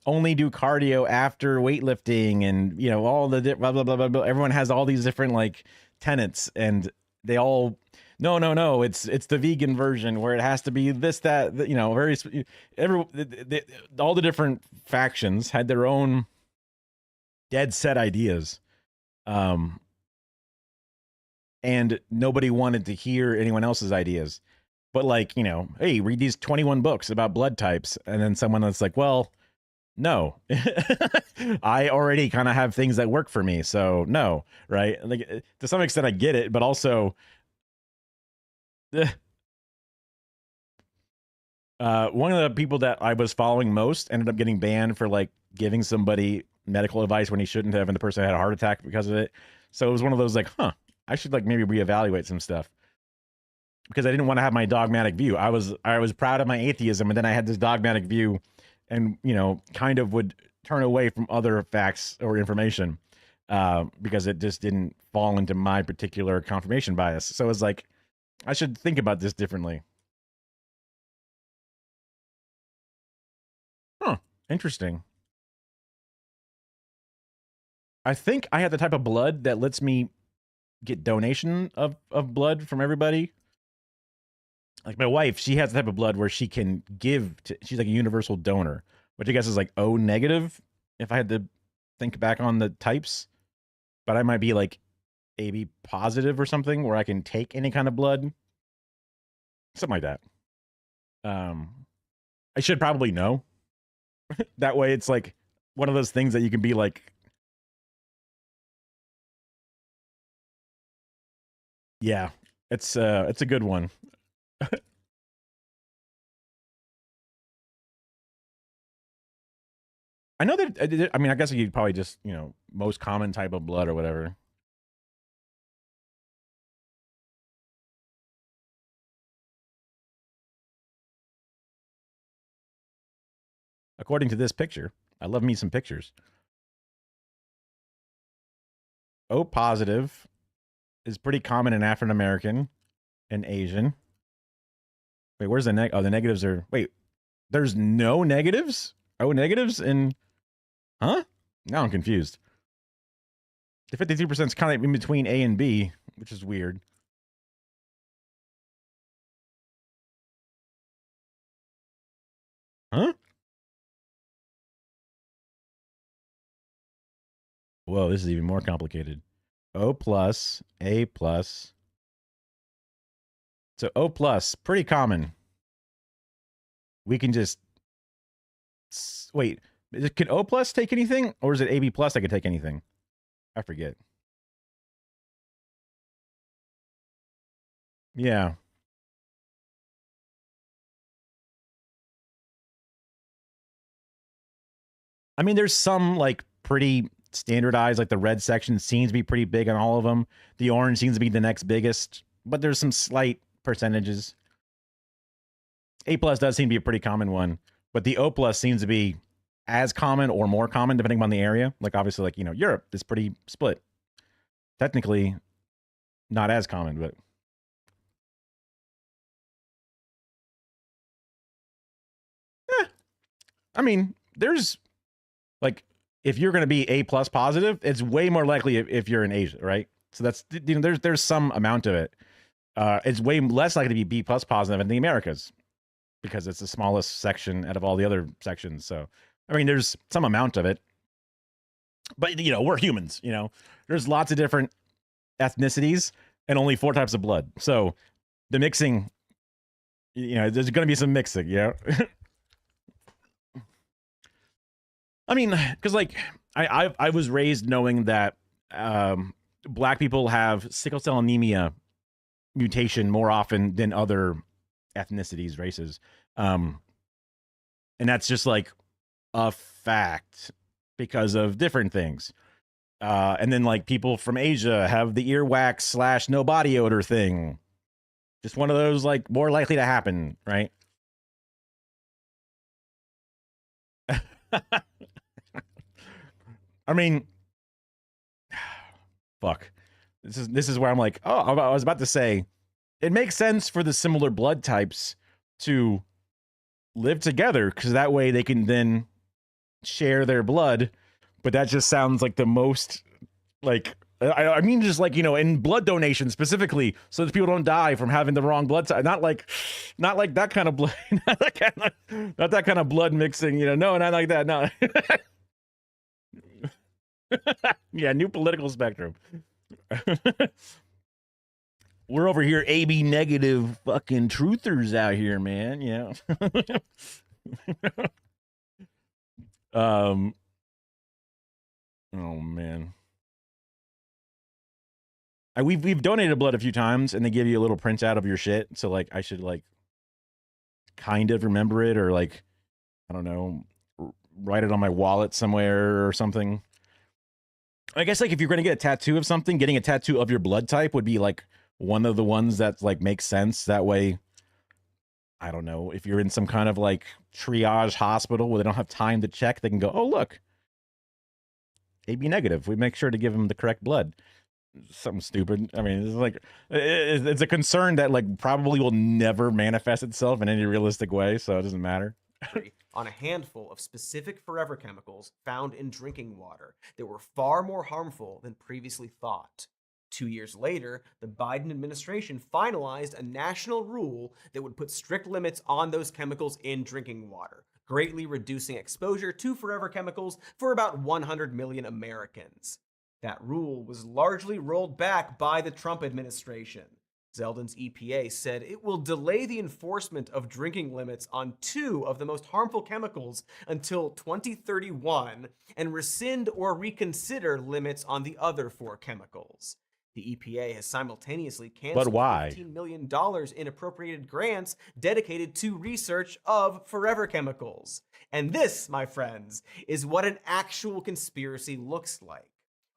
Only do cardio after weightlifting, and all the blah blah blah blah blah. Everyone has all these different like tenets, and they all no. It's the vegan version where it has to be this that all the different factions had their own dead set ideas, and nobody wanted to hear anyone else's ideas. But like, hey, read these 21 books about blood types. And then someone that's like, well, no, I already kind of have things that work for me. So no, right? Like to some extent I get it, but also one of the people that I was following most ended up getting banned for like giving somebody medical advice when he shouldn't have. And the person had a heart attack because of it. So it was one of those like, I should like maybe reevaluate some stuff. Because I didn't want to have my dogmatic view. I was proud of my atheism, and then I had this dogmatic view, and kind of would turn away from other facts or information because it just didn't fall into my particular confirmation bias. So it was like, I should think about this differently. Interesting. I think I have the type of blood that lets me get donation of blood from everybody. Like my wife, she has the type of blood where she can give to, she's like a universal donor, which I guess is like O negative if I had to think back on the types. But I might be like AB positive or something where I can take any kind of blood. Something like that. I should probably know. That way it's like one of those things that you can be like, yeah, it's a good one. I know that, I mean, I guess you'd probably just, you know, most common type of blood or whatever. According to this picture, I love me some pictures. O positive is pretty common in African American and Asian. Wait, where's the oh, the negatives are, wait, there's no negatives? O negatives in, huh? Now I'm confused. The 53% is kind of in between A and B, which is weird. Huh? Whoa, this is even more complicated. O plus, A plus. So O plus, pretty common. We can just wait. Can O plus take anything, or is it AB plus that can take anything? I forget. Yeah. I mean, there's some like pretty standardized, like the red section seems to be pretty big on all of them. The orange seems to be the next biggest, but there's some slight percentages. A plus does seem to be a pretty common one, but the O plus seems to be as common or more common depending on the area. Like obviously, like, you know, Europe is pretty split. Technically not as common, but I mean, there's like, if you're going to be A plus positive, it's way more likely if you're in Asia, right? So that's, you know, there's some amount of it. It's way less likely to be B plus positive in the Americas because it's the smallest section out of all the other sections. So, I mean, there's some amount of it, but you know, we're humans, you know, there's lots of different ethnicities and only 4 types of blood. So the mixing, you know, there's going to be some mixing, you know? I mean, because like I was raised knowing that black people have sickle cell anemia mutation more often than other ethnicities, races, and that's just like a fact because of different things. And then like people from Asia have the earwax / no body odor thing. Just one of those like more likely to happen, right? I mean, fuck. This is where I'm like, oh, I was about to say, it makes sense for the similar blood types to live together because that way they can then share their blood. But that just sounds like the most, like, I mean, just like, you know, in blood donation specifically, so that people don't die from having the wrong blood type. Not like that kind of blood, not that kind of blood mixing, you know. No, not like that. No. Yeah, new political spectrum. We're over here AB negative fucking truthers out here, man. Yeah. Oh man. We've donated blood a few times and they give you a little printout of your shit. So like I should like kind of remember it or like, I don't know, write it on my wallet somewhere or something. I guess like if you're going to get a tattoo of something, getting a tattoo of your blood type would be like one of the ones that like makes sense. That way, I don't know, if you're in some kind of like triage hospital where they don't have time to check, they can go, oh, look, AB negative. We make sure to give them the correct blood. Something stupid. I mean, it's like, it's a concern that like probably will never manifest itself in any realistic way. So it doesn't matter. on a handful of specific forever chemicals found in drinking water that were far more harmful than previously thought. 2 years later, the Biden administration finalized a national rule that would put strict limits on those chemicals in drinking water, greatly reducing exposure to forever chemicals for about 100 million Americans. That rule was largely rolled back by the Trump administration. Zeldin's EPA said it will delay the enforcement of drinking limits on 2 of the most harmful chemicals until 2031 and rescind or reconsider limits on the other 4 chemicals. The EPA has simultaneously canceled $15 million in appropriated grants dedicated to research of forever chemicals. And this, my friends, is what an actual conspiracy looks like.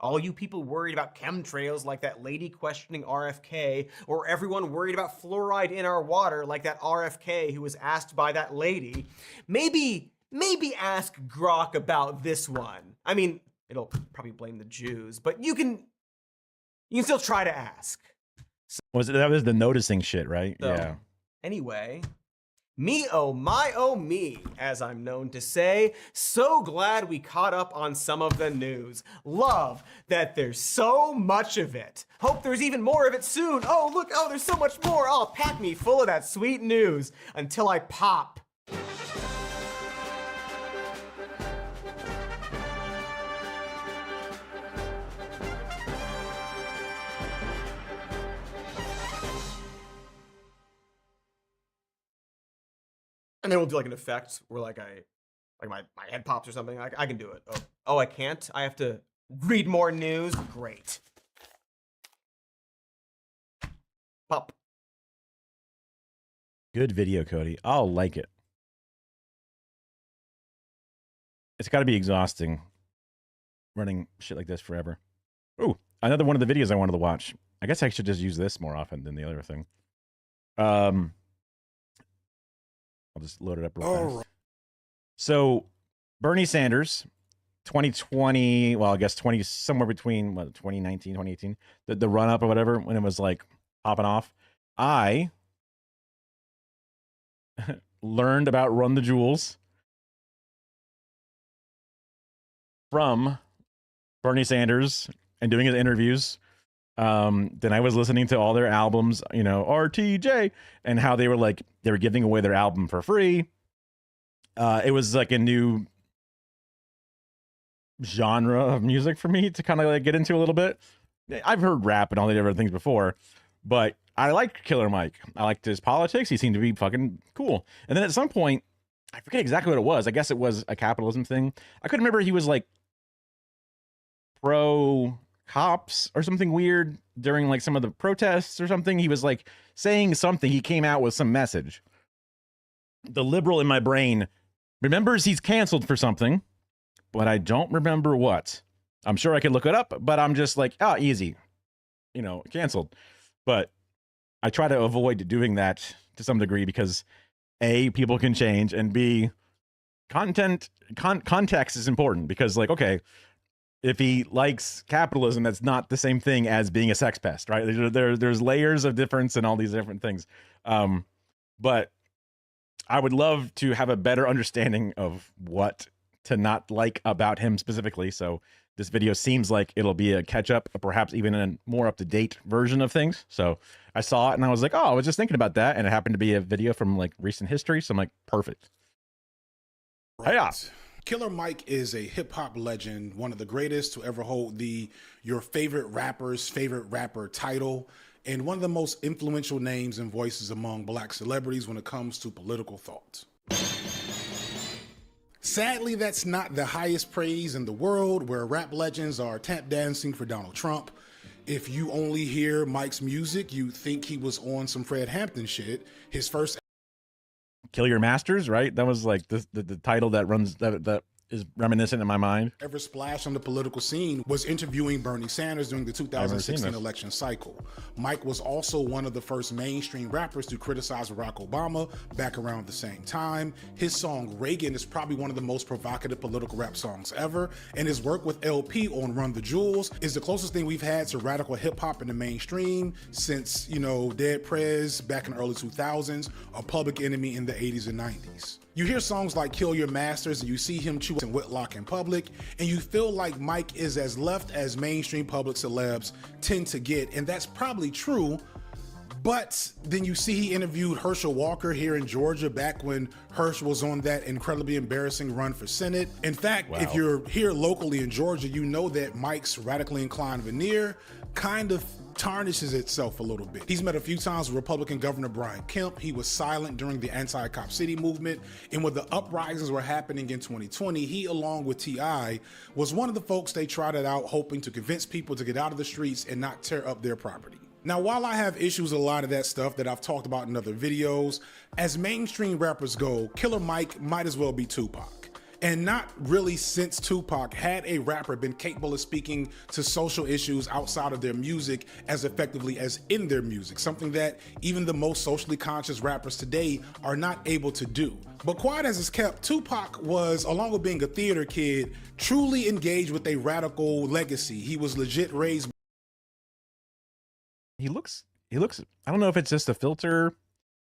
All you people worried about chemtrails like that lady questioning RFK, or everyone worried about fluoride in our water like that RFK who was asked by that lady, maybe ask Grok about this one. I mean, it'll probably blame the Jews, but you can still try to ask. That was the noticing shit, right? So, yeah. Anyway, me oh me, as I'm known to say. So glad we caught up on some of the news. Love that there's so much of it. Hope there's even more of it soon. Oh, look, there's so much more. Oh, pack me full of that sweet news until I pop. And then we'll do like an effect where like my head pops or something. I can do it. Oh, I can't? I have to read more news? Great. Pop. Good video, Cody. I'll like it. It's got to be exhausting running shit like this forever. Oh, another one of the videos I wanted to watch. I guess I should just use this more often than the other thing. I'll just load it up real fast. So, Bernie Sanders, 2020, well, I guess somewhere between 2019, 2018, the run up or whatever, when it was like popping off. I learned about Run the Jewels from Bernie Sanders and doing his interviews. Then I was listening to all their albums, RTJ, and how they were giving away their album for free. It was like a new genre of music for me to kind of like get into a little bit. I've heard rap and all the different things before, but I liked Killer Mike. I liked his politics. He seemed to be fucking cool. And then at some point, I forget exactly what it was. I guess it was a capitalism thing. I couldn't remember. He was like pro cops or something weird during like some of the protests or something. He was like saying something. He came out with some message. The liberal in my brain remembers he's canceled for something, but I don't remember what. I'm sure I could look it up, but I'm just like, easy, canceled. But I try to avoid doing that to some degree because A, people can change, and B, context is important because like, okay, if he likes capitalism, that's not the same thing as being a sex pest, right? There's layers of difference and all these different things. But I would love to have a better understanding of what to not like about him specifically. So this video seems like it'll be a catch up, or perhaps even a more up to date version of things. So I saw it and I was like, I was just thinking about that. And it happened to be a video from like recent history. So I'm like, perfect. Right. Hey-ya. Killer Mike is a hip-hop legend, one of the greatest to ever hold the your favorite rapper's favorite rapper title, and one of the most influential names and voices among black celebrities when it comes to political thought. Sadly, that's not the highest praise in the world, where rap legends are tap dancing for Donald Trump. If you only hear Mike's music, you think he was on some Fred Hampton shit. His first Kill Your Masters, right? That was like the title that runs that is reminiscent in my mind. Ever splash on the political scene was interviewing Bernie Sanders during the 2016 election cycle. Mike was also one of the first mainstream rappers to criticize Barack Obama back around the same time. His song Reagan is probably one of the most provocative political rap songs ever, and his work with LP on Run the Jewels is the closest thing we've had to radical hip hop in the mainstream since, Dead Prez back in the early 2000s or Public Enemy in the 80s and 90s. You hear songs like Kill Your Masters and you see him chew and Whitlock in public, and you feel like Mike is as left as mainstream public celebs tend to get, and that's probably true. But then you see he interviewed Herschel Walker here in Georgia back when Hersch was on that incredibly embarrassing run for Senate. In fact, if you're here locally in Georgia, you know that Mike's radically inclined veneer kind of tarnishes itself a little bit. He's met a few times with Republican Governor Brian Kemp. He was silent during the anti-Cop City movement. And when the uprisings were happening in 2020, he, along with T.I., was one of the folks they trotted out hoping to convince people to get out of the streets and not tear up their property. Now, while I have issues with a lot of that stuff that I've talked about in other videos, as mainstream rappers go, Killer Mike might as well be Tupac. And not really since Tupac had a rapper been capable of speaking to social issues outside of their music as effectively as in their music, something that even the most socially conscious rappers today are not able to do. But quiet as it's kept, Tupac was, along with being a theater kid, truly engaged with a radical legacy. He was legit raised. He looks, I don't know if it's just a filter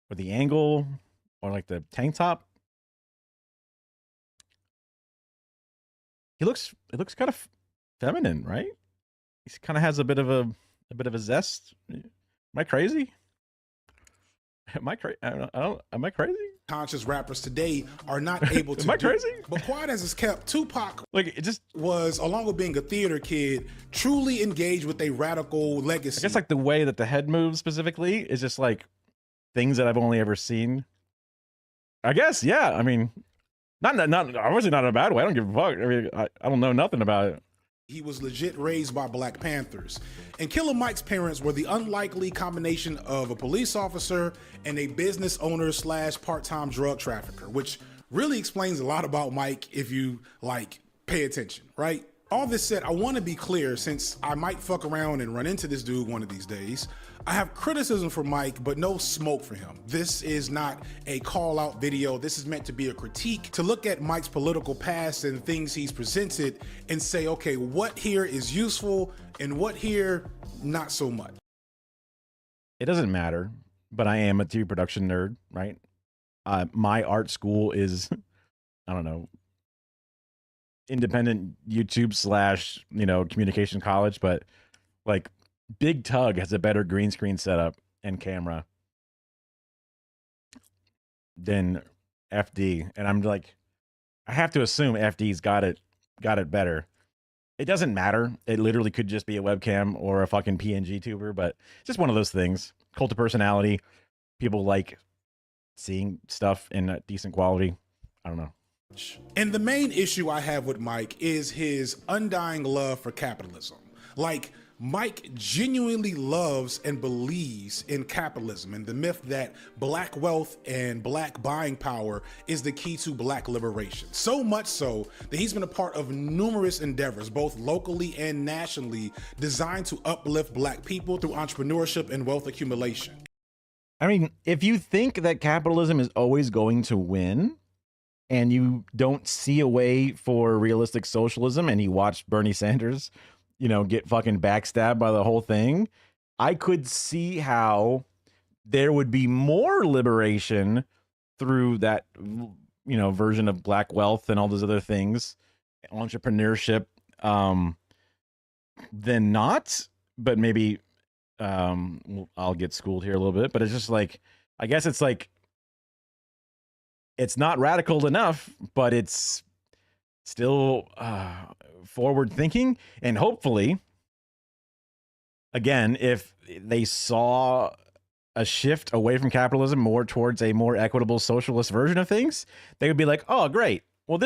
or the angle or like the tank top. It looks kind of feminine, right? He kind of has a bit of a zest. Am I crazy? Am I crazy? Am I crazy? Conscious rappers today are not able to. Am I do. crazy? But quiet as it's kept, Tupac it just was, along with being a theater kid, truly engaged with a radical legacy. I guess like the way that the head moves specifically is just like things that I've only ever seen. I guess, yeah. I mean, not obviously not in a bad way. I don't give a fuck. I mean, I don't know nothing about it. He was legit raised by Black Panthers. And Killer Mike's parents were the unlikely combination of a police officer and a business owner / part-time drug trafficker, which really explains a lot about Mike if you pay attention, right? All this said, I want to be clear, since I might fuck around and run into this dude one of these days. I have criticism for Mike, but no smoke for him. This is not a call out video. This is meant to be a critique, to look at Mike's political past and things he's presented and say, okay, what here is useful and what here, not so much. It doesn't matter, but I am a TV production nerd, right? My art school is, I don't know, independent YouTube / communication college, but like Big Tug has a better green screen setup and camera than FD, and I'm like, I have to assume FD's got it better. It doesn't matter. It literally could just be a webcam or a fucking PNG tuber, but it's just one of those things. Cult of personality. People like seeing stuff in decent quality. I don't know. And the main issue I have with Mike is his undying love for capitalism. Like, Mike genuinely loves and believes in capitalism and the myth that Black wealth and Black buying power is the key to Black liberation. So much so that he's been a part of numerous endeavors, both locally and nationally, designed to uplift Black people through entrepreneurship and wealth accumulation. I mean, if you think that capitalism is always going to win, and you don't see a way for realistic socialism, and you watch Bernie Sanders, get fucking backstabbed by the whole thing, I could see how there would be more liberation through that, version of Black wealth and all those other things, entrepreneurship, than not. But maybe I'll get schooled here a little bit, but it's just like, I guess it's like, it's not radical enough, but it's still forward thinking. And hopefully, again, if they saw a shift away from capitalism more towards a more equitable socialist version of things, they would be like, oh, great. Well,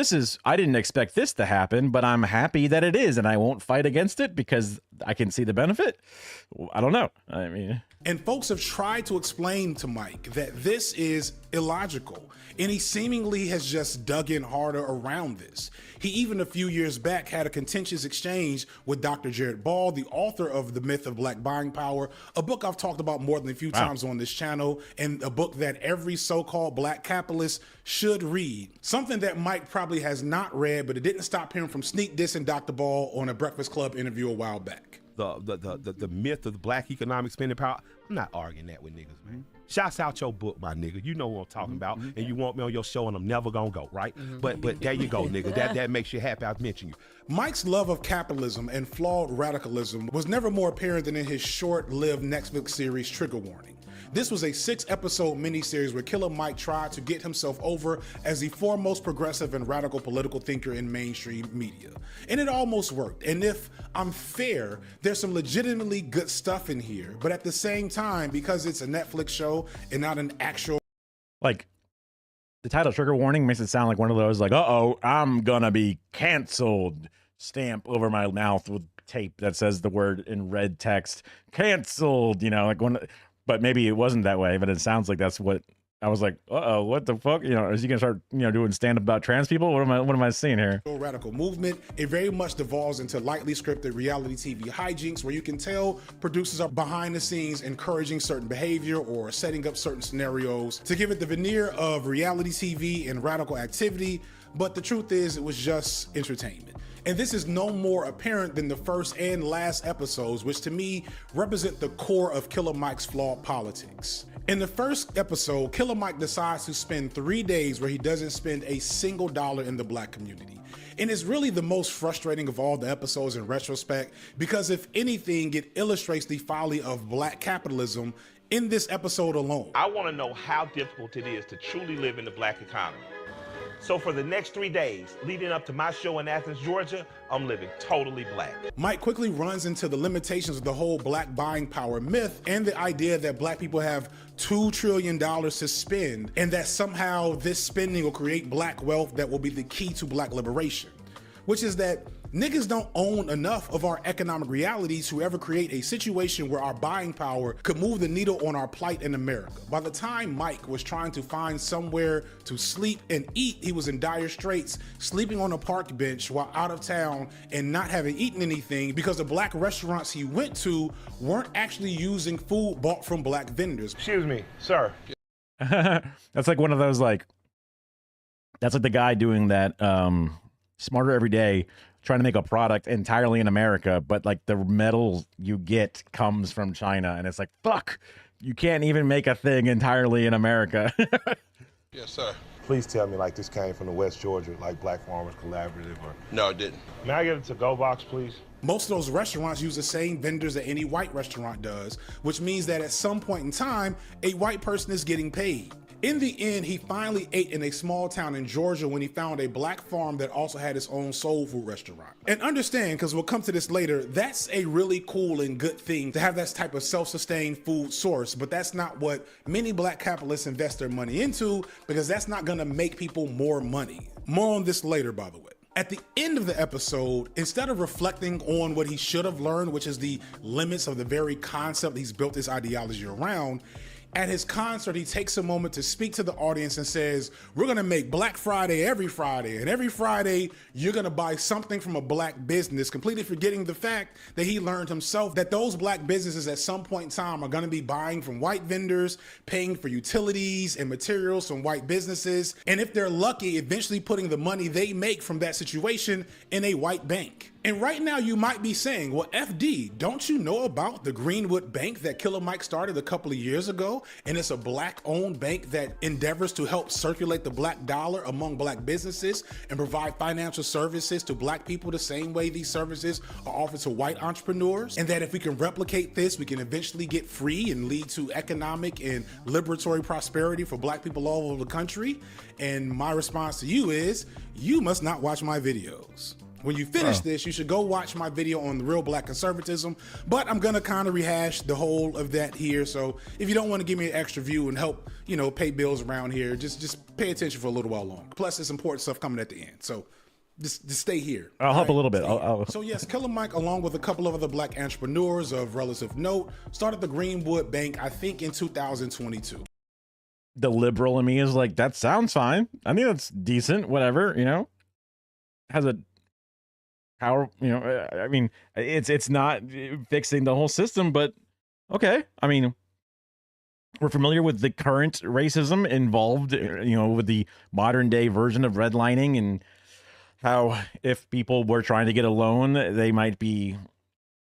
I didn't expect this to happen, but I'm happy that it is, and I won't fight against it because I can see the benefit. I don't know. I mean, and folks have tried to explain to Mike that this is illogical, and he seemingly has just dug in harder around this. He even a few years back had a contentious exchange with Dr. Jared Ball, the author of The Myth of Black Buying Power, a book I've talked about more than a few times on this channel, and a book that every so-called Black capitalist should read. Something that Mike probably has not read, but it didn't stop him from sneak dissing Dr. Ball on a Breakfast Club interview a while back. The myth of the Black economic spending power. I'm not arguing that with niggas, man. Shouts out your book, my nigga. You know what I'm talking about. And you want me on your show, and I'm never gonna go, right? But there you go, nigga. That makes you happy I mentioned you. Mike's love of capitalism and flawed radicalism was never more apparent than in his short-lived Netflix series Trigger Warning. This was a 6-episode miniseries where Killer Mike tried to get himself over as the foremost progressive and radical political thinker in mainstream media. And it almost worked. And if I'm fair, there's some legitimately good stuff in here. But at the same time, because it's a Netflix show and not an actual... Like, the title Trigger Warning makes it sound like one of those, like, uh-oh, I'm gonna be canceled stamp over my mouth with tape that says the word in red text, canceled, you know, like one... But maybe it wasn't that way, but it sounds like that's what I was like, uh-oh, what the fuck? You know, is he gonna start, you know, doing stand-up about trans people? What am I seeing here? Radical movement. It very much devolves into lightly scripted reality TV hijinks where you can tell producers are behind the scenes encouraging certain behavior or setting up certain scenarios to give it the veneer of reality TV and radical activity. But the truth is, it was just entertainment. And this is no more apparent than the first and last episodes, which to me represent the core of Killer Mike's flawed politics. In the first episode, Killer Mike decides to spend 3 days where he doesn't spend a single dollar in the black community. And it's really the most frustrating of all the episodes in retrospect, because if anything, it illustrates the folly of black capitalism in this episode alone. I want to know how difficult it is to truly live in the black economy. So for the next 3 days, leading up to my show in Athens, Georgia, I'm living totally black. Mike quickly runs into the limitations of the whole black buying power myth and the idea that black people have $2 trillion to spend, and that somehow this spending will create black wealth that will be the key to black liberation, which is that niggas don't own enough of our economic realities to ever create a situation where our buying power could move the needle on our plight in America. By the time Mike was trying to find somewhere to sleep and eat, he was in dire straits, sleeping on a park bench while out of town and not having eaten anything because the black restaurants he went to weren't actually using food bought from black vendors. Excuse me, sir. That's like one of those, like, that's like the guy doing that Smarter Every Day, trying to make a product entirely in America, but like the metal you get comes from China, and it's like, fuck, you can't even make a thing entirely in America. Yes, sir. Please tell me like this came from the West Georgia, like Black Farmers Collaborative, or... No, it didn't. May I get a to-go box, please? Most of those restaurants use the same vendors that any white restaurant does, which means that at some point in time, a white person is getting paid. In the end, he finally ate in a small town in Georgia when he found a black farm that also had its own soul food restaurant. And understand, because we'll come to this later, that's a really cool and good thing to have that type of self-sustained food source, but that's not what many black capitalists invest their money into, because that's not gonna make people more money. More on this later, by the way. At the end of the episode, instead of reflecting on what he should have learned, which is the limits of the very concept he's built his ideology around, at his concert, he takes a moment to speak to the audience and says, we're gonna make Black Friday every Friday, and every Friday you're gonna buy something from a black business, completely forgetting the fact that he learned himself that those black businesses at some point in time are gonna be buying from white vendors, paying for utilities and materials from white businesses, and if they're lucky, eventually putting the money they make from that situation in a white bank. And right now you might be saying, well, FD, don't you know about the Greenwood Bank that Killer Mike started a couple of years ago? And it's a black-owned bank that endeavors to help circulate the black dollar among black businesses and provide financial services to black people the same way these services are offered to white entrepreneurs. And that if we can replicate this, we can eventually get free and lead to economic and liberatory prosperity for black people all over the country. And my response to you is, you must not watch my videos. When you finish this, you should go watch my video on the real black conservatism, but I'm gonna kind of rehash the whole of that here. So if you don't want to give me an extra view and help, you know, pay bills around here, just pay attention for a little while longer. Plus, there's important stuff coming at the end. So just stay here. I'll help a little bit. So yes, Killer Mike, along with a couple of other black entrepreneurs of relative note, started the Greenwood Bank, I think in 2022. The liberal in me is like, that sounds fine. I mean, that's decent, whatever, you know, has a power, you know, I mean, it's not fixing the whole system, but okay. I mean, we're familiar with the current racism involved, you know, with the modern day version of redlining, and how if people were trying to get a loan, they might be,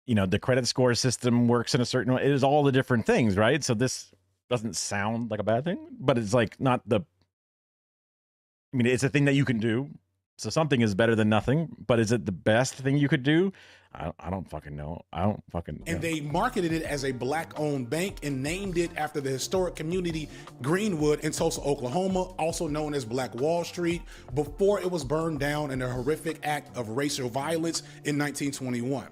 you know, the credit score system works in a certain way. It is all the different things, right? So this doesn't sound like a bad thing, but it's like not the, I mean, it's a thing that you can do. So something is better than nothing, but is it the best thing you could do? I don't fucking know. I don't fucking know. And they marketed it as a black-owned bank and named it after the historic community Greenwood in Tulsa, Oklahoma, also known as Black Wall Street, before it was burned down in a horrific act of racial violence in 1921.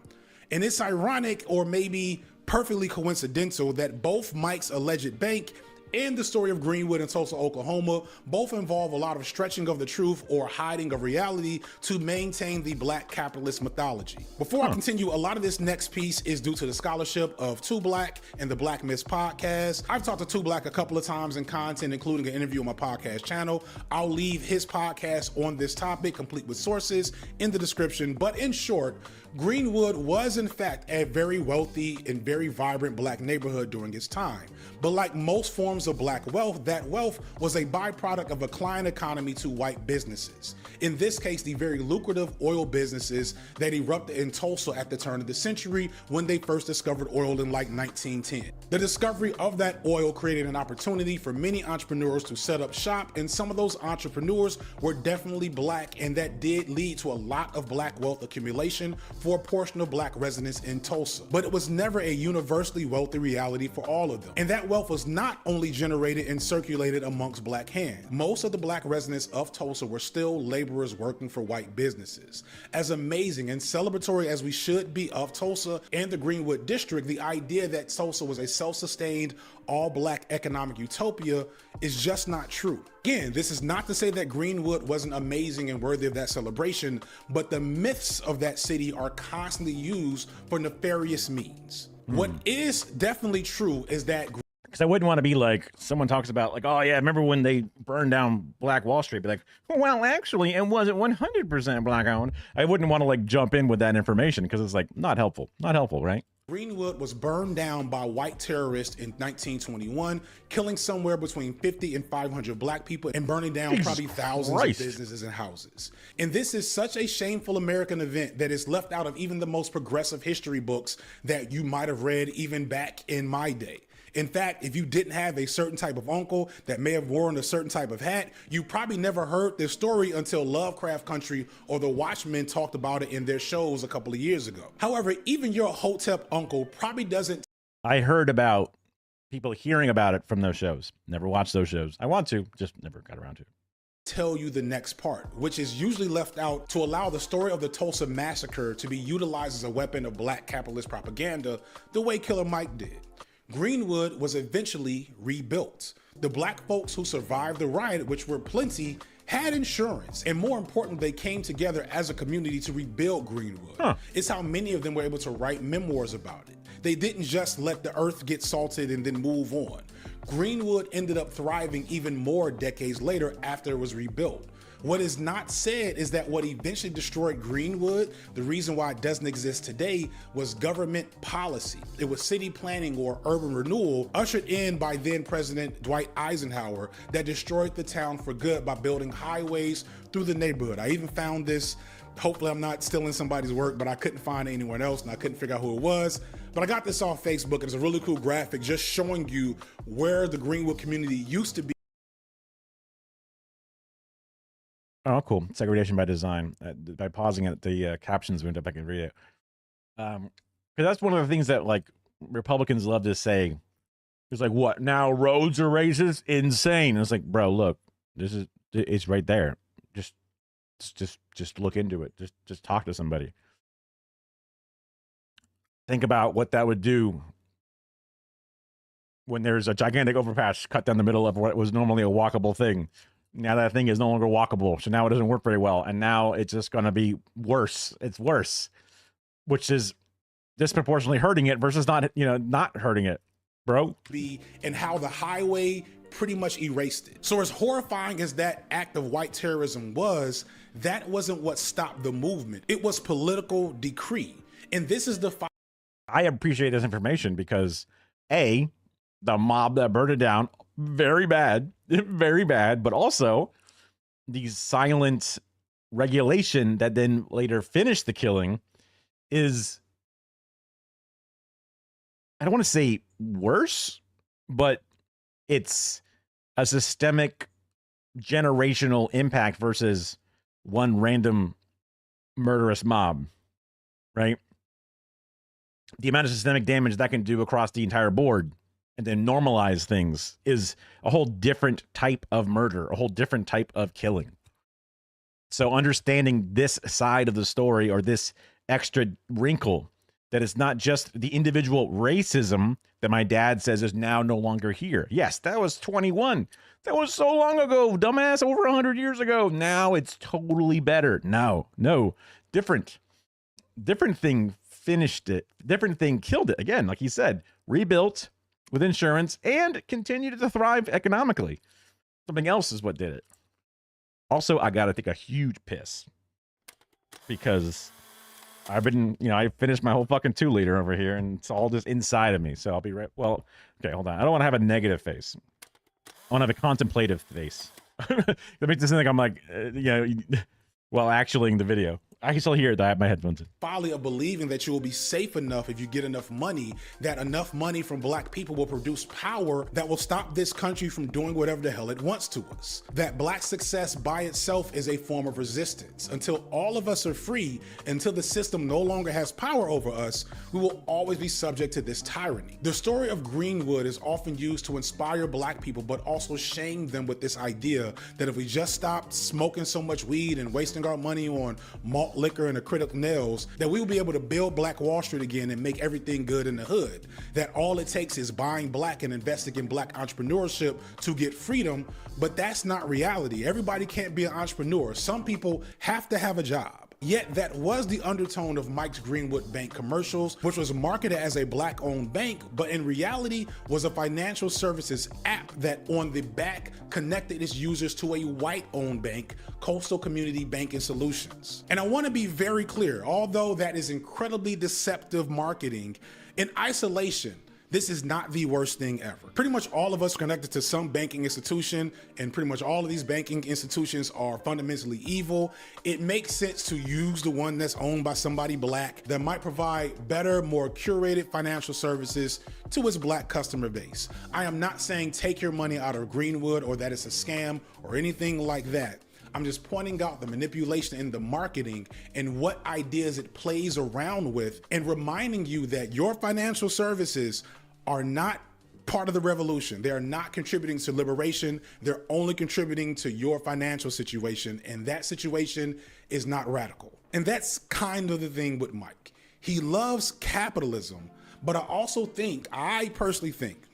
And it's ironic, or maybe perfectly coincidental, that both Mike's alleged bank and the story of Greenwood in Tulsa, Oklahoma, both involve a lot of stretching of the truth or hiding of reality to maintain the black capitalist mythology. Before I continue, a lot of this next piece is due to the scholarship of Two Black and the Black Myths podcast. I've talked to Two Black a couple of times in content, including an interview on my podcast channel. I'll leave his podcast on this topic, complete with sources, in the description. But in short, Greenwood was in fact a very wealthy and very vibrant black neighborhood during its time. But like most forms of black wealth, that wealth was a byproduct of a client economy to white businesses. In this case, the very lucrative oil businesses that erupted in Tulsa at the turn of the century when they first discovered oil in like 1910. The discovery of that oil created an opportunity for many entrepreneurs to set up shop, and some of those entrepreneurs were definitely black, and that did lead to a lot of black wealth accumulation for a portion of black residents in Tulsa. But it was never a universally wealthy reality for all of them. And that wealth was not only generated and circulated amongst black hands. Most of the black residents of Tulsa were still laborers working for white businesses. As amazing and celebratory as we should be of Tulsa and the Greenwood district, the idea that Tulsa was a self-sustained, all-black economic utopia is just not true. Again, this is not to say that Greenwood wasn't amazing and worthy of that celebration, but the myths of that city are constantly used for nefarious means. What is definitely true is that, because I wouldn't want to be like, someone talks about like, oh yeah, remember when they burned down Black Wall Street? Be like, well, actually, it wasn't 100% black owned. I wouldn't want to like jump in with that information because it's like not helpful, right? Greenwood was burned down by white terrorists in 1921, killing somewhere between 50 and 500 black people and burning down probably thousands of businesses and houses. And this is such a shameful American event that is left out of even the most progressive history books that you might have read even back in my day. In fact, if you didn't have a certain type of uncle that may have worn a certain type of hat, you probably never heard this story until Lovecraft Country or The Watchmen talked about it in their shows a couple of years ago. However, even your Hotep uncle probably doesn't. I heard about people hearing about it from those shows. Never watched those shows. I want to, just never got around to it. Tell you the next part, which is usually left out to allow the story of the Tulsa massacre to be utilized as a weapon of black capitalist propaganda the way Killer Mike did. Greenwood was eventually rebuilt. The black folks who survived the riot, which were plenty, had insurance, and more important, they came together as a community to rebuild Greenwood. It's how many of them were able to write memoirs about it. They didn't just let the earth get salted and then move on. Greenwood ended up thriving even more decades later after it was rebuilt. What is not said is that what eventually destroyed Greenwood, the reason why it doesn't exist today, was government policy. It was city planning or urban renewal ushered in by then President Dwight Eisenhower that destroyed the town for good by building highways through the neighborhood. I even found this, hopefully I'm not stealing somebody's work, but I couldn't find anyone else and I couldn't figure out who it was. But I got this off Facebook and it's a really cool graphic just showing you where the Greenwood community used to be. Oh, cool. Segregation by design. By pausing it, the captions went up. I can read it. Because that's one of the things that like Republicans love to say. It's like, what? Now roads are racist? Insane. And it's like, bro, look, it's right there. Just look into it. Just talk to somebody. Think about what that would do when there's a gigantic overpass cut down the middle of what was normally a walkable thing. Now that thing is no longer walkable, so now it doesn't work very well, and now it's just going to be worse. It's worse, which is disproportionately hurting it versus not hurting it, bro. And how the highway pretty much erased it. So as horrifying as that act of white terrorism was, that wasn't what stopped the movement. It was political decree, and this is the. I appreciate this information because A, the mob that burned it down, very bad, but also the silent regulation that then later finished the killing is I don't want to say worse, but it's a systemic generational impact versus one random murderous mob, right? The amount of systemic damage that can do across the entire board and then normalize things is a whole different type of murder, a whole different type of killing. So understanding this side of the story, or this extra wrinkle, that it's not just the individual racism that my dad says is now no longer here. Yes, that was 21. That was so long ago, dumbass, over 100 years ago. Now it's totally better. No, different thing finished it. Different thing killed it. Again, like he said, rebuilt with insurance and continued to thrive economically. Something else is what did it. Also, I got to take a huge piss because I've been, I finished my whole fucking 2-liter over here and it's all just inside of me. So I'll be right. Well, okay, hold on. I don't want to have a negative face. I want to have a contemplative face. That makes it sound like I'm like, while actually in the video. I can still hear it. I have my headphones in. Folly of believing that you will be safe enough if you get enough money, that enough money from black people will produce power that will stop this country from doing whatever the hell it wants to us. That black success by itself is a form of resistance. Until all of us are free, until the system no longer has power over us, we will always be subject to this tyranny. The story of Greenwood is often used to inspire black people, but also shame them with this idea that if we just stopped smoking so much weed and wasting our money on malt liquor and acrylic nails, that we will be able to build Black Wall Street again and make everything good in the hood. That all it takes is buying black and investing in black entrepreneurship to get freedom, but that's not reality. Everybody can't be an entrepreneur. Some people have to have a job. Yet that was the undertone of Mike's Greenwood Bank commercials, which was marketed as a black-owned bank, but in reality was a financial services app that on the back connected its users to a white-owned bank, Coastal Community Banking Solutions. And I want to be very clear, although that is incredibly deceptive marketing, in isolation, this is not the worst thing ever. Pretty much all of us are connected to some banking institution, and pretty much all of these banking institutions are fundamentally evil. It makes sense to use the one that's owned by somebody black that might provide better, more curated financial services to its black customer base. I am not saying take your money out of Greenwood or that it's a scam or anything like that. I'm just pointing out the manipulation in the marketing and what ideas it plays around with, and reminding you that your financial services are not part of the revolution. They are not contributing to liberation. They're only contributing to your financial situation, and that situation is not radical. And that's kind of the thing with Mike. He loves capitalism, but I personally think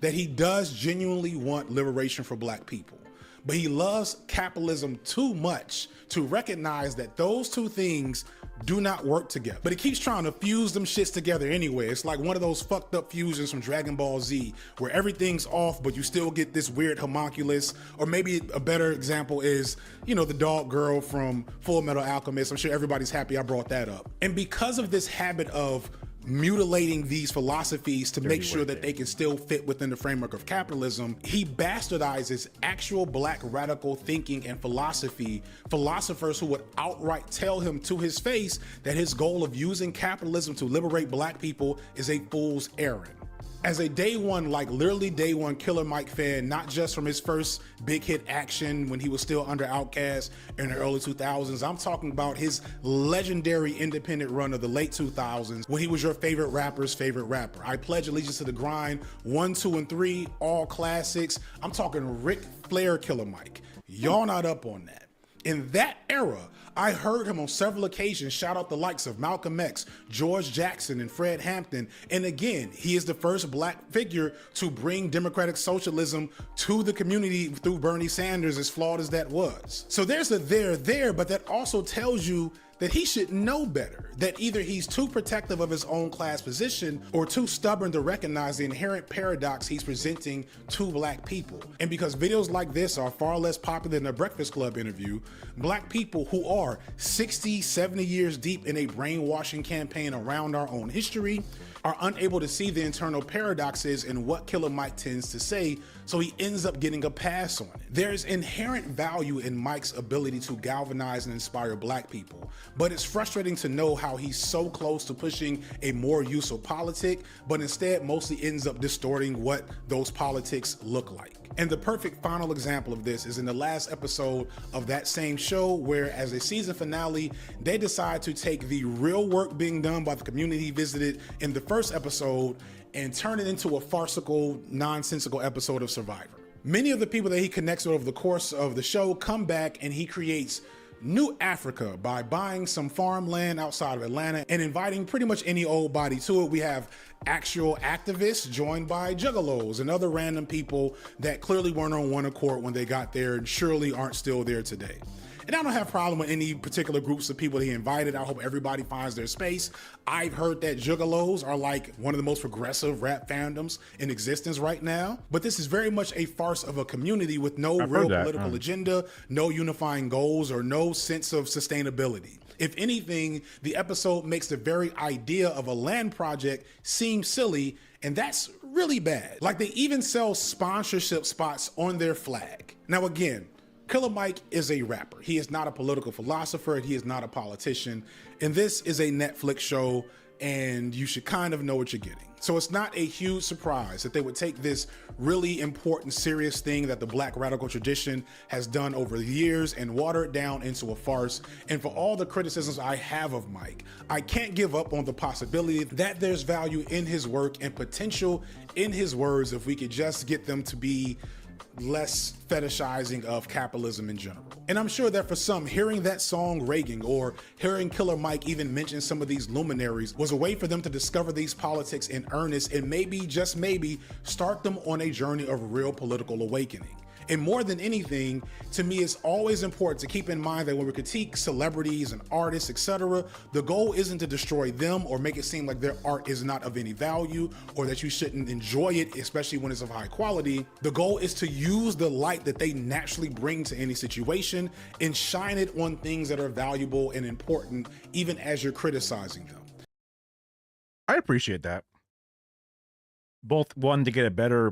that he does genuinely want liberation for black people. But he loves capitalism too much to recognize that those two things do not work together. But he keeps trying to fuse them shits together anyway. It's like one of those fucked up fusions from Dragon Ball Z where everything's off, but you still get this weird homunculus. Or maybe a better example is, the dog girl from Full Metal Alchemist. I'm sure everybody's happy I brought that up. And because of this habit of mutilating these philosophies to make sure that they can still fit within the framework of capitalism, he bastardizes actual black radical thinking and philosophy, philosophers who would outright tell him to his face that his goal of using capitalism to liberate black people is a fool's errand. As a literally day one Killer Mike fan, not just from his first big hit Action when he was still under Outkast in the early 2000s, I'm talking about his legendary independent run of the late 2000s when he was your favorite rapper's favorite rapper. I Pledge Allegiance to the Grind, 1, 2, and 3, all classics. I'm talking Ric Flair Killer Mike. Y'all not up on that. In that era, I heard him on several occasions shout out the likes of Malcolm X, George Jackson, and Fred Hampton. And again, he is the first black figure to bring democratic socialism to the community through Bernie Sanders, as flawed as that was. So there's a there, but that also tells you that he should know better, that either he's too protective of his own class position or too stubborn to recognize the inherent paradox he's presenting to black people. And because videos like this are far less popular than a Breakfast Club interview, black people who are 60, 70 years deep in a brainwashing campaign around our own history are unable to see the internal paradoxes in what Killer Mike tends to say, so he ends up getting a pass on it. There's inherent value in Mike's ability to galvanize and inspire black people, but it's frustrating to know how he's so close to pushing a more useful politic, but instead mostly ends up distorting what those politics look like. And the perfect final example of this is in the last episode of that same show, where as a season finale, they decide to take the real work being done by the community he visited in the first episode and turn it into a farcical, nonsensical episode of Survivor. Many of the people that he connects with over the course of the show come back, and he creates New Africa by buying some farmland outside of Atlanta and inviting pretty much any old body to it. We have actual activists joined by juggalos and other random people that clearly weren't on one accord when they got there and surely aren't still there today. And I don't have a problem with any particular groups of people that he invited. I hope everybody finds their space. I've heard that juggalos are like one of the most progressive rap fandoms in existence right now. But this is very much a farce of a community with no real political agenda, no unifying goals, or no sense of sustainability. If anything, the episode makes the very idea of a land project seem silly, and that's really bad. Like, they even sell sponsorship spots on their flag. Now again, Killer Mike is a rapper. He is not a political philosopher, and he is not a politician. And this is a Netflix show, and you should kind of know what you're getting. So it's not a huge surprise that they would take this really important, serious thing that the Black radical tradition has done over the years and water it down into a farce. And for all the criticisms I have of Mike, I can't give up on the possibility that there's value in his work and potential in his words if we could just get them to be less fetishizing of capitalism in general. And I'm sure that for some, hearing that song Reagan or hearing Killer Mike even mention some of these luminaries was a way for them to discover these politics in earnest and maybe, just maybe, start them on a journey of real political awakening. And more than anything, to me, it's always important to keep in mind that when we critique celebrities and artists, etc., the goal isn't to destroy them or make it seem like their art is not of any value or that you shouldn't enjoy it, especially when it's of high quality. The goal is to use the light that they naturally bring to any situation and shine it on things that are valuable and important, even as you're criticizing them. I appreciate that. Both, one, to get a better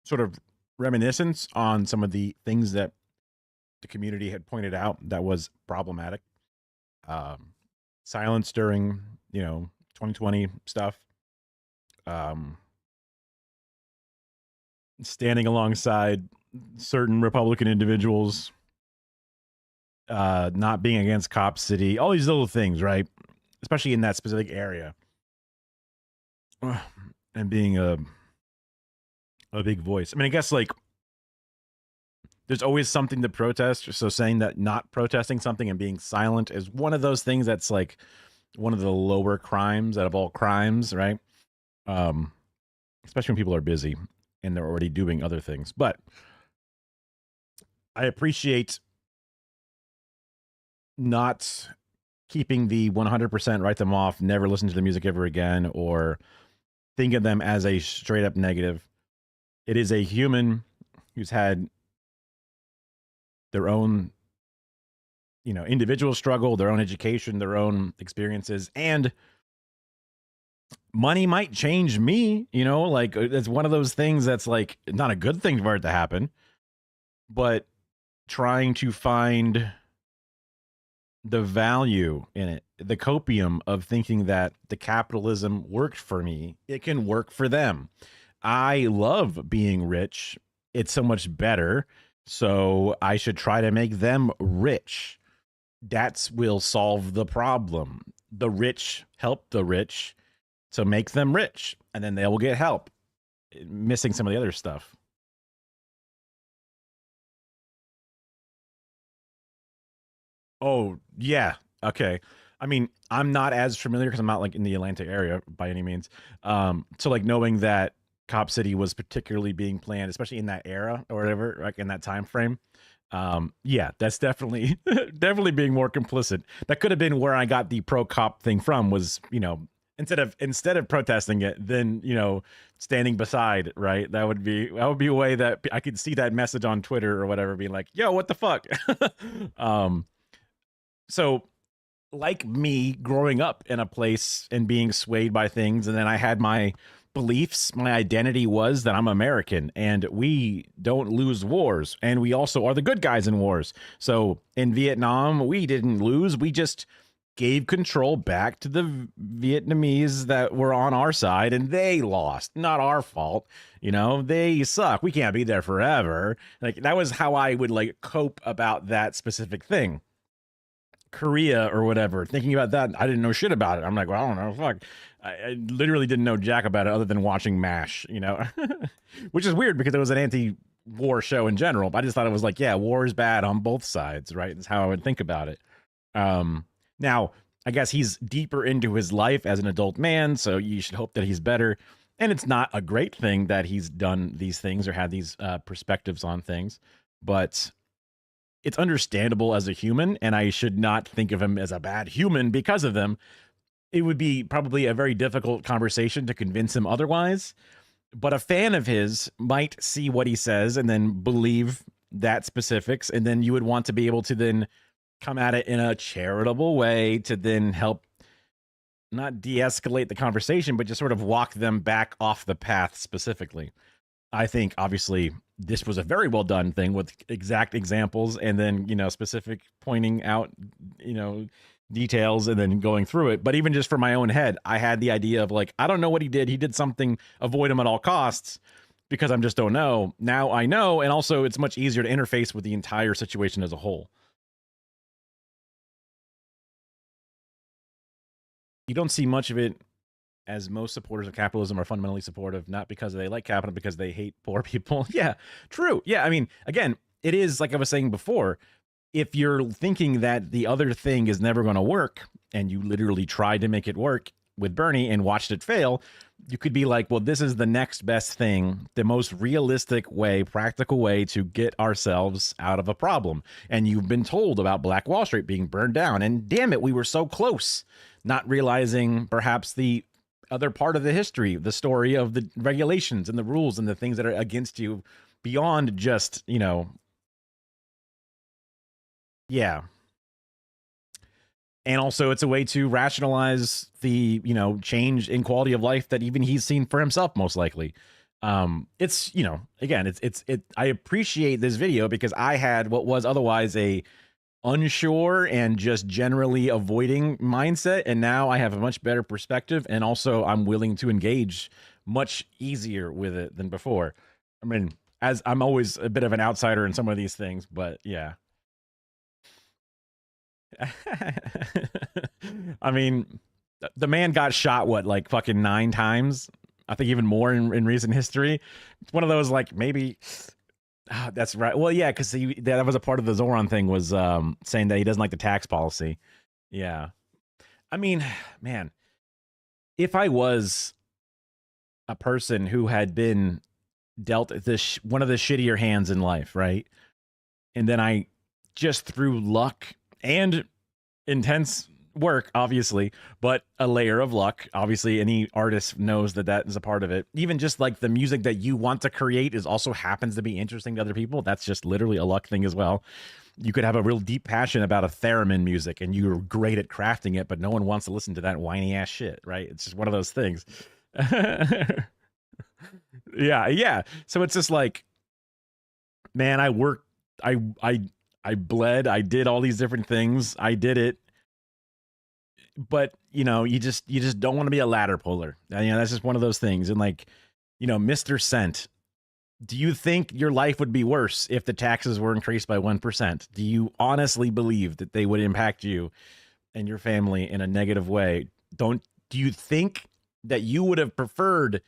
sort of reminiscence on some of the things that the community had pointed out that was problematic. Silence during, 2020 stuff. Standing alongside certain Republican individuals, not being against Cop City, all these little things, right? Especially in that specific area. And being a big voice. I mean, I guess like there's always something to protest. So saying that not protesting something and being silent is one of those things that's like one of the lower crimes out of all crimes, right? Especially when people are busy and they're already doing other things. But I appreciate not keeping the 100% write them off, never listen to the music ever again, or think of them as a straight up negative. It is a human who's had their own, individual struggle, their own education, their own experiences, and money might change me, like it's one of those things that's like not a good thing for it to happen, but trying to find the value in it, the copium of thinking that the capitalism worked for me, it can work for them. I love being rich. It's so much better. So I should try to make them rich. That will solve the problem. The rich help the rich to make them rich, and then they will get help. Missing some of the other stuff. Oh, yeah. Okay. I mean, I'm not as familiar because I'm not like in the Atlanta area by any means. So like knowing that Cop City was particularly being planned, especially in that era or whatever, like in that time frame. Yeah, that's definitely definitely being more complicit. That could have been where I got the pro cop thing from, was, instead of protesting it, then, standing beside, right? That would be a way that I could see that message on Twitter or whatever being like, yo, what the fuck? So like me growing up in a place and being swayed by things, and then I had my beliefs, my identity was that I'm American and we don't lose wars. And we also are the good guys in wars. So in Vietnam, we didn't lose. We just gave control back to the Vietnamese that were on our side and they lost. Not our fault. You know, they suck. We can't be there forever. Like, that was how I would like cope about that specific thing. Korea or whatever, thinking about that, I didn't know shit about it. I'm like, well, I don't know, fuck. I literally didn't know jack about it other than watching MASH, you know, which is weird because it was an anti-war show in general. But I just thought it was like, yeah, war is bad on both sides, right? That's how I would think about it. Now, I guess he's deeper into his life as an adult man, so you should hope that he's better. And it's not a great thing that he's done these things or had these perspectives on things, but it's understandable as a human, and I should not think of him as a bad human because of them. It would be probably a very difficult conversation to convince him otherwise, but a fan of his might see what he says and then believe that specifics, and then you would want to be able to then come at it in a charitable way to then help not de-escalate the conversation, but just sort of walk them back off the path specifically. I think obviously this was a very well done thing with exact examples and then, you know, specific pointing out, you know, details and then going through it. But even just for my own head, I had the idea of like, I don't know what he did. He did something, avoid him at all costs because I just don't know. Now I know. And also it's much easier to interface with the entire situation as a whole. You don't see much of it, as most supporters of capitalism are fundamentally supportive, not because they like capital, because they hate poor people. Yeah, true. Yeah, I mean, again, it is like I was saying before, if you're thinking that the other thing is never going to work, and you literally tried to make it work with Bernie and watched it fail, you could be like, well, this is the next best thing, the most realistic way, practical way to get ourselves out of a problem. And you've been told about Black Wall Street being burned down, and damn it, we were so close, not realizing perhaps the other part of the history, the story of the regulations and the rules and the things that are against you beyond just, you know, yeah. And also it's a way to rationalize the, you know, change in quality of life that even he's seen for himself, most likely. It's, you know, again, I appreciate this video because I had what was otherwise a unsure and just generally avoiding mindset, and now I have a much better perspective, and also I'm willing to engage much easier with it than before. I mean, as I'm always a bit of an outsider in some of these things, but yeah. I mean, the man got shot what, like fucking 9 times? I think even more in recent history. It's one of those like maybe. Oh, that's right. Well, yeah, because that was a part of the Zoran thing, was saying that he doesn't like the tax policy. Yeah. I mean, man, if I was a person who had been dealt this one of the shittier hands in life, right? And then I just through luck and intense work, obviously, but a layer of luck. Obviously, any artist knows that that is a part of it. Even just like the music that you want to create is also happens to be interesting to other people. That's just literally a luck thing as well. You could have a real deep passion about a theremin music and you're great at crafting it, but no one wants to listen to that whiny ass shit, right? It's just one of those things. Yeah. So it's just like, man, I worked, I bled, I did all these different things. I did it. But, you know, you just don't want to be a ladder puller. You know, that's just one of those things. And like, you know, Mr. Cent, do you think your life would be worse if the taxes were increased by 1%? Do you honestly believe that they would impact you and your family in a negative way? Do you think that you would have preferred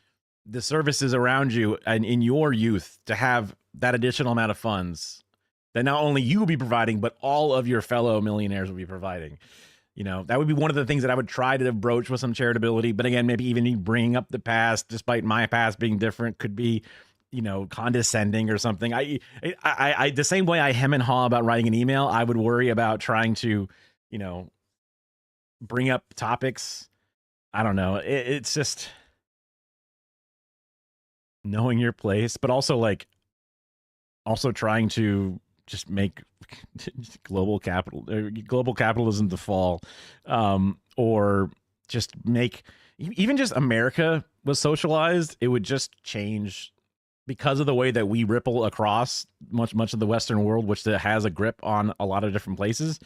the services around you and in your youth to have that additional amount of funds that not only you would be providing, but all of your fellow millionaires would be providing? You know, that would be one of the things that I would try to broach with some charitability. But again, maybe even me bringing up the past, despite my past being different, could be, you know, condescending or something. I the same way I hem and haw about writing an email, I would worry about trying to, you know, bring up topics. I don't know. It's just knowing your place, but also trying to just make global capitalism to fall, or just make even just America was socialized, it would just change because of the way that we ripple across much of the Western world, which has a grip on a lot of different places.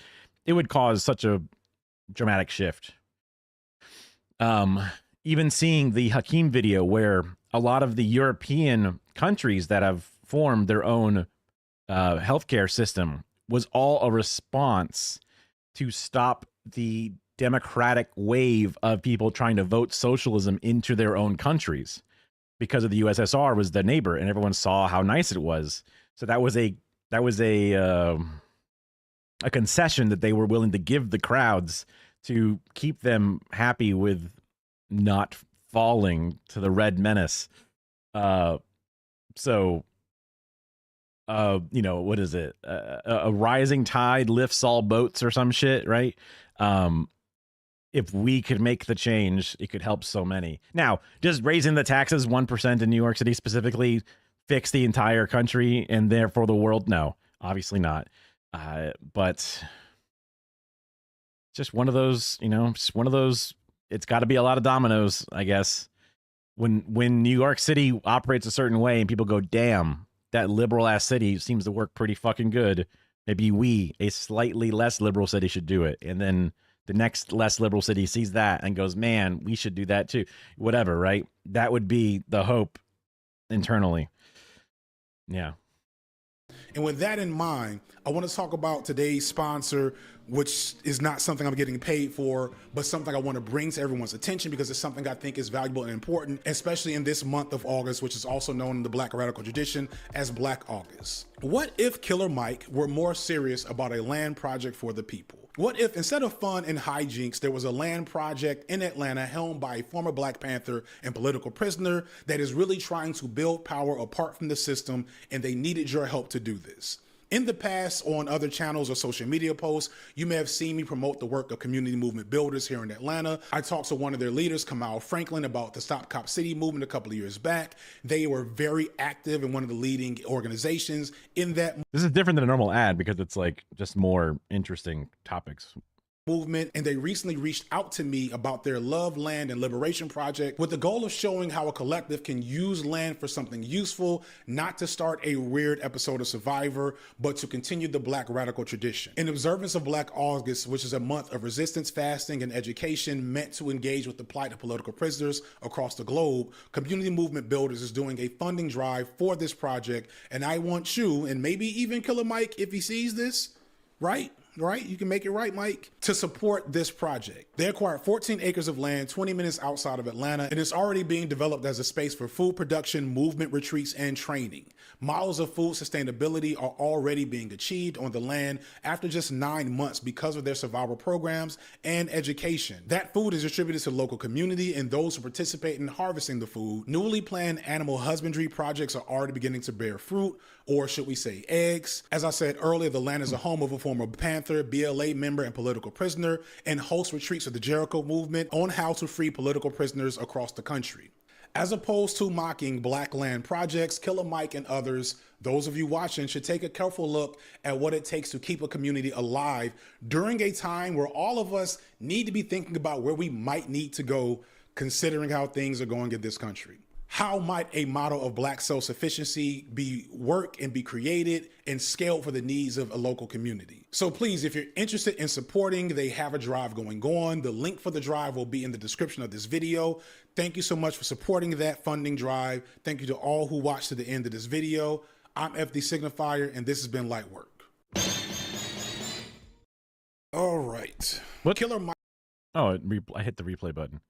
It would cause such a dramatic shift. Even seeing the Hakeem video where a lot of the European countries that have formed their own healthcare system was all a response to stop the democratic wave of people trying to vote socialism into their own countries, because of the USSR was the neighbor and everyone saw how nice it was. So that was a concession that they were willing to give the crowds to keep them happy with not falling to the red menace. What is it? A rising tide lifts all boats or some shit, right? If we could make the change, it could help so many. Now, just raising the taxes 1% in New York City specifically fix the entire country and therefore the world? No, obviously not. But just one of those, it's got to be a lot of dominoes, I guess. When New York City operates a certain way and people go, damn, that liberal ass city seems to work pretty fucking good. Maybe a slightly less liberal city should do it. And then the next less liberal city sees that and goes, man, we should do that too. Whatever, right? That would be the hope internally. Yeah. And with that in mind, I want to talk about today's sponsor, which is not something I'm getting paid for, but something I want to bring to everyone's attention because it's something I think is valuable and important, especially in this month of August, which is also known in the Black radical tradition as Black August. What if Killer Mike were more serious about a land project for the people? What if instead of fun and hijinks, there was a land project in Atlanta helmed by a former Black Panther and political prisoner that is really trying to build power apart from the system, and they needed your help to do this? In the past, on other channels or social media posts, you may have seen me promote the work of community movement builders here in Atlanta. I talked to one of their leaders, Kamal Franklin, about the Stop Cop City movement a couple of years back. They were very active in one of the leading organizations in that. This is different than a normal ad because it's like just more interesting topics. Movement, and they recently reached out to me about their Love, Land, and Liberation project with the goal of showing how a collective can use land for something useful, not to start a weird episode of Survivor, but to continue the Black radical tradition. In observance of Black August, which is a month of resistance, fasting, and education meant to engage with the plight of political prisoners across the globe, Community Movement Builders is doing a funding drive for this project, and I want you, and maybe even Killer Mike if he sees this, right? You can make it right, Mike, to support this project. They acquired 14 acres of land 20 minutes outside of Atlanta, and it's already being developed as a space for food production, movement retreats, and training. Models of food sustainability are already being achieved on the land after just 9 months because of their survival programs and education. That food is distributed to the local community and those who participate in harvesting the food. Newly planned animal husbandry projects are already beginning to bear fruit, or should we say eggs. As I said earlier, the land is a home of a former Panther, BLA member, and political prisoner, and hosts retreats of the Jericho movement on how to free political prisoners across the country. As opposed to mocking Black land projects, Killer Mike and others, those of you watching, should take a careful look at what it takes to keep a community alive during a time where all of us need to be thinking about where we might need to go, considering how things are going in this country. How might a model of Black self-sufficiency be work and be created and scaled for the needs of a local community? So please, if you're interested in supporting, they have a drive going on. The link for the drive will be in the description of this video. Thank you so much for supporting that funding drive. Thank you to all who watched to the end of this video. I'm FD Signifier, and this has been Lightwork. All right. What? Killer Mike. Oh, I hit the replay button.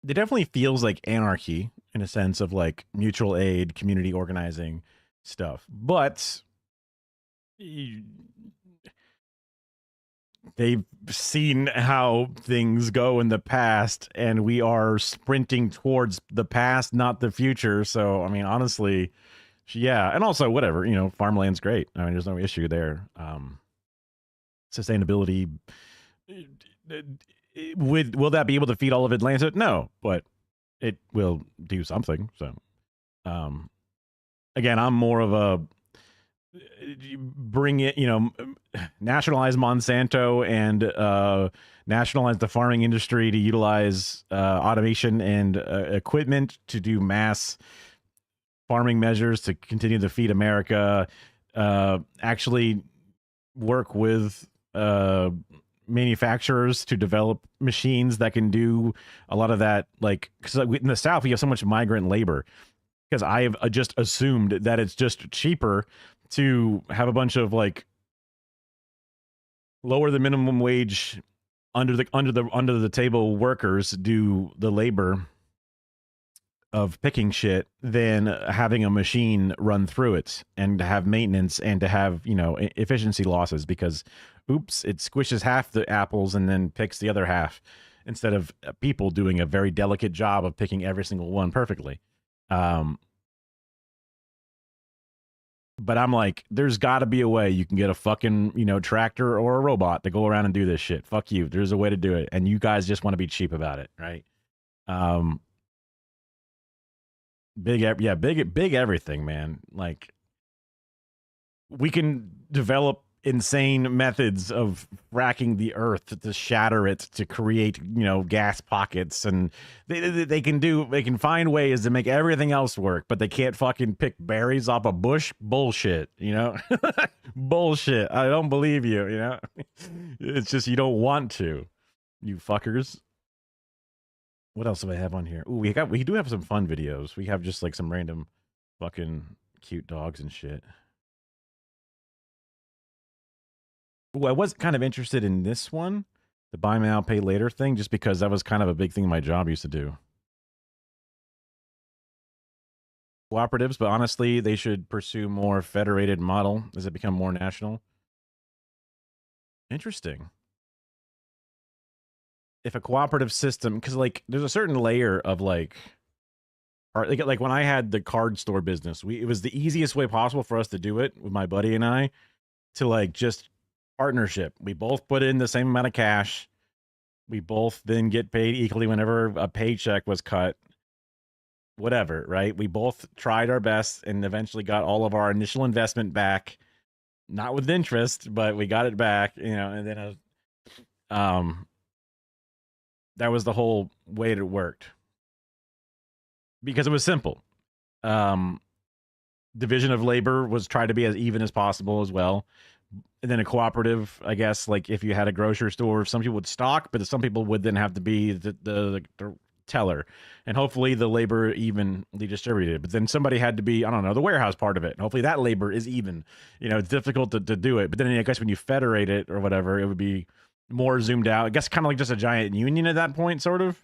It definitely feels like anarchy in a sense of like mutual aid, community organizing stuff. But they've seen how things go in the past, and we are sprinting towards the past, not the future. So, I mean, honestly, yeah. And also, whatever, farmland's great. I mean, there's no issue there. Sustainability... will that be able to feed all of Atlanta? No, but it will do something. So, again, I'm more of a bring it, nationalize Monsanto and nationalize the farming industry to utilize automation and equipment to do mass farming measures to continue to feed America, actually work with manufacturers to develop machines that can do a lot of that. Like, because in the South, we have so much migrant labor, because I have just assumed that it's just cheaper to have a bunch of like lower the minimum wage under the table workers do the labor of picking shit than having a machine run through it and to have maintenance and to have, you know, efficiency losses because oops, it squishes half the apples and then picks the other half instead of people doing a very delicate job of picking every single one perfectly. But I'm like, there's got to be a way you can get a fucking, you know, tractor or a robot to go around and do this shit. Fuck you. There's a way to do it. And you guys just want to be cheap about it, right? Big everything, man. Like, we can develop insane methods of fracking the earth to shatter it to create, you know, gas pockets, and they can find ways to make everything else work, but they can't fucking pick berries off a bush. Bullshit, you know. Bullshit. I don't believe you, you know. It's just you don't want to, you fuckers. What else do I have on here? Ooh, we do have some fun videos. We have just like some random fucking cute dogs and shit. Ooh, I was kind of interested in this one, the buy now, pay later thing, just because that was kind of a big thing my job used to do. Cooperatives, but honestly, they should pursue more federated model as it become more national. Interesting. If a cooperative system, because like there's a certain layer of like, or like when I had the card store business, it was the easiest way possible for us to do it with my buddy and I, to like just partnership. We both put in the same amount of cash. We both then get paid equally whenever a paycheck was cut. Whatever, right? We both tried our best and eventually got all of our initial investment back, not with interest, but we got it back, you know, and then that was the whole way it worked. Because it was simple. Division of labor was tried to be as even as possible as well. And then a cooperative, I guess, like if you had a grocery store, some people would stock, but some people would then have to be the teller. And hopefully the labor evenly distributed. But then somebody had to be, I don't know, the warehouse part of it. And hopefully that labor is even. You know, it's difficult to do it. But then I guess when you federate it or whatever, it would be more zoomed out. I guess kind of like just a giant union at that point, sort of.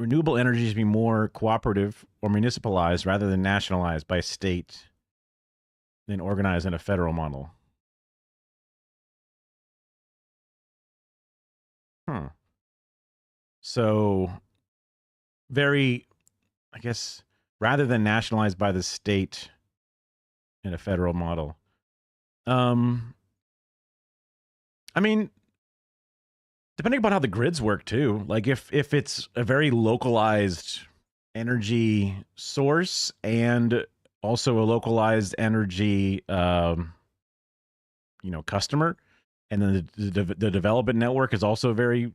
Renewable energy should be more cooperative or municipalized rather than nationalized by state, then organized in a federal model. So, very, I guess, rather than nationalized by the state in a federal model. I mean, depending upon how the grids work too, like if it's a very localized energy source and also a localized energy, you know, customer, and then the development network is also very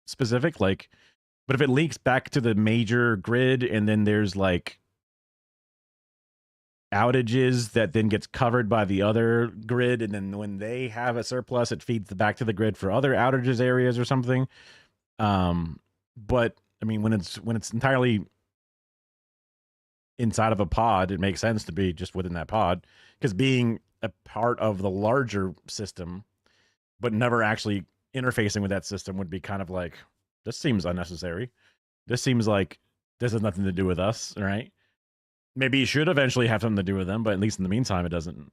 specific. Like, but if it leaks back to the major grid and then there's like outages that then gets covered by the other grid, and then when they have a surplus, it feeds back to the grid for other outages areas or something. But I mean, when it's entirely inside of a pod, it makes sense to be just within that pod, because being a part of the larger system, but never actually interfacing with that system would be kind of like, this seems unnecessary. This seems like this has nothing to do with us, right? Maybe it should eventually have something to do with them, but at least in the meantime, it doesn't.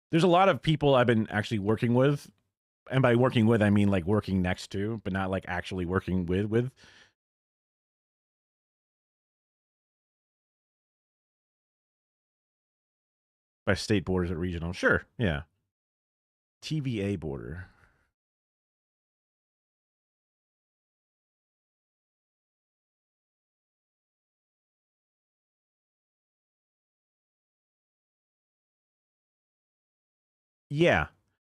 There's a lot of people I've been actually working with, and by working with, I mean like working next to, but not like actually working with. By state borders at regional. Sure, yeah. TVA border. Yeah.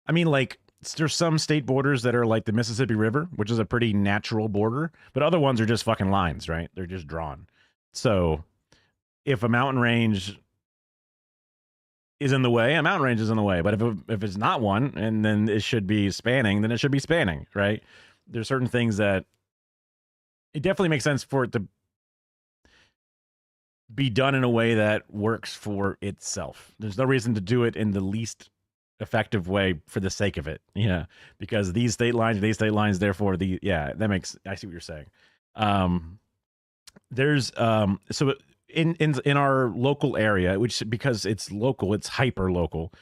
I mean, like, there's some state borders that are like the Mississippi River, which is a pretty natural border, but other ones are just fucking lines, right? They're just drawn. So if a mountain range is in the way, a mountain range is in the way. But if it's not one, and then it should be spanning, then it should be spanning, right? There's certain things that it definitely makes sense for it to be done in a way that works for itself. There's no reason to do it in the least effective way for the sake of it. Yeah, because these state lines, therefore that makes, I see what you're saying. There's so in our local area, which because it's local, it's hyper local.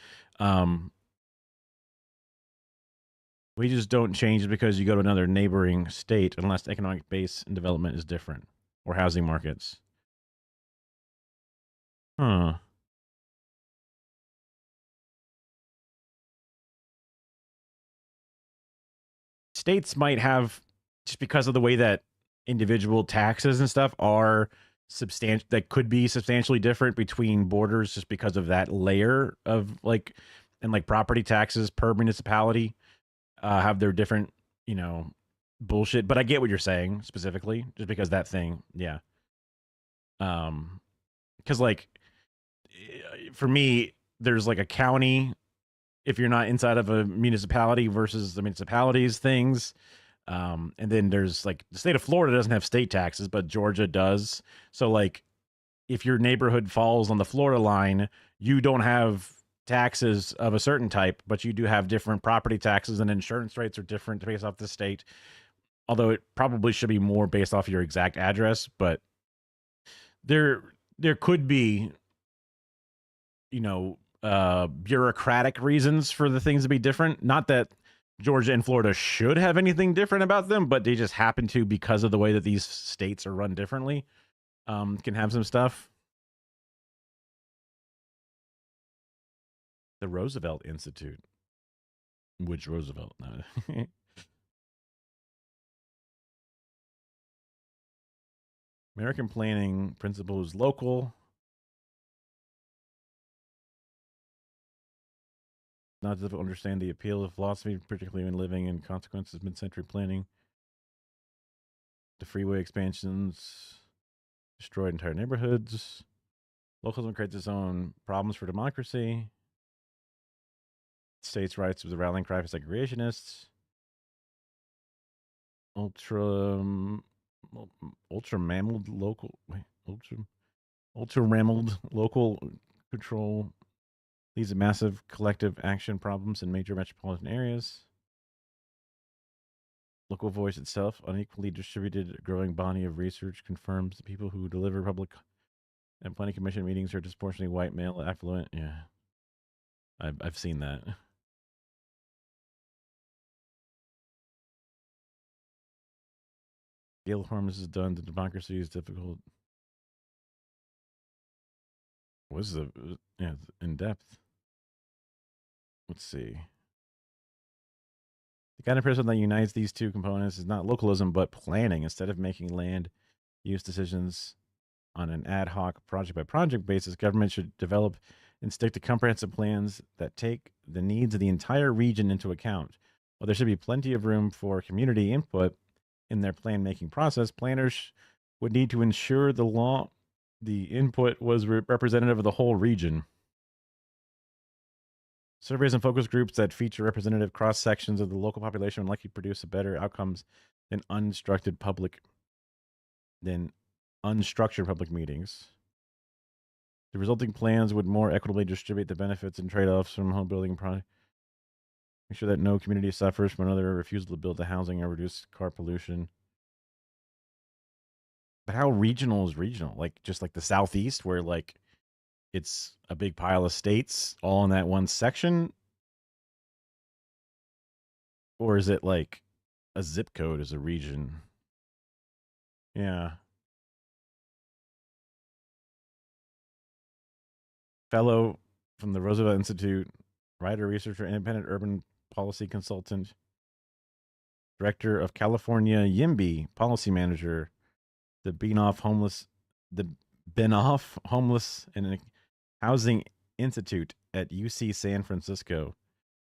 We just don't change because you go to another neighboring state unless the economic base and development is different or housing markets. Huh. States might have, just because of the way that individual taxes and stuff are substantial, that could be substantially different between borders, just because of that layer of like, and like property taxes per municipality have their different, bullshit. But I get what you're saying specifically, just because that thing, yeah. Because like for me, there's like a county if you're not inside of a municipality versus the municipalities things. And then there's like the state of Florida doesn't have state taxes, but Georgia does. So like if your neighborhood falls on the Florida line, you don't have taxes of a certain type, but you do have different property taxes, and insurance rates are different based off the state. Although it probably should be more based off your exact address, but there could be, bureaucratic reasons for the things to be different. Not that Georgia and Florida should have anything different about them, but they just happen to, because of the way that these states are run differently, can have some stuff. The Roosevelt Institute. Which Roosevelt? No. American planning principles local. Not difficult to understand the appeal of philosophy, particularly when living in consequences of mid-century planning. The freeway expansions destroyed entire neighborhoods. Localism creates its own problems for democracy. States' rights was the rallying cry for segregationists. Ultra mammaled local control leads to massive collective action problems in major metropolitan areas. Local voice itself, unequally distributed, growing body of research confirms the people who deliver public and planning commission meetings are disproportionately white, male, affluent. Yeah, I've seen that. Scale harms is done. The democracy is difficult. What's the in depth? Let's see. The kind of person that unites these two components is not localism, but planning. Instead of making land use decisions on an ad hoc project by project basis, government should develop and stick to comprehensive plans that take the needs of the entire region into account. While there should be plenty of room for community input in their plan making process, planners would need to ensure the input was representative of the whole region. Surveys and focus groups that feature representative cross sections of the local population would likely produce better outcomes than unstructured public meetings. The resulting plans would more equitably distribute the benefits and trade-offs from home building project. Make sure that no community suffers from another refusal to build the housing or reduce car pollution. But how regional is regional? Like just like the Southeast, where like it's a big pile of states all in that one section? Or is it like a zip code as a region? Yeah. Fellow from the Roosevelt Institute, writer, researcher, independent urban policy consultant, director of California YIMBY, policy manager, the Benoff Homeless and Housing Institute at UC San Francisco.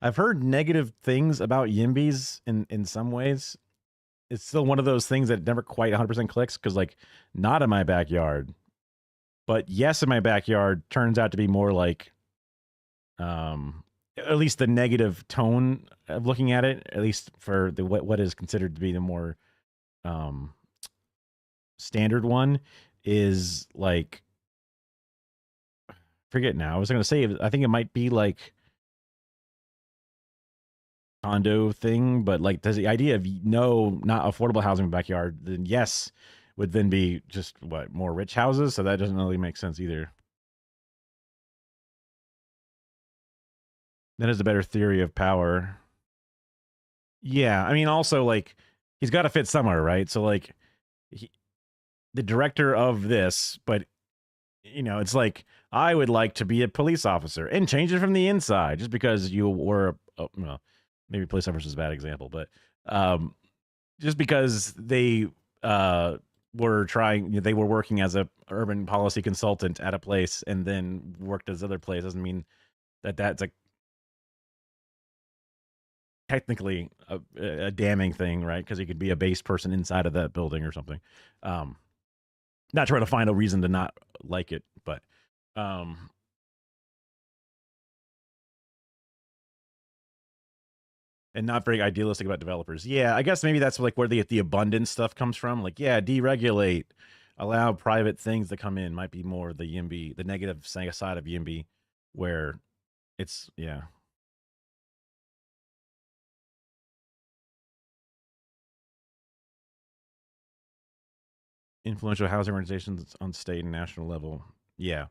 I've heard negative things about Yimbys in some ways. It's still one of those things that never quite 100% clicks because, like, not in my backyard, but yes, in my backyard turns out to be more like, at least the negative tone of looking at it, at least for the what is considered to be the more standard one, is like, forget now. I was going to say, I think it might be like condo thing, but like does the idea of no, not affordable housing in the backyard, then yes, would then be just what, more rich houses. So that doesn't really make sense either. That is a better theory of power. Yeah, I mean, also like he's got to fit somewhere, right? So like the director of this, but you know, it's like I would like to be a police officer and change it from the inside, just because you were well, maybe police officer is a bad example, but just because they were trying, they were working as a urban policy consultant at a place and then worked as other place doesn't mean that that's like technically a damning thing, right? Because you could be a base person inside of that building or something. Not trying to find a reason to not like it, but and not very idealistic about developers. Yeah, I guess maybe that's like where the abundance stuff comes from. Like, yeah, deregulate, allow private things to come in might be more the YIMBY, the negative side of YIMBY, where it's, yeah. Influential housing organizations on state and national level. Yeah.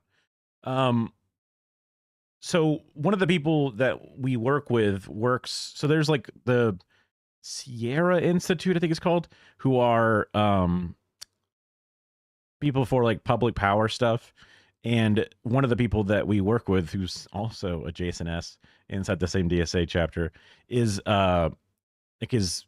So one of the people that we work with works, so there's like the Sierra Institute, I think it's called, who are people for like public power stuff. And one of the people that we work with, who's also a Jason S inside the same DSA chapter, is like his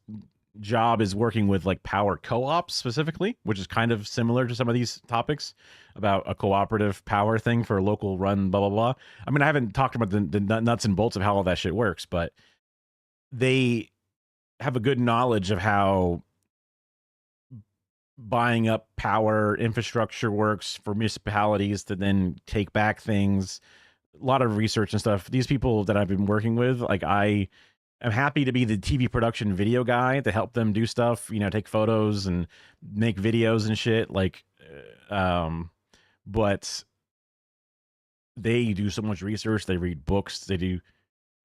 job is working with like power co-ops specifically, which is kind of similar to some of these topics about a cooperative power thing for a local run, blah, blah, blah. I mean, I haven't talked about the nuts and bolts of how all that shit works, but they have a good knowledge of how buying up power infrastructure works for municipalities to then take back things. A lot of research and stuff. These people that I've been working with, like I'm happy to be the TV production video guy to help them do stuff, you know, take photos and make videos and shit. Like, but they do so much research. They read books. They do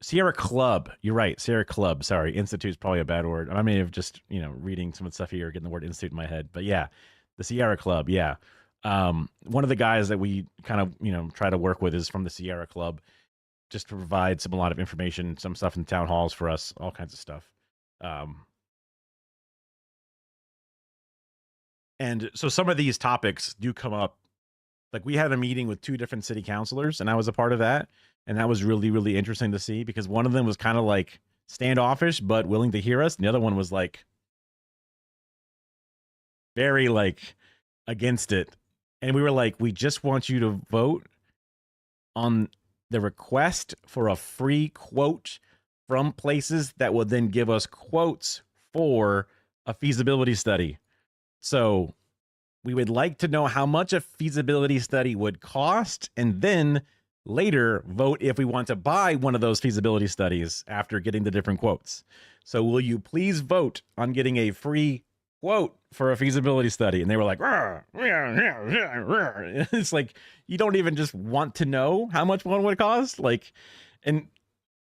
Sierra Club. You're right. Sierra Club. Sorry. Institute is probably a bad word. I may have just, you know, reading some of the stuff here, getting the word institute in my head, but yeah, the Sierra Club. Yeah. One of the guys that we kind of, you know, try to work with is from the Sierra Club, just to provide a lot of information, some stuff in town halls for us, all kinds of stuff. And so some of these topics do come up. Like we had a meeting with 2 different city councilors and I was a part of that. And that was really, really interesting to see because one of them was kind of like standoffish, but willing to hear us. And the other one was like very like against it. And we were like, we just want you to vote on the request for a free quote from places that will then give us quotes for a feasibility study. So we would like to know how much a feasibility study would cost and then later vote if we want to buy one of those feasibility studies after getting the different quotes. So will you please vote on getting a free quote for a feasibility study? And they were like, "Rah, rah, rah, rah, rah." It's like, you don't even just want to know how much one would cost? Like, and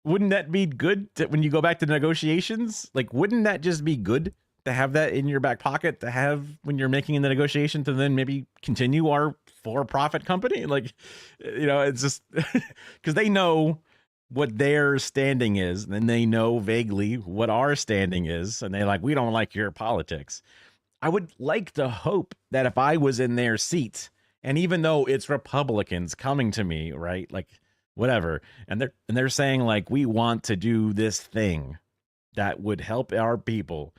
wouldn't that be good to, when you go back to negotiations? Like, wouldn't that just be good to have that in your back pocket to have when you're making in the negotiation to then maybe continue our for-profit company? Like, you know, it's just because they know what their standing is and they know vaguely what our standing is. And they're like, we don't like your politics. I would like to hope that if I was in their seat, and even though it's Republicans coming to me, right, like whatever, and they're saying like, we want to do this thing that would help our people,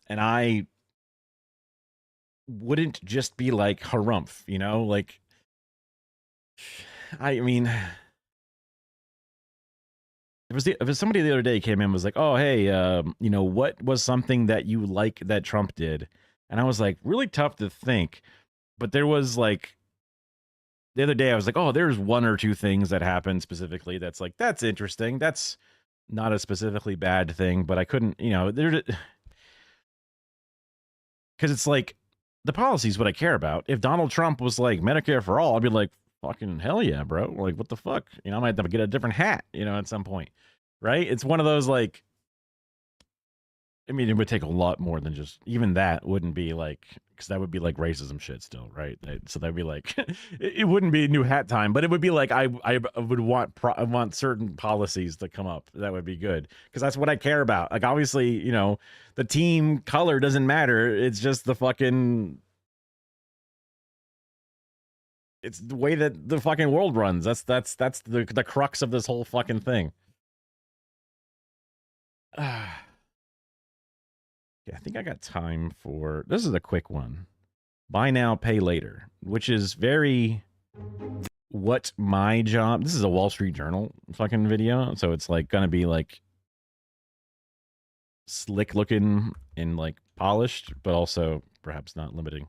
and I wouldn't just be like harumph, you know, like, I mean, If it was somebody the other day came in and was like, oh, hey, you know, what was something that you like that Trump did? And I was like, really tough to think. But there was like, the other day I was like, oh, there's one or two things that happened specifically that's like, that's interesting. That's not a specifically bad thing, but I couldn't, you know, because it's like, the policy is what I care about. If Donald Trump was like Medicare for all, I'd be like, fucking hell yeah, bro. Like, what the fuck? You know, I might have to get a different hat, you know, at some point. Right? It's one of those like, I mean, it would take a lot more than just, even that wouldn't be like, because that would be like racism shit still, right? So that'd be like, it wouldn't be new hat time, but it would be like, I would want certain policies to come up. That would be good. Because that's what I care about. Like, obviously, you know, the team color doesn't matter. It's just the fucking, it's the way that the fucking world runs. That's the crux of this whole fucking thing. Yeah, I think I got time for, this is a quick one. Buy now, pay later, which is very what my job, this is a Wall Street Journal fucking video. So it's like going to be like slick looking and like polished, but also perhaps not limiting.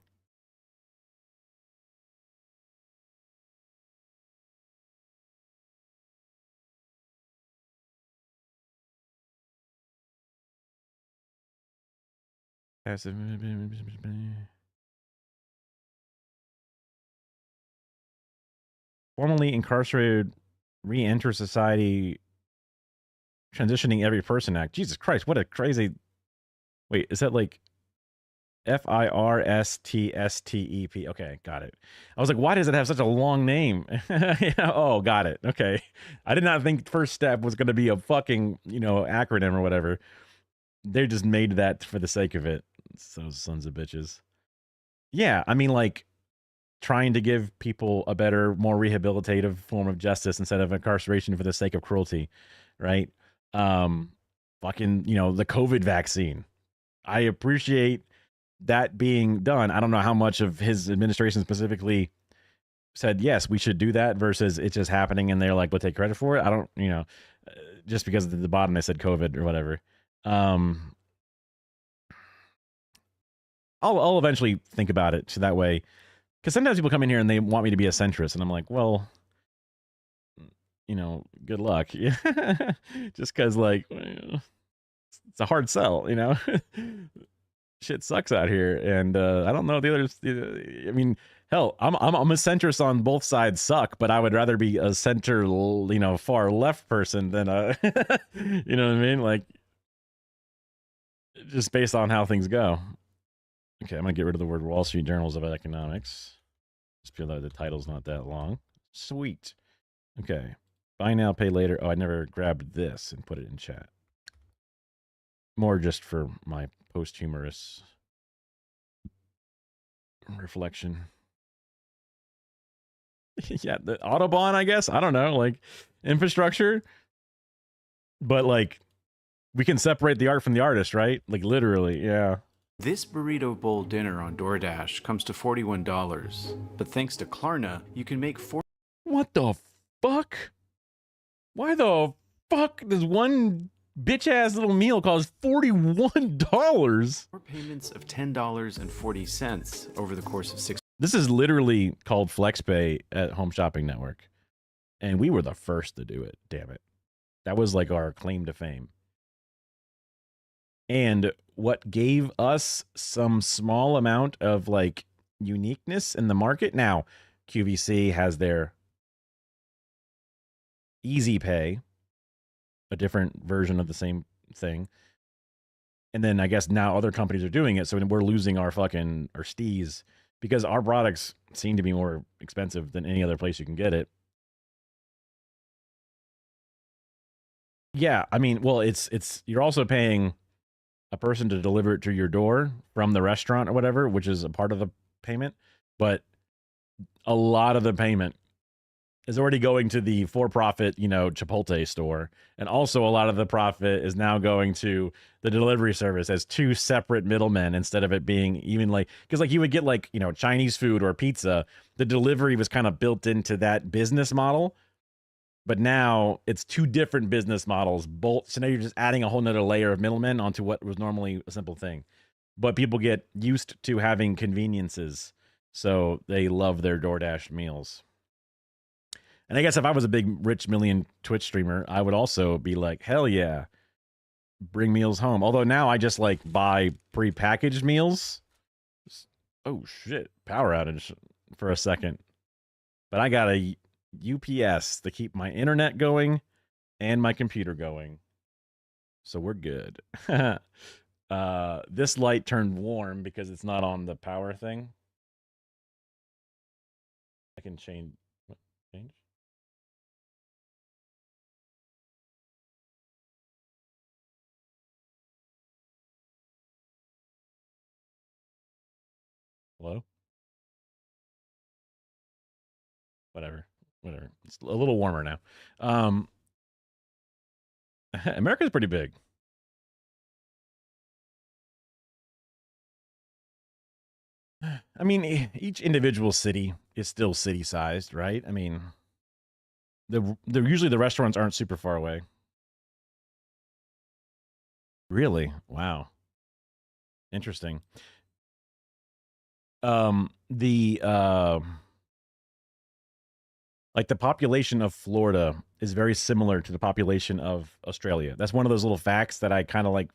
Passive. Formerly incarcerated, re-enter society, transitioning every person act. Jesus Christ, what a crazy. Wait, is that like FIRSTSTEP? Okay, got it. I was like, why does it have such a long name? Yeah, oh, got it. Okay. I did not think first step was going to be a fucking, you know, acronym or whatever. They just made that for the sake of it. Those sons of bitches. Yeah, I mean, like, trying to give people a better, more rehabilitative form of justice instead of incarceration for the sake of cruelty, right? Fucking, you know, the COVID vaccine. I appreciate that being done. I don't know how much of his administration specifically said, yes, we should do that versus it's just happening and they're like, we'll take credit for it. I don't, you know, just because at the bottom they said COVID or whatever. I'll eventually think about it so that way, because sometimes people come in here and they want me to be a centrist, and I'm like, well, you know, good luck. Just because, like, it's a hard sell, you know. Shit sucks out here, and I don't know the others. I mean, hell, I'm a centrist on both sides suck, but I would rather be a center, you know, far left person than a, you know what I mean? Like, just based on how things go. Okay, I'm gonna get rid of the word Wall Street Journals of Economics. Just feel like the title's not that long. Sweet. Okay. Buy now, pay later. Oh, I never grabbed this and put it in chat. More just for my posthumous reflection. Yeah, the Autobahn, I guess. I don't know, like infrastructure. But like, we can separate the art from the artist, right? Like literally, yeah. This burrito bowl dinner on DoorDash comes to $41, but thanks to Klarna, you can make What the fuck? Why the fuck does one bitch-ass little meal cost $41? 4 payments of $10.40 over the course of 6. This is literally called FlexPay at Home Shopping Network. And we were the first to do it, damn it. That was like our claim to fame. And what gave us some small amount of like uniqueness in the market. Now, QVC has their Easy Pay, a different version of the same thing. And then I guess now other companies are doing it. So we're losing our stees because our products seem to be more expensive than any other place you can get it. Yeah, I mean, well, it's you're also paying a person to deliver it to your door from the restaurant or whatever, which is a part of the payment. But a lot of the payment is already going to the for-profit, you know, Chipotle store. And also a lot of the profit is now going to the delivery service as two separate middlemen instead of it being even like, because like you would get like, you know, Chinese food or pizza, the delivery was kind of built into that business model. But now it's two different business models. Both, so now you're just adding a whole nother layer of middlemen onto what was normally a simple thing. But people get used to having conveniences, so they love their DoorDash meals. And I guess if I was a big rich million Twitch streamer, I would also be like, hell yeah, bring meals home. Although now I just like buy prepackaged meals. Oh shit, power outage for a second. But I got a UPS to keep my internet going and my computer going. So we're good. This light turned warm because it's not on the power thing. I can change. What? Change? Hello? Whatever. It's a little warmer now. America's pretty big. I mean, each individual city is still city-sized, right? I mean, usually the restaurants aren't super far away. Really? Wow. Interesting. Like the population of Florida is very similar to the population of Australia. That's one of those little facts that I kind of like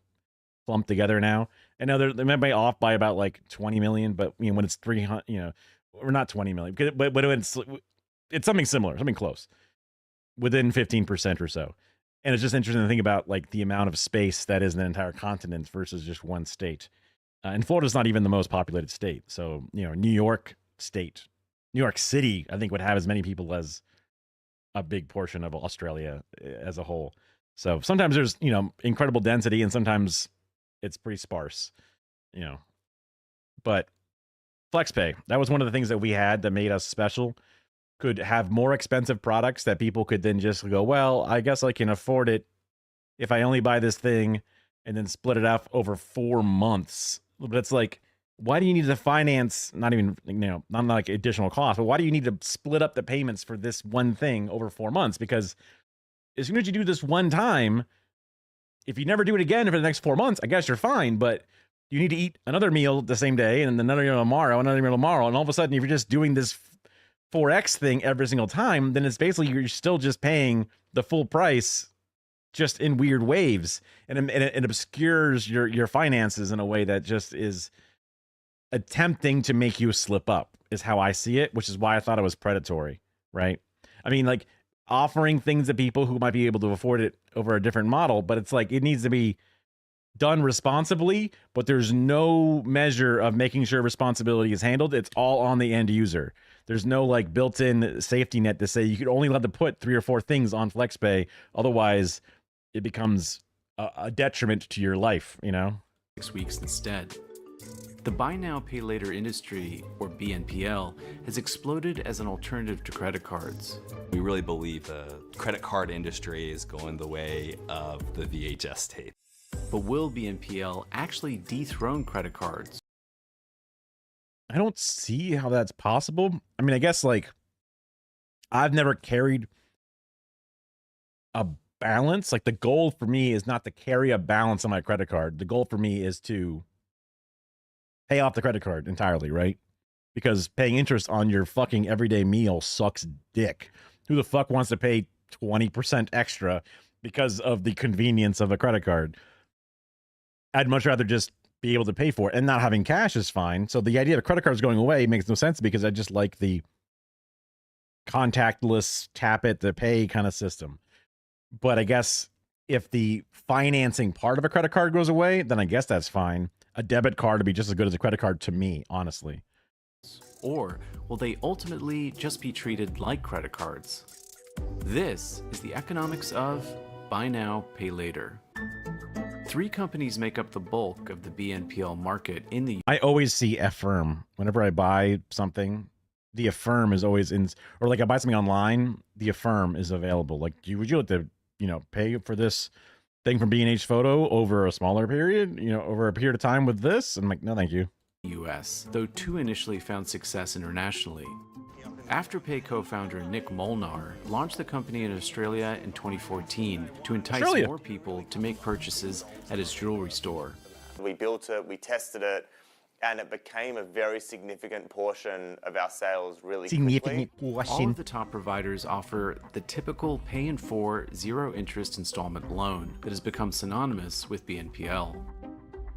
clump together now. And now they might be off by about like 20 million, but you know, when it's 300, you know, or not 20 million, but it's something similar, something close, within 15% or so. And it's just interesting to think about like the amount of space that is an entire continent versus just one state. And Florida's not even the most populated state. So, you know, New York City, I think, would have as many people as a big portion of Australia as a whole. So sometimes there's, you know, incredible density and sometimes it's pretty sparse, you know. But FlexPay, that was one of the things that we had that made us special. Could have more expensive products that people could then just go, well, I guess I can afford it if I only buy this thing and then split it up over 4 months. But it's like, why do you need to finance, not even, you know, not like additional cost, but why do you need to split up the payments for this one thing over 4 months? Because as soon as you do this one time, if you never do it again for the next 4 months, I guess you're fine, but you need to eat another meal the same day and another meal tomorrow, another meal tomorrow. And all of a sudden, if you're just doing this 4X thing every single time, then it's basically you're still just paying the full price just in weird waves. And it obscures your finances in a way that just is attempting to make you slip up, is how I see it, which is why I thought it was predatory, right? I mean, like offering things to people who might be able to afford it over a different model, but it's like it needs to be done responsibly, but there's no measure of making sure responsibility is handled. It's all on the end user. There's no like built-in safety net to say you could only let to put 3 or 4 things on FlexPay. Otherwise, it becomes a detriment to your life, you know? 6 weeks instead. The buy now, pay later industry, or BNPL, has exploded as an alternative to credit cards. We really believe the credit card industry is going the way of the VHS tape. But will BNPL actually dethrone credit cards? I don't see how that's possible. I mean, I guess like I've never carried a balance. Like the goal for me is not to carry a balance on my credit card. The goal for me is to pay off the credit card entirely, right? Because paying interest on your fucking everyday meal sucks dick. Who the fuck wants to pay 20% extra because of the convenience of a credit card? I'd much rather just be able to pay for it, and not having cash is fine. So the idea of credit cards going away makes no sense because I just like the contactless tap it to pay kind of system. But I guess if the financing part of a credit card goes away, then I guess that's fine. A debit card would be just as good as a credit card to me, honestly. Or will they ultimately just be treated like credit cards? This is the economics of buy now, pay later. 3 companies make up the bulk of the BNPL market in the I always see Affirm. Whenever I buy something, the Affirm is always in, or like I buy something online, the Affirm is available. Like, would you like to, you know, pay for this thing from B&H Photo over a smaller period, you know, over a period of time with this? I'm like, no, thank you. US, though 2 initially found success internationally. Afterpay co-founder Nick Molnar launched the company in Australia in 2014 to entice more people to make purchases at his jewelry store. We built it, we tested it, and it became a very significant portion of our sales really quickly. All of the top providers offer the typical pay-in-4, zero-interest installment loan that has become synonymous with BNPL.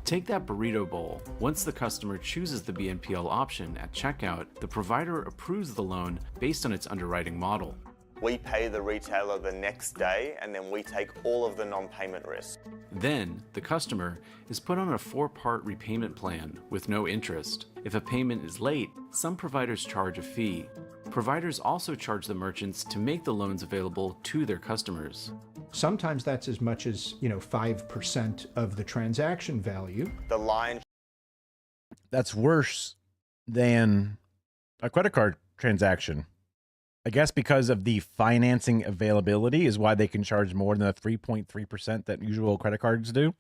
Take that burrito bowl. Once the customer chooses the BNPL option at checkout, the provider approves the loan based on its underwriting model. We pay the retailer the next day, and then we take all of the non-payment risk. Then, the customer is put on a 4-part repayment plan with no interest. If a payment is late, some providers charge a fee. Providers also charge the merchants to make the loans available to their customers. Sometimes that's as much as, 5% of the transaction value. The line. That's worse than a credit card transaction. I guess because of the financing availability is why they can charge more than the 3.3% that usual credit cards do.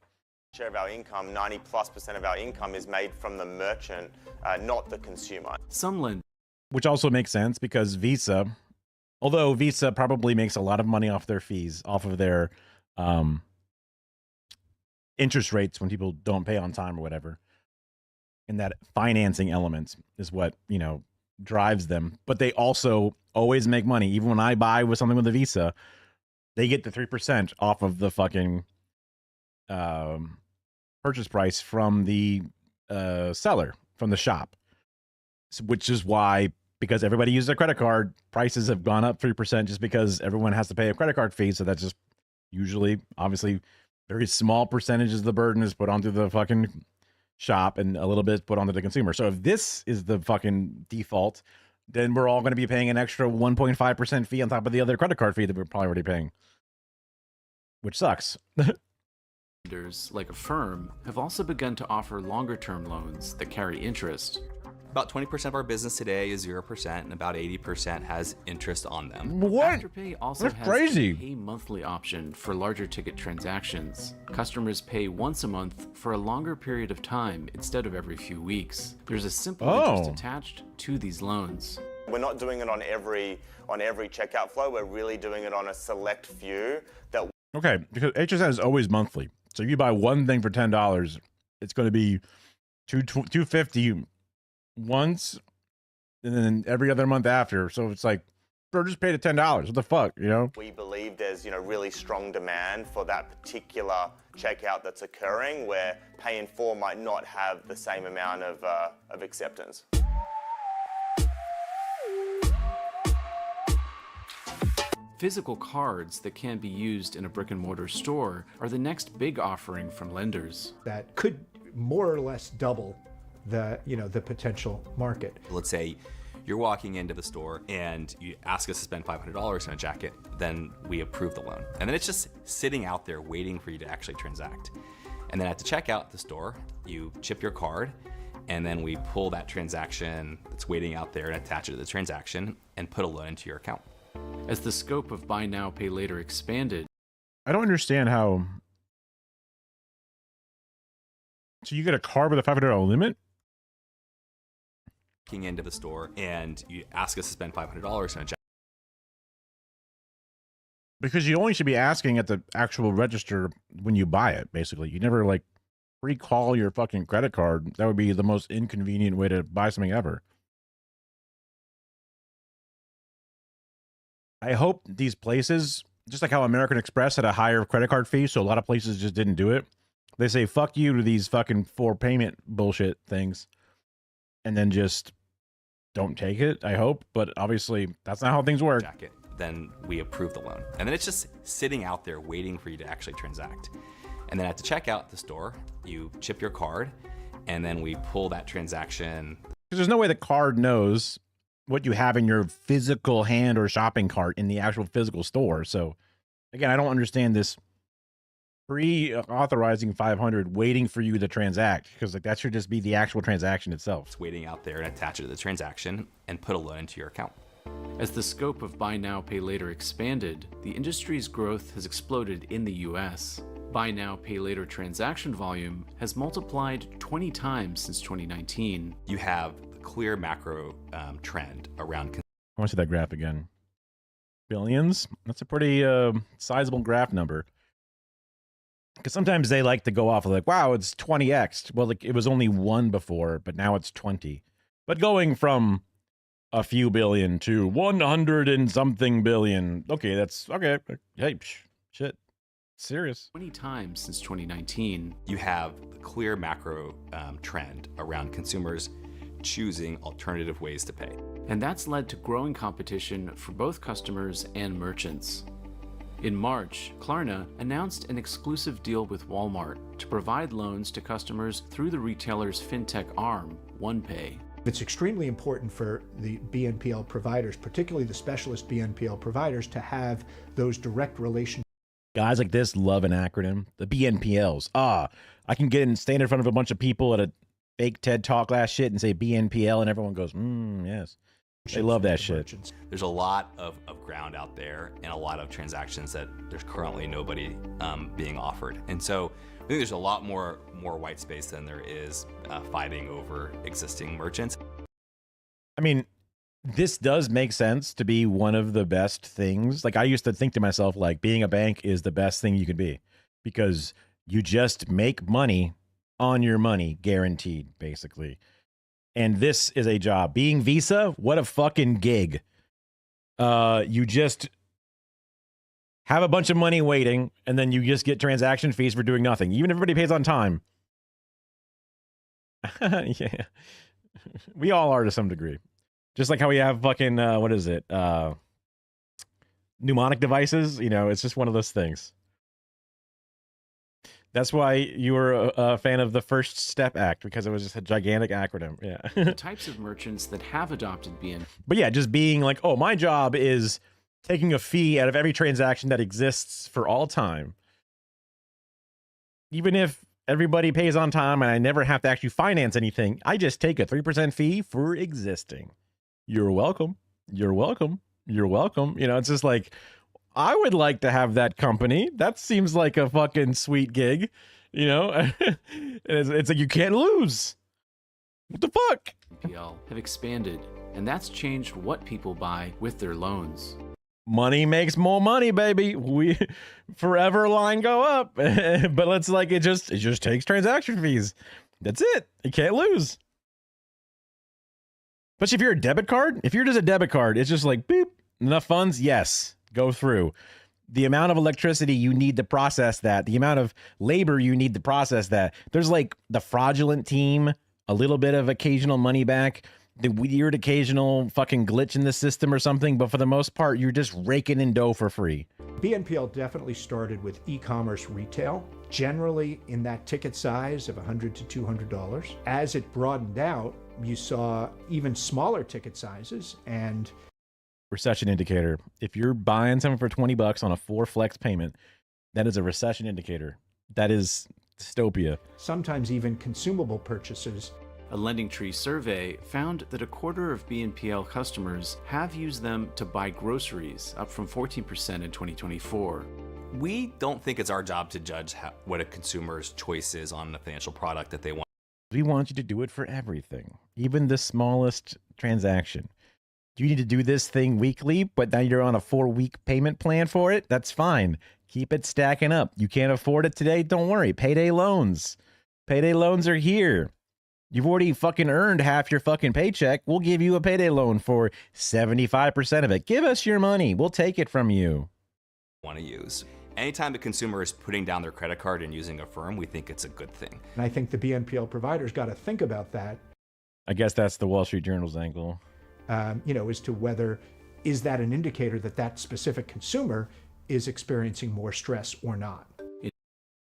Share of our income, 90+% of our income is made from the merchant, not the consumer. Some lend. Which also makes sense because Visa, although Visa probably makes a lot of money off their fees, off of their interest rates when people don't pay on time or whatever. And that financing element is what, drives them. But they also always make money. Even when I buy with something with a Visa, they get the 3% off of the fucking purchase price from the seller, from the shop. Which is why, because everybody uses a credit card, prices have gone up 3% just because everyone has to pay a credit card fee. So that's just usually, obviously, very small percentages of the burden is put onto the fucking shop and a little bit put onto the consumer. So if this is the fucking default, then we're all going to be paying an extra 1.5% fee on top of the other credit card fee that we're probably already paying, which sucks. Lenders, like Affirm, have also begun to offer longer-term loans that carry interest. About 20% of our business today is 0%, and about 80% has interest on them. What? Afterpay also That's has crazy. a pay monthly option for larger ticket transactions. Customers pay once a month for a longer period of time instead of every few weeks. There's a simple interest attached to these loans. We're not doing it on every checkout flow. We're really doing it on a select few that. Okay, because HSN is always monthly. So if you buy one thing for $10, it's going to be $250 once, and then every other month after. So it's like, bro, just pay the $10. What the fuck, We believe there's, really strong demand for that particular checkout that's occurring, where pay in 4 might not have the same amount of acceptance. Physical cards that can be used in a brick-and-mortar store are the next big offering from lenders. That could more or less double the potential market. Let's say you're walking into the store and you ask us to spend $500 on a jacket, then we approve the loan. And then it's just sitting out there waiting for you to actually transact. And then at the checkout at the store, you chip your card, and then we pull that transaction that's waiting out there and attach it to the transaction and put a loan into your account. As the scope of Buy Now, Pay Later expanded, I don't understand how. So you get a card with a $500 limit? Into the store and you ask us to spend $500 on a jacket. Because you only should be asking at the actual register when you buy it, basically. You never recall your fucking credit card. That would be the most inconvenient way to buy something ever. I hope these places, just like how American Express had a higher credit card fee, so a lot of places just didn't do it. They say fuck you to these fucking 4 payment bullshit things and then just don't take it, I hope. But obviously, that's not how things work. Jacket, then we approve the loan. And then it's just sitting out there waiting for you to actually transact. And then at the checkout at the store, you chip your card, and then we pull that transaction. Because there's no way the card knows what you have in your physical hand or shopping cart in the actual physical store. So, again, I don't understand this pre-authorizing 500 waiting for you to transact, because that should just be the actual transaction itself. It's waiting out there and attach it to the transaction and put a loan into your account. As the scope of Buy Now, Pay Later expanded, the industry's growth has exploded in the US. Buy Now, Pay Later transaction volume has multiplied 20 times since 2019. You have the clear macro trend around. I want to see that graph again. Billions? That's a pretty sizable graph number. Because sometimes they like to go off like, wow, it's 20x. Well, like, it was only 1 before, but now it's 20. But going from a few billion to 100 and something billion. Okay, that's okay. Hey, shit. Serious. 20 times since 2019. You have the clear macro trend around consumers choosing alternative ways to pay. And that's led to growing competition for both customers and merchants. In March, Klarna announced an exclusive deal with Walmart to provide loans to customers through the retailer's fintech arm, OnePay. It's extremely important for the BNPL providers, particularly the specialist BNPL providers, to have those direct relationships. Guys like this love an acronym. The BNPLs. I can get in, stand in front of a bunch of people at a fake TED Talk last shit and say BNPL, and everyone goes, yes. They love that shit. There's a lot of ground out there and a lot of transactions that there's currently nobody being offered. And so I think there's a lot more white space than there is fighting over existing merchants. I mean, this does make sense to be one of the best things. Like, I used to think to myself, like, being a bank is the best thing you could be because you just make money on your money, guaranteed, basically. And this is a job. Being Visa, what a fucking gig. You just have a bunch of money waiting, and then you just get transaction fees for doing nothing. Even if everybody pays on time. Yeah. We all are to some degree. Just like how we have fucking, what is it? Mnemonic devices. You know, it's just one of those things. That's why you were a fan of the First Step Act, because it was just a gigantic acronym. Yeah. The types of merchants that have adopted BNPL. But yeah, just being like, oh, my job is taking a fee out of every transaction that exists for all time. Even if everybody pays on time and I never have to actually finance anything, I just take a 3% fee for existing. You're welcome. You're welcome. You're welcome. You know, it's just like, I would like to have that company. That seems like a fucking sweet gig, you know? It's like you can't lose. What the fuck? BNPL have expanded, and that's changed what people buy with their loans. Money makes more money, baby. We forever line go up. But let's like it just takes transaction fees. That's it. You can't lose. But if you're a debit card, if you're just a debit card, it's just like beep, enough funds, yes. Go through. The amount of electricity you need to process that, the amount of labor you need to process that. There's like the fraudulent team, a little bit of occasional money back, the weird occasional fucking glitch in the system or something, but for the most part, you're just raking in dough for free. BNPL definitely started with e-commerce retail, generally in that ticket size of $100 to $200. As it broadened out, you saw even smaller ticket sizes and recession indicator. If you're buying something for $20 on a 4 flex payment, that is a recession indicator. That is dystopia. Sometimes even consumable purchases. A LendingTree survey found that a quarter of BNPL customers have used them to buy groceries, up from 14% in 2024. We don't think it's our job to judge what a consumer's choice is on a financial product that they want. We want you to do it for everything, even the smallest transaction. You need to do this thing weekly, but now you're on a 4-week payment plan for it. That's fine. Keep it stacking up. You can't afford it today? Don't worry. Payday loans. Payday loans are here. You've already fucking earned half your fucking paycheck. We'll give you a payday loan for 75% of it. Give us your money. We'll take it from you. Want to use. Anytime a consumer is putting down their credit card and using Affirm, we think it's a good thing. And I think the BNPL providers got to think about that. I guess that's the Wall Street Journal's angle. You know, as to whether, is that an indicator that that specific consumer is experiencing more stress or not?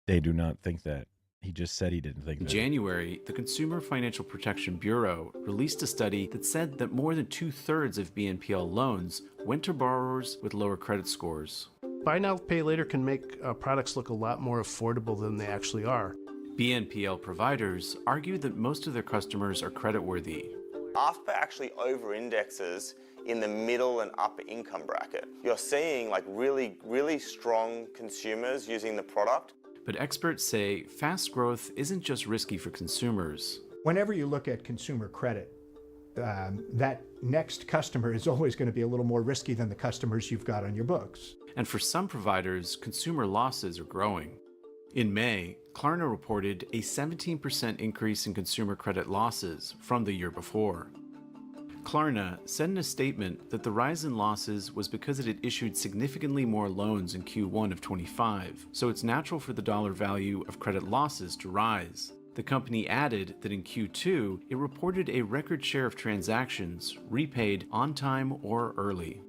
They do not think that. He just said he didn't think that. In January, the Consumer Financial Protection Bureau released a study that said that more than 2/3 of BNPL loans went to borrowers with lower credit scores. Buy now, pay later can make products look a lot more affordable than they actually are. BNPL providers argue that most of their customers are creditworthy. AFPA actually over-indexes in the middle and upper income bracket. You're seeing like really strong consumers using the product. But experts say fast growth isn't just risky for consumers. Whenever you look at consumer credit, that next customer is always going to be a little more risky than the customers you've got on your books. And for some providers, consumer losses are growing. In May, Klarna reported a 17% increase in consumer credit losses from the year before. Klarna said in a statement that the rise in losses was because it had issued significantly more loans in Q1 of 25, so it's natural for the dollar value of credit losses to rise. The company added that in Q2, it reported a record share of transactions repaid on time or early.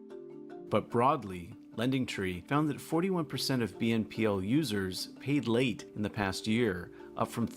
But broadly, LendingTree found that 41% of BNPL users paid late in the past year, up from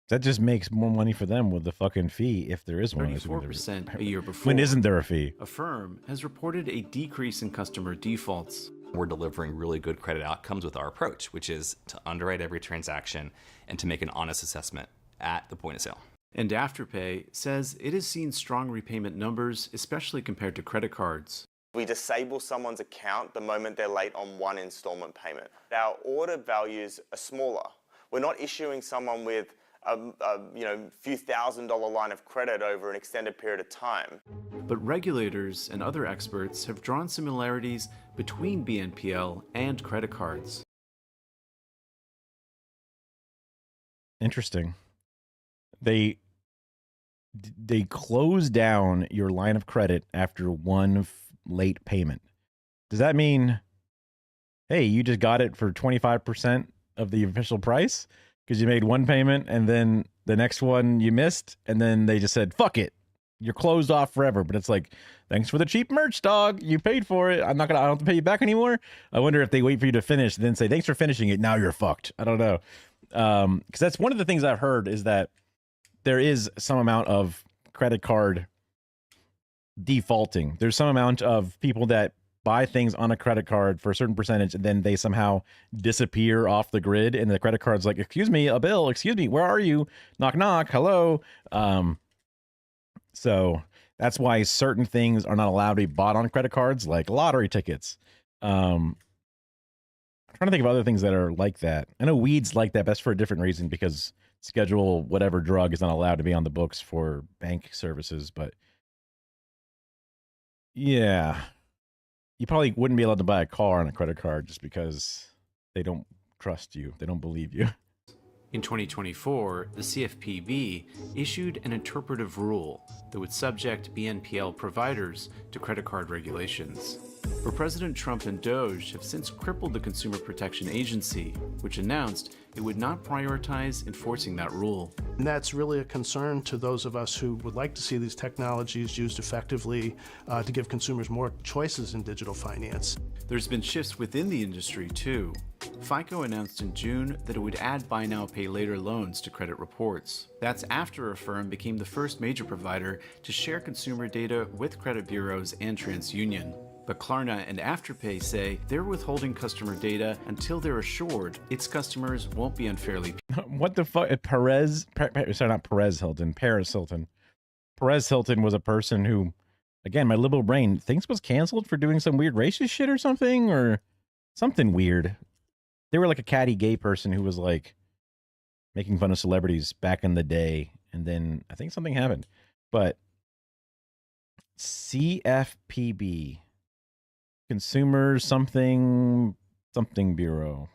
That just makes more money for them with the fucking fee, if there is one. 34% a year before. When isn't there a fee? Affirm has reported a decrease in customer defaults. We're delivering really good credit outcomes with our approach, which is to underwrite every transaction and to make an honest assessment at the point of sale. And Afterpay says it has seen strong repayment numbers, especially compared to credit cards. We disable someone's account the moment they're late on one installment payment. Our order values are smaller. We're not issuing someone with a few $1,000 line of credit over an extended period of time. But regulators and other experts have drawn similarities between BNPL and credit cards. Interesting. They close down your line of credit after one late payment. Does that mean, hey, you just got it for 25% of the official price? Because you made one payment and then the next one you missed, and then they just said, fuck it, you're closed off forever. But it's like, thanks for the cheap merch, dog. You paid for it. I don't have to pay you back anymore. I wonder if they wait for you to finish and then say, thanks for finishing it. Now you're fucked. I don't know. Because that's one of the things I've heard is that there is some amount of credit card defaulting. There's some amount of people that buy things on a credit card for a certain percentage and then they somehow disappear off the grid and the credit card's like, excuse me, a bill, excuse me, where are you? Knock, knock, hello. So that's why certain things are not allowed to be bought on credit cards, like lottery tickets. I'm trying to think of other things that are like that. I know weed's like that, but that's for a different reason because Schedule whatever drug is not allowed to be on the books for bank services, but yeah. You probably wouldn't be allowed to buy a car on a credit card just because they don't trust you. They don't believe you. In 2024, the CFPB issued an interpretive rule that would subject BNPL providers to credit card regulations. But President Trump and Doge have since crippled the Consumer Protection Agency, which announced it would not prioritize enforcing that rule. And that's really a concern to those of us who would like to see these technologies used effectively to give consumers more choices in digital finance. There's been shifts within the industry, too. FICO announced in June that it would add buy now, pay later loans to credit reports. That's after Affirm became the first major provider to share consumer data with credit bureaus and TransUnion. But Klarna and Afterpay say they're withholding customer data until they're assured its customers won't be unfairly. What the fuck? Paris Hilton. Perez Hilton was a person who, again, my liberal brain thinks was canceled for doing some weird racist shit or something weird. They were like a catty gay person who was like making fun of celebrities back in the day. And then I think something happened. But CFPB, Consumer something Bureau.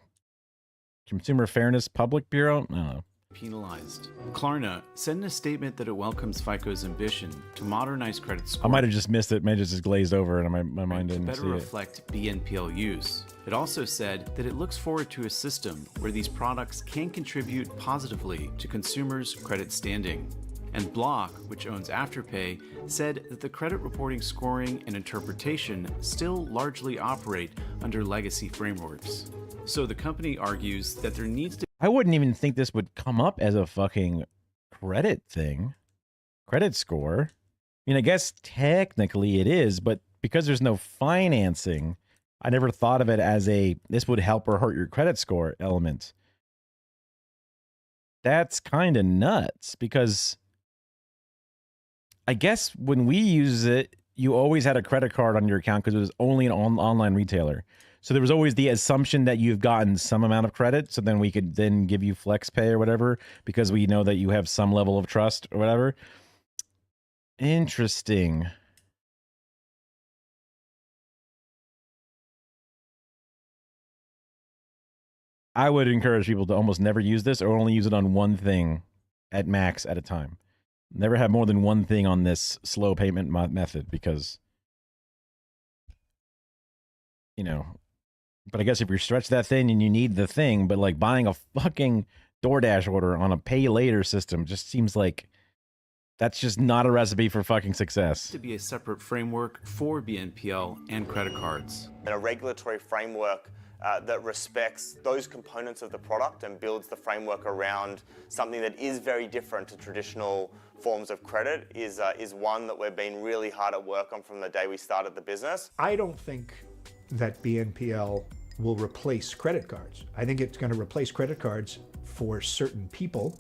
Consumer Fairness Public Bureau? I don't know. Penalized. Klarna said in a statement that it welcomes FICO's ambition to modernize credit scoring. I might have just missed it. Maybe it just glazed over and my mind didn't better see it. reflect BNPL use. It also said that it looks forward to a system where these products can contribute positively to consumers' credit standing. And Block, which owns Afterpay, said that the credit reporting, scoring, and interpretation still largely operate under legacy frameworks. So the company argues that there needs to I wouldn't even think this would come up as a fucking credit thing. Credit score. I mean, I guess technically it is, but because there's no financing, I never thought of it as this would help or hurt your credit score element. That's kind of nuts because I guess when we use it, you always had a credit card on your account because it was only an online retailer. So there was always the assumption that you've gotten some amount of credit. So then we could then give you flex pay or whatever, because we know that you have some level of trust or whatever. Interesting. I would encourage people to almost never use this or only use it on one thing at max at a time. Never have more than one thing on this slow payment method because, you know, but I guess if you stretch that thing and you need the thing, but like buying a fucking DoorDash order on a pay later system just seems like that's just not a recipe for fucking success. To be a separate framework for BNPL and credit cards. And a regulatory framework that respects those components of the product and builds the framework around something that is very different to traditional forms of credit is one that we've been really hard at work on from the day we started the business. I don't think that BNPL will replace credit cards. I think it's going to replace credit cards for certain people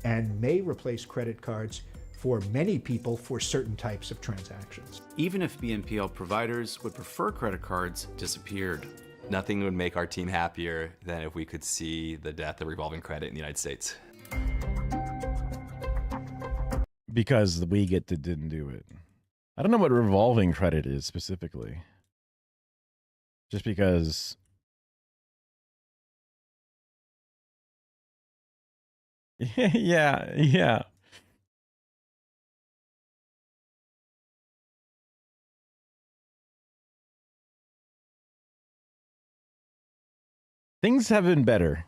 and may replace credit cards for many people for certain types of transactions. Even if BNPL providers would prefer credit cards disappeared. Nothing would make our team happier than if we could see the death of revolving credit in the United States. Because we didn't do it. I don't know what revolving credit is specifically. Just because... yeah. Things have been better.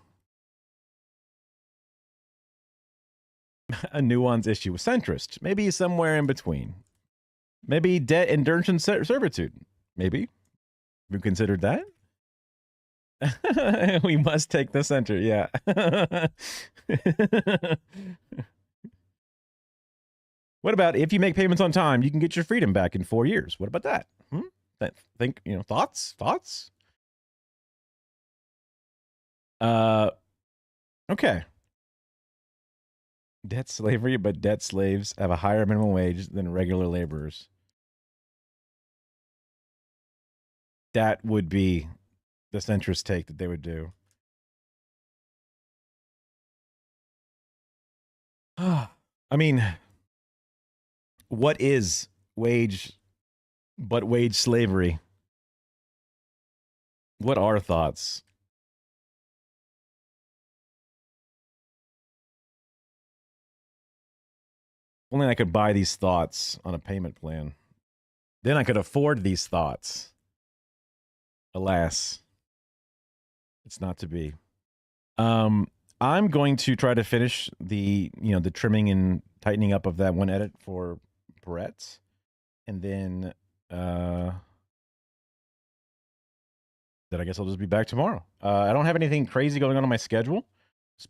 A nuanced issue with centrist. Maybe somewhere in between. Maybe debt, indentured servitude. Maybe. We considered that? We must take the center, yeah. What about if you make payments on time, you can get your freedom back in 4 years? What about that? Think, thoughts? Okay. Debt slavery, but debt slaves have a higher minimum wage than regular laborers. That would be the centrist take that they would do. I mean, what is wage slavery? What are thoughts? Only I could buy these thoughts on a payment plan. Then I could afford these thoughts. Alas, it's not to be. I'm going to try to finish the trimming and tightening up of that one edit for Barrett's. And then I guess I'll just be back tomorrow. I don't have anything crazy going on my schedule,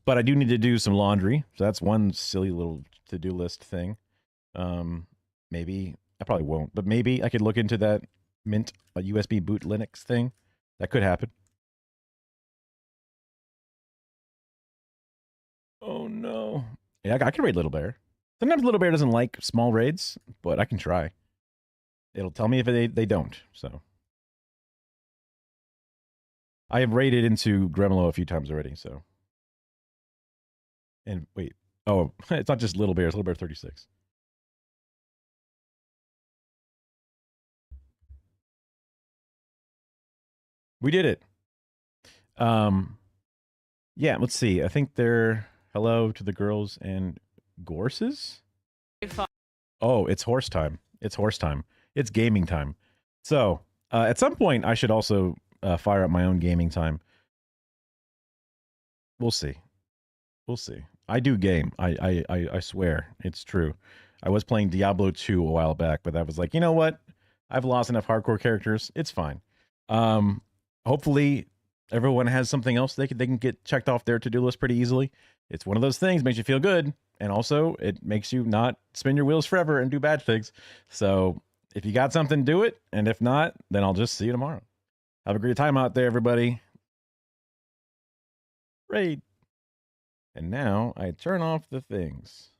but I do need to do some laundry. So that's one silly little to-do list thing. Maybe I probably won't, but maybe I could look into that Mint USB boot Linux thing. That could happen. Oh no. Yeah, I can raid Little Bear. Sometimes Little Bear doesn't like small raids, but I can try. It'll tell me if they don't, so. I have raided into Gremlo a few times already, so. And wait. Oh, it's not just Little Bear, it's Little Bear 36. We did it. Yeah, let's see. I think they're hello to the girls and Gorses. Oh, it's horse time. It's horse time. It's gaming time. So, at some point, I should also fire up my own gaming time. We'll see. We'll see. I do game. I swear. It's true. I was playing Diablo 2 a while back, but I was like, you know what? I've lost enough hardcore characters. It's fine. Hopefully everyone has something else they can get checked off their to-do list pretty easily. It's one of those things, makes you feel good, and also it makes you not spin your wheels forever and do bad things. So if you got something, do it, and if not, then I'll just see you tomorrow. Have a great time out there, everybody. Raid. And now I turn off the things.